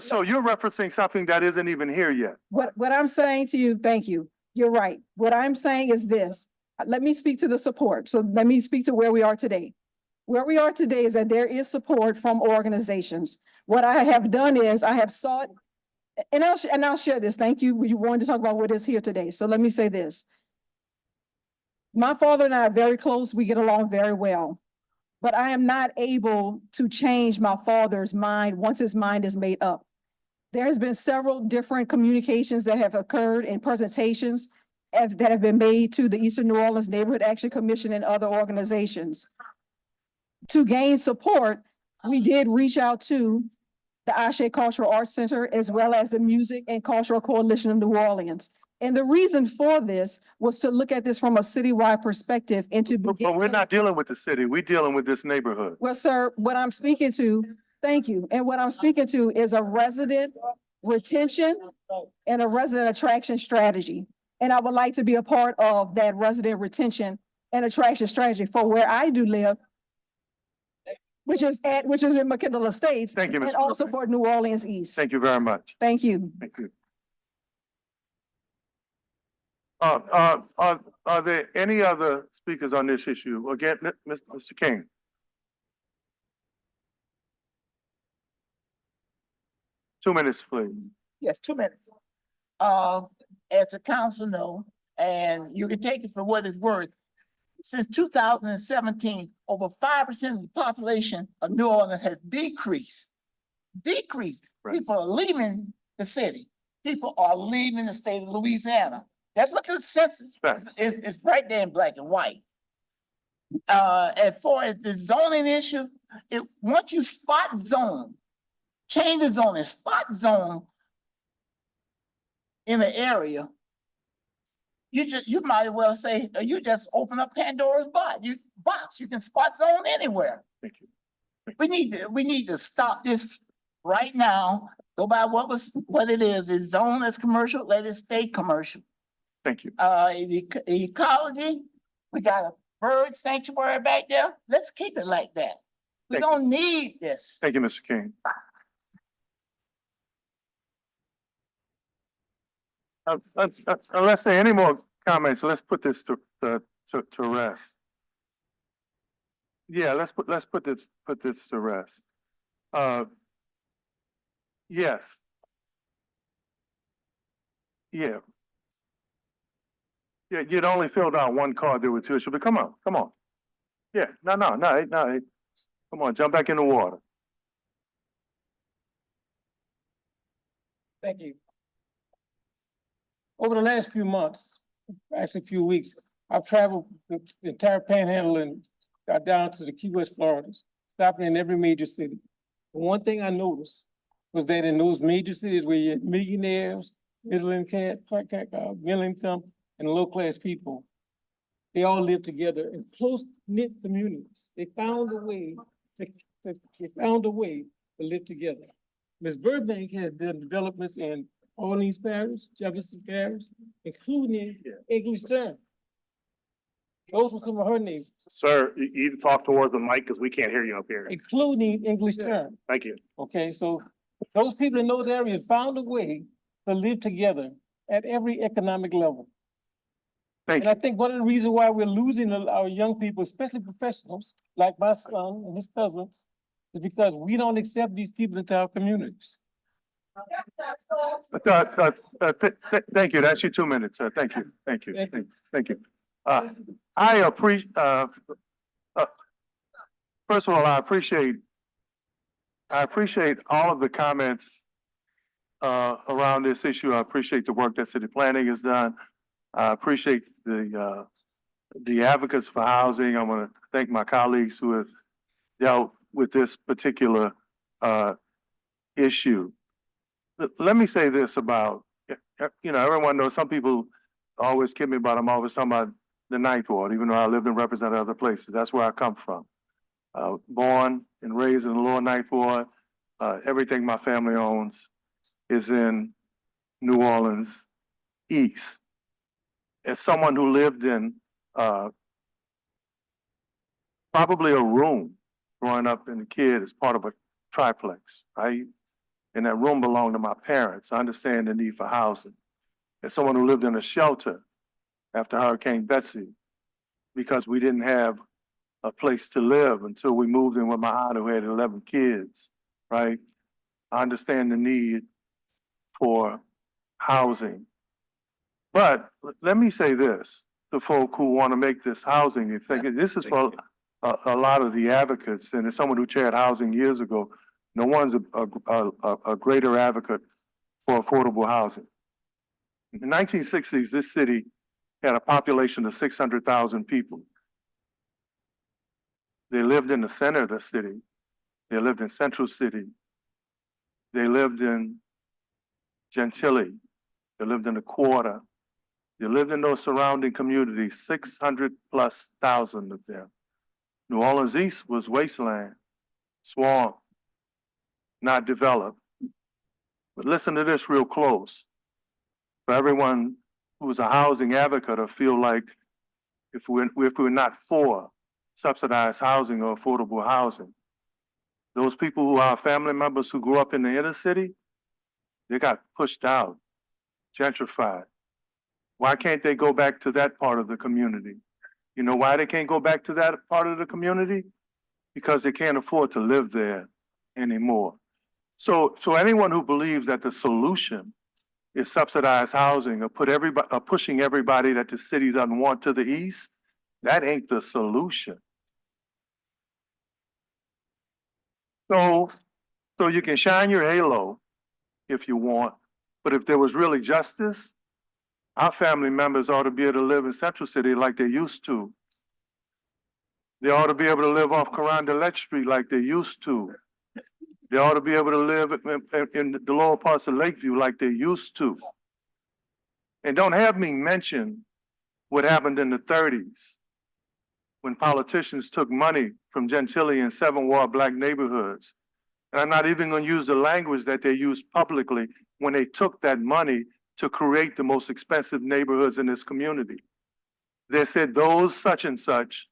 So you're referencing something that isn't even here yet. What I'm saying to you, thank you. You're right. What I'm saying is this. Let me speak to the support. So let me speak to where we are today. Where we are today is that there is support from organizations. What I have done is I have sought, and I'll share this. Thank you. You wanted to talk about what is here today. So let me say this. My father and I are very close. We get along very well. But I am not able to change my father's mind once his mind is made up. There has been several different communications that have occurred in presentations that have been made to the Eastern New Orleans Neighborhood Action Commission and other organizations. To gain support, we did reach out to the Ashe Cultural Arts Center as well as the Music and Cultural Coalition of New Orleans. And the reason for this was to look at this from a citywide perspective and to begin. But we're not dealing with the city. We're dealing with this neighborhood. Well, sir, what I'm speaking to, thank you. And what I'm speaking to is a resident retention and a resident attraction strategy. And I would like to be a part of that resident retention and attraction strategy for where I do live, which is in McKendall Estates. Thank you, Ms. And also for New Orleans East. Thank you very much. Thank you. Thank you. Are there any other speakers on this issue? Again, Mr. King. Two minutes, please. Yes, 2 minutes. As the council know, and you can take it for what it's worth, since 2017, over 5% of the population of New Orleans has decreased. Right. People are leaving the city. People are leaving the state of Louisiana. Let's look at the census. Right. It's right there in black and white. As far as the zoning issue, once you spot zone, change the zoning, spot zone in the area, you might as well say you just open up Pandora's box. You can spot zone anywhere. Thank you. We need to stop this right now. Go by what it is. It's zoned as commercial. Let it stay commercial. Thank you. Ecology, we gotta bird sanctuary back there. Let's keep it like that. We Thank don't need this. Thank you, Mr. King. Unless there are any more comments, let's put this to rest. Yeah, let's put this to rest. Yes. Yeah. Yeah, you'd only filled out one card, there were two issues, but come on. Yeah, no, come on, jump back in the water. Thank you. Over the last few months, actually a few weeks, I've traveled the entire panhandle and got down to the Key West, Florida, stopping in every major city. The one thing I noticed was that in those major cities where you had millionaires, middle income, and low-class people, they all live together in close-knit communities. They found a way to live together. Ms. Burbank has done developments in Orleans Parish, Jefferson Parish, including English Term. Those were some of her names. Sir, you need to talk towards the mic because we can't hear you up here. Including English Term. Thank you. Okay, so those people in those areas found a way to live together at every economic level. Thank And I think one of the reasons why we're losing our young people, especially professionals, like my son and his cousins, is because we don't accept these people into our communities. Thank you, that's your 2 minutes, sir, thank you. I appreciate, first of all, I appreciate all of the comments around this issue. I appreciate the work that city planning has done. I appreciate the advocates for housing. I want to thank my colleagues who have dealt with this particular issue. Let me say this about, everyone knows, some people always kid me about, I'm always talking about the Ninth Ward, even though I lived and represented other places. That's where I come from. Born and raised in the lower Ninth Ward. Everything my family owns is in New Orleans East. As someone who lived in probably a room growing up as a kid as part of a triplex, right? And that room belonged to my parents. I understand the need for housing. As someone who lived in a shelter after Hurricane Betsy, because we didn't have a place to live until we moved in with my aunt who had 11 kids, right? I understand the need for housing. But let me say this to folk who want to make this housing, and think this is for a lot of the advocates, and as someone who chaired housing years ago, no one's a greater advocate for affordable housing. In the 1960s, this city had a population of 600,000 people. They lived in the center of the city. They lived in Central City. They lived in Gentilly. They lived in the Quarter. They lived in those surrounding communities, 600,000+ of them. New Orleans East was wasteland, swamp, not developed. But listen to this real close. For everyone who's a housing advocate or feel like if we're not for subsidized housing or affordable housing, those people who are family members who grew up in the inner city, they got pushed out, gentrified. Why can't they go back to that part of the community? You know why they can't go back to that part of the community? Because they can't afford to live there anymore. So anyone who believes that the solution is subsidized housing or pushing everybody that the city doesn't want to the east, that ain't the solution. So you can shine your halo if you want, but if there was really justice, our family members ought to be able to live in Central City like they used to. They ought to be able to live off Carondelet Street like they used to. They ought to be able to live in the lower parts of Lakeview like they used to. And don't have me mention what happened in the 30s when politicians took money from Gentilly and 7 Ward Black neighborhoods. And I'm not even going to use the language that they used publicly when they took that money to create the most expensive neighborhoods in this community. They said those such and such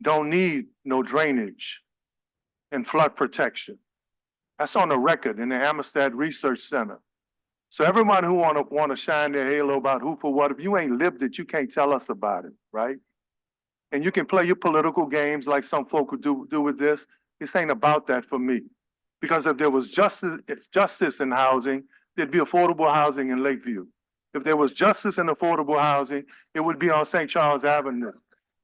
don't need no drainage and flood protection. That's on the record in the Amistad Research Center. So everyone who wanna shine their halo about who for what, if you ain't lived it, you can't tell us about it, right? And you can play your political games like some folk would do with this. This ain't about that for me. Because if there was justice in housing, there'd be affordable housing in Lakeview. If there was justice in affordable housing, it would be on St. Charles Avenue.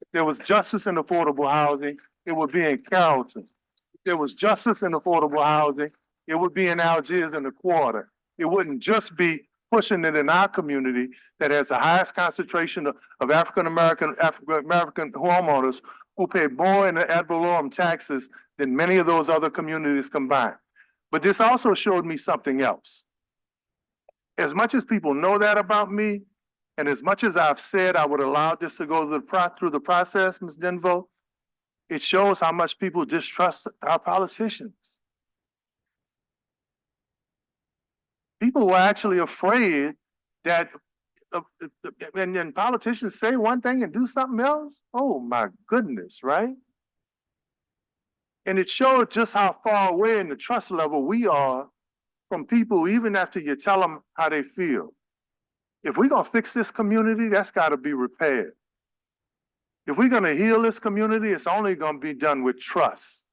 If there was justice in affordable housing, it would be in Carrollton. If there was justice in affordable housing, it would be in Algiers and the Quarter. It wouldn't just be pushing it in our community that has the highest concentration of African-American homeowners who pay more in the ad valorem taxes than many of those other communities combined. But this also showed me something else. As much as people know that about me, and as much as I've said I would allow this to go through the process, Ms. Denvo, it shows how much people distrust our politicians. People were actually afraid that, and then politicians say one thing and do something else. Oh my goodness, right? And it showed just how far away in the trust level we are from people, even after you tell them how they feel. If we're gonna fix this community, that's gotta be repaired. If we're gonna heal this community, it's only gonna be done with trust.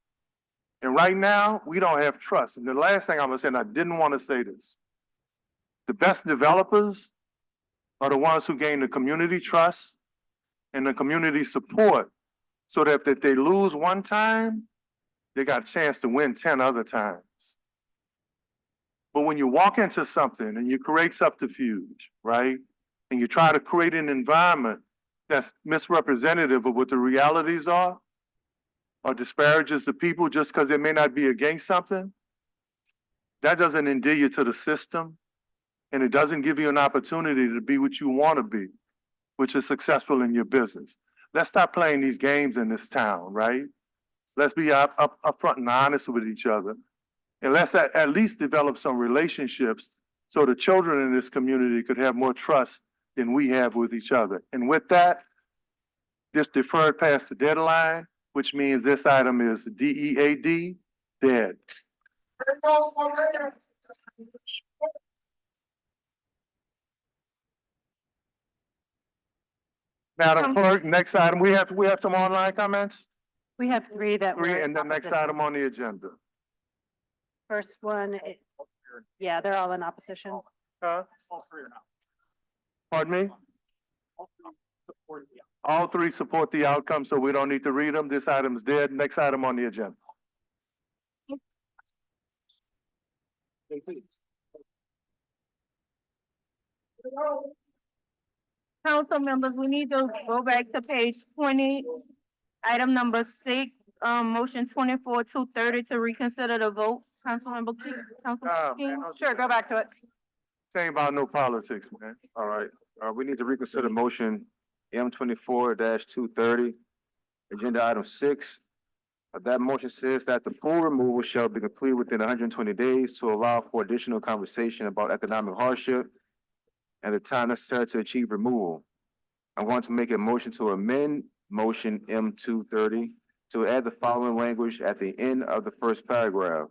And right now, we don't have trust. And the last thing I'm gonna say, and I didn't wanna say this, the best developers are the ones who gain the community trust and the community support so that if they lose one time, they got a chance to win 10 other times. But when you walk into something and you create subterfuge, right? And you try to create an environment that's misrepresentative of what the realities are, or disparages the people just because they may not be against something, that doesn't endear you to the system. And it doesn't give you an opportunity to be what you want to be, which is successful in your business. Let's stop playing these games in this town, right? Let's be upfront and honest with each other. And let's at least develop some relationships so the children in this community could have more trust than we have with each other. And with that, this deferred past the deadline, which means this item is DEAD, dead. Madam Clerk, next item, we have some online comments? We have three that were. And the next item on the agenda. First one, yeah, they're all in opposition. Pardon me? All three support the outcome, so we don't need to read them. This item's dead. Next item on the agenda. Council members, we need to go back to page 20, item number 6, motion 24-230 to reconsider the vote. Councilmember King, Councilmember King. Sure, go back to it. This ain't about no politics, man. All right, we need to reconsider motion M 24-230, agenda item 6. That motion says that the full removal shall be completed within 120 days to allow for additional conversation about economic hardship and the time necessary to achieve removal. I'm going to make a motion to amend motion M 230 to add the following language at the end of the first paragraph.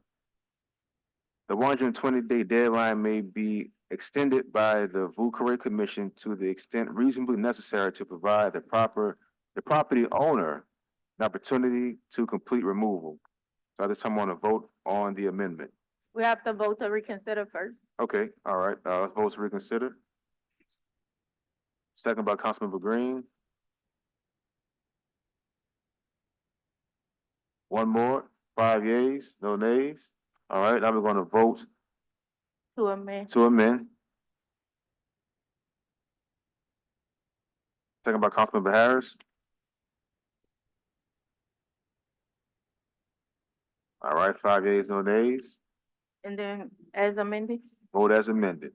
The 120-day deadline may be extended by the VUCRA Commission to the extent reasonably necessary to provide the property owner an opportunity to complete removal. So at this time, I want to vote on the amendment. We have to vote to reconsider first. Okay, all right, let's vote to reconsider. Second by Councilmember Green. One more, 5 yeas, no nays. All right, now we're going to vote To amend. to amend. Second by Councilmember Harris. All right, 5 yeas, no nays. And then as amended. Vote as amended.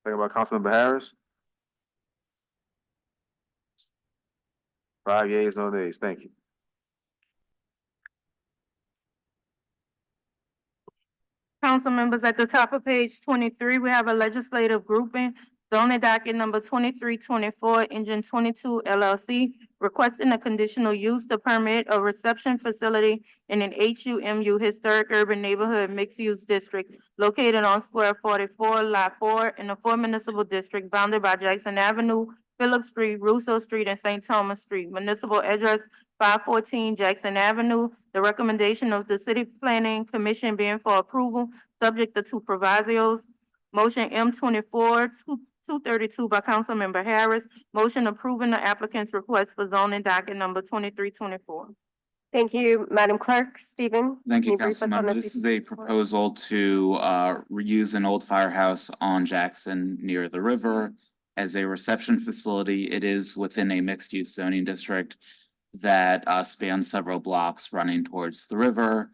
Second by Councilmember Harris. 5 yeas, no nays. Thank you. Council members, at the top of page 23, we have a legislative grouping Zoning docket number 2324, Engine 22 LLC, requesting a conditional use to permit a reception facility in an HUMU Historic Urban Neighborhood Mixed-Use District located on Square 44, Lot 4 in the 4 Municipal District bounded by Jackson Avenue, Phillips Street, Russo Street, and St. Thomas Street. Municipal address 514 Jackson Avenue. The recommendation of the City Planning Commission being for approval, subject to 2 provisos. Motion M24, 232 by Councilmember Harris. Motion approving the applicant's request for zoning docket number 2324. Thank you, Madam Clerk. Stephen? Thank can you, brief us on Councilmember. the This is a proposal to reuse an old firehouse on Jackson near the river as a reception facility. It is within a mixed-use zoning district that spans several blocks running towards the river.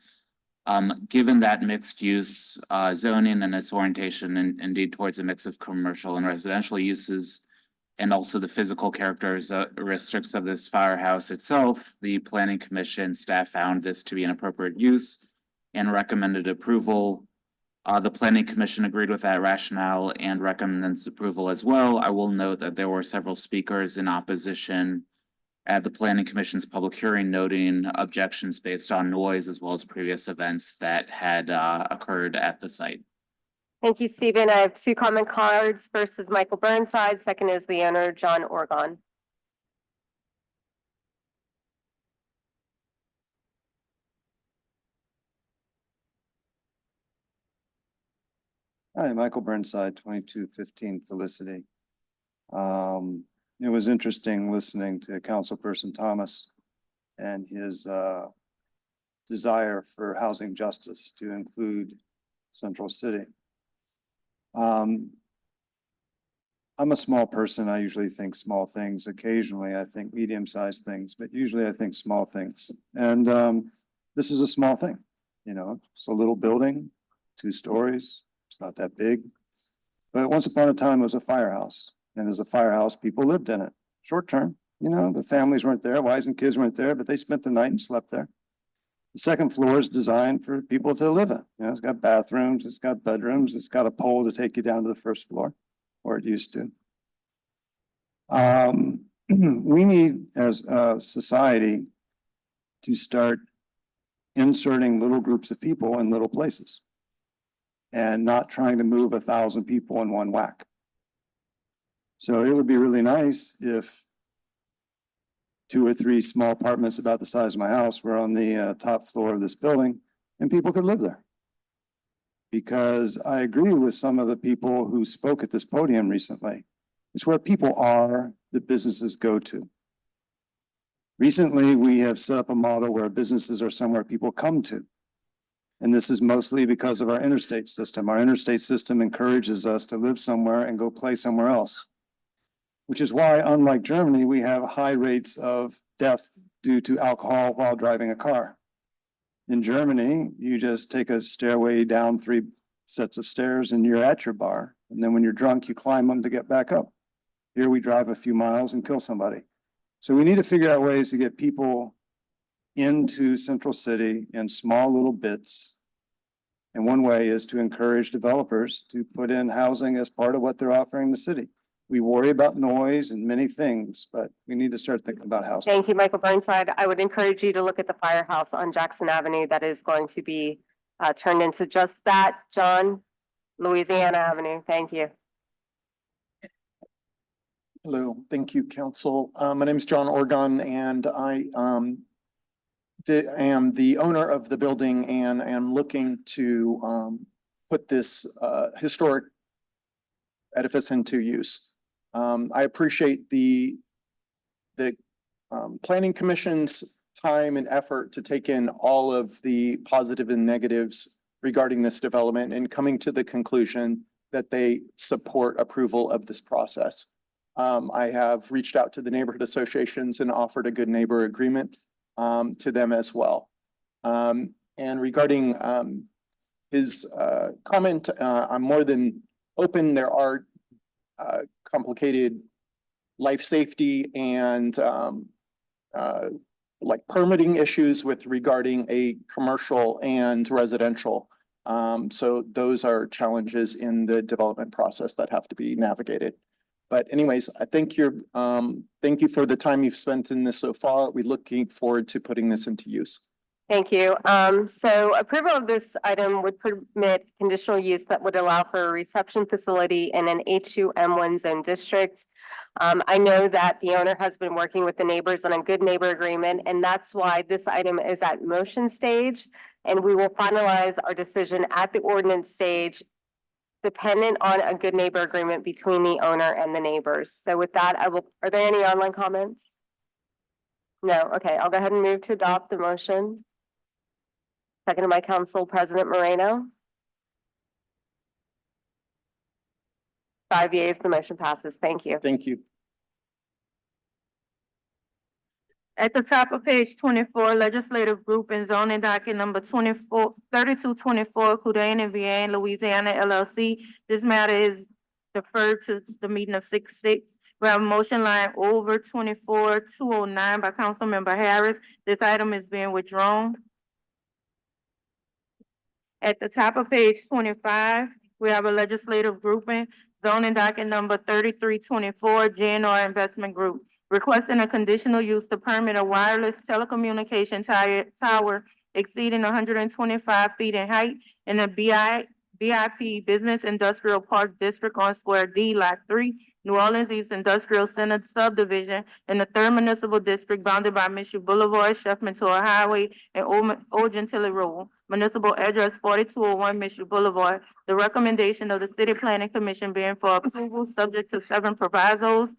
Given that mixed-use zoning and its orientation and indeed towards a mix of commercial and residential uses, and also the physical characteristics of this firehouse itself, the Planning Commission staff found this to be an appropriate use and recommended approval. The Planning Commission agreed with that rationale and recommends approval as well. I will note that there were several speakers in opposition at the Planning Commission's public hearing, noting objections based on noise as well as previous events that had occurred at the site. Thank you, Stephen. I have 2 comment cards. First is Michael Burnside. Second is the owner, John Orgon. Hi, Michael Burnside, 2215 Felicity. It was interesting listening to Councilperson Thomas and his desire for housing justice to include Central City. I'm a small person. I usually think small things. Occasionally, I think medium-sized things, but usually I think small things. And this is a small thing, you know, it's a little building, 2 stories. It's not that big. But once upon a time, it was a firehouse. And as a firehouse, people lived in it. Short term, you know, the families weren't there, wives and kids weren't there, but they spent the night and slept there. The 2nd floor is designed for people to live in. You know, it's got bathrooms, it's got bedrooms, it's got a pole to take you down to the 1st floor, or it used to. We need, as a society, to start inserting little groups of people in little places and not trying to move 1,000 people in one whack. So it would be really nice if 2 or 3 small apartments about the size of my house were on the top floor of this building and people could live there. Because I agree with some of the people who spoke at this podium recently. It's where people are that businesses go to. Recently, we have set up a model where businesses are somewhere people come to. And this is mostly because of our interstate system. Our interstate system encourages us to live somewhere and go play somewhere else. Which is why, unlike Germany, we have high rates of death due to alcohol while driving a car. In Germany, you just take a stairway down 3 sets of stairs and you're at your bar. And then when you're drunk, you climb them to get back up. Here we drive a few miles and kill somebody. So we need to figure out ways to get people into Central City in small little bits. And one way is to encourage developers to put in housing as part of what they're offering the city. We worry about noise and many things, but we need to start thinking about housing. Thank you, Michael Burnside. I would encourage you to look at the firehouse on Jackson Avenue that is going to be turned into just that, John, Louisiana Avenue. Thank you. Hello, thank you, Council. My name is John Orgon, and I am the owner of the building and am looking to put this historic edifice into use. I appreciate the Planning Commission's time and effort to take in all of the positive and negatives regarding this development and coming to the conclusion that they support approval of this process. I have reached out to the neighborhood associations and offered a good neighbor agreement to them as well. And regarding his comment, I'm more than open. There are complicated life safety and like permitting issues with regarding a commercial and residential. So those are challenges in the development process that have to be navigated. But anyways, I think thank you for the time you've spent in this so far. We're looking forward to putting this into use. Thank you. So approval of this item would permit conditional use that would allow for a reception facility in an H2M1 zone district. I know that the owner has been working with the neighbors on a good neighbor agreement, and that's why this item is at motion stage. And we will finalize our decision at the ordinance stage, dependent on a good neighbor agreement between the owner and the neighbors. So with that, are there any online comments? No, okay, I'll go ahead and move to adopt the motion. Seconded by Council President Moreno. 5 yeas, the motion passes. Thank you. Thank you. At the top of page 24, legislative group and zoning docket number 3224, Coudain and Vian, Louisiana LLC. This matter is deferred to the meeting of 6/6. We have a motion line over 24-209 by Councilmember Harris. This item is being withdrawn. At the top of page 25, we have a legislative grouping, zoning docket number 3324, GNR Investment Group, requesting a conditional use to permit a wireless telecommunication tower exceeding 125 feet in height in the BIP Business Industrial Park District on Square D, Lot 3, New Orleans East Industrial Center subdivision in the 3rd Municipal District bounded by Mission Boulevard, Chef Mentor Highway, and Old Gentilly Road. Municipal address 4201 Mission Boulevard. The recommendation of the City Planning Commission being for approval, subject to 7 provisos.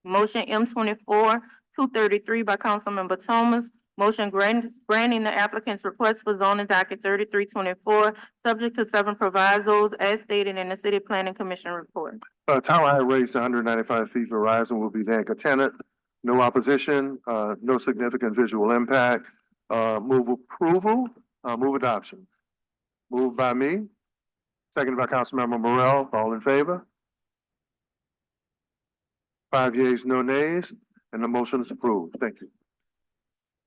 Motion M24-233 by Councilmember Thomas. Motion granting the applicant's request for zoning docket 3324, subject to 7 provisos as stated in the City Planning Commission report. Tower height raised 195 feet. Verizon will be the anchor tenant. No opposition, no significant visual impact. Move approval, move adoption. Moved by me, seconded by Councilmember Morel. All in favor? 5 yeas, no nays, and the motion is approved. Thank you.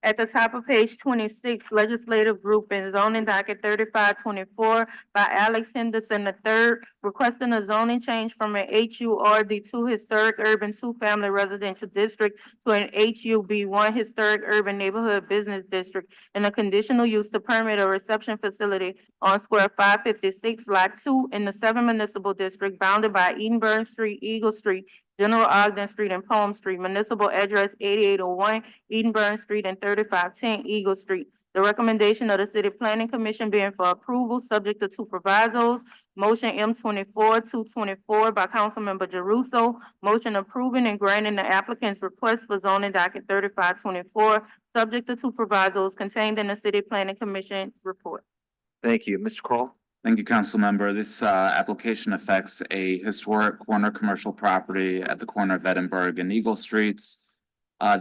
At the top of page 26, legislative group and zoning docket 3524 by Alex Henderson III, requesting a zoning change from an HURD2 historic urban 2-family residential district to an HUB1 historic urban neighborhood business district, and a conditional use to permit a reception facility on Square 556, Lot 2 in the 7th Municipal District bounded by Edenburn Street, Eagle Street, General Ogden Street, and Palm Street. Municipal address 8801 Edenburn Street and 3510 Eagle Street. The recommendation of the City Planning Commission being for approval, subject to 2 provisos. Motion M24-224 by Councilmember Jeruso. Motion approving and granting the applicant's request for zoning docket 3524, subject to 2 provisos contained in the City Planning Commission report. Thank you. Mr. Kroll. Thank you, council member. This application affects a historic corner commercial property at the corner of Edinburgh and Eagle Streets.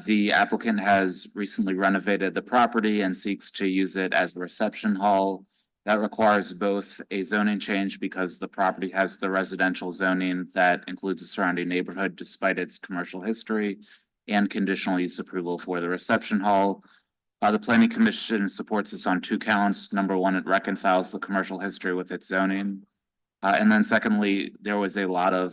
The applicant has recently renovated the property and seeks to use it as a reception hall. That requires both a zoning change because the property has the residential zoning that includes the surrounding neighborhood despite its commercial history, and conditional use approval for the reception hall. The Planning Commission supports this on 2 counts. Number 1, it reconciles the commercial history with its zoning. And then secondly, there was a lot of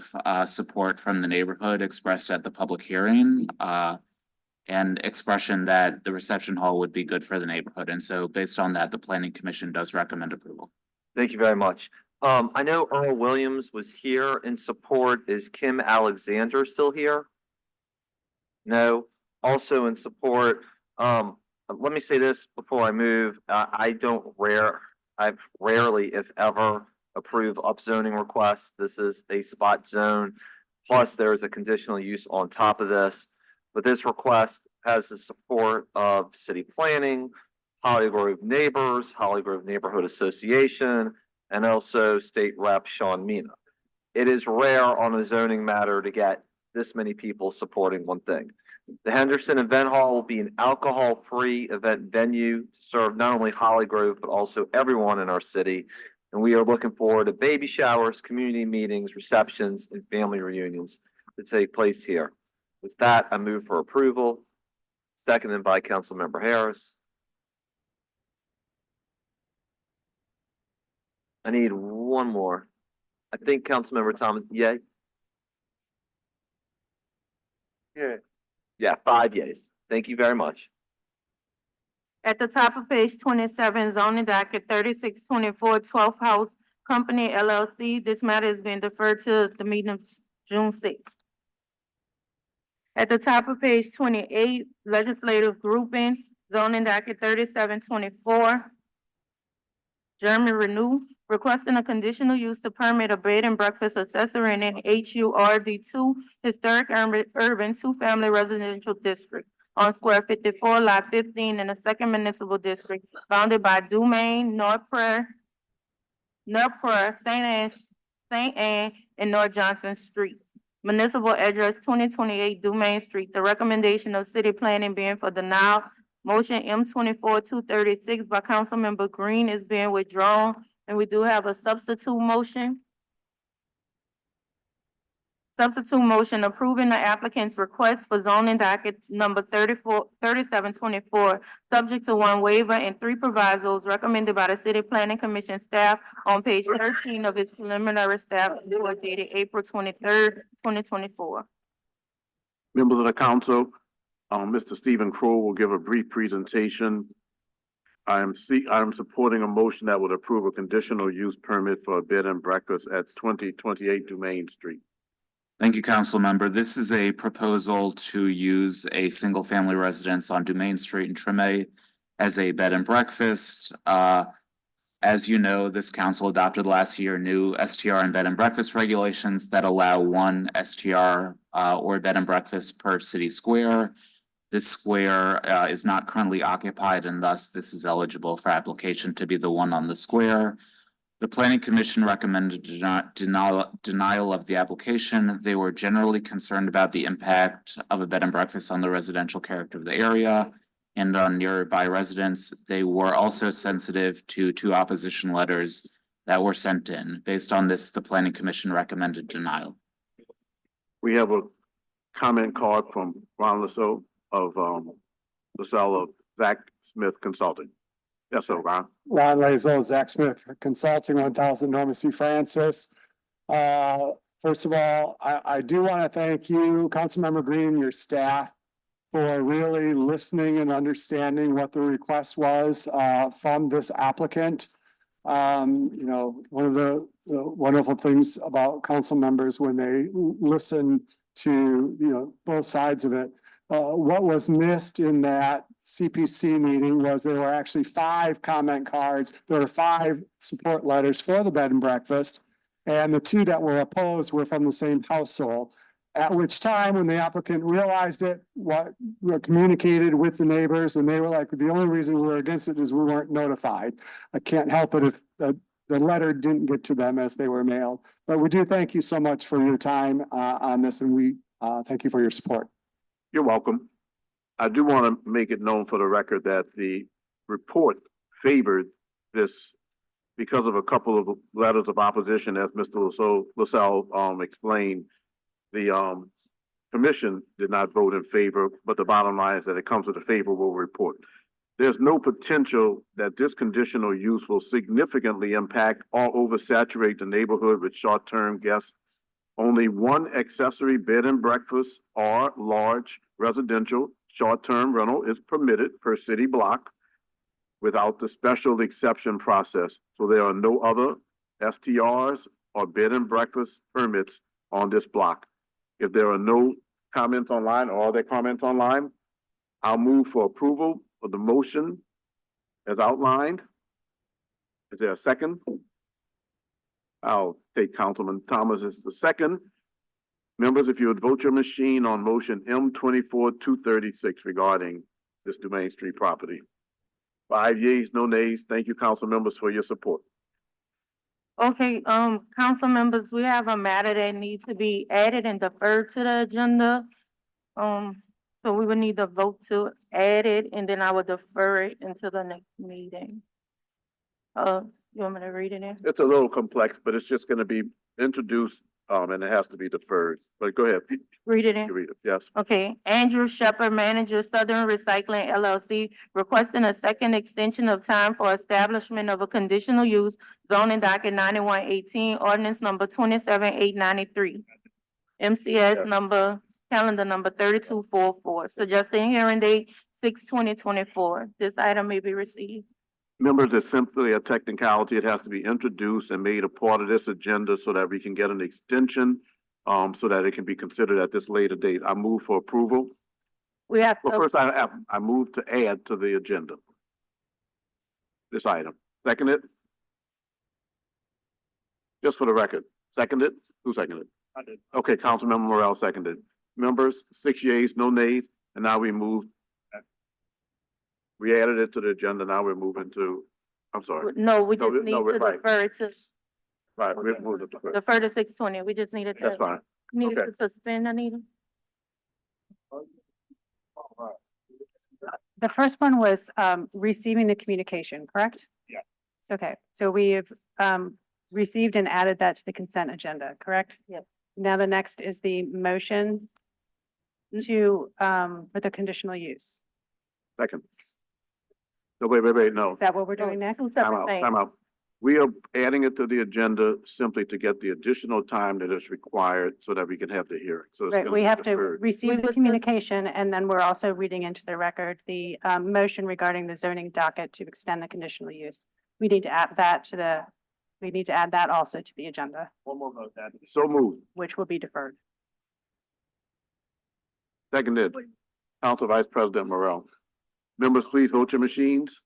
support from the neighborhood expressed at the public hearing and expression that the reception hall would be good for the neighborhood. And so based on that, the Planning Commission does recommend approval. Thank you very much. I know Earl Williams was here in support. Is Kim Alexander still here? No. Also in support, let me say this before I move. I've rarely, if ever, approve upzoning requests. This is a spot zone. Plus, there is a conditional use on top of this. But this request has the support of city planning, Holly Grove Neighbors, Holly Grove Neighborhood Association, and also State Rep Sean Mina. It is rare on a zoning matter to get this many people supporting one thing. The Henderson Event Hall will be an alcohol-free event venue to serve not only Holly Grove, but also everyone in our city. And we are looking forward to baby showers, community meetings, receptions, and family reunions to take place here. With that, I move for approval, seconded by Councilmember Harris. I need one more. I think Councilmember Thomas, yay? Yeah. Yeah, 5 yeas. Thank you very much. At the top of page 27, zoning docket 3624, 12th House Company LLC. This matter is being deferred to the meeting of June 6th. At the top of page 28, legislative grouping, zoning docket 3724, German Renew, requesting a conditional use to permit a bed and breakfast accessory in an HURD2 historic urban two-family residential district on square 54, lot 15 in the second municipal district, bounded by Dumaine, North Prayer, St. Anne, and North Johnson Street. Municipal address 2028 Dumaine Street. The recommendation of city planning being for denial. Motion M24-236 by Councilmember Green is being withdrawn, and we do have a substitute motion. Substitute motion approving the applicant's request for zoning docket number 3724, subject to 1 waiver and 3 provisos recommended by the City Planning Commission staff on page 13 of its preliminary staff report dated April 23rd, 2024. Members of the council, Mr. Stephen Crow will give a brief presentation. I'm supporting a motion that would approve a conditional use permit for a bed and breakfast at 2028 Dumaine Street. Thank you, council member. This is a proposal to use a single family residence on Dumaine Street in Treme as a bed and breakfast. As you know, this council adopted last year new STR and bed and breakfast regulations that allow 1 STR or bed and breakfast per city square. This square is not currently occupied, and thus this is eligible for application to be the one on the square. The planning commission recommended denial of the application. They were generally concerned about the impact of a bed and breakfast on the residential character of the area and on nearby residents. They were also sensitive to 2 opposition letters that were sent in. Based on this, the planning commission recommended denial. We have a comment card from Ron LaSalle of Zach Smith Consulting. Yes, sir, Ron. Ron Lazo, Zach Smith, Consulting, 1000 Norman C. Francis. First of all, I do want to thank you, Councilmember Green, and your staff for really listening and understanding what the request was from this applicant. You know, one of the wonderful things about council members when they listen to, you know, both sides of it. What was missed in that CPC meeting was there were actually 5 comment cards. There were 5 support letters for the bed and breakfast. And the 2 that were opposed were from the same household. At which time, when the applicant realized it, communicated with the neighbors, and they were like, the only reason we were against it is we weren't notified. I can't help it if the letter didn't get to them as they were mailed. But we do thank you so much for your time on this, and we thank you for your support. You're welcome. I do want to make it known for the record that the report favored this because of a couple of letters of opposition, as Mr. LaSalle explained. The commission did not vote in favor, but the bottom line is that it comes with a favorable report. There's no potential that this conditional use will significantly impact or oversaturate the neighborhood with short-term guests. Only 1 accessory bed and breakfast or large residential short-term rental is permitted per city block without the special exception process. So there are no other STRs or bed and breakfast permits on this block. If there are no comments online or are there comments online, I'll move for approval of the motion as outlined. Is there a second? I'll take Councilman Thomas as the second. Members, if you would vote your machine on motion M24-236 regarding this Dumaine Street property. 5 yeas, no nays. Thank you, council members, for your support. Okay, council members, we have a matter that needs to be added and deferred to the agenda. So we would need to vote to add it, and then I would defer it until the next meeting. You want me to read it in? It's a little complex, but it's just gonna be introduced, and it has to be deferred. But go ahead. Read it in? You read it, yes. Okay, Andrew Shepherd, manager, Southern Recycling LLC, requesting a second extension of time for establishment of a conditional use zoning docket 9118, ordinance number 27893. MCS Yes. number calendar number 3244, suggesting hearing date 6/2024. This item may be received. Members, it's simply a technicality. It has to be introduced and made a part of this agenda so that we can get an extension, so that it can be considered at this later date. I move for approval. We have Well, to, first, I move to add to the agenda this item. Second it? Just for the record, seconded? Who seconded? I did. Okay, Councilmember Morel seconded. Members, 6 yeas, no nays, and now we move. We added it to the agenda, now we're moving to, I'm sorry. no, we No, just need no, to right. defer to, Right, we moved it to first. defer to 6/20. We just needed That's to, fine. needed Okay. to suspend, Anita. The first one was receiving the communication, correct? Yeah. Okay, so we have received and added that to the consent agenda, correct? Yep. Now the next is the motion to for the conditional use. Second. No, wait, no. Is that what we're doing next? Two Time separate out, things. time out. We are adding it to the agenda simply to get the additional time that is required so that we can have the hearing. So it's Right, gonna we be have to deferred. receive the was- communication and then we're also reading into the record the motion regarding the zoning docket to extend the conditional use. We need to add that to the, we need to add that also to the agenda, One more vote, that. So moved. which will be deferred. Seconded. Council Vice President Morel. Members, please vote your machines.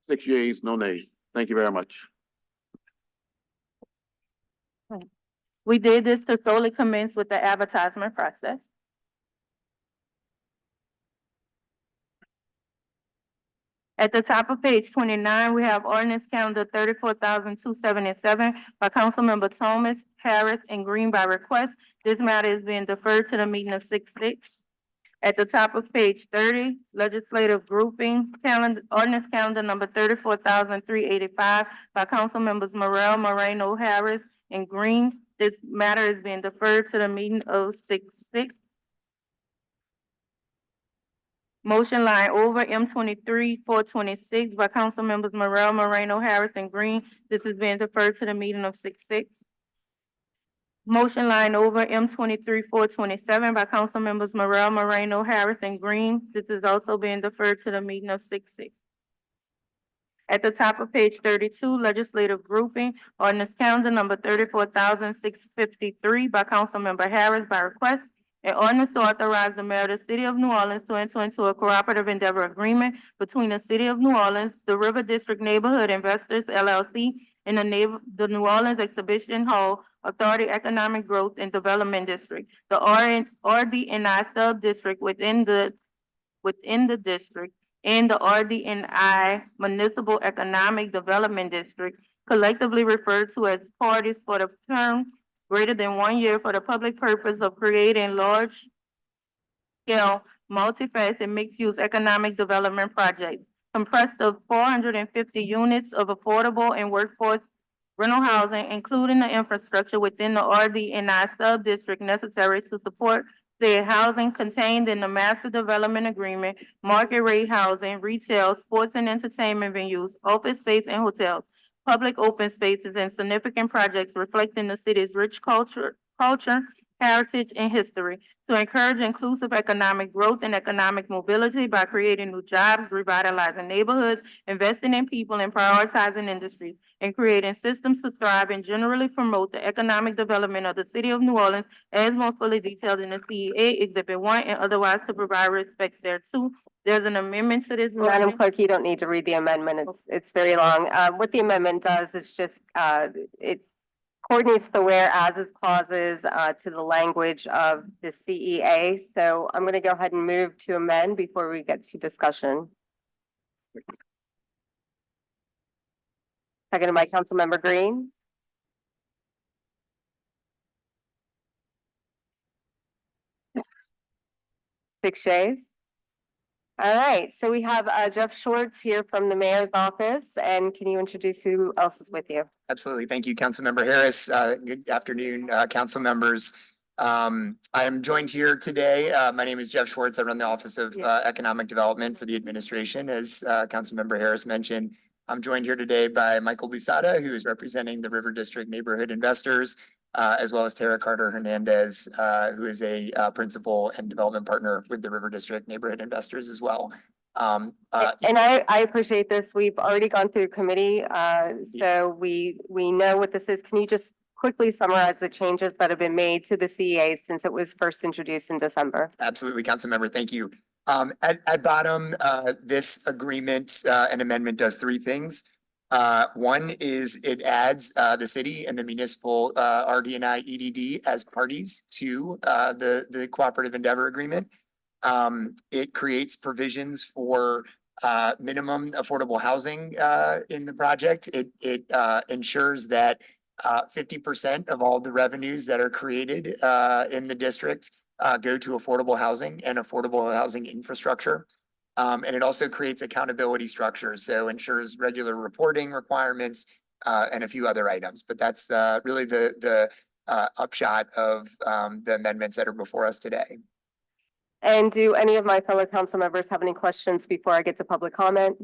6 yeas, no nays. Thank you very much. We did this to solely commence with the advertisement process. At the top of page 29, we have ordinance calendar 34,277 by Councilmember Thomas, Harris, and Green by request. This matter is being deferred to the meeting of 6/6. At the top of page 30, legislative grouping calendar, ordinance calendar number 34,385 by Councilmembers Morel, Moreno, Harris, and Green. This matter is being deferred to the meeting of 6/6. Motion line over M23-426 by Council Members Morel, Moreno, Harris, and Green. This is being deferred to the meeting of 6/6. Motion line over M23-427 by Council Members Morel, Moreno, Harris, and Green. This is also being deferred to the meeting of 6/6. At the top of page 32, legislative grouping, ordinance calendar number 34,653 by Councilmember Harris by request. An ordinance to authorize the mayor of the city of New Orleans to enter into a cooperative endeavor agreement between the city of New Orleans, the River District Neighborhood Investors LLC, and the New Orleans Exhibition Hall Authority Economic Growth and Development District, the RDNI sub-district within the district, and the RDNI Municipal Economic Development District, collectively referred to as parties for the term greater than 1 year for the public purpose of creating large-scale, multifaceted, mixed-use economic development projects compressed of 450 units of affordable and workforce rental housing, including the infrastructure within the RDNI sub-district necessary to support said housing contained in the master development agreement, market rate housing, retail, sports and entertainment venues, office space and hotels, public open spaces, and significant projects reflecting the city's rich culture, heritage, and history to encourage inclusive economic growth and economic mobility by creating new jobs, revitalizing neighborhoods, investing in people, and prioritizing industries, and creating systems to thrive and generally promote the economic development of the city of New Orleans as more fully detailed in the CEA Exhibit 1 and otherwise to provide respect thereto. There's an amendment to this. Madam ordinance. Clerk, you don't need to read the amendment. It's very long. What the amendment does is just, it coordinates the whereas clauses, to the language of the CEA. So I'm gonna go ahead and move to amend before we get to discussion. Seconded by Councilmember Green. Six yeas. All right, so we have Jeff Schwartz here from the mayor's office, and can you introduce who else is with you? Absolutely. Thank you, Councilmember Harris. Good afternoon, council members. I am joined here today. My name is Jeff Schwartz. I run the Office of Economic Development for the administration. As Councilmember Harris mentioned, I'm joined here today by Michael Busada, who is representing the River District Neighborhood Investors. as well as Tara Carter Hernandez, who is a principal and development partner with the River District Neighborhood Investors as well. And I appreciate this. We've already gone through committee, so we know what this is. Can you just quickly summarize the changes that have been made to the CEA since it was first introduced in December? Absolutely, Councilmember, thank you. At bottom, this agreement and amendment does three things. One is it adds the city and the municipal RDNI EDD as parties to the cooperative endeavor agreement. It creates provisions for minimum affordable housing in the project. It ensures that 50% of all the revenues that are created in the district go to affordable housing and affordable housing infrastructure. And it also creates accountability structures, so ensures regular reporting requirements and a few other items. But that's really the upshot of the amendments that are before us today. And do any of my fellow council members have any questions before I get to public comment?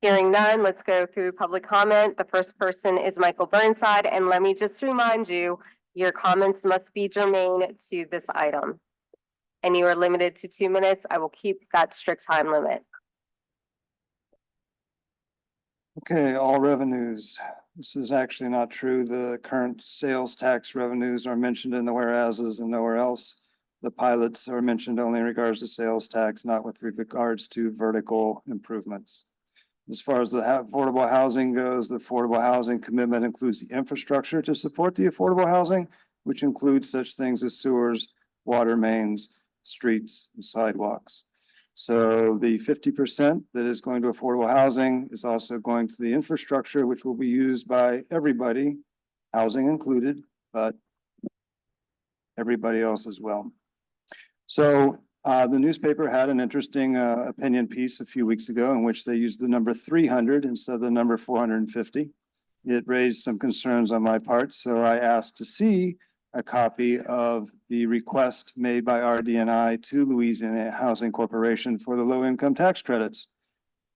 Hearing none, let's go through public comment. The first person is Michael Burnside, and let me just remind you, your comments must be germane to this item. And you are limited to 2 minutes. I will keep that strict time limit. Okay, all revenues. This is actually not true. The current sales tax revenues are mentioned in the whereases and nowhere else. The pilots are mentioned only in regards to sales tax, not with regards to vertical improvements. As far as the affordable housing goes, the affordable housing commitment includes the infrastructure to support the affordable housing, which includes such things as sewers, water mains, streets, and sidewalks. So the 50% that is going to affordable housing is also going to the infrastructure, which will be used by everybody, housing included, but everybody else as well. So the newspaper had an interesting opinion piece a few weeks ago in which they used the number 300 instead of the number 450. It raised some concerns on my part, so I asked to see a copy of the request made by RDNI to Louisiana Housing Corporation for the low income tax credits.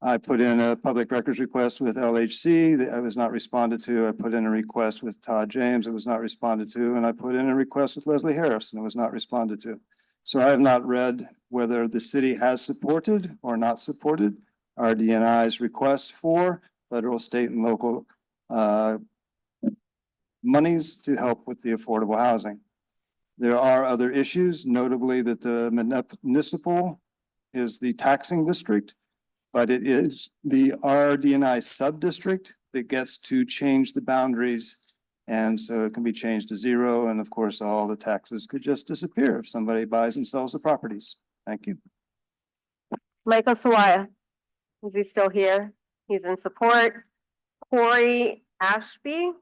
I put in a public records request with LHC that was not responded to. I put in a request with Todd James, it was not responded to, and I put in a request with Leslie Harris and it was not responded to. So I have not read whether the city has supported or not supported RDNI's request for federal, state, and local monies to help with the affordable housing. There are other issues, notably that the municipal is the taxing district, but it is the RDNI sub-district that gets to change the boundaries. And so it can be changed to zero. And of course, all the taxes could just disappear if somebody buys and sells the properties. Thank you. Michael Sawaya, is he still here? He's in support. Corey Ashby.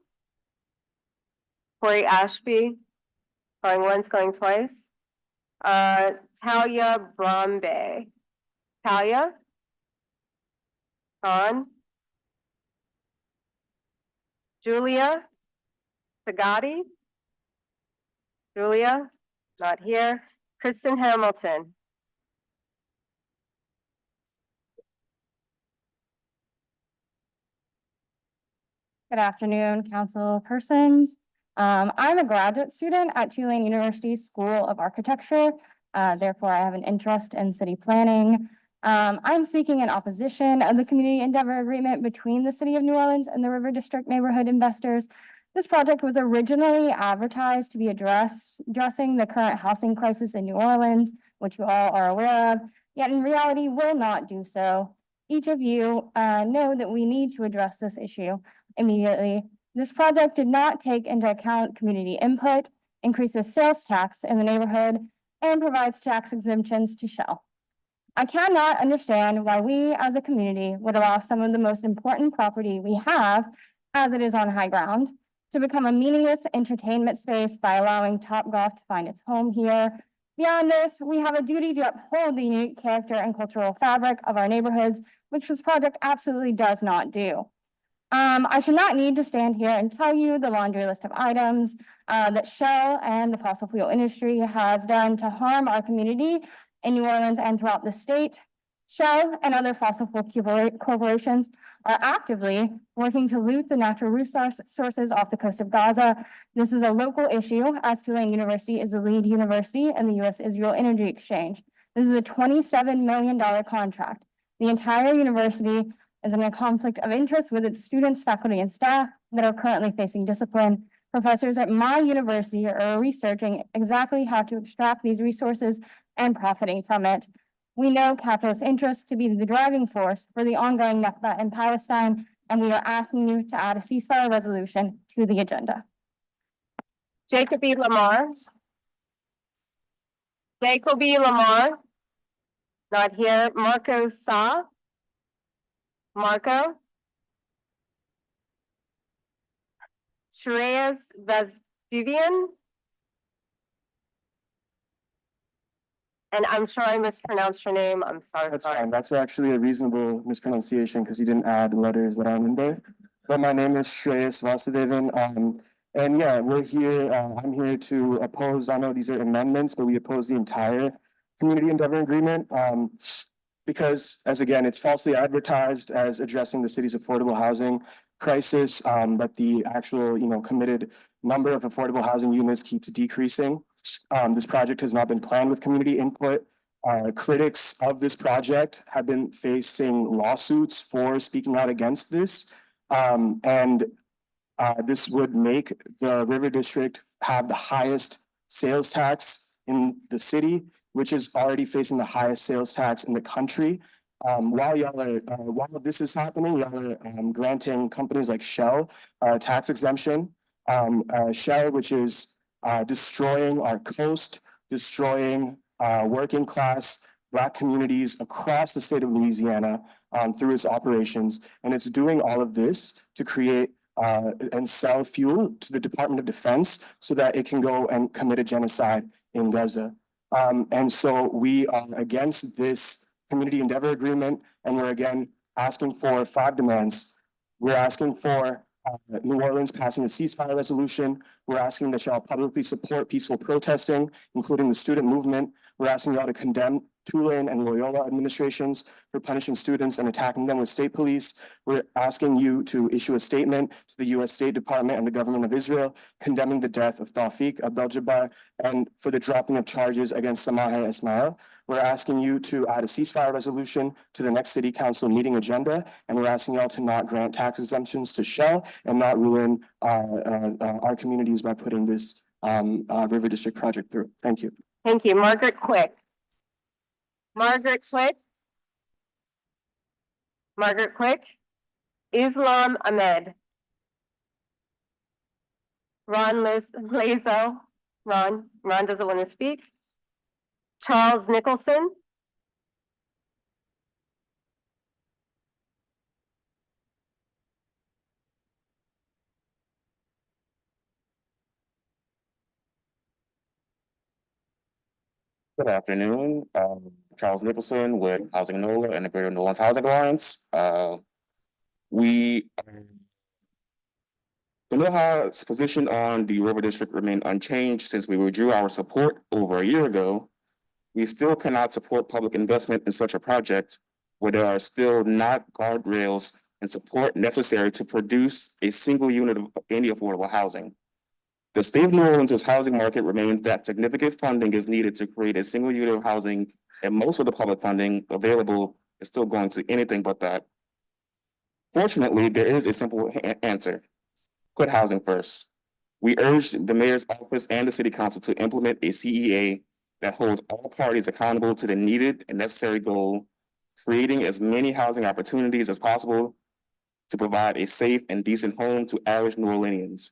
Going once, going twice. Talia Brombe. Talia? On. Julia Sagati? Julia? Not here. Kristen Hamilton. Good afternoon, council persons. I'm a graduate student at Tulane University School of Architecture. Therefore, I have an interest in city planning. I'm speaking in opposition of the community endeavor agreement between the city of New Orleans and the River District Neighborhood Investors. This project was originally advertised to be addressing the current housing crisis in New Orleans, which you all are aware of, yet in reality will not do so. Each of you know that we need to address this issue immediately. This project did not take into account community input, increases sales tax in the neighborhood, and provides tax exemptions to Shell. I cannot understand why we as a community would allow some of the most important property we have, as it is on high ground, to become a meaningless entertainment space by allowing Topgolf to find its home here. Beyond this, we have a duty to uphold the unique character and cultural fabric of our neighborhoods, which this project absolutely does not do. I should not need to stand here and tell you the laundry list of items that Shell and the fossil fuel industry has done to harm our community in New Orleans and throughout the state. Shell and other fossil fuel corporations are actively working to loot the natural resources off the coast of Gaza. This is a local issue, as Tulane University is the lead university in the U.S.-Israel Energy Exchange. This is a $27 million contract. The entire university is in a conflict of interest with its students, faculty, and staff that are currently facing discipline. Professors at my university are researching exactly how to extract these resources and profiting from it. We know capitalist interests to be the driving force for the ongoing Nakba in Palestine, and we are asking you to add a ceasefire resolution to the agenda. Jacob E. Lamar. Jacob E. Lamar. Not here. Marco Sa. Marco. Shreyas Vazduvian. And I'm sure I mispronounced your name. I'm sorry. That's fine. That's actually a reasonable mispronunciation because you didn't add letters that aren't in there. But my name is Shreyas Vasudevan. And yeah, we're here. I'm here to oppose. I know these are amendments, but we oppose the entire community endeavor agreement. Because as again, it's falsely advertised as addressing the city's affordable housing crisis, but the actual, committed number of affordable housing units keeps decreasing. This project has not been planned with community input. Critics of this project have been facing lawsuits for speaking out against this. This would make the River District have the highest sales tax in the city, which is already facing the highest sales tax in the country. While this is happening, y'all are granting companies like Shell tax exemption. Shell, which is destroying our coast, destroying working class Black communities across the state of Louisiana through its operations. And it's doing all of this to create and sell fuel to the Department of Defense so that it can go and commit a genocide in Gaza. And so we are against this community endeavor agreement, and we're again asking for 5 demands. We're asking for New Orleans passing a ceasefire resolution. We're asking that y'all publicly support peaceful protesting, including the student movement. We're asking y'all to condemn Tulane and Loyola administrations for punishing students and attacking them with state police. We're asking you to issue a statement to the U.S. State Department and the government of Israel condemning the death of Tawfiq Abdel-Jabbar and for the dropping of charges against Samaha Ismail. We're asking you to add a ceasefire resolution to the next city council meeting agenda, and we're asking y'all to not grant tax exemptions to Shell and not ruin our communities by putting this River District project through. Thank you. Thank you. Margaret Quick. Margaret Quick. Margaret Quick. Islam Ahmed. Ron Lazo. Ron doesn't want to speak. Charles Nicholson. Good afternoon, Charles Nicholson with Housing NOLA and the Greater New Orleans Housing Alliance. The NOLA's position on the River District remained unchanged since we withdrew our support over a year ago. We still cannot support public investment in such a project where there are still not guardrails and support necessary to produce a single unit of any affordable housing. The state of New Orleans' housing market remains that significant funding is needed to create a single unit of housing, and most of the public funding available is still going to anything but that. Fortunately, there is a simple answer. Put housing first. We urge the mayor's office and the city council to implement a CEA that holds all parties accountable to the needed and necessary goal, creating as many housing opportunities as possible to provide a safe and decent home to average New Orleanians.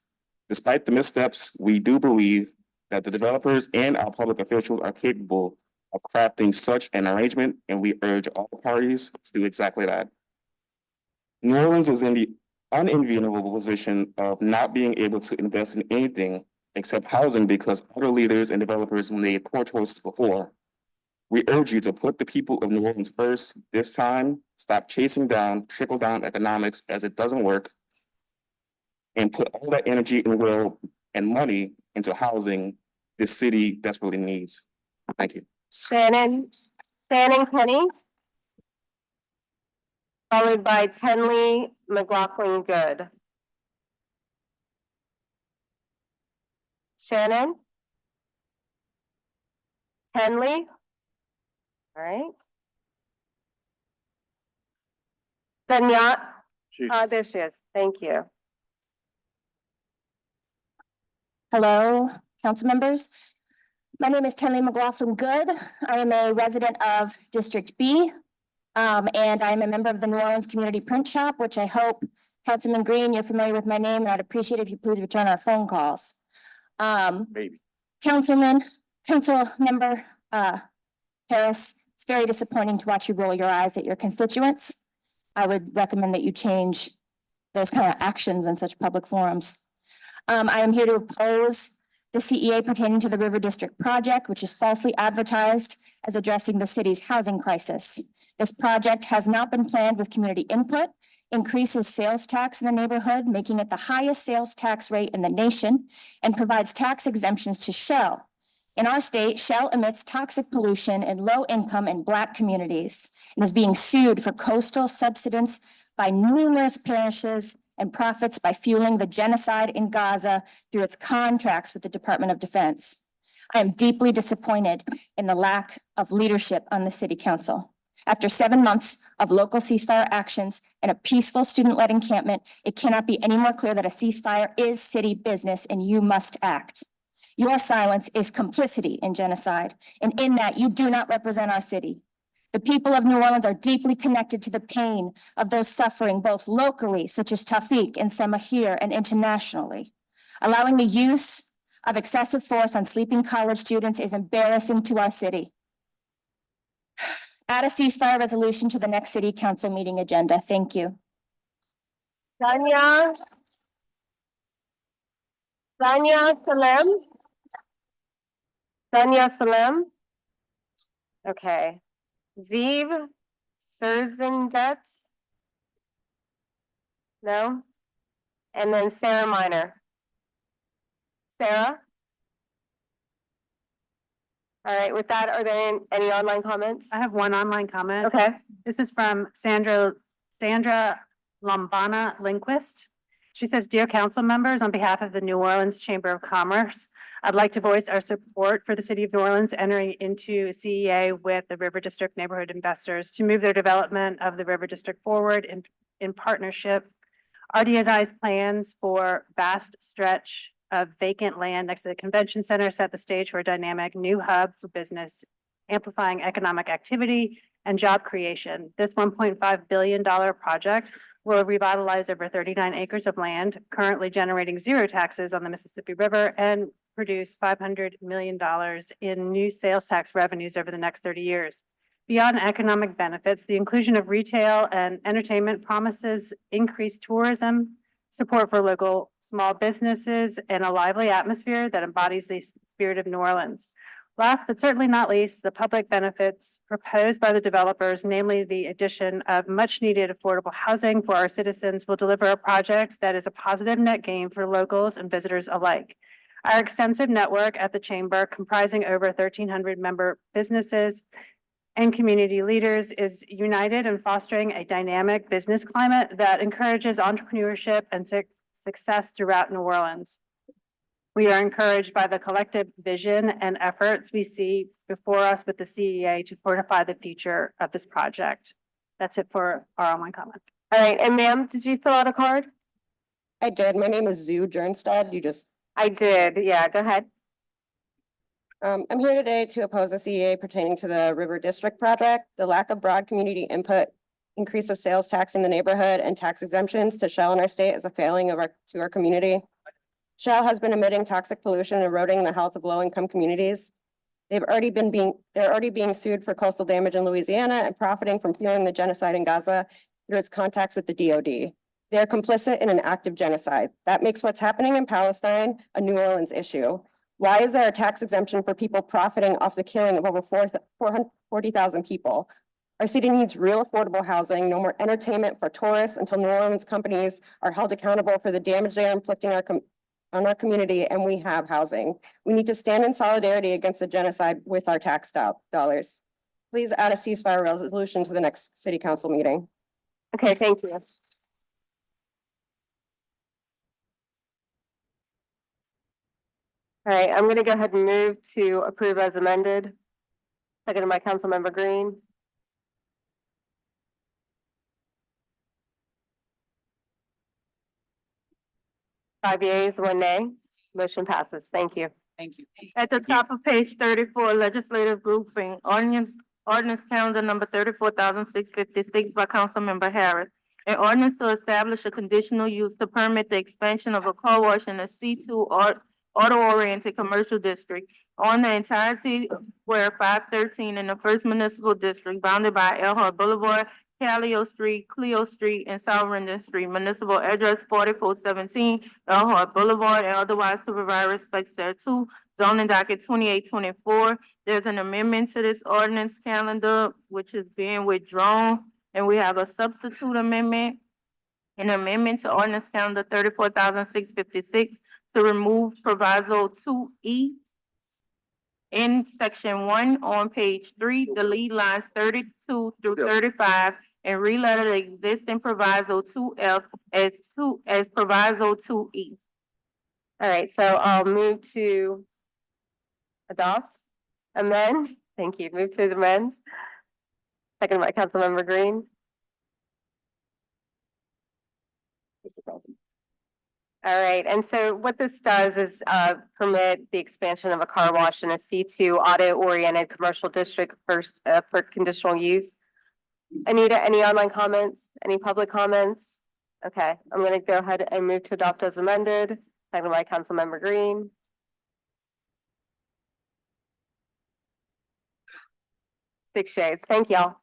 Despite the missteps, we do believe that the developers and our public officials are capable of crafting such an arrangement, and we urge all parties to do exactly that. New Orleans is in the unenviable position of not being able to invest in anything except housing because other leaders and developers made poor choices before. We urge you to put the people of New Orleans first this time, stop chasing down trickle-down economics as it doesn't work, and put all that energy and will and money into housing this city desperately needs. Thank you. Shannon Penny. followed by Tenley McLaughlin Good. Shannon? Tenley? All right. Danya? There she is. Thank you. Hello, council members. My name is Tenley McLaughlin Good. I am a resident of District B. And I'm a member of the New Orleans Community Print Shop, which I hope, Councilman Green, you're familiar with my name, and I'd appreciate if you please return our phone calls. Maybe. Council Member Harris, it's very disappointing to watch you roll your eyes at your constituents. I would recommend that you change those kind of actions in such public forums. I am here to oppose the CEA pertaining to the River District project, which is falsely advertised as addressing the city's housing crisis. This project has not been planned with community input, increases sales tax in the neighborhood, making it the highest sales tax rate in the nation, and provides tax exemptions to Shell. In our state, Shell emits toxic pollution in low-income and Black communities and is being sued for coastal subsidence by numerous parishes and profits by fueling the genocide in Gaza through its contracts with the Department of Defense. I am deeply disappointed in the lack of leadership on the city council. After 7 months of local ceasefire actions and a peaceful student-led encampment, it cannot be any more clear that a ceasefire is city business and you must act. Your silence is complicity in genocide, and in that you do not represent our city. The people of New Orleans are deeply connected to the pain of those suffering both locally, such as Tawfiq and Samahir, and internationally. Allowing the use of excessive force on sleeping college students is embarrassing to our city. Add a ceasefire resolution to the next city council meeting agenda. Thank you. Danya Salem? Danya Salem? Okay. Zeev Serzendet? No? And then Sarah Minor. Sarah? All right, with that, are there any online comments? I have one online comment. Okay. This is from Sandra Lombana Lindquist. She says, "Dear council members, on behalf of the New Orleans Chamber of Commerce, I'd like to voice our support for the city of New Orleans entering into a CEA with the River District neighborhood investors to move their development of the River District forward in partnership. RDNI's plans for vast stretch of vacant land next to the convention center set the stage for a dynamic new hub for business, amplifying economic activity and job creation. This $1.5 billion project will revitalize over 39 acres of land, currently generating zero taxes on the Mississippi River, and produce $500 million in new sales tax revenues over the next 30 years. Beyond economic benefits, the inclusion of retail and entertainment promises increased tourism, support for local small businesses, and a lively atmosphere that embodies the spirit of New Orleans. Last but certainly not least, the public benefits proposed by the developers, namely the addition of much needed affordable housing for our citizens, will deliver a project that is a positive net gain for locals and visitors alike. Our extensive network at the Chamber, comprising over 1,300 member businesses and community leaders, is united in fostering a dynamic business climate that encourages entrepreneurship and success throughout New Orleans. We are encouraged by the collective vision and efforts we see before us with the CEA to fortify the future of this project. That's it for our online comments. All right, and ma'am, did you fill out a card? I did. My name is Zoo Jernstad. I did, yeah, go ahead. I'm here today to oppose the CEA pertaining to the River District project. The lack of broad community input, increase of sales tax in the neighborhood, and tax exemptions to Shell in our state is a failing to our community. Shell has been emitting toxic pollution and eroding the health of low-income communities. They're already being sued for coastal damage in Louisiana and profiting from fueling the genocide in Gaza through its contacts with the DOD. They're complicit in an active genocide. That makes what's happening in Palestine a New Orleans issue. Why is there a tax exemption for people profiting off the killing of over 440,000 people? Our city needs real affordable housing, no more entertainment for tourists until New Orleans companies are held accountable for the damage they are inflicting on our community, and we have housing. We need to stand in solidarity against the genocide with our tax dollars. Please add a ceasefire resolution to the next city council meeting. Okay, thank you. All right, I'm gonna go ahead and move to approve as amended. Seconded by Councilmember Green. Five yeas, one nay. Motion passes. Thank you. Thank you. At the top of page 34, legislative grouping, ordinance calendar number 34,656 by Councilmember Harris. An ordinance to establish a conditional use to permit the expansion of a car wash in a C2 auto-oriented commercial district on the entirety of Square 513 in the first municipal district bounded by Elhart Boulevard, Callio Street, Cleo Street, and South Rendon Street. Municipal address 4417 Elhart Boulevard, and otherwise to provide respects thereto. Zoning docket 2824. There's an amendment to this ordinance calendar, which is being withdrawn, and we have a substitute amendment. An amendment to ordinance calendar 34,656 to remove proviso 2E in section 1 on page 3, delete lines 32 through 35, and re-letter the existing proviso 2F as proviso 2E. All right, so I'll move to adopt, amend. Thank you. Move to amend. Second by Councilmember Green. All right, and so what this does is permit the expansion of a car wash in a C2 auto-oriented commercial district for conditional use. Anita, any online comments? Any public comments? Okay, I'm gonna go ahead and move to adopt as amended. Second by Councilmember Green. Six shares. Thank y'all.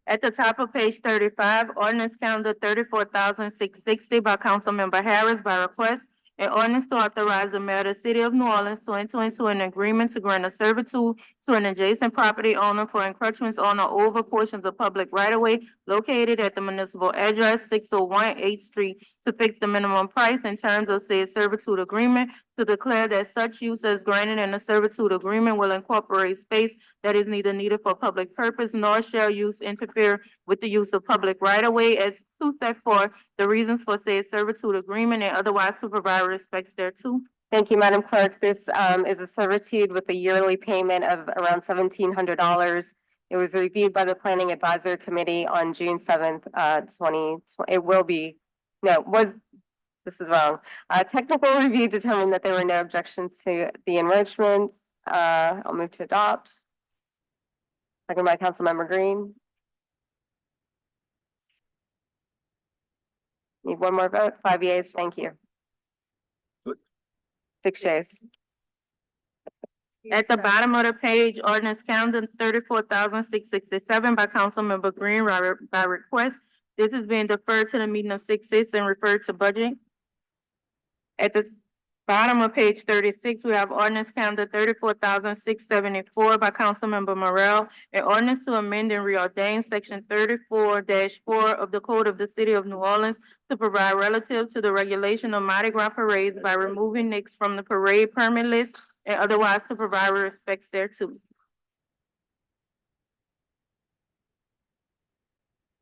At the top of page 35, ordinance calendar 34,660 by Councilmember Harris by request. An ordinance to authorize the mayor of the city of New Orleans to enter into an agreement to grant a servitude to an adjacent property owner for encroachments on or over portions of public right-of-way located at the municipal address 601 8th Street to fix the minimum price in terms of said servitude agreement, to declare that such use as granted in the servitude agreement will incorporate space that is neither needed for public purpose nor shall use interfere with the use of public right-of-way, as to set forth the reasons for said servitude agreement and otherwise to provide respects thereto. Thank you, Madam Clerk. This is a servitude with a yearly payment of around $1,700. It was reviewed by the Planning Advisory Committee on June 7th, 2020. It will be, this is wrong. Technical review determined that there were no objections to the enrichments. I'll move to adopt. Second by Councilmember Green. Need one more vote. 5 yeas. Thank you. 6 yeas. At the bottom of the page, ordinance calendar 34,667 by Councilmember Green by request. This is being deferred to the meeting of 6/6 and referred to budget. At the bottom of page 36, we have ordinance calendar 34,674 by Councilmember Morrell. An ordinance to amend and reordain section 34-4 of the Code of the City of New Orleans to provide relative to the regulation of Mardi Gras parades by removing NICS from the parade permit list and otherwise to provide respects thereto.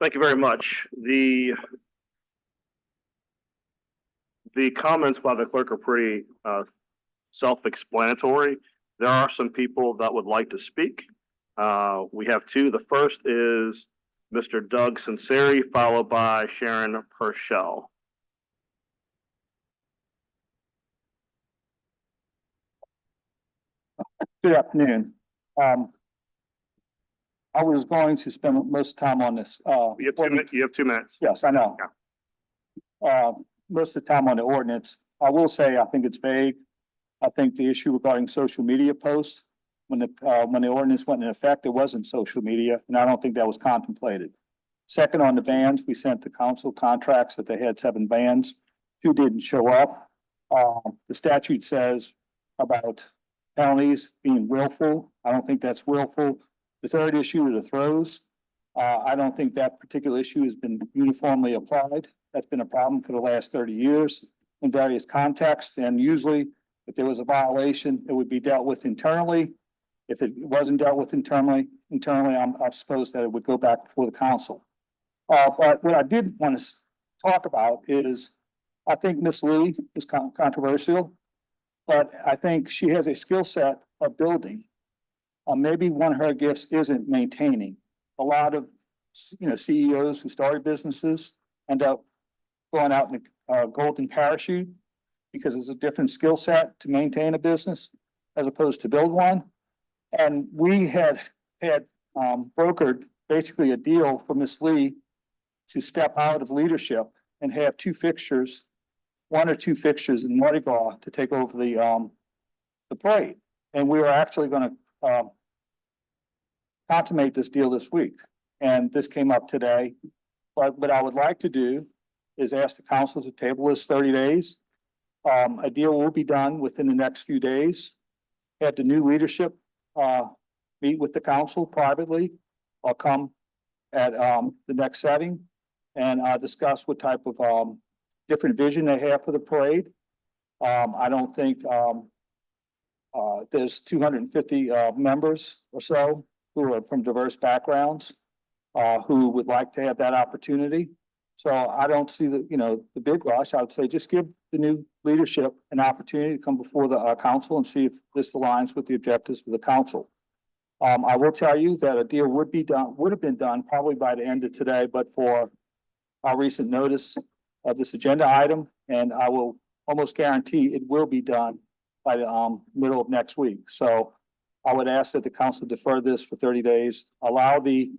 Thank you very much. The comments by the clerk are pretty self-explanatory. There are some people that would like to speak. We have two. The first is Mr. Doug Sinceri, followed by Sharon Purcell. Good afternoon. I was going to spend most time on this. You have 2 minutes. You have 2 minutes. Yes, I know. Most of the time on the ordinance, I will say, I think it's vague. I think the issue regarding social media posts, when the ordinance went into effect, it wasn't social media, and I don't think that was contemplated. Second, on the bans, we sent the council contracts that they had 7 bans. 2 didn't show up. The statute says about penalties being willful. I don't think that's willful. The third issue are the throws. I don't think that particular issue has been uniformly applied. That's been a problem for the last 30 years in various contexts. And usually, if there was a violation, it would be dealt with internally. If it wasn't dealt with internally, internally, I suppose that it would go back before the council. But what I did want to talk about is, I think Ms. Lee is controversial, but I think she has a skill set of building. Maybe one of her gifts isn't maintaining. A lot of, CEOs who started businesses end up going out in a golden parachute because it's a different skill set to maintain a business as opposed to build one. And we had brokered basically a deal for Ms. Lee to step out of leadership and have one or two fixtures in Mardi Gras to take over the parade. And we were actually going to consummate this deal this week. And this came up today. But what I would like to do is ask the council to table this 30 days. A deal will be done within the next few days. Have the new leadership meet with the council privately. I'll come at the next setting and discuss what type of different vision they have for the parade. I don't think there's 250 members or so who are from diverse backgrounds who would like to have that opportunity. So I don't see the big rush. I would say just give the new leadership an opportunity to come before the council and see if this aligns with the objectives of the council. I will tell you that a deal would have been done probably by the end of today, but for our recent notice of this agenda item, and I will almost guarantee it will be done by the middle of next week. So I would ask that the council defer this for 30 days, allow the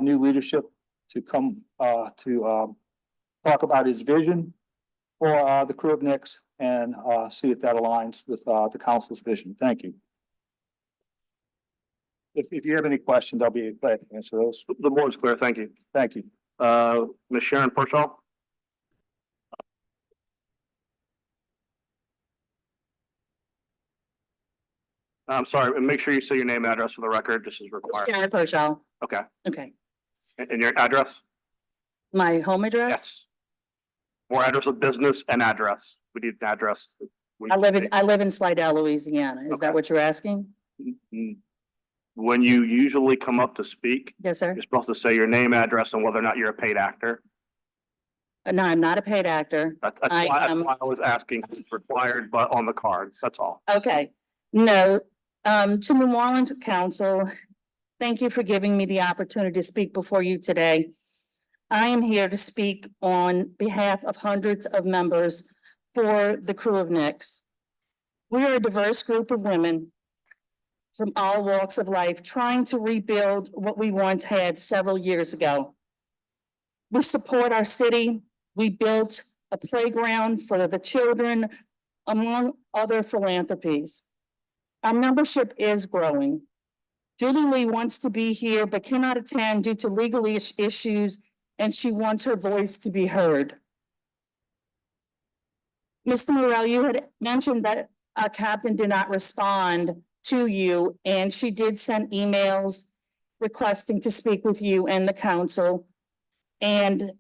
new leadership to come to talk about his vision for the crew of Knicks and see if that aligns with the council's vision. Thank you. If you have any questions, I'll be glad to answer those. The board's clear. Thank you. Thank you. Ms. Sharon Pershaw. I'm sorry, and make sure you say your name and address for the record. This is required. Sharon Pershaw. Okay. Okay. And your address? My home address? Yes. Or address of business and address. We need an address. I live in Slidell, Louisiana. Is that what you're asking? When you usually come up to speak, Yes, sir. you're supposed to say your name, address, and whether or not you're a paid actor. No, I'm not a paid actor. That's why I was asking if it's required, but on the card, that's all. Okay. No, to New Orleans Council, thank you for giving me the opportunity to speak before you today. I am here to speak on behalf of hundreds of members for the crew of Knicks. We are a diverse group of women from all walks of life trying to rebuild what we once had several years ago. We support our city. We built a playground for the children, among other philanthropies. Our membership is growing. Julie Lee wants to be here but cannot attend due to legal issues, and she wants her voice to be heard. Mr. Morrell, you had mentioned that our captain did not respond to you, and she did send emails requesting to speak with you and the council. And,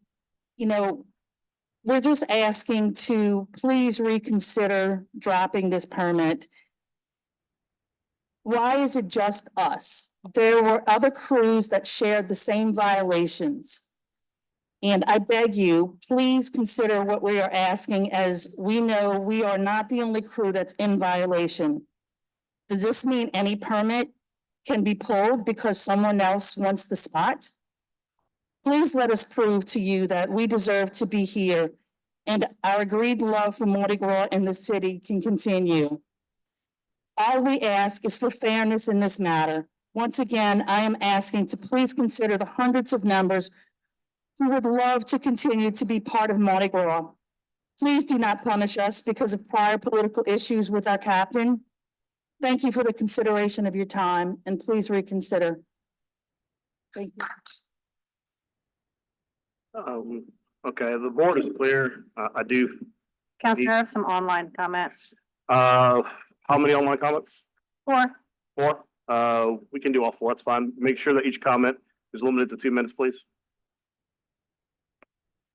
we're just asking to please reconsider dropping this permit. Why is it just us? There were other crews that shared the same violations. And I beg you, please consider what we are asking, as we know we are not the only crew that's in violation. Does this mean any permit can be pulled because someone else wants the spot? Please let us prove to you that we deserve to be here and our agreed love for Mardi Gras in the city can continue. All we ask is for fairness in this matter. Once again, I am asking to please consider the hundreds of members who would love to continue to be part of Mardi Gras. Please do not punish us because of prior political issues with our captain. Thank you for the consideration of your time, and please reconsider. Thank you. Okay, the board is clear. I do. Councilor, I have some online comments. How many online comments? 4. 4? We can do all 4. That's fine. Make sure that each comment is limited to 2 minutes, please.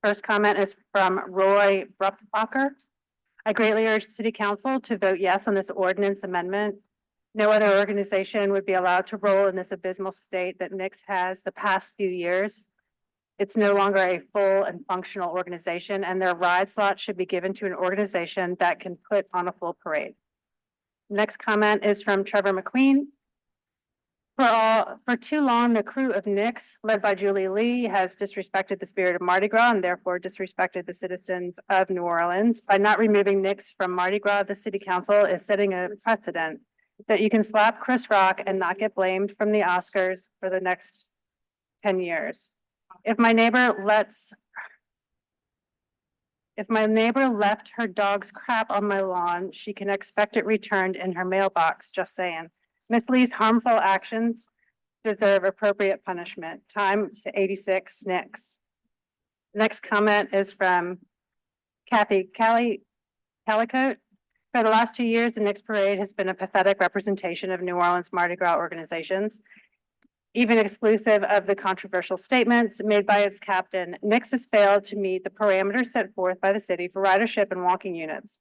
First comment is from Roy Bruckbacher. I greatly urge City Council to vote yes on this ordinance amendment. No other organization would be allowed to roll in this abysmal state that Knicks has the past few years. It's no longer a full and functional organization, and their ride slot should be given to an organization that can put on a full parade. Next comment is from Trevor McQueen. For too long, the crew of Knicks, led by Julie Lee, has disrespected the spirit of Mardi Gras and therefore disrespected the citizens of New Orleans. By not removing Knicks from Mardi Gras, the city council is setting a precedent that you can slap Chris Rock and not get blamed from the Oscars for the next 10 years. If my neighbor left her dog's crap on my lawn, she can expect it returned in her mailbox, just saying. Miss Lee's harmful actions deserve appropriate punishment. Time to 86 Knicks. Next comment is from Kathy Calicote. For the last 2 years, the Knicks Parade has been a pathetic representation of New Orleans Mardi Gras organizations. Even exclusive of the controversial statements made by its captain, Knicks has failed to meet the parameters set forth by the city for ridership and walking units.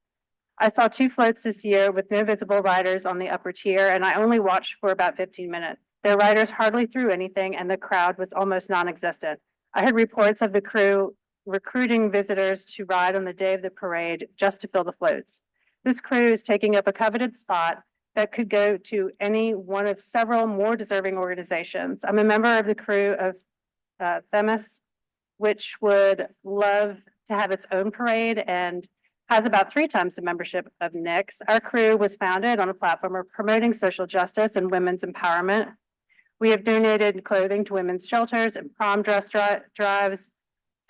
I saw 2 floats this year with no visible riders on the upper tier, and I only watched for about 15 minutes. Their riders hardly threw anything, and the crowd was almost non-existent. I heard reports of the crew recruiting visitors to ride on the day of the parade just to fill the floats. This crew is taking up a coveted spot that could go to any one of several more deserving organizations. I'm a member of the crew of Themis, which would love to have its own parade and has about 3 times the membership of Knicks. Our crew was founded on a platform of promoting social justice and women's empowerment. We have donated clothing to women's shelters and prom dress drives,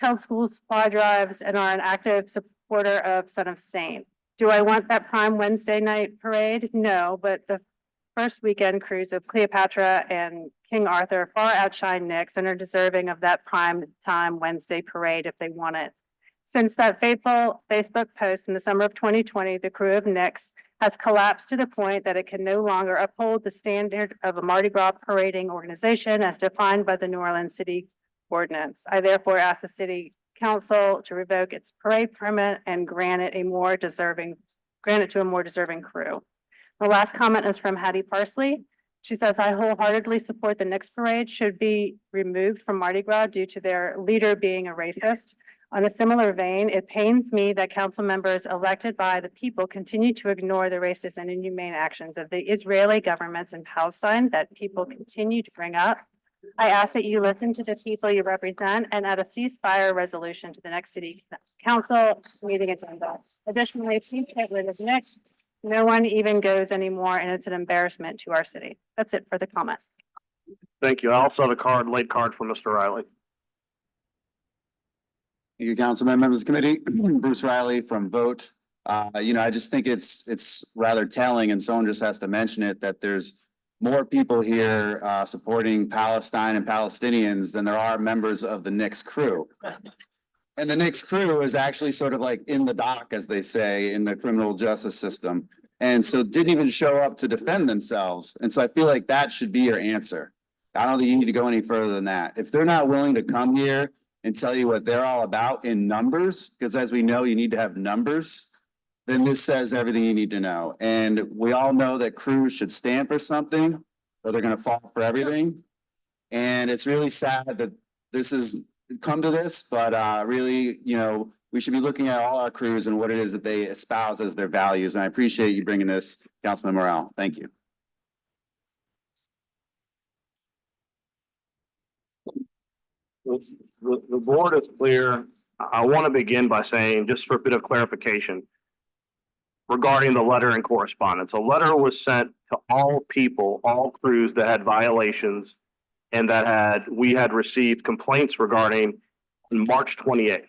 held school supply drives, and are an active supporter of Son of Saint. Do I want that Prime Wednesday night parade? No, but the first weekend cruise of Cleopatra and King Arthur far outshine Knicks and are deserving of that prime time Wednesday parade if they want it. Since that fateful Facebook post in the summer of 2020, the crew of Knicks has collapsed to the point that it can no longer uphold the standard of a Mardi Gras parading organization as defined by the New Orleans City Ordinance. I therefore ask the City Council to revoke its parade permit and grant it to a more deserving crew. The last comment is from Hattie Parsley. She says, I wholeheartedly support the Knicks Parade should be removed from Mardi Gras due to their leader being a racist. On a similar vein, it pains me that council members elected by the people continue to ignore the racist and inhumane actions of the Israeli governments in Palestine that people continue to bring up. I ask that you listen to the people you represent and add a ceasefire resolution to the next city council meeting agenda. Additionally, please get rid of Knicks. No one even goes anymore, and it's an embarrassment to our city. That's it for the comments. Thank you. I also have a late card from Mr. Riley. Thank you, Councilman, members of the committee. Bruce Riley from Vote. I just think it's rather telling, and someone just has to mention it, that there's more people here supporting Palestine and Palestinians than there are members of the Knicks crew. And the Knicks crew is actually sort of like in the dock, as they say, in the criminal justice system. And so didn't even show up to defend themselves. And so I feel like that should be your answer. I don't think you need to go any further than that. If they're not willing to come here and tell you what they're all about in numbers, because as we know, you need to have numbers, then this says everything you need to know. And we all know that crews should stand for something, or they're going to fall for everything. And it's really sad that this has come to this, but really, we should be looking at all our crews and what it is that they espouse as their values. And I appreciate you bringing this, Councilman Morrell. Thank you. The board is clear. I want to begin by saying, just for a bit of clarification, regarding the letter and correspondence. A letter was sent to all people, all crews that had violations and that we had received complaints regarding on March 28th.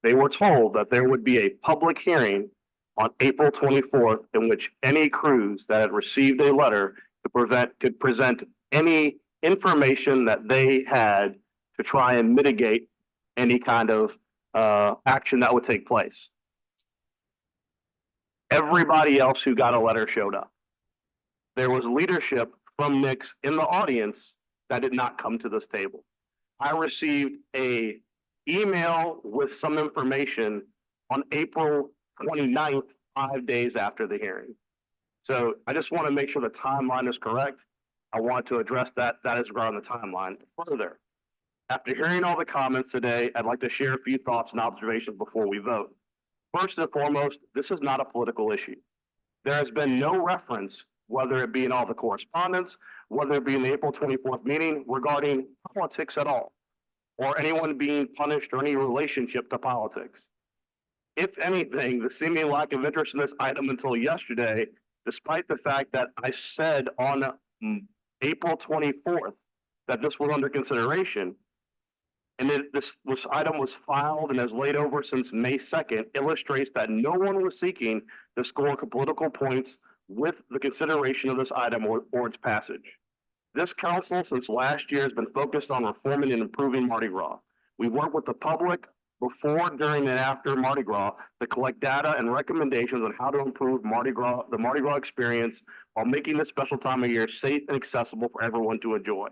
They were told that there would be a public hearing on April 24th in which any crews that had received a letter could present any information that they had to try and mitigate any kind of action that would take place. Everybody else who got a letter showed up. There was leadership from Knicks in the audience that did not come to this table. I received an email with some information on April 29th, 5 days after the hearing. So I just want to make sure the timeline is correct. I want to address that is regarding the timeline. Further, after hearing all the comments today, I'd like to share a few thoughts and observations before we vote. First and foremost, this is not a political issue. There has been no reference, whether it be in all the correspondence, whether it be in the April 24th meeting, regarding politics at all, or anyone being punished or any relationship to politics. If anything, the seeming lack of interest in this item until yesterday, despite the fact that I said on April 24th that this was under consideration, and this item was filed and has laid over since May 2nd, illustrates that no one was seeking to score political points with the consideration of this item or its passage. This council, since last year, has been focused on reforming and improving Mardi Gras. We worked with the public before, during, and after Mardi Gras to collect data and recommendations on how to improve the Mardi Gras experience while making this special time of year safe and accessible for everyone to enjoy.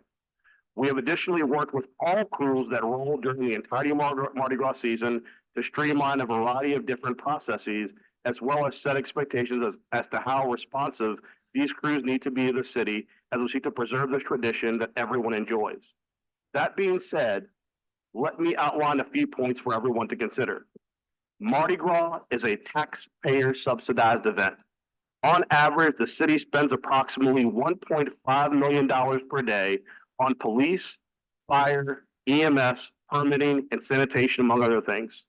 We have additionally worked with all crews that roll during the entirety of Mardi Gras season to streamline a variety of different processes, as well as set expectations as to how responsive these crews need to be to the city as we seek to preserve this tradition that everyone enjoys. That being said, let me outline a few points for everyone to consider. Mardi Gras is a taxpayer subsidized event. On average, the city spends approximately $1.5 million per day on police, fire, EMS, permitting, and sanitation, among other things.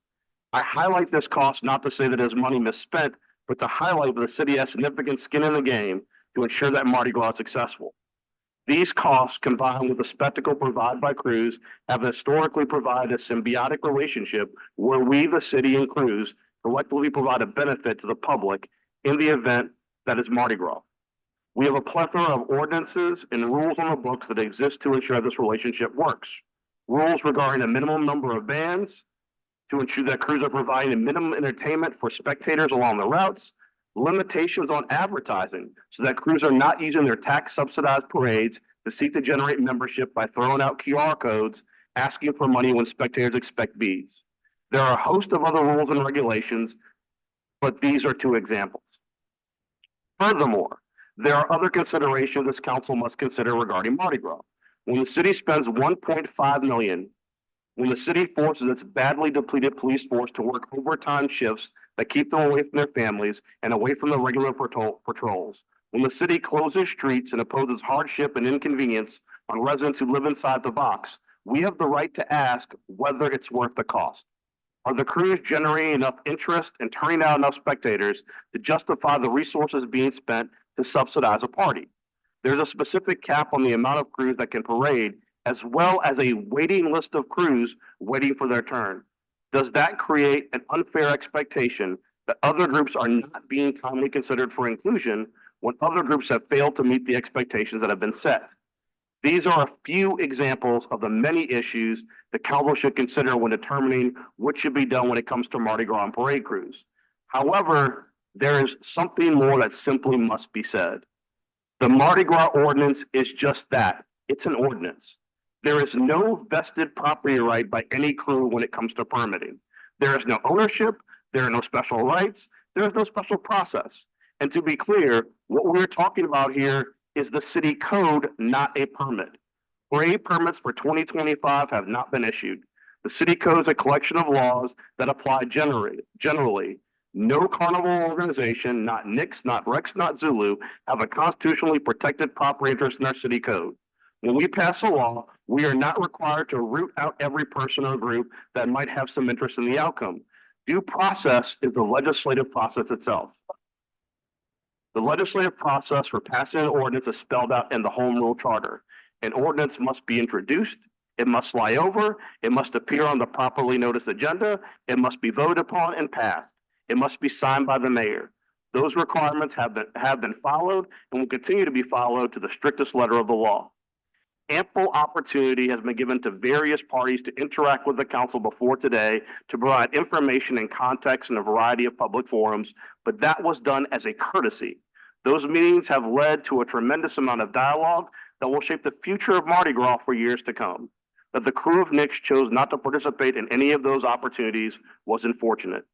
I highlight this cost not to say that it is money misspent, but to highlight that the city has significant skin in the game to ensure that Mardi Gras is successful. These costs, combined with the spectacle provided by crews, have historically provided a symbiotic relationship where we, the city and crews, collectively provide a benefit to the public in the event that is Mardi Gras. We have a plethora of ordinances and rules on the books that exist to ensure this relationship works. Rules regarding a minimum number of bands to ensure that crews are providing a minimum entertainment for spectators along the routes, limitations on advertising so that crews are not using their tax subsidized parades to seek to generate membership by throwing out QR codes, asking for money when spectators expect beads. There are a host of other rules and regulations, but these are two examples. Furthermore, there are other considerations this council must consider regarding Mardi Gras. When the city spends $1.5 million, when the city forces its badly depleted police force to work overtime shifts that keep them away from their families and away from the regular patrols, when the city closes streets and imposes hardship and inconvenience on residents who live inside the box, we have the right to ask whether it's worth the cost. Are the crews generating enough interest and turning out enough spectators to justify the resources being spent to subsidize a party? There's a specific cap on the amount of crews that can parade, as well as a waiting list of crews waiting for their turn. Does that create an unfair expectation that other groups are not being timely considered for inclusion when other groups have failed to meet the expectations that have been set? These are a few examples of the many issues the council should consider when determining what should be done when it comes to Mardi Gras and parade crews. However, there is something more that simply must be said. The Mardi Gras ordinance is just that. It's an ordinance. There is no vested property right by any crew when it comes to permitting. There is no ownership, there are no special rights, there is no special process. And to be clear, what we're talking about here is the city code, not a permit. Parade permits for 2025 have not been issued. The city code is a collection of laws that apply generally. No carnival organization, not Knicks, not Rex, not Zulu, have a constitutionally protected property interest in our city code. When we pass a law, we are not required to root out every person or group that might have some interest in the outcome. Due process is the legislative process itself. The legislative process for passing an ordinance is spelled out in the Home Rule Charter. An ordinance must be introduced, it must fly over, it must appear on the properly noticed agenda, it must be voted upon and passed. It must be signed by the mayor. Those requirements have been followed and will continue to be followed to the strictest letter of the law. Ample opportunity has been given to various parties to interact with the council before today to provide information and context in a variety of public forums, but that was done as a courtesy. Those meetings have led to a tremendous amount of dialogue that will shape the future of Mardi Gras for years to come. That the crew of Knicks chose not to participate in any of those opportunities was unfortunate.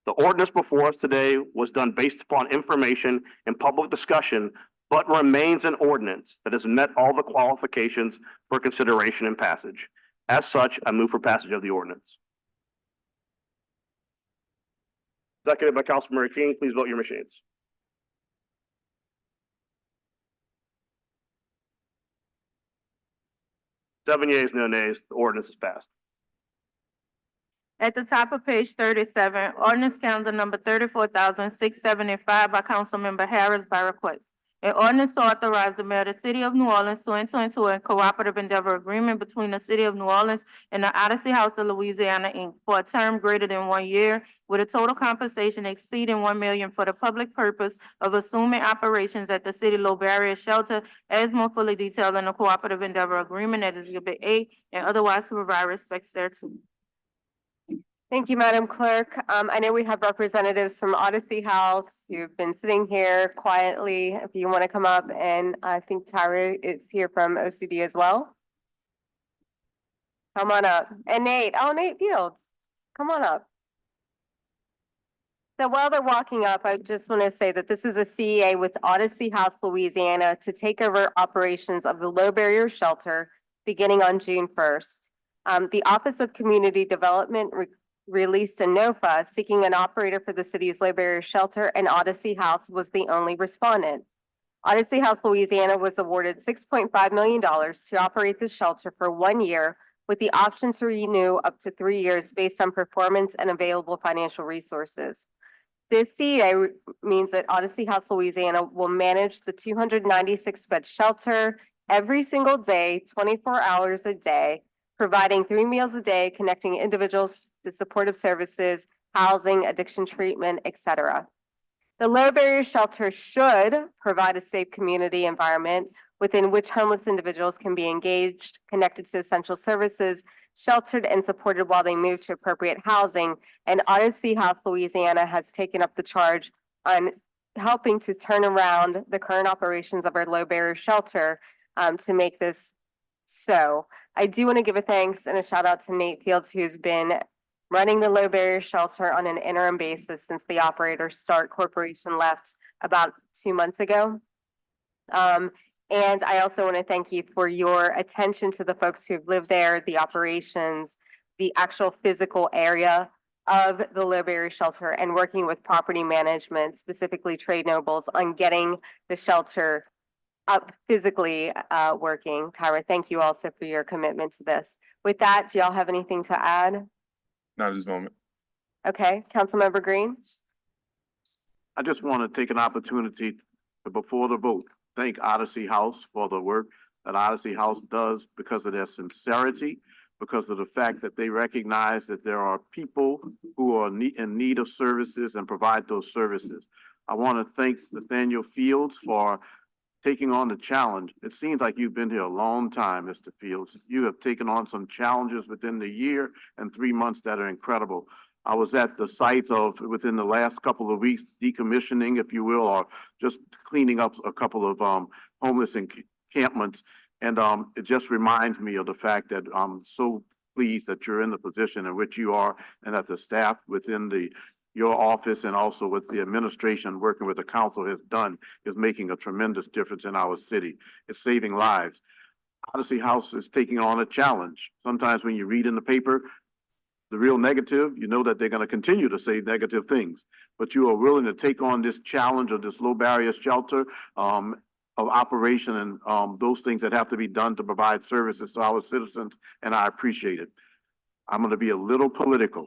The ordinance before us today was done based upon information and public discussion, but remains an ordinance that has met all the qualifications for consideration and passage. As such, I move for passage of the ordinance. Seconded by Councilmember King. Please vote your machines. 7 yeas, no nays. The ordinance is passed. At the top of page 37, ordinance calendar number 34,675 by Councilmember Harris by request. An ordinance to authorize the mayor of the city of New Orleans to enter into a cooperative endeavor agreement between the city of New Orleans and the Odyssey House of Louisiana, Inc. for a term greater than 1 year with a total compensation exceeding $1 million for the public purpose of assuming operations at the city low barrier shelter as more fully detailed in the cooperative endeavor agreement that is Exhibit A and otherwise to provide respects thereto. Thank you, Madam Clerk. I know we have representatives from Odyssey House who've been sitting here quietly. If you want to come up, and I think Tyra is here from OCD as well. Come on up. And Nate, Nate Fields, come on up. So while they're walking up, I just want to say that this is a CEA with Odyssey House, Louisiana to take over operations of the low barrier shelter beginning on June 1st. The Office of Community Development released a NOFA seeking an operator for the city's low barrier shelter, and Odyssey House was the only respondent. Odyssey House Louisiana was awarded $6.5 million to operate the shelter for 1 year with the option to renew up to 3 years based on performance and available financial resources. This CEA means that Odyssey House Louisiana will manage the 296-bed shelter every single day, 24 hours a day, providing 3 meals a day, connecting individuals to supportive services, housing, addiction treatment, etc. The low barrier shelter should provide a safe community environment within which homeless individuals can be engaged, connected to essential services, sheltered and supported while they move to appropriate housing. And Odyssey House Louisiana has taken up the charge on helping to turn around the current operations of our low barrier shelter to make this so. I do want to give a thanks and a shout out to Nate Fields, who's been running the low barrier shelter on an interim basis since the operator Start Corporation left about 2 months ago. And I also want to thank you for your attention to the folks who've lived there, the operations, the actual physical area of the low barrier shelter, and working with property management, specifically Trade Nobles, on getting the shelter up physically working. Tyra, thank you also for your commitment to this. With that, do y'all have anything to add? Not at this moment. Okay, Councilmember Green. I just want to take an opportunity to, before the vote, thank Odyssey House for the work that Odyssey House does because of their sincerity, because of the fact that they recognize that there are people who are in need of services and provide those services. I want to thank Nathaniel Fields for taking on the challenge. It seems like you've been here a long time, Mr. Fields. You have taken on some challenges within the year and 3 months that are incredible. I was at the site of, within the last couple of weeks, decommissioning, if you will, or just cleaning up a couple of homeless encampments. And it just reminds me of the fact that I'm so pleased that you're in the position in which you are, and that the staff within your office and also with the administration working with the council has done is making a tremendous difference in our city. It's saving lives. Odyssey House is taking on a challenge. Sometimes when you read in the paper, the real negative, you know that they're going to continue to say negative things, but you are willing to take on this challenge of this low barrier shelter of operation and those things that have to be done to provide services to our citizens, and I appreciate it. I'm going to be a little political.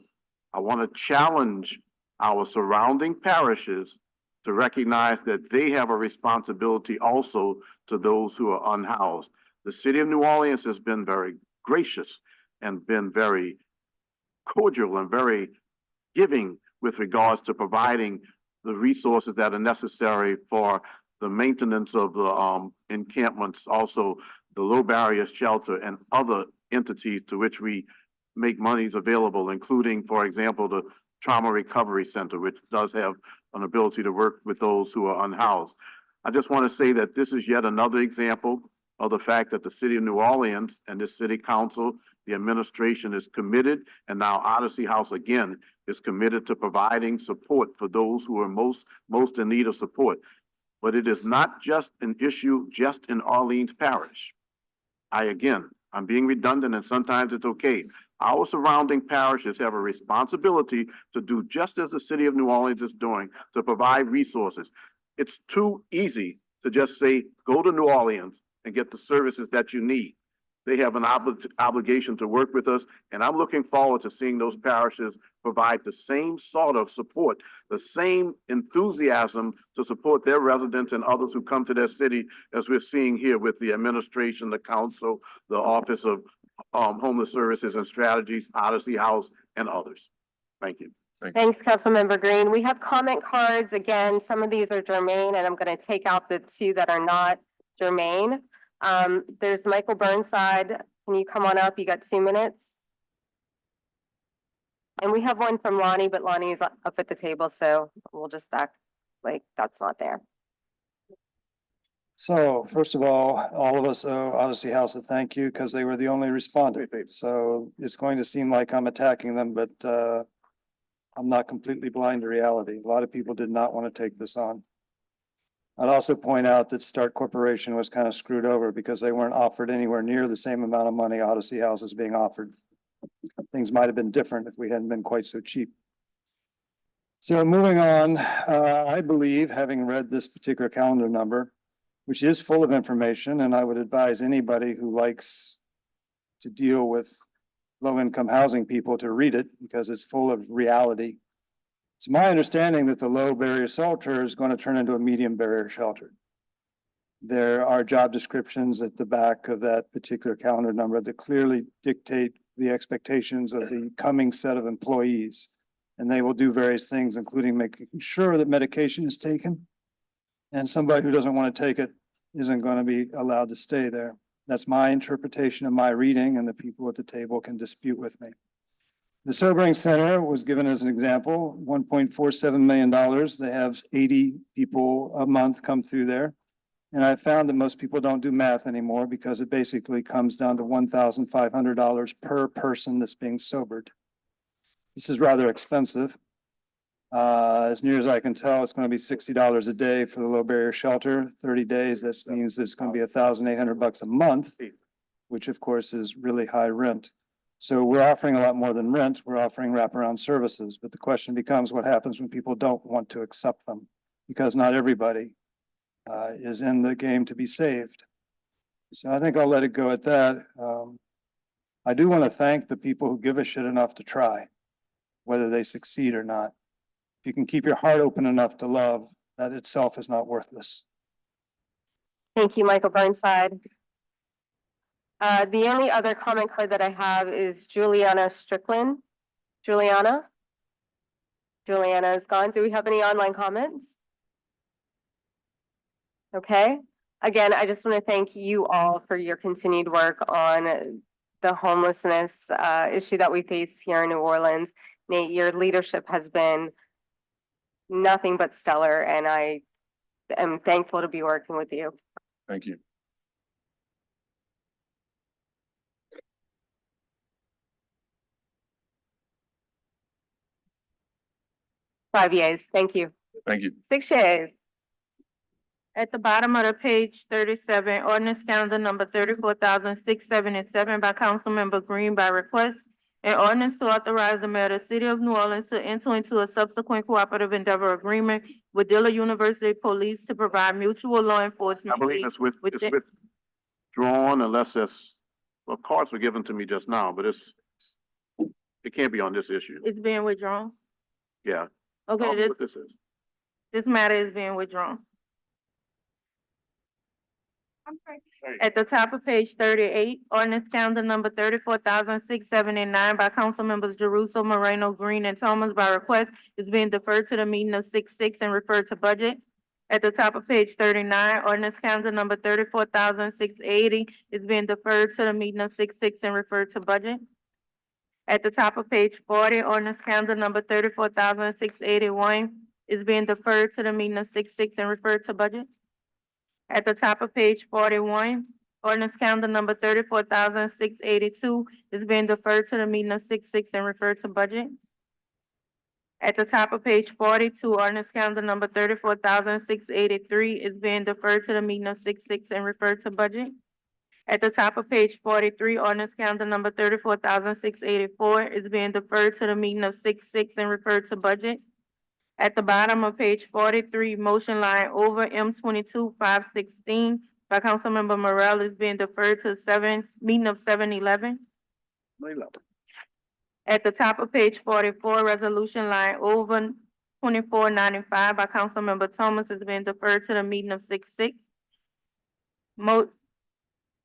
I want to challenge our surrounding parishes to recognize that they have a responsibility also to those who are unhoused. The city of New Orleans has been very gracious and been very cordial and very giving with regards to providing the resources that are necessary for the maintenance of the encampments, also the low barrier shelter and other entities to which we make monies available, including, for example, the Trauma Recovery Center, which does have an ability to work with those who are unhoused. I just want to say that this is yet another example of the fact that the city of New Orleans and this city council The administration is committed, and now Odyssey House again is committed to providing support for those who are most in need of support. But it is not just an issue just in Orleans Parish. I'm being redundant and sometimes it's okay. Our surrounding parishes have a responsibility to do just as the city of New Orleans is doing, to provide resources. It's too easy to just say, go to New Orleans and get the services that you need. They have an obligation to work with us, and I'm looking forward to seeing those parishes provide the same sort of support, the same enthusiasm to support their residents and others who come to their city, as we're seeing here with the administration, the council, the Office of Homeless Services and Strategies, Odyssey House, and others. Thank you. Thanks, Councilmember Green. We have comment cards. Again, some of these are germane, and I'm going to take out the two that are not germane. There's Michael Burnside. Can you come on up? You got 2 minutes. And we have one from Lonnie, but Lonnie is up at the table, so we'll just act like that's not there. So first of all of us owe Odyssey House a thank you because they were the only respondent. So it's going to seem like I'm attacking them, but I'm not completely blind to reality. A lot of people did not want to take this on. I'd also point out that Start Corporation was kind of screwed over because they weren't offered anywhere near the same amount of money Odyssey House is being offered. Things might have been different if we hadn't been quite so cheap. So moving on, I believe, having read this particular calendar number, which is full of information, and I would advise anybody who likes to deal with low-income housing people to read it because it's full of reality. It's my understanding that the low barrier shelter is going to turn into a medium barrier shelter. There are job descriptions at the back of that particular calendar number that clearly dictate the expectations of the coming set of employees. And they will do various things, including making sure that medication is taken. And somebody who doesn't want to take it isn't going to be allowed to stay there. That's my interpretation of my reading, and the people at the table can dispute with me. The Sobering Center was given as an example, $1.47 million. They have 80 people a month come through there. And I found that most people don't do math anymore because it basically comes down to $1,500 per person that's being sobered. This is rather expensive. As near as I can tell, it's going to be $60 a day for the low barrier shelter, 30 days. That means it's going to be $1,800 a month, which of course is really high rent. So we're offering a lot more than rent. We're offering wraparound services. But the question becomes what happens when people don't want to accept them, because not everybody is in the game to be saved. So I think I'll let it go at that. I do want to thank the people who give a shit enough to try, whether they succeed or not. If you can keep your heart open enough to love, that itself is not worthless. Thank you, Michael Burnside. The only other comment card that I have is Juliana Strickland. Juliana is gone. Do we have any online comments? Okay. Again, I just want to thank you all for your continued work on the homelessness issue that we face here in New Orleans. Nate, your leadership has been nothing but stellar, and I am thankful to be working with you. Thank you. Five yeas. Thank you. Thank you. 6 yeas. At the bottom of the page 37, ordinance calendar number 34,677 by Councilmember Green by request. An ordinance to authorize the mayor of the city of New Orleans to enter into a subsequent cooperative endeavor agreement with Dillard University Police to provide mutual law enforcement. I believe it's withdrawn unless it's, well, cards were given to me just now, but it can't be on this issue. It's being withdrawn. Yeah. Okay, What this is. this matter is being withdrawn. At the top of page 38, ordinance calendar number 34,679 by council members Jeruso, Moreno, Green, and Thomas by request is being deferred to the meeting of 6/6 and referred to budget. At the top of page 39, ordinance calendar number 34,680 is being deferred to the meeting of 6/6 and referred to budget. At the top of page 40, ordinance calendar number 34,681 is being deferred to the meeting of 6/6 and referred to budget. At the top of page 41, Ordinance calendar number 34,682 is being deferred to the meeting of 6/6 and referred to budget. At the top of page 42, ordinance calendar number 34,683 is being deferred to the meeting of 6/6 and referred to budget. At the top of page 43, ordinance calendar number 34,684 is being deferred to the meeting of 6/6 and referred to budget. At the bottom of page 43, motion line over M22-516 by Councilmember Morel is being deferred to meeting of 7/11. At the top of page 44, resolution line over 2495 by Councilmember Thomas is being deferred to the meeting of 6/6.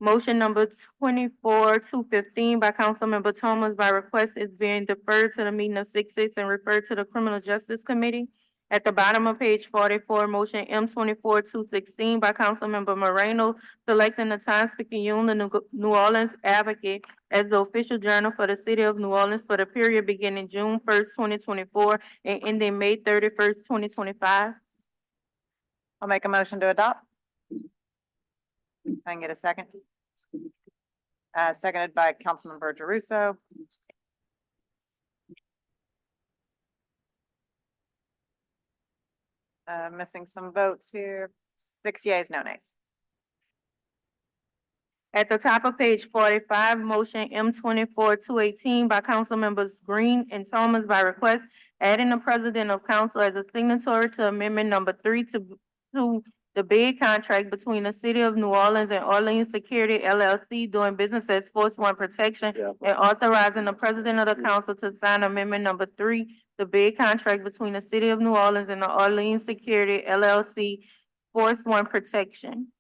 Motion number 24-215 by Councilmember Thomas by request is being deferred to the meeting of 6/6 and referred to the Criminal Justice Committee. At the bottom of page 44, motion M24-216 by Councilmember Moreno, selecting the Times-Picayune, the New Orleans Advocate as the official journal for the city of New Orleans for the period beginning June 1st, 2024 and ending May 31st, 2025. I'll make a motion to adopt. I can get a second. Seconded by Councilmember Jeruso. Missing some votes here. 6 yeas, no nays. At the top of page 45, motion M24-218 by Councilmembers Green and Thomas by request, adding the President of Council as a signatory to Amendment number 3 to the bid contract between the City of New Orleans and Orleans Security LLC doing business as Force One Protection and authorizing the President of the Council to sign Amendment number 3, the bid contract between the City of New Orleans and the Orleans Security LLC Force One Protection.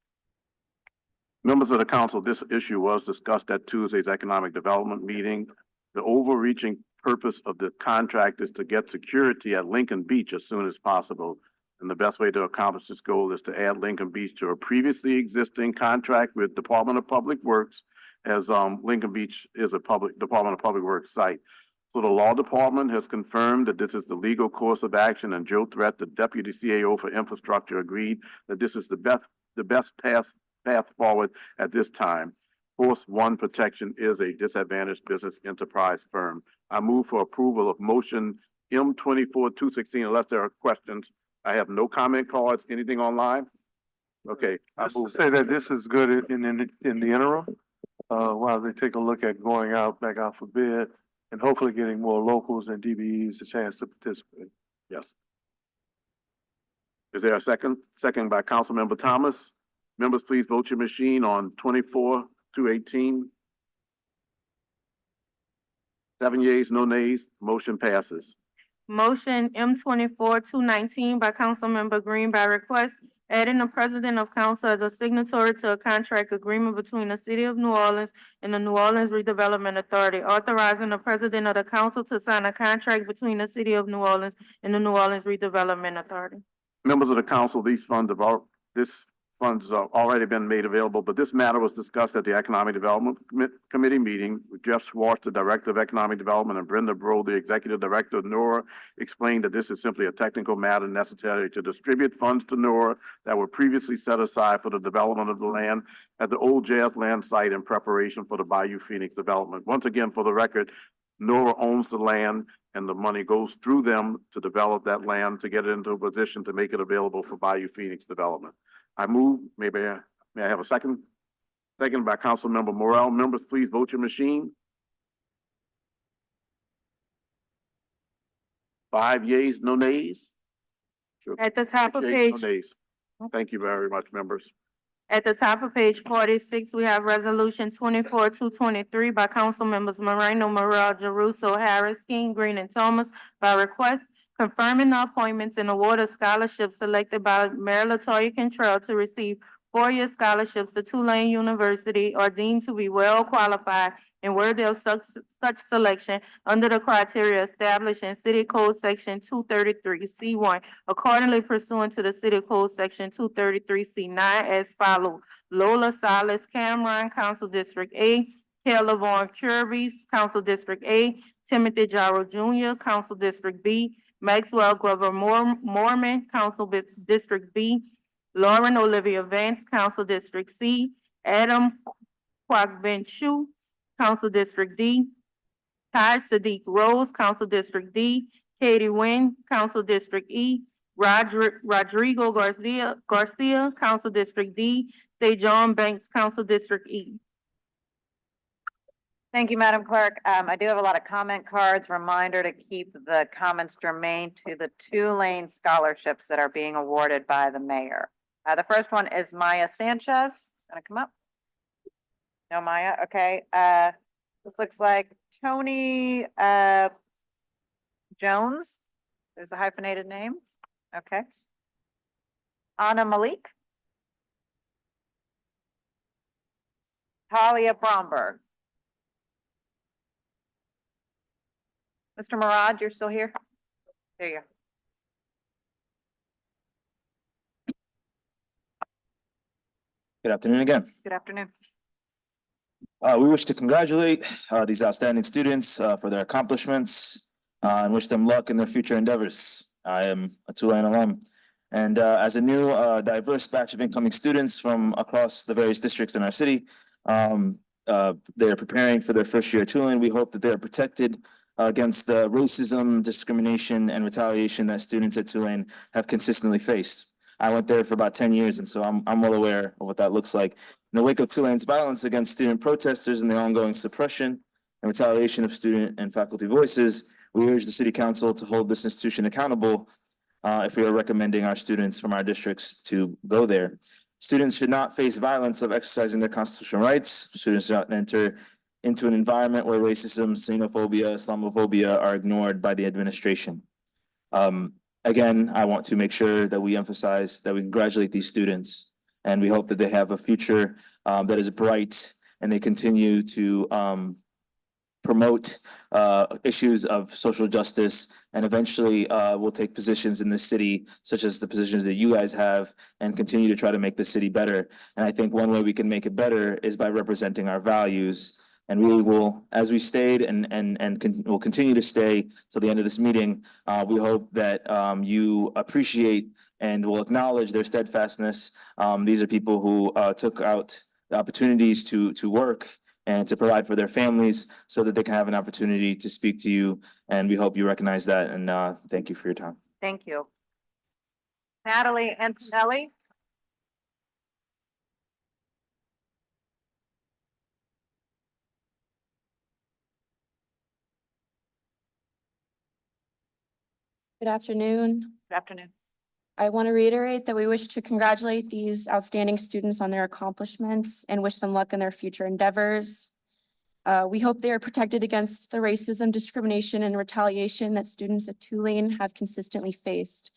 Members of the council, this issue was discussed at Tuesday's economic development meeting. The overreaching purpose of the contract is to get security at Lincoln Beach as soon as possible. And the best way to accomplish this goal is to add Lincoln Beach to a previously existing contract with Department of Public Works, as Lincoln Beach is a Department of Public Works site. So the law department has confirmed that this is the legal course of action, and Joe Threat, the deputy CAO for infrastructure, agreed that this is the best path forward at this time. Force One Protection is a disadvantaged business enterprise firm. I move for approval of motion M24-216 unless there are questions. I have no comment cards, anything online? Okay. I Let's move say that this is good in the interim, while they take a look at going back out for bid and hopefully getting more locals and DBEs a chance to participate. Yes. Is there a second? Second by Councilmember Thomas. Members, please vote your machine on 24-218. 7 yeas, no nays, motion passes. Motion M24-219 by Councilmember Green by request, adding the President of Council as a signatory to a contract agreement between the City of New Orleans and the New Orleans Redevelopment Authority, authorizing the President of the Council to sign a contract between the City of New Orleans and the New Orleans Redevelopment Authority. Members of the council, these funds have already been made available, but this matter was discussed at the Economic Development Committee meeting with Jeff Schwartz, the Director of Economic Development, and Brenda Bro, the Executive Director of NORA, explained that this is simply a technical matter necessary to distribute funds to NORA that were previously set aside for the development of the land at the old Jazz Land site in preparation for the Bayou Phoenix development. Once again, for the record, NORA owns the land and the money goes through them to develop that land to get it into a position to make it available for Bayou Phoenix development. I move, may I have a second? Second by Councilmember Morel. Members, please vote your machine. 5 yeas, no nays. At the top of 6 yeas, page. no nays. Thank you very much, members. At the top of page 46, we have resolution 24-223 by council members Moreno, Morel, Jeruso, Harris, King, Green, and Thomas by request, confirming the appointments and award of scholarships selected by Mayor LaToya Cantrell to receive 4-year scholarships to Tulane University are deemed to be well qualified and worthy of such selection under the criteria established in City Code Section 233C1, accordingly pursuant to the City Code Section 233C9 as follows. Lola Salas Cameron, Council District A; Kayla Vaughn Kirby, Council District A; Timothy Jarrell Jr., Council District B; Maxwell Glover Mormon, Council District B; Lauren Olivia Vance, Council District C; Adam Quagbenchu, Council District D. Ty Sadiq Rose, Council District D. Katie Nguyen, Council District E. Rodrigo Garcia, Council District D. Sejon Banks, Council District E. Thank you, Madam Clerk. I do have a lot of comment cards. Reminder to keep the comments germane to the Tulane scholarships that are being awarded by the mayor. The first one is Maya Sanchez. Gonna come up? No, Maya. Okay. This looks like Tony Jones. There's a hyphenated name. Okay. Anna Malik. Talia Bromberg. Mr. Murad, you're still here? There you go. Good afternoon again. Good afternoon. We wish to congratulate these outstanding students for their accomplishments and wish them luck in their future endeavors. I am a Tulane alum. And as a new diverse batch of incoming students from across the various districts in our city, they are preparing for their first year at Tulane. We hope that they are protected against the racism, discrimination, and retaliation that students at Tulane have consistently faced. I went there for about 10 years, and so I'm well aware of what that looks like. In the wake of Tulane's violence against student protesters and the ongoing suppression and retaliation of student and faculty voices, we urge the City Council to hold this institution accountable if we are recommending our students from our districts to go there. Students should not face violence of exercising their constitutional rights. Students should not enter into an environment where racism, xenophobia, Islamophobia are ignored by the administration. Again, I want to make sure that we emphasize that we congratulate these students, and we hope that they have a future that is bright and they continue to promote issues of social justice and eventually will take positions in the city, such as the positions that you guys have, and continue to try to make the city better. And I think one way we can make it better is by representing our values. And we will, as we stayed and will continue to stay till the end of this meeting, we hope that you appreciate and will acknowledge their steadfastness. These are people who took out the opportunities to work and to provide for their families so that they can have an opportunity to speak to you. And we hope you recognize that. And thank you for your time. Thank you. Natalie Antonelli. Good afternoon. Good afternoon. I want to reiterate that we wish to congratulate these outstanding students on their accomplishments and wish them luck in their future endeavors. We hope they are protected against the racism, discrimination, and retaliation that students at Tulane have consistently faced.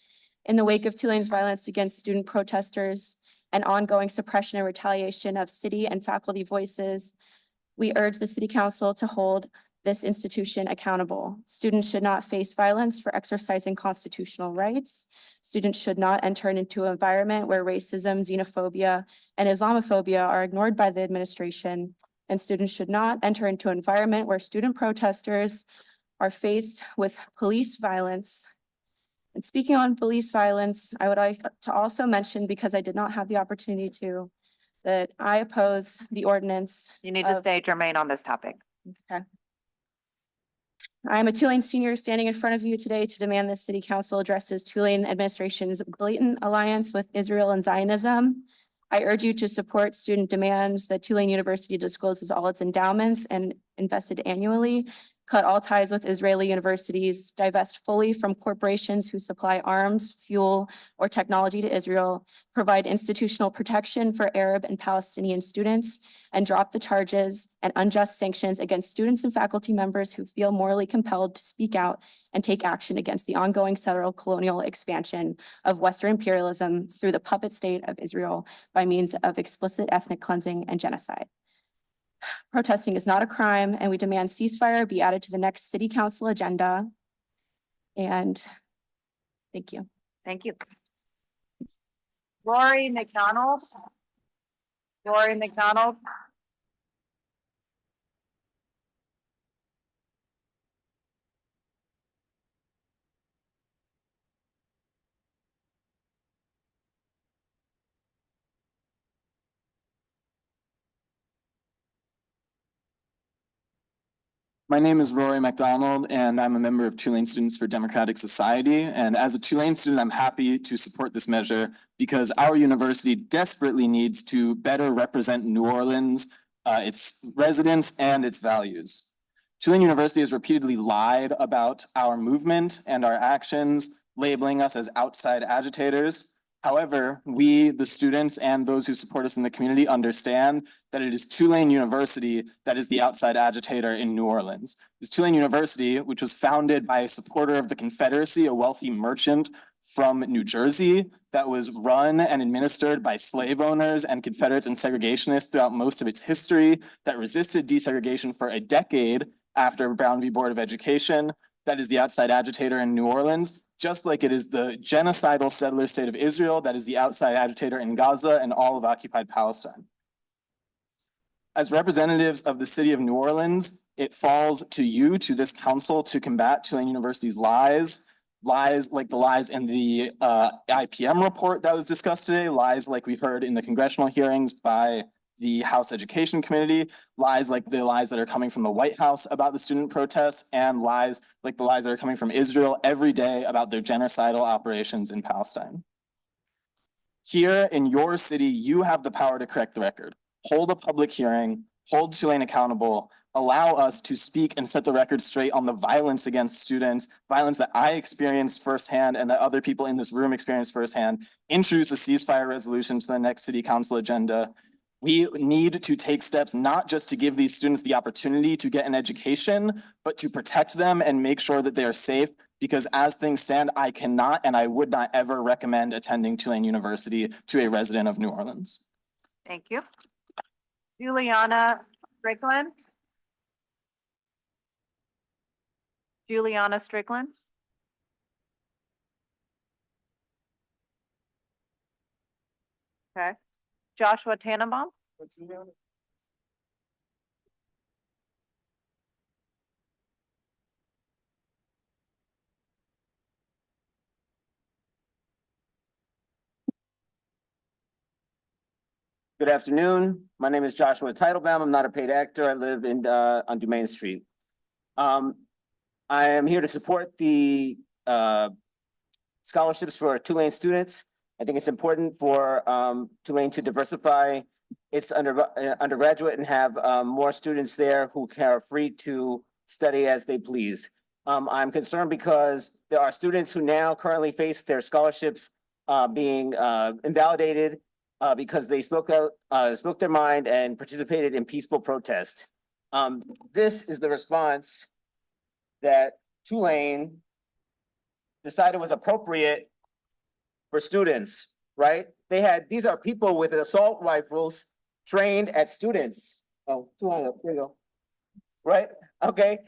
In the wake of Tulane's violence against student protesters and ongoing suppression and retaliation of city and faculty voices, we urge the City Council to hold this institution accountable. Students should not face violence for exercising constitutional rights. Students should not enter into an environment where racism, xenophobia, and Islamophobia are ignored by the administration. And students should not enter into an environment where student protesters are faced with police violence. And speaking on police violence, I would like to also mention, because I did not have the opportunity to, that I oppose the ordinance. You need to stay germane on this topic. Okay. I am a Tulane senior standing in front of you today to demand the City Council addresses Tulane administration's blatant alliance with Israel and Zionism. I urge you to support student demands that Tulane University discloses all its endowments and invested annually, cut all ties with Israeli universities, divest fully from corporations who supply arms, fuel, or technology to Israel, provide institutional protection for Arab and Palestinian students, and drop the charges and unjust sanctions against students and faculty members who feel morally compelled to speak out and take action against the ongoing settler colonial expansion of Western imperialism through the puppet state of Israel by means of explicit ethnic cleansing and genocide. Protesting is not a crime, and we demand ceasefire be added to the next City Council agenda. And thank you. Thank you. Lori McDonald. Lori McDonald. My name is Rory McDonald, and I'm a member of Tulane Students for Democratic Society. And as a Tulane student, I'm happy to support this measure because our university desperately needs to better represent New Orleans, its residents, and its values. Tulane University has repeatedly lied about our movement and our actions, labeling us as outside agitators. However, we, the students, and those who support us in the community understand that it is Tulane University that is the outside agitator in New Orleans. It's Tulane University, which was founded by a supporter of the Confederacy, a wealthy merchant from New Jersey, that was run and administered by slave owners and Confederates and segregationists throughout most of its history, that resisted desegregation for a decade after Brown v. Board of Education, that is the outside agitator in New Orleans, just like it is the genocidal settler state of Israel that is the outside agitator in Gaza and all of occupied Palestine. As representatives of the city of New Orleans, it falls to you, to this council, to combat Tulane University's lies like the lies in the IPM report that was discussed today, lies like we heard in the congressional hearings by the House Education Committee, lies like the lies that are coming from the White House about the student protests, and lies like the lies that are coming from Israel every day about their genocidal operations in Palestine. Here in your city, you have the power to correct the record. Hold a public hearing, hold Tulane accountable, allow us to speak and set the record straight on the violence against students, violence that I experienced firsthand and that other people in this room experienced firsthand, introduce a ceasefire resolution to the next city council agenda. We need to take steps not just to give these students the opportunity to get an education, but to protect them and make sure that they are safe. Because as things stand, I cannot and I would not ever recommend attending Tulane University to a resident of New Orleans. Thank you. Juliana Strickland. Juliana Strickland. Okay. Joshua Tannenbaum. Good afternoon. My name is Joshua Teitelbaum. I'm not a paid actor. I live in on Dumaine Street. I am here to support the scholarships for Tulane students. I think it's important for Tulane to diversify its undergraduate and have more students there who are free to study as they please. I'm concerned because there are students who now currently face their scholarships being invalidated because they spoke their mind and participated in peaceful protest. This is the response that Tulane decided was appropriate for students, right? These are people with assault rifles trained at students. Oh, 200, there you go. Right, okay.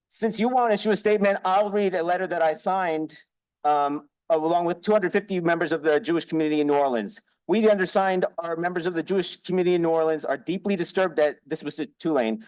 Since you want to issue a statement, I'll read a letter that I signed along with 250 members of the Jewish community in New Orleans. We, the undersigned, are members of the Jewish community in New Orleans, are deeply disturbed that this was to Tulane.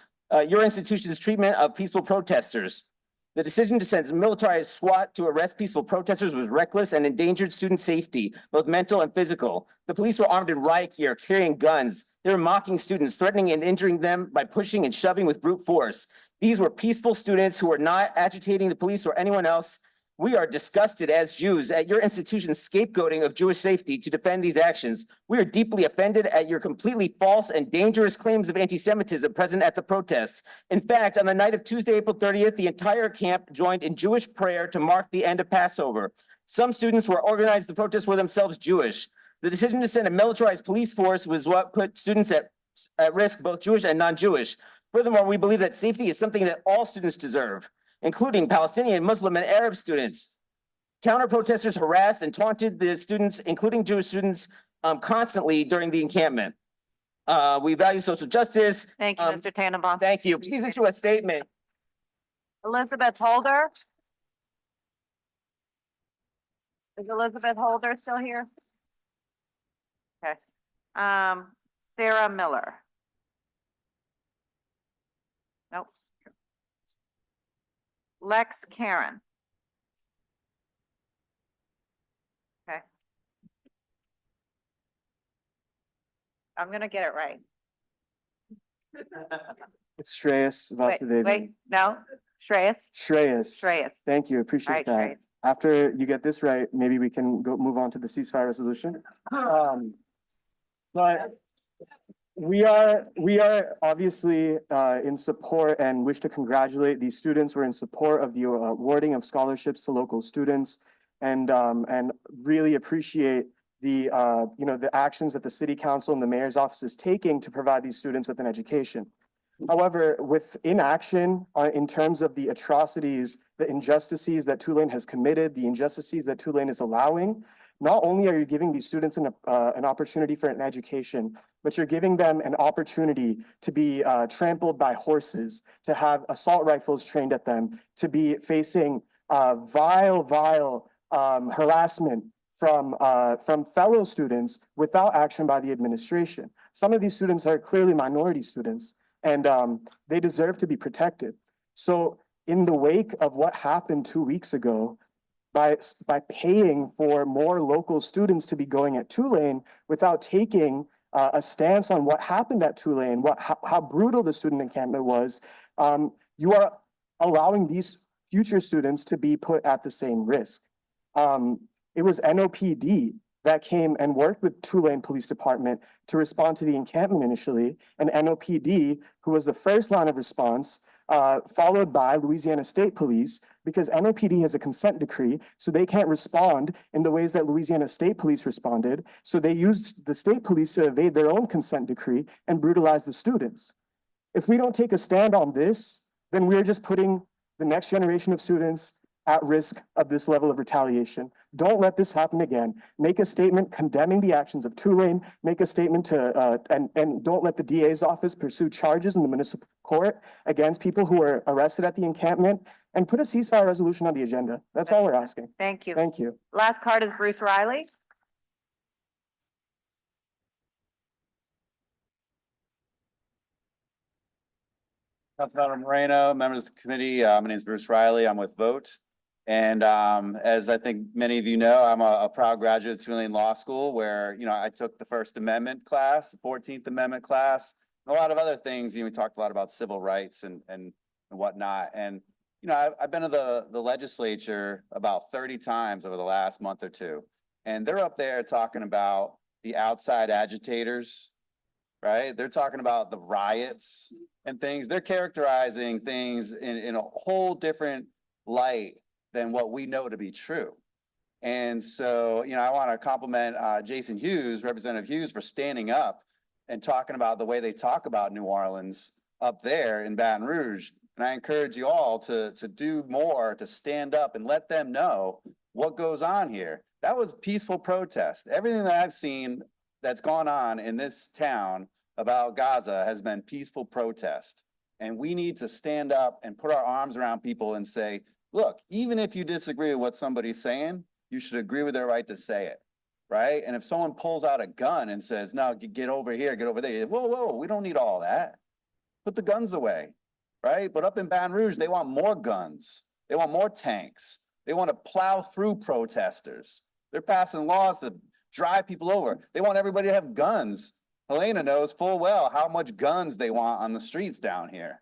Your institution's treatment of peaceful protesters. The decision to send militarized SWAT to arrest peaceful protesters was reckless and endangered student safety, both mental and physical. The police were armed in riot gear, carrying guns. They were mocking students, threatening and injuring them by pushing and shoving with brute force. These were peaceful students who were not agitating the police or anyone else. We are disgusted as Jews at your institution's scapegoating of Jewish safety to defend these actions. We are deeply offended at your completely false and dangerous claims of anti-Semitism present at the protests. In fact, on the night of Tuesday, April 30th, the entire camp joined in Jewish prayer to mark the end of Passover. Some students who organized the protests were themselves Jewish. The decision to send a militarized police force was what put students at risk, both Jewish and non-Jewish. Furthermore, we believe that safety is something that all students deserve, including Palestinian, Muslim, and Arab students. Counter-protesters harassed and taunted the students, including Jewish students, constantly during the encampment. We value social justice. Thank you, Mr. Tannenbaum. Thank you. Please issue a statement. Elizabeth Holder. Is Elizabeth Holder still here? Okay. Sarah Miller. Nope. Lex Karen. Okay. I'm gonna get it right. It's Shreyas Wait, Vasudevan. no, Shreyas? Shreyas. Shreyas. Thank you, appreciate All right, that. Shreyas. After you get this right, maybe we can move on to the ceasefire resolution. But we are obviously in support and wish to congratulate these students. We're in support of the awarding of scholarships to local students and really appreciate the the actions that the city council and the mayor's office is taking to provide these students with an education. However, with inaction in terms of the atrocities, the injustices that Tulane has committed, the injustices that Tulane is allowing, not only are you giving these students an opportunity for an education, but you're giving them an opportunity to be trampled by horses, to have assault rifles trained at them, to be facing vile harassment from fellow students without action by the administration. Some of these students are clearly minority students, and they deserve to be protected. So in the wake of what happened 2 weeks ago, by paying for more local students to be going at Tulane without taking a stance on what happened at Tulane, how brutal the student encampment was, you are allowing these future students to be put at the same risk. It was NOPD that came and worked with Tulane Police Department to respond to the encampment initially, and NOPD, who was the first line of response, followed by Louisiana State Police, because NOPD has a consent decree, so they can't respond in the ways that Louisiana State Police responded. So they used the state police to evade their own consent decree and brutalize the students. If we don't take a stand on this, then we're just putting the next generation of students at risk of this level of retaliation. Don't let this happen again. Make a statement condemning the actions of Tulane, make a statement to, and don't let the DA's office pursue charges in the municipal court against people who were arrested at the encampment, and put a ceasefire resolution on the agenda. That's all we're asking. Thank you. Thank you. Last card is Bruce Riley. Councilmember Moreno, members of the committee, my name is Bruce Riley. I'm with Vote. And as I think many of you know, I'm a proud graduate of Tulane Law School, where I took the First Amendment class, the 14th Amendment class, and a lot of other things. We talked a lot about civil rights and whatnot. And I've been to the legislature about 30 times over the last month or two, and they're up there talking about the outside agitators, right? They're talking about the riots and things. They're characterizing things in a whole different light than what we know to be true. And so, I want to compliment Jason Hughes, Representative Hughes, for standing up and talking about the way they talk about New Orleans up there in Baton Rouge. And I encourage you all to do more, to stand up and let them know what goes on here. That was peaceful protest. Everything that I've seen that's gone on in this town about Gaza has been peaceful protest. And we need to stand up and put our arms around people and say, look, even if you disagree with what somebody's saying, you should agree with their right to say it, right? And if someone pulls out a gun and says, no, get over here, get over there, whoa, we don't need all that. Put the guns away, right? But up in Baton Rouge, they want more guns. They want more tanks. They want to plow through protesters. They're passing laws to drive people over. They want everybody to have guns. Helena knows full well how much guns they want on the streets down here.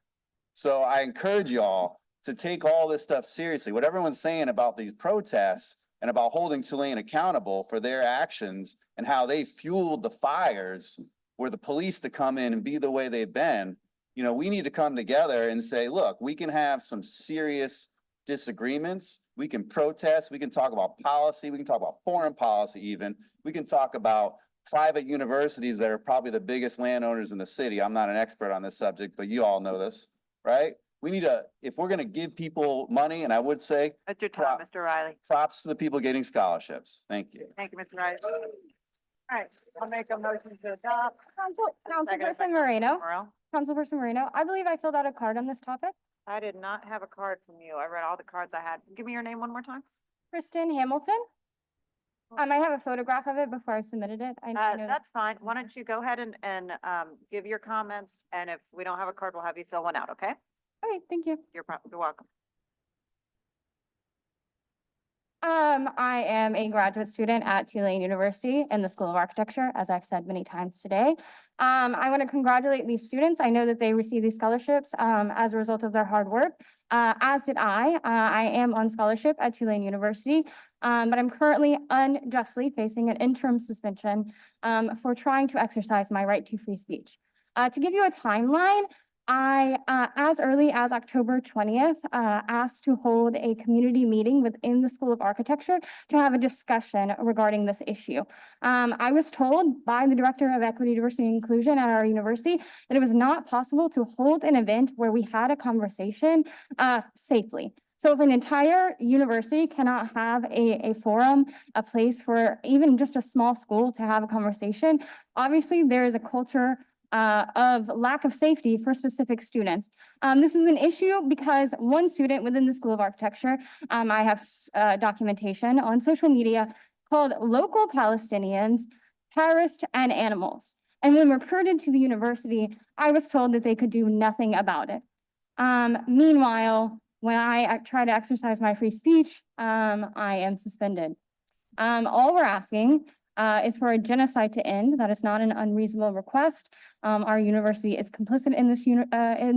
So I encourage y'all to take all this stuff seriously. What everyone's saying about these protests and about holding Tulane accountable for their actions and how they fueled the fires for the police to come in and be the way they've been, we need to come together and say, look, we can have some serious disagreements. We can protest. We can talk about policy. We can talk about foreign policy even. We can talk about private universities that are probably the biggest landowners in the city. I'm not an expert on this subject, but you all know this, right? We need if we're going to give people money, and I would say, That's your time, Mr. Riley. props to the people getting scholarships. Thank you. Thank you, Mr. Riley. All right, I'll make a motion to adopt. Councilperson Moreno, Councilperson Moreno, I believe I filled out a card on this topic. I did not have a card from you. I read all the cards I had. Give me your name one more time. Kristen Hamilton. I have a photograph of it before I submitted it. I know That's fine. Why don't you go ahead and give your comments, and if we don't have a card, we'll have you fill one out, okay? Okay, thank you. You're welcome. I am a graduate student at Tulane University in the School of Architecture, as I've said many times today. I want to congratulate these students. I know that they received these scholarships as a result of their hard work. As did I. I am on scholarship at Tulane University, but I'm currently unjustly facing an interim suspension for trying to exercise my right to free speech. To give you a timeline, I, as early as October 20th, asked to hold a community meeting within the School of Architecture to have a discussion regarding this issue. I was told by the Director of Equity, Diversity, and Inclusion at our university that it was not possible to hold an event where we had a conversation safely. So if an entire university cannot have a forum, a place for even just a small school to have a conversation, obviously there is a culture of lack of safety for specific students. This is an issue because one student within the School of Architecture, I have documentation on social media called local Palestinians terrorists and animals. And when recruited to the university, I was told that they could do nothing about it. Meanwhile, when I try to exercise my free speech, I am suspended. All we're asking is for a genocide to end. That is not an unreasonable request. Our university is complicit in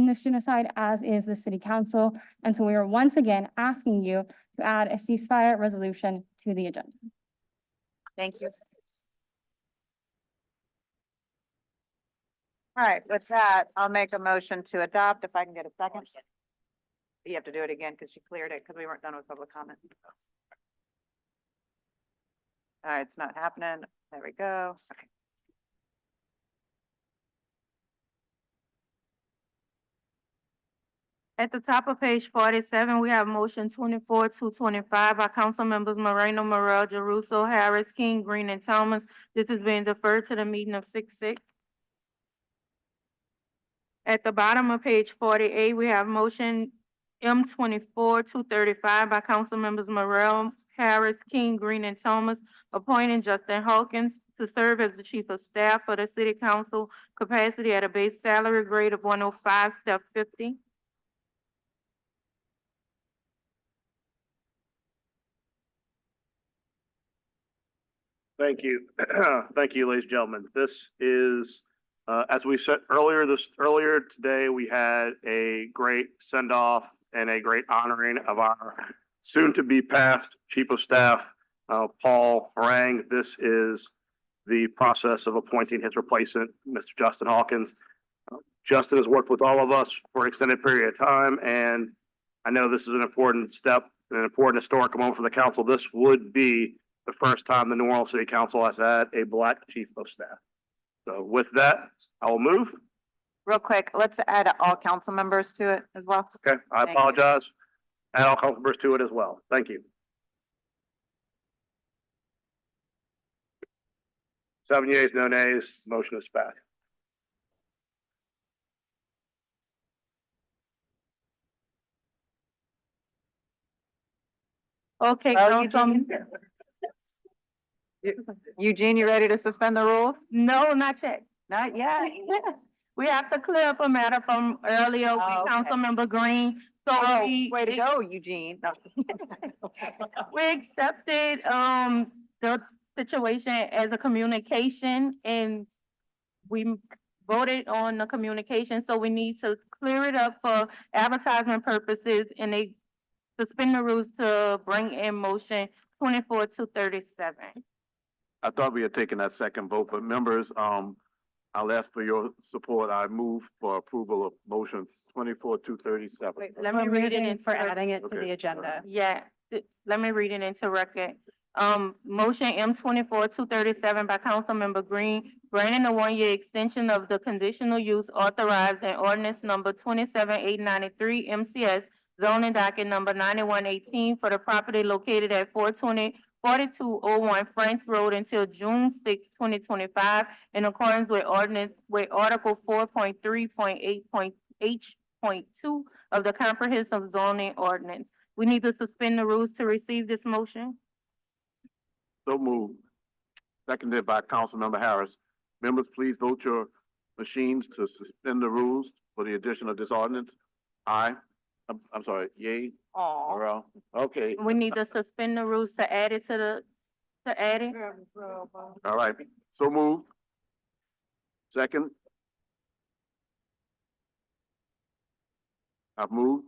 this genocide, as is the city council. And so we are once again asking you to add a ceasefire resolution to the agenda. Thank you. All right, with that, I'll make a motion to adopt if I can get a second. You have to do it again because you cleared it because we weren't done with public comment. All right, it's not happening. There we go. Okay. At the top of page 47, we have motion 24-225 by council members Moreno, Morel, Jeruso, Harris, King, Green, and Thomas. This is being deferred to the meeting of 6/6. At the bottom of page 48, we have motion M24-235 by council members Morel, Harris, King, Green, and Thomas, appointing Justin Hawkins to serve as the chief of staff for the city council capacity at a base salary grade of 105, step 50. Thank you. Thank you, ladies and gentlemen. This is, as we said earlier today, we had a great send-off and a great honoring of our soon-to-be passed chief of staff, Paul Harang. This is the process of appointing his replacement, Mr. Justin Hawkins. Justin has worked with all of us for an extended period of time, and I know this is an important step, an important historic moment for the council. This would be the first time the New Orleans City Council has had a Black chief of staff. So with that, I will move. Real quick, let's add all council members to it as well. Okay, I Thank you. apologize. Add all council members to it as well. Thank you. 7 yeas, no nays, motion is passed. Okay, Oh, Councilman. Eugene, you ready to suspend the rules? No, not yet. Not yet. We have to clear up a matter from earlier Oh, with okay. Councilmember Green. So Oh, we, way to go, Eugene. No. we accepted, the situation as a communication and we voted on the communication, so we need to clear it up for advertisement purposes and they suspend the rules to bring in motion 24-37. I thought we had taken that second vote, but members, I'll ask for your support. I move for approval of motion 24-237. Wait, let me read it For into, adding it to Okay. the agenda. yeah, let me read it into record. Motion M24-237 by Councilmember Green, granting a one-year extension of the conditional use authorized in ordinance number 27893 MCS zoning docket number 9118 for the property located at 4201 Franks Road until June 6, 2025, in accordance with Article 4.3.8.H.2 of the Comprehensive Zoning Ordinance. We need to suspend the rules to receive this motion. So moved. Seconded by Councilmember Harris. Members, please vote your machines to suspend the rules for the addition of this ordinance. Aye. I'm sorry, yay, Aw. Morel. Okay, We need to suspend the rules to add it to add it. all right. So moved. Second? I've moved.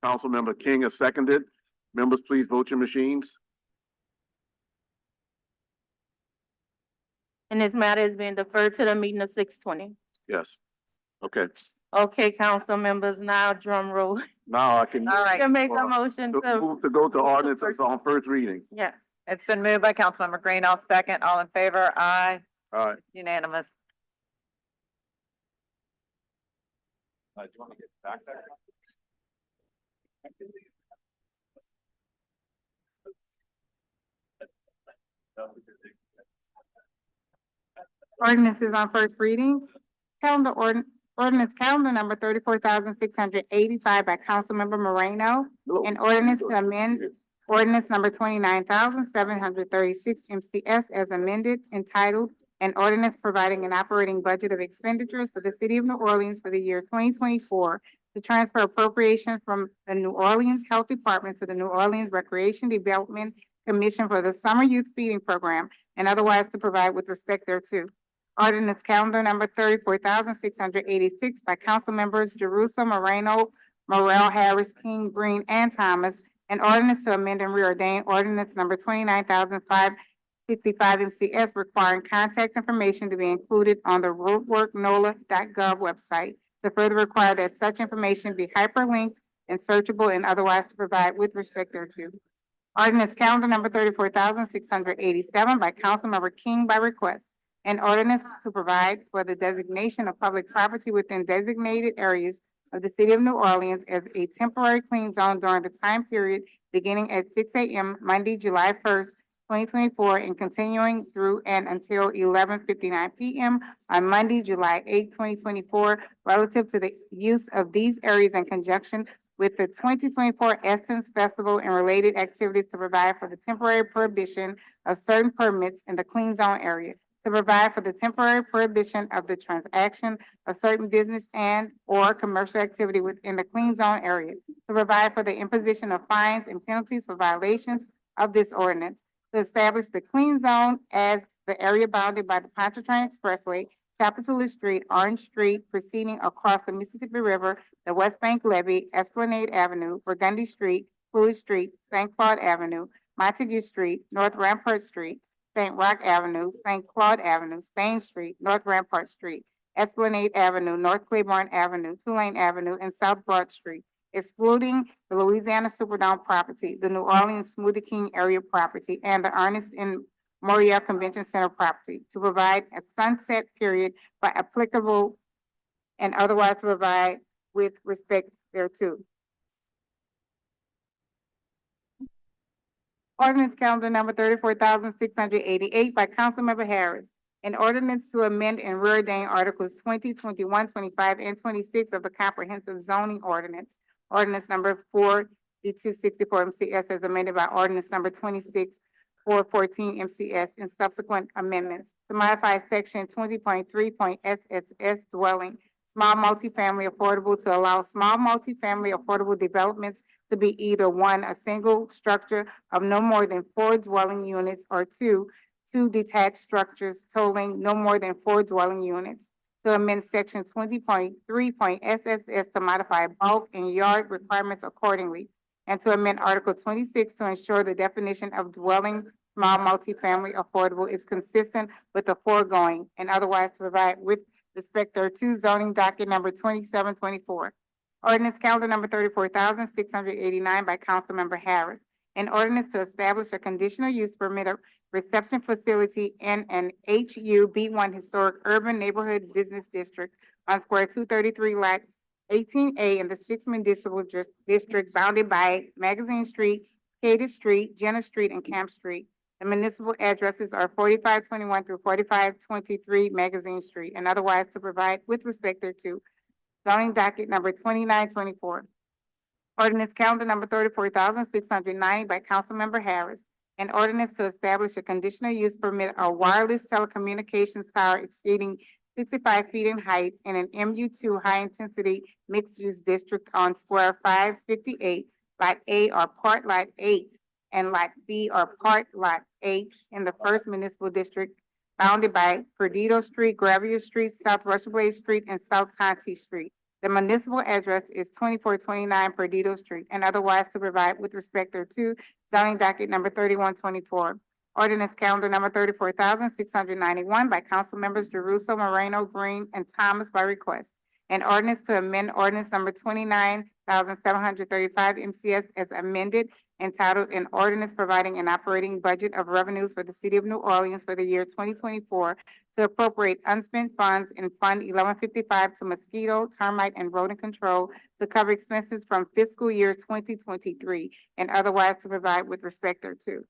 Councilmember King has seconded. Members, please vote your machines. And this matter is being deferred to the meeting of 6:20. Yes. Okay, Okay, council members, now drum roll. now I can. All right. You can make a motion to, Move to go to ordinances on first reading. yes. It's been moved by Councilmember Green. I'll second. All in favor? Aye. All right. Unanimous. Do you want to get back there? Ordinances on first readings. Ordinance calendar number 34,685 by Councilmember Moreno. An ordinance to amend ordinance number 29,736 MCS as amended, entitled an ordinance providing an operating budget of expenditures for the city of New Orleans for the year 2024 to transfer appropriation from the New Orleans Health Department to the New Orleans Recreation Development Commission for the Summer Youth Feeding Program, and otherwise to provide with respect thereto. Ordinance calendar number 34,686 by council members Jerusa, Moreno, Morel, Harris, King, Green, and Thomas. An ordinance to amend and reordain ordinance number 29,565 MCS requiring contact information to be included on the roadworknola.gov website to further require that such information be hyperlinked and searchable and otherwise to provide with respect thereto. Ordinance calendar number 34,687 by Councilmember King by request. An ordinance to provide for the designation of public property within designated areas of the city of New Orleans as a temporary clean zone during the time period beginning at 6 a.m. Monday, July 1st, 2024, and continuing through and until 11:59 p.m. on Monday, July 8th, 2024, relative to the use of these areas in conjunction with the 2024 Essence Festival and related activities to provide for the temporary prohibition of certain permits in the clean zone area, to provide for the temporary prohibition of the transaction of certain business and or commercial activity within the clean zone area, to provide for the imposition of fines and penalties for violations of this ordinance, to establish the clean zone as the area bounded by the Pontchartrain Expressway, Capitola Street, Orange Street, proceeding across the Mississippi River, the West Bank Levee, Esplanade Avenue, Burgundy Street, Fluid Street, St. Claude Avenue, Montague Street, North Rampart Street, St. Rock Avenue, St. Claude Avenue, Spain Street, North Rampart Street, Esplanade Avenue, North Claiborne Avenue, Tulane Avenue, and South Broad Street, excluding the Louisiana Superdome property, the New Orleans Smoothie King area property, and the Ernest and Moriah Convention Center property, to provide a sunset period for applicable and otherwise to provide with respect thereto. Ordinance calendar number 34,688 by Councilmember Harris. An ordinance to amend and reordain articles 20, 21, 25, and 26 of the comprehensive zoning ordinance. Ordinance number 4264 MCS as amended by ordinance number 26/414 MCS and subsequent amendments to modify section 20.3.SSS dwelling, small multifamily affordable, to allow small multifamily affordable developments to be either one, a single structure of no more than 4 dwelling units, or two detached structures totaling no more than 4 dwelling units. To amend section 20.3.SSS to modify bulk and yard requirements accordingly, and to amend article 26 to ensure the definition of dwelling small multifamily affordable is consistent with the foregoing, and otherwise to provide with respect thereto. Zoning docket number 2724. Ordinance calendar number 34,689 by Councilmember Harris. An ordinance to establish a conditional use permit of reception facility in an HUB1 historic urban neighborhood business district on square 233 lot 18A in the 6th municipal district bounded by Magazine Street, Cady Street, Jenner Street, and Camp Street. The municipal addresses are 4521 through 4523 Magazine Street, and otherwise to provide with respect thereto. Zoning docket number 2924. Ordinance calendar number 34,690 by Councilmember Harris. An ordinance to establish a conditional use permit of wireless telecommunications tower exceeding 65 feet in height in an MU2 high-intensity mixed-use district on square 558, Lot A or Part Lot 8, and Lot B or Part Lot 8 in the 1st Municipal District bounded by Perdido Street, Gravier Street, South Russell Blade Street, and South Tonti Street. The municipal address is 2429 Perdido Street, and otherwise to provide with respect thereto, zoning docket number 3124. Ordinance calendar number 34,691 by council members Jeruso, Moreno, Green, and Thomas by request. An ordinance to amend ordinance number 29,735 MCS as amended, entitled an ordinance providing an operating budget of revenues for the city of New Orleans for the year 2024 to appropriate unspent funds in Fund 1155 to mosquito, termite, and rodent control to cover expenses from fiscal year 2023 and otherwise to provide with respect thereto.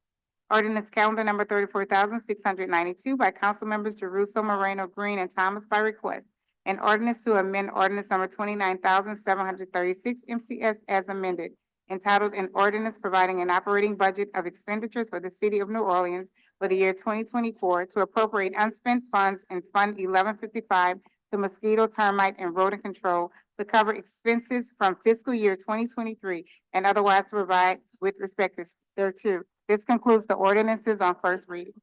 Ordinance calendar number 34,692 by council members Jeruso, Moreno, Green, and Thomas by request. An ordinance to amend ordinance number 29,736 MCS as amended, entitled an ordinance providing an operating budget of expenditures for the city of New Orleans for the year 2024 to appropriate unspent funds in Fund 1155 to mosquito, termite, and rodent control to cover expenses from fiscal year 2023 and otherwise to provide with respect thereto. This concludes the ordinances on first reading.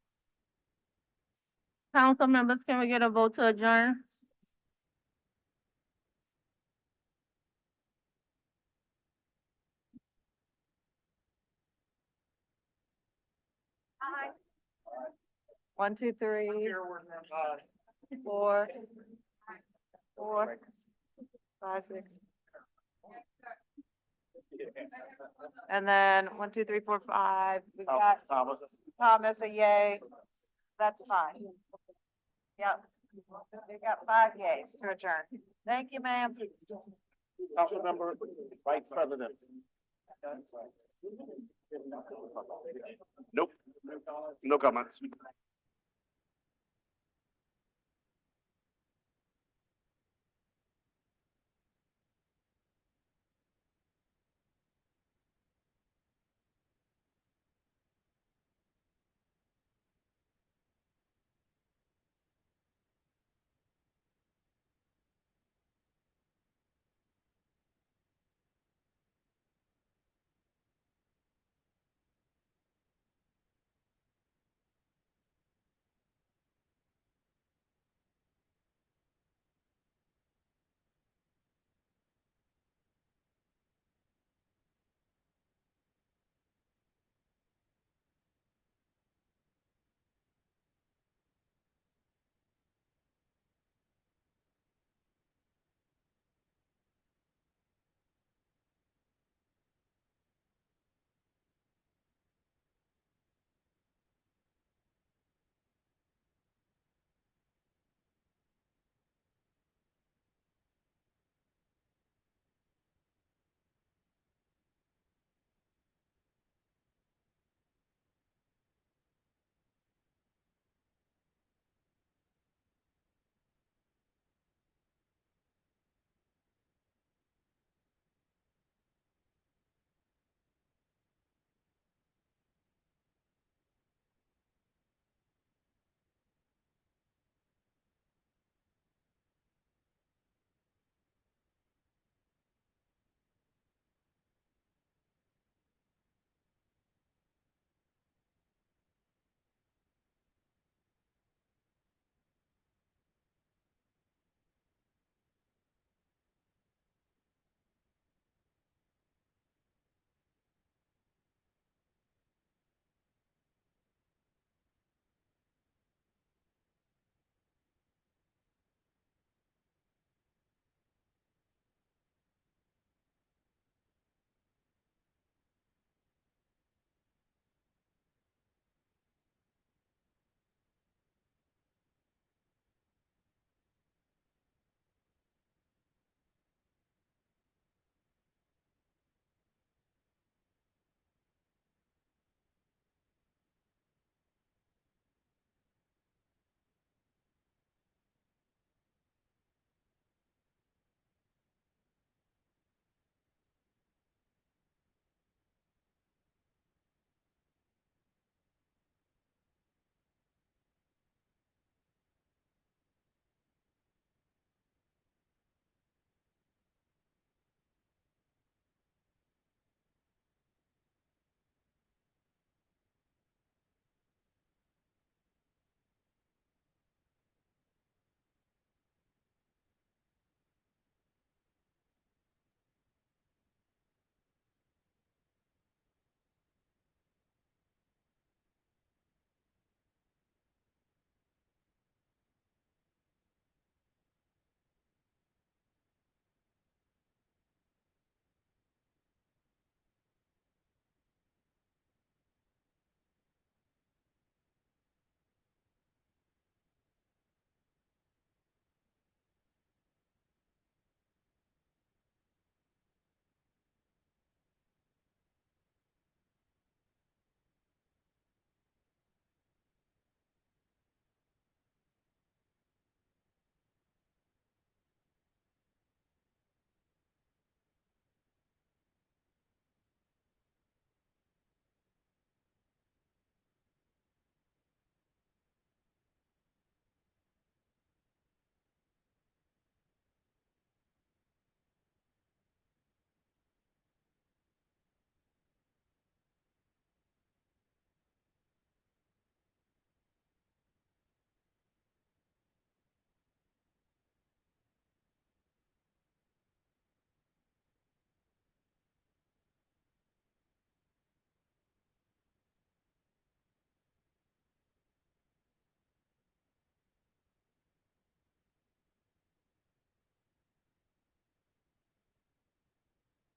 Council members, can we get a vote to adjourn? One, two, three, four, five, six. And then 1, 2, 3, 4, 5. We got Thomas, a yay. That's fine. Yep. We got 5 yays to adjourn. Thank you, ma'am. Councilmember Vice President. Nope. No comments.